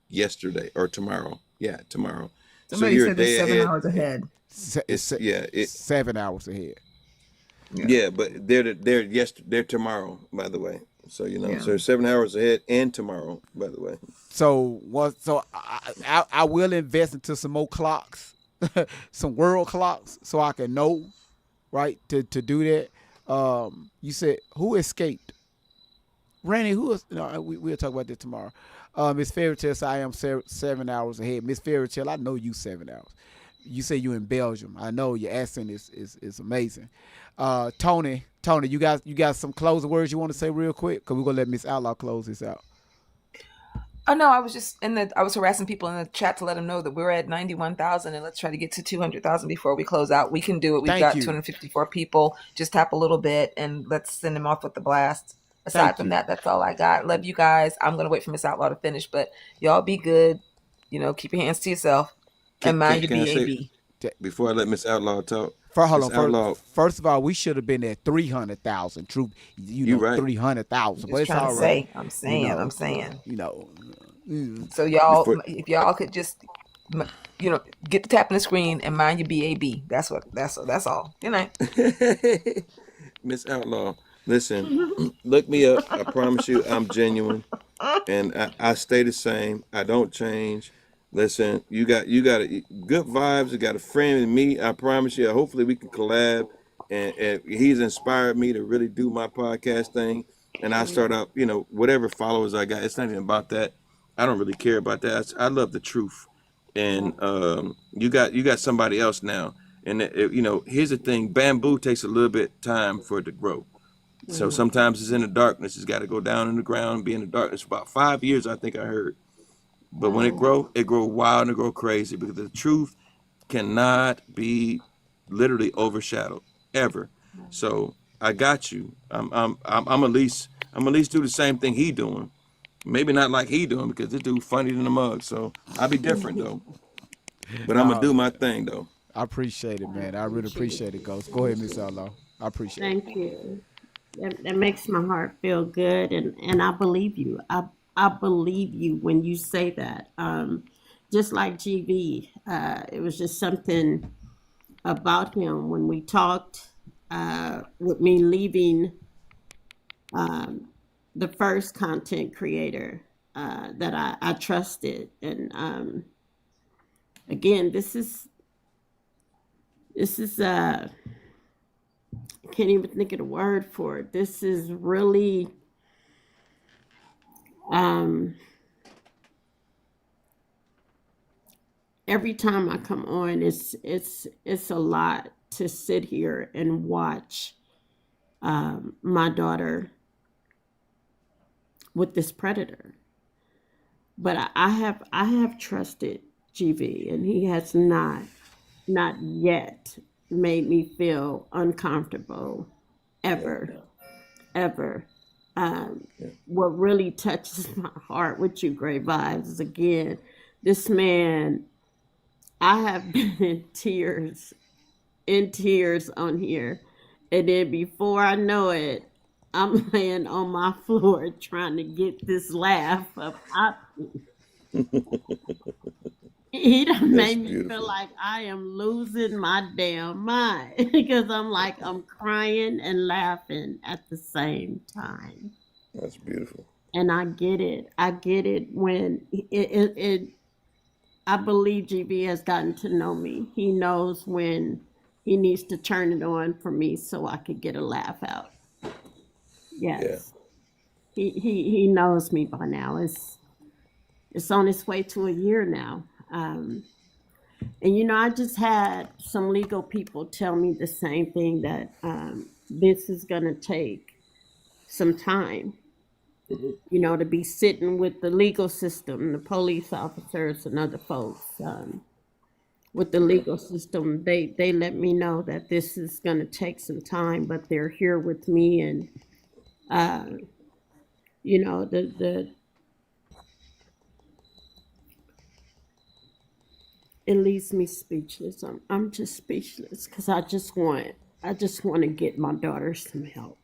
yesterday or tomorrow. Yeah, tomorrow. Somebody said they're 7 hours ahead. It's 7 hours ahead. Yeah, but they're tomorrow, by the way. So so 7 hours ahead and tomorrow, by the way. So I will invest into some more clocks, some world clocks, so I can know, right, to do that. You said who escaped? Randy, who is? No, we'll talk about that tomorrow. Miss Fairy Tale said I am 7 hours ahead. Miss Fairy Tale, I know you 7 hours. You say you in Belgium. I know your accent is amazing. Tony, you got some closing words you want to say real quick? Because we're gonna let Miss Outlaw close this out. Oh no, I was just I was harassing people in the chat to let them know that we're at 91,000 and let's try to get to 200,000 before we close out. We can do it. We've got 254 people. Just tap a little bit and let's send them off with the blast. Aside from that, that's all I got. Love you guys. I'm gonna wait for Miss Outlaw to finish, but y'all be good. Keep your hands to yourself and mind your BAB. Before I let Miss Outlaw talk. First of all, we should have been at 300,000. True, right. 300,000. But it's all right. I'm saying. So y'all, if y'all could just, get the tap on the screen and mind your BAB. That's all. Good night. Miss Outlaw, listen, look me up. I promise you, I'm genuine, and I stay the same. I don't change. Listen, you got good vibes. You got a friend in me. I promise you. Hopefully, we can collab. And he's inspired me to really do my podcast thing. And I start out, whatever followers I got. It's not even about that. I don't really care about that. I love the truth. And you got somebody else now. And here's the thing: bamboo takes a little bit time for it to grow. So sometimes it's in the darkness. It's got to go down in the ground and be in the darkness for about 5 years. I think I heard. But when it grow wild and it grow crazy because the truth cannot be literally overshadowed ever. So I got you. I'm at least do the same thing he doing. Maybe not like he doing because this dude funny than a mug. So I'll be different though. But I'm gonna do my thing though. I appreciate it, man. I really appreciate it, Ghost. Go ahead, Miss Outlaw. I appreciate it. Thank you. That makes my heart feel good, and I believe you. I believe you when you say that. just like GV. It was just something about him when we talked, with me leaving the first content creator that I trusted. And again, this is I can't even think of the word for it. This is really every time I come on, it's a lot to sit here and watch my daughter with this predator. But I have trusted GV, and he has not yet made me feel uncomfortable ever, ever. What really touches my heart with you, Great Vibes, is again, this man, I have been in tears on here. And then before I know it, I'm laying on my floor trying to get this laugh up out me. He done made me feel like I am losing my damn mind because I'm like, I'm crying and laughing at the same time. That's beautiful. And I get it. I get it when I believe GB has gotten to know me. He knows when he needs to turn it on for me so I could get a laugh out. Yes. Yeah. He knows me by now. It's on its way to a year now. And I just had some legal people tell me the same thing, that this is gonna take some time. To be sitting with the legal system, the police officers and other folks. With the legal system, they let me know that this is going to take some time, but they're here with me, and it leaves me speechless. I'm just speechless because I just want to get my daughter some help.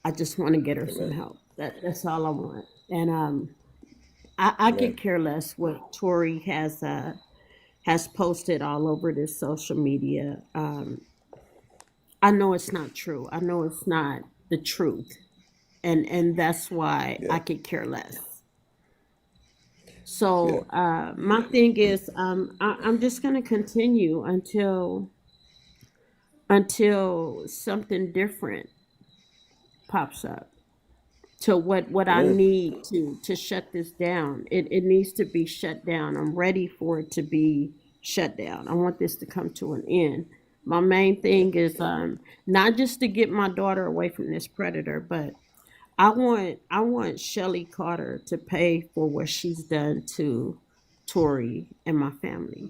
I just want to get her some help. That's all I want. And I could care less what Tori has posted all over this social media. I know it's not true. I know it's not the truth, and that's why I could care less. So my thing is, I'm just gonna continue until something different pops up. To what I need to shut this down. It needs to be shut down. I'm ready for it to be shut down. I want this to come to an end. My main thing is not just to get my daughter away from this predator, but I want Shelly Carter to pay for what she's done to Tori and my family.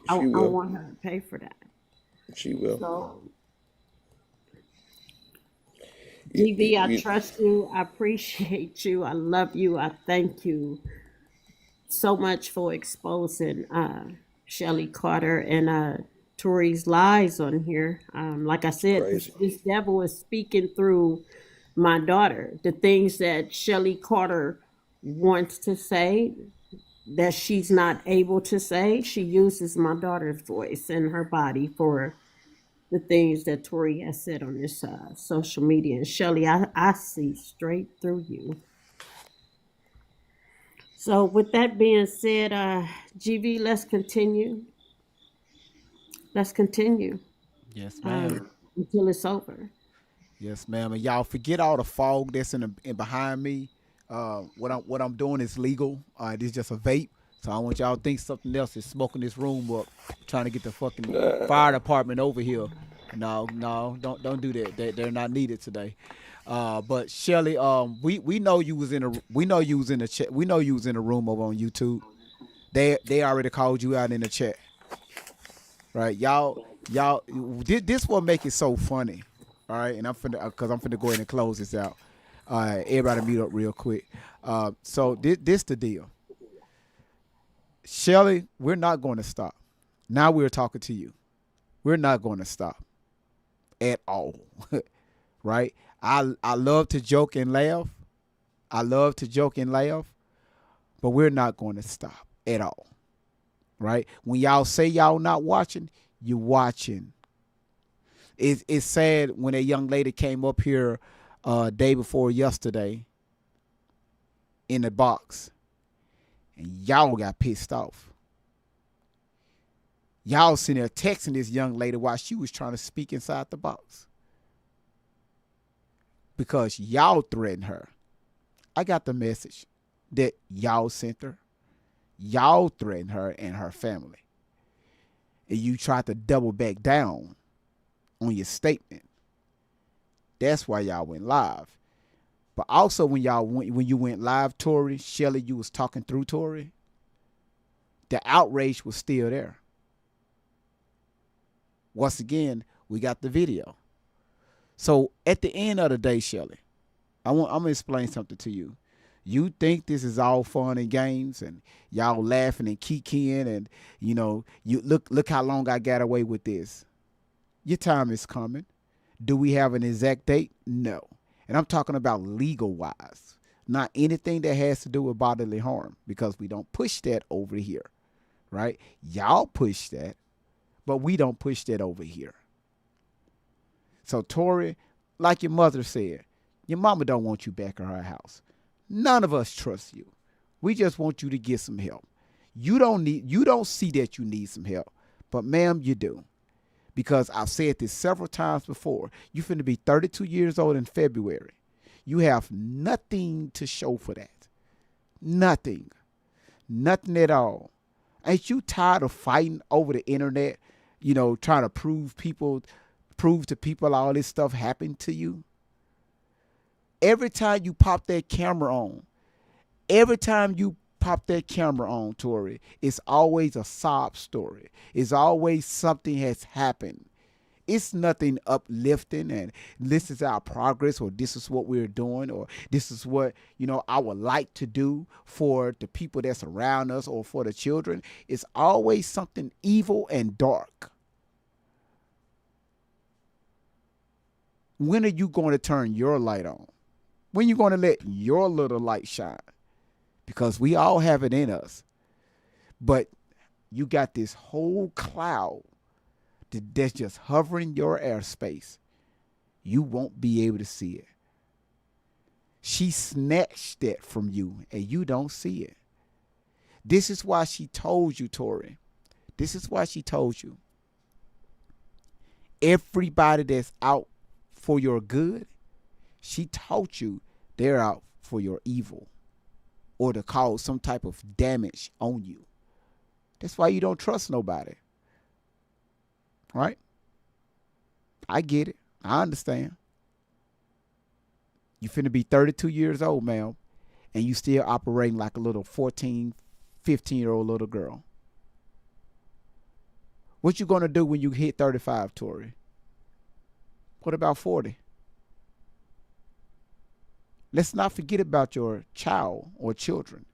I want her to pay for that. She will. So, DV, I trust you. I appreciate you. I love you. I thank you so much for exposing Shelly Carter and Tori's lies on here. Like I said, this devil is speaking through my daughter. The things that Shelly Carter wants to say that she's not able to say, she uses my daughter's voice and her body for the things that Tori has said on this social media. And Shelly, I see straight through you. So with that being said, GV, let's continue. Let's continue. Yes, ma'am. Until it's over. Yes, ma'am. And y'all forget all the fog that's in behind me. What I'm doing is legal. This is just a vape. So I want y'all to think something else is smoking this room up, trying to get the fucking fire department over here. No, don't do that. They're not needed today. But Shelly, we know you was in the chat. We know you was in the room over on YouTube. They already called you out in the chat, right? Y'all. This will make it so funny, all right? And I'm finna go ahead and close this out. All right, everybody mute up real quick. So this the deal. Shelly, we're not going to stop. Now we're talking to you. We're not going to stop at all, right? I love to joke and laugh. But we're not going to stop at all, right? When y'all say y'all not watching, you're watching. It's sad when a young lady came up here day before yesterday in the box, and y'all got pissed off. Y'all sitting there texting this young lady while she was trying to speak inside the box because y'all threatened her. I got the message that y'all sent her. Y'all threatened her and her family. And you tried to double back down on your statement. That's why y'all went live. But also when you went live, Tori, Shelly, you was talking through Tori, the outrage was still there. Once again, we got the video. So at the end of the day, Shelly, I'm going to explain something to you. You think this is all fun and games and y'all laughing and kikiing and, you know, you look how long I got away with this. Your time is coming. Do we have an exact date? No. And I'm talking about legal wise, not anything that has to do with bodily harm, because we don't push that over here, right? Y'all push that, but we don't push that over here. So Tori, like your mother said, your mama don't want you back at her house. None of us trust you. We just want you to get some help. You don't see that you need some help, but ma'am, you do. Because I've said this several times before. You finna be 32 years old in February. You have nothing to show for that. Nothing. Nothing at all. Ain't you tired of fighting over the internet? You know, trying to prove to people all this stuff happened to you? Every time you pop that camera on, Tori, it's always a sob story. It's always something has happened. It's nothing uplifting and this is our progress or this is what we're doing or this is what, you know, I would like to do for the people that's around us or for the children. It's always something evil and dark. When are you going to turn your light on? When are you going to let your little light shine? Because we all have it in us. But you got this whole cloud that's just hovering your airspace. You won't be able to see it. She snatched that from you and you don't see it. This is why she told you, Tori. This is why she told you. Everybody that's out for your good, she taught you they're out for your evil or to cause some type of damage on you. That's why you don't trust nobody. Right? I get it. I understand. You finna be 32 years old, ma'am, and you still operating like a little 14, 15-year-old little girl. What you gonna do when you hit 35, Tori? What about 40? Let's not forget about your child or children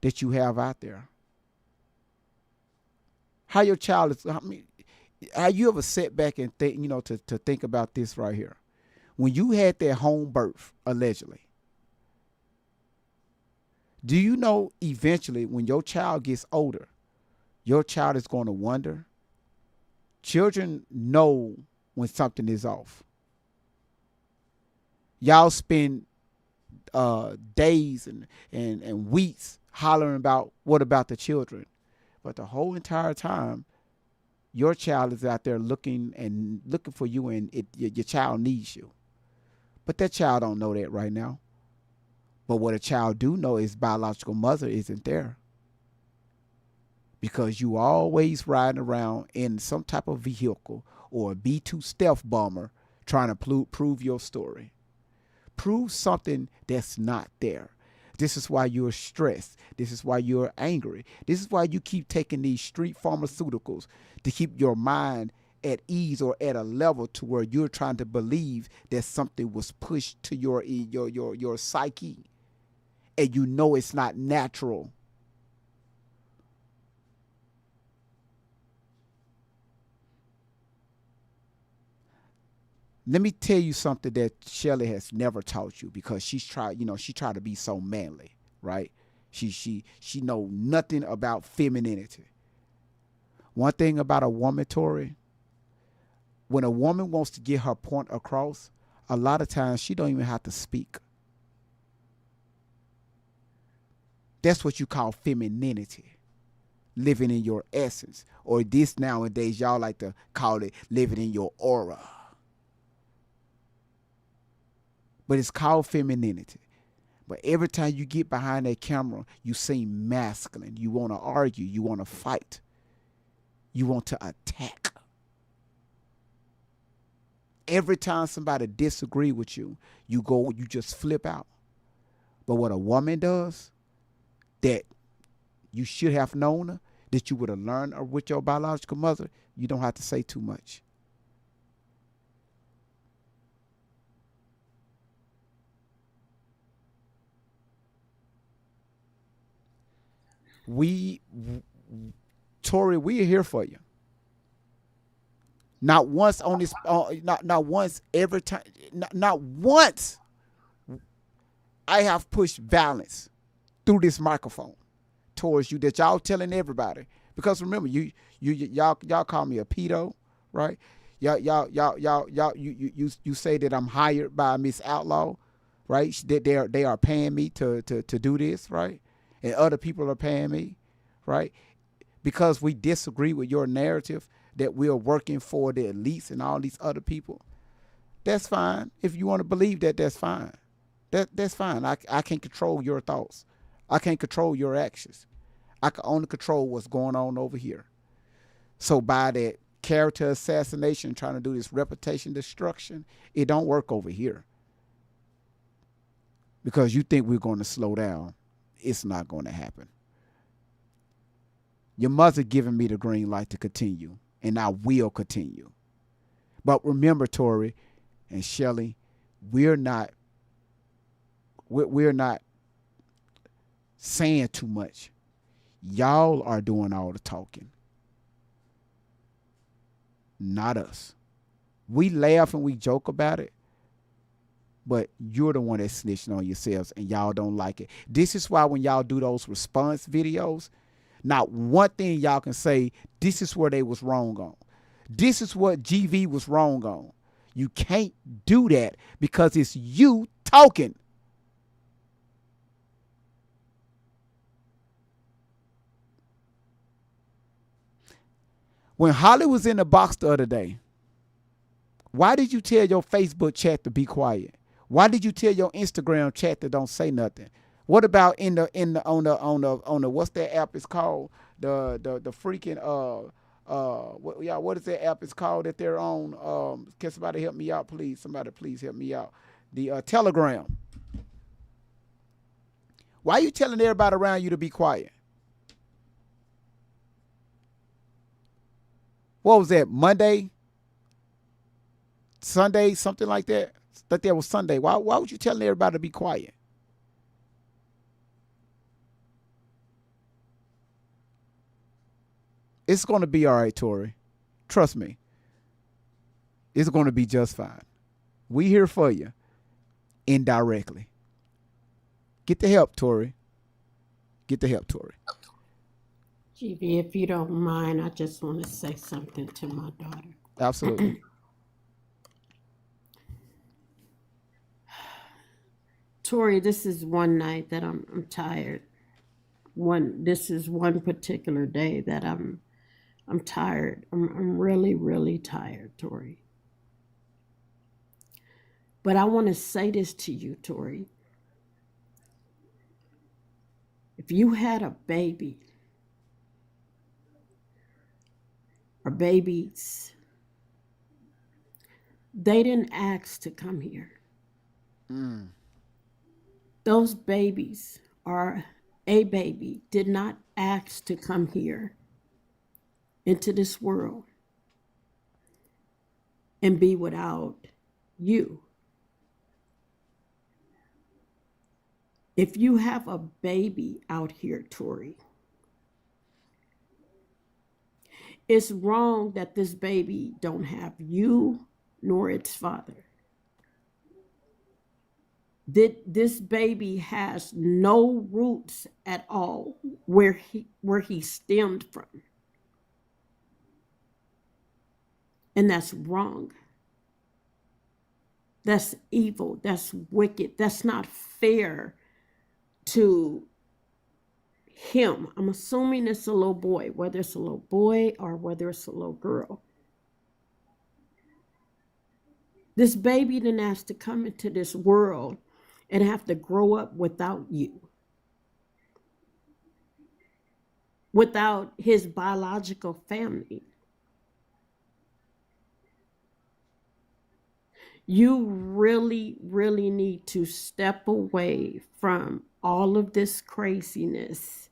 that you have out there. How your child is, I mean, have you ever sat back and think, you know, to think about this right here? When you had that home birth, allegedly, do you know eventually when your child gets older, your child is going to wonder? Children know when something is off. Y'all spend days and weeks hollering about what about the children. But the whole entire time, your child is out there looking for you and your child needs you. But that child don't know that right now. But what a child do know is biological mother isn't there. Because you always riding around in some type of vehicle or a B-2 stealth bomber trying to prove your story. Prove something that's not there. This is why you're stressed. This is why you're angry. This is why you keep taking these street pharmaceuticals to keep your mind at ease or at a level to where you're trying to believe that something was pushed to your psyche. And you know it's not natural. Let me tell you something that Shelly has never taught you because she tried to be so manly, right? She know nothing about femininity. One thing about a woman, Tori, when a woman wants to get her point across, a lot of times she don't even have to speak. That's what you call femininity, living in your essence. Or this nowadays, y'all like to call it living in your aura. But it's called femininity. But every time you get behind that camera, you seem masculine. You want to argue. You want to fight. You want to attack. Every time somebody disagree with you, you just flip out. But what a woman does, that you should have known her, that you would have learned her with your biological mother, you don't have to say too much. Tori, we are here for you. Not once on this, not once every time, not once I have pushed violence through this microphone towards you that y'all telling everybody. Because remember, y'all call me a pedo, right? Y'all you say that I'm hired by Miss Outlaw, right? That they are paying me to do this, right? And other people are paying me, right? Because we disagree with your narrative that we are working for the elites and all these other people. That's fine. If you want to believe that, that's fine. That's fine. I can't control your thoughts. I can't control your actions. I can only control what's going on over here. So by that character assassination, trying to do this reputation destruction, it don't work over here. Because you think we're going to slow down. It's not going to happen. Your mother giving me the green light to continue, and I will continue. But remember, Tori and Shelly, we're not saying too much. Y'all are doing all the talking, not us. We laugh and we joke about it, but you're the one that's snitching on yourselves, and y'all don't like it. This is why when y'all do those response videos, not one thing y'all can say, this is where they was wrong on. This is what GV was wrong on. You can't do that because it's you talking. When Holly was in the box the other day, why did you tell your Facebook chat to be quiet? Why did you tell your Instagram chat to don't say nothing? What about on the what's that app it's called? The freaking what is that app it's called that they're on? Can somebody help me out, please? Somebody please help me out. The Telegram. Why are you telling everybody around you to be quiet? What was that? Monday? Sunday? Something like that? That was Sunday. Why would you telling everybody to be quiet? It's going to be all right, Tori. Trust me. It's going to be just fine. We here for you. Indirectly. Get the help, Tori. Get the help, Tori. GV, if you don't mind, I just want to say something to my daughter. Absolutely. Tori, this is one night that I'm tired. This is one particular day that I'm tired. I'm really, really tired, Tori. But I want to say this to you, Tori. If you had a baby or babies, they didn't ask to come here. Those babies or a baby did not ask to come here into this world and be without you. If you have a baby out here, Tori, it's wrong that this baby don't have you nor its father. This baby has no roots at all where he stemmed from. And that's wrong. That's evil. That's wicked. That's not fair to him. I'm assuming it's a little boy, whether it's a little boy or whether it's a little girl. This baby then has to come into this world and have to grow up without you, without his biological family. You really, really need to step away from all of this craziness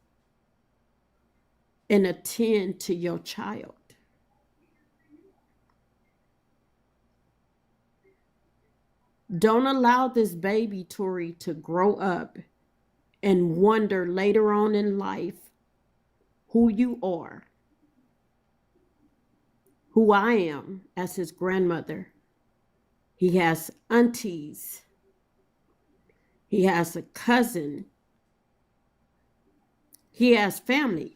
and attend to your child. Don't allow this baby, Tori, to grow up and wonder later on in life who you are, who I am as his grandmother. He has aunties. He has a cousin. He has family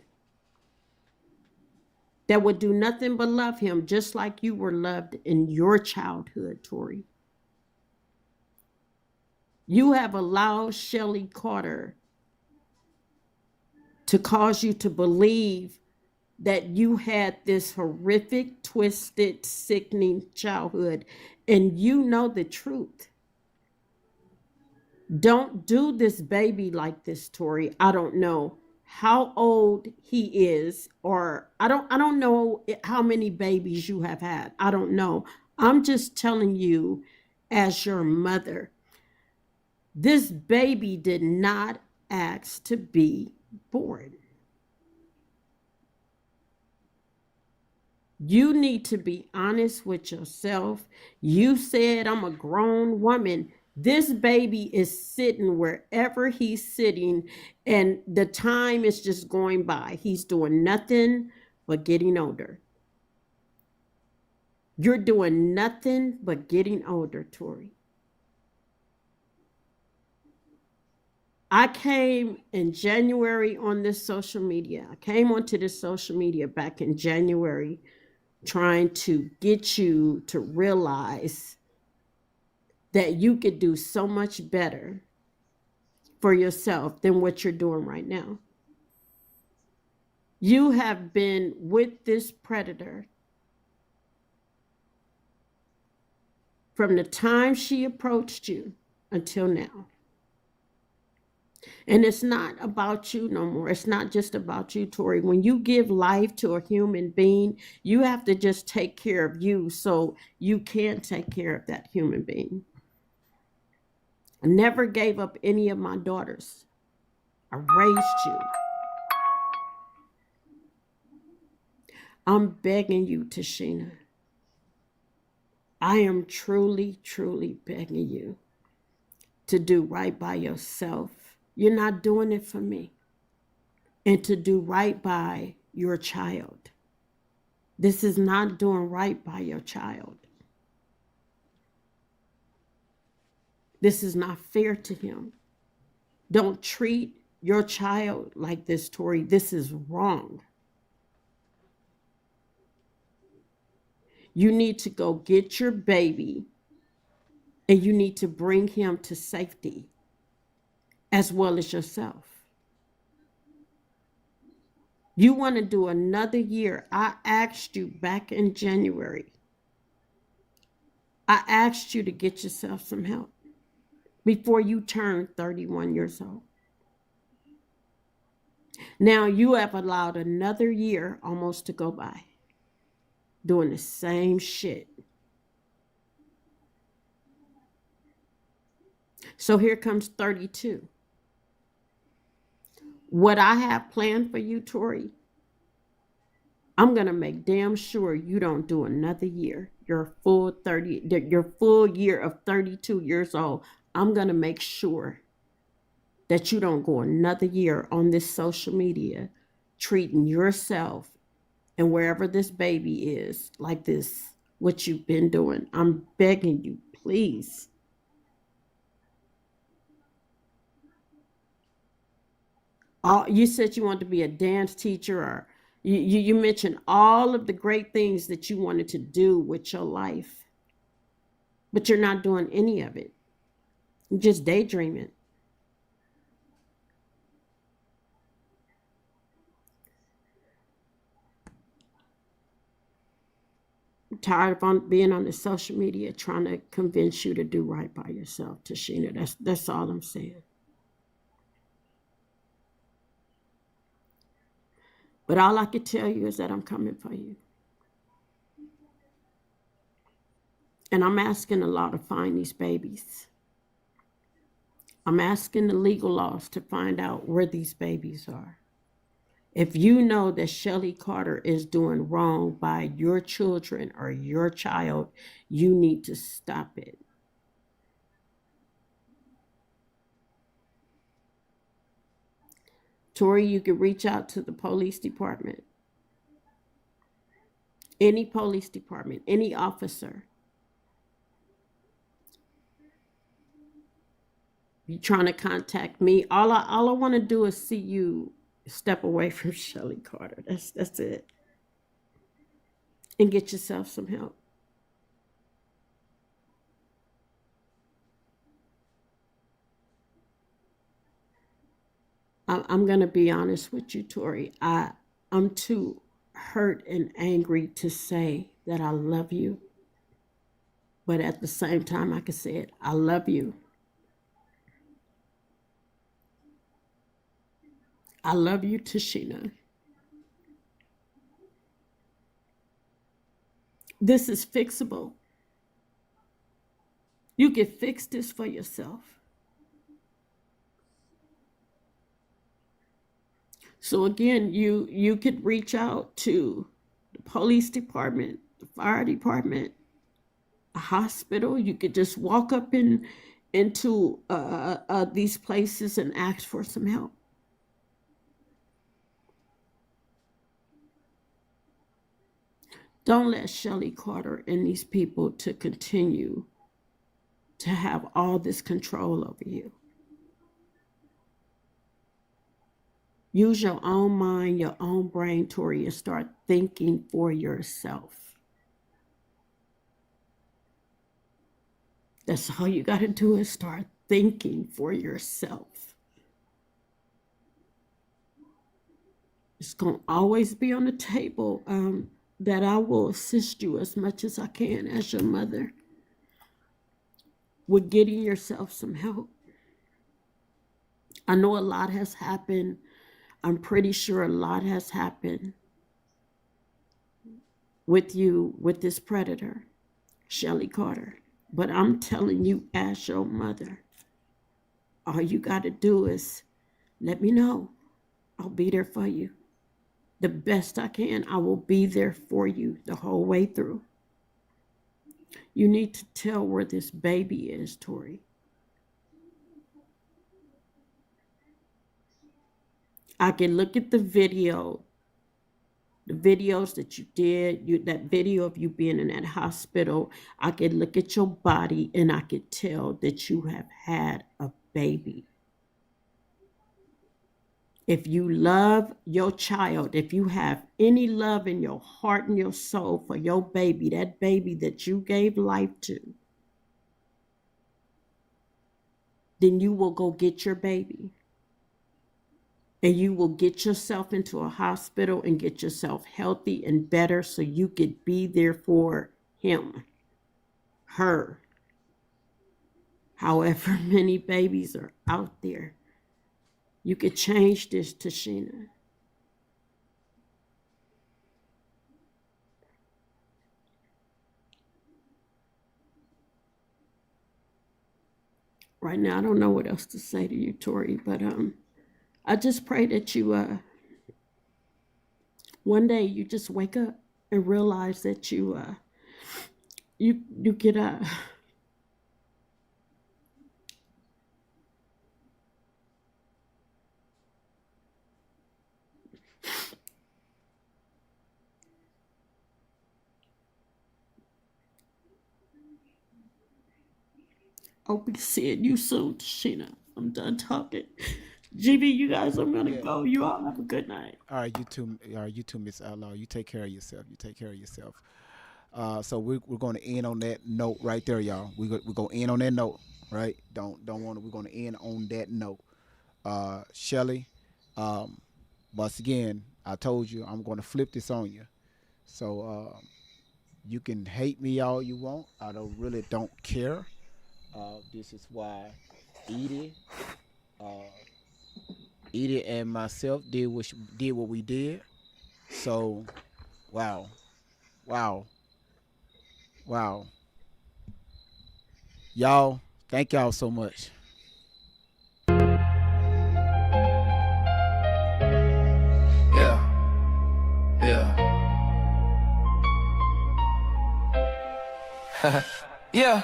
that would do nothing but love him, just like you were loved in your childhood, Tori. You have allowed Shelley Carter to cause you to believe that you had this horrific, twisted, sickening childhood, and you know the truth. Don't do this baby like this, Tori. I don't know how old he is, or I don't know how many babies you have had. I don't know. I'm just telling you as your mother, this baby did not ask to be born. You need to be honest with yourself. You said, I'm a grown woman. This baby is sitting wherever he's sitting, and the time is just going by. He's doing nothing but getting older. You're doing nothing but getting older, Tori. I came in January on this social media. I came onto this social media back in January trying to get you to realize that you could do so much better for yourself than what you're doing right now. You have been with this predator from the time she approached you until now. And it's not about you no more. It's not just about you, Tori. When you give life to a human being, you have to just take care of you so you can take care of that human being. I never gave up any of my daughters. I raised you. I'm begging you, Tashina. I am truly, truly begging you to do right by yourself. You're not doing it for me. And to do right by your child. This is not doing right by your child. This is not fair to him. Don't treat your child like this, Tori. This is wrong. You need to go get your baby and you need to bring him to safety as well as yourself. You want to do another year. I asked you back in January. I asked you to get yourself some help before you turn 31 years old. Now you have allowed another year almost to go by doing the same shit. So here comes 32. What I have planned for you, Tori, I'm going to make damn sure you don't do another year. Your full year of 32 years old. I'm going to make sure that you don't go another year on this social media treating yourself and wherever this baby is like this, what you've been doing. I'm begging you, please. You said you wanted to be a dance teacher, or you mentioned all of the great things that you wanted to do with your life, but you're not doing any of it. You're just daydreaming. I'm tired of being on the social media trying to convince you to do right by yourself, Tashina. That's all I'm saying. But all I can tell you is that I'm coming for you. And I'm asking the law to find these babies. I'm asking the legal laws to find out where these babies are. If you know that Shelly Carter is doing wrong by your children or your child, you need to stop it. Tori, you can reach out to the police department. Any police department, any officer. You trying to contact me? All I want to do is see you step away from Shelly Carter. That's it. And get yourself some help. I'm gonna be honest with you, Tori. I'm too hurt and angry to say that I love you. But at the same time, I can say it. I love you. I love you, Tashina. This is fixable. You can fix this for yourself. So again, you could reach out to the police department, the fire department, a hospital. You could just walk up into these places and ask for some help. Don't let Shelly Carter and these people to continue to have all this control over you. Use your own mind, your own brain, Tori, and start thinking for yourself. That's all you got to do is start thinking for yourself. It's going to always be on the table that I will assist you as much as I can as your mother with getting yourself some help. I know a lot has happened. I'm pretty sure a lot has happened with you, with this predator, Shelly Carter. But I'm telling you, as your mother, all you got to do is let me know. I'll be there for you. The best I can, I will be there for you the whole way through. You need to tell where this baby is, Tori. I can look at the videos that you did, that video of you being in that hospital. I can look at your body and I can tell that you have had a baby. If you love your child, if you have any love in your heart and your soul for your baby, that baby that you gave life to, then you will go get your baby. And you will get yourself into a hospital and get yourself healthy and better so you could be there for him, her. However many babies are out there, you could change this, Tashina. Right now, I don't know what else to say to you, Tori, but I just pray that you one day you just wake up and realize that you get I'll be seeing you soon, Tashina. I'm done talking. GB, you guys, I'm gonna go. You all have a good night. All right, you too, Miss Outlaw. You take care of yourself. So we're going to end on that note right there, y'all. We're going to end on that note, right? Don't want to. We're going to end on that note. Shelly, once again, I told you I'm going to flip this on you. So you can hate me all you want. I really don't care. This is why Edie and myself did what we did. So, wow. Y'all, thank y'all so much. Yeah.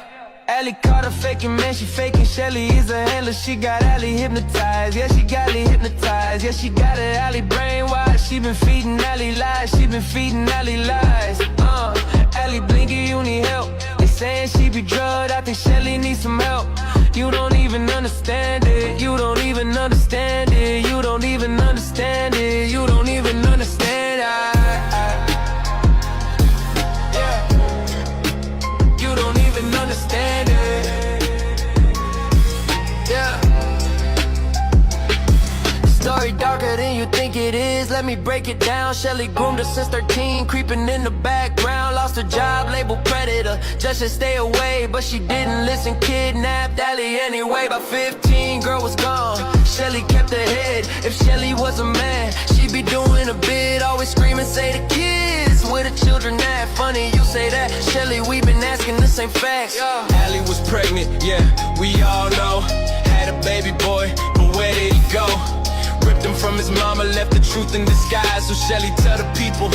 Allie caught her faking, man, she faking. Shelly is a handler, she got Allie hypnotized. Yeah, she got Allie hypnotized. Yeah, she got it, Allie brainwashed. She been feeding Allie lies, Allie blinky, you need help. They saying she be drugged, I think Shelly needs some help. You don't even understand it, you don't even understand it, you don't even understand it, you don't even understand you don't even understand it. Story darker than you think it is, let me break it down. Shelly groomed her since 13, creeping in the background. Lost her job, labeled predator, just to stay away. But she didn't listen, kidnapped Allie anyway. By 15, girl was gone, Shelly kept her head. If Shelly was a man, she'd be doing a bid. Always screaming, say the kids, where the children at? Funny you say that, Shelly, we been asking the same facts. Allie was pregnant, yeah, we all know. Had a baby boy, but where did he go? Ripped him from his mama, left the truth in disguise. So Shelly tell the people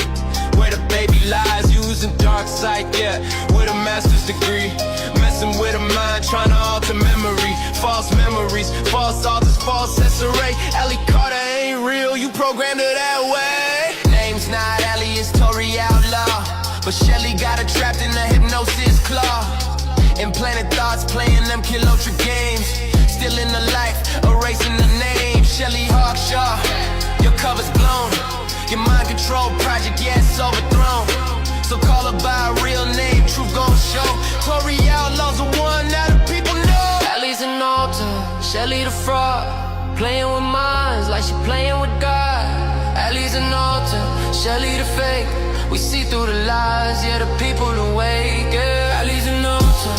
where the baby lies. Using dark sight, yeah, with a master's degree. Messing with a mind, trying to alter memory. False memories, false authors, false Cesare. Allie Carter ain't real, you programmed her that way. Name's not Allie, it's Tori Outlaw. But Shelly got her trapped in the hypnosis claw. Implanted thoughts, playing them Kill Ultra games. Still in the life, erasing the name. Shelly Hawkshaw, your cover's blown. Your mind control project, yeah, it's overthrown. So call her by a real name, truth gon' show. Tori Outlaw's the one that the people know. Allie's an altar, Shelly the fraud. Playing with minds like she playing with God. Allie's an altar, Shelly the fake. We see through the lies, yeah, the people awake, yeah. Allie's an altar,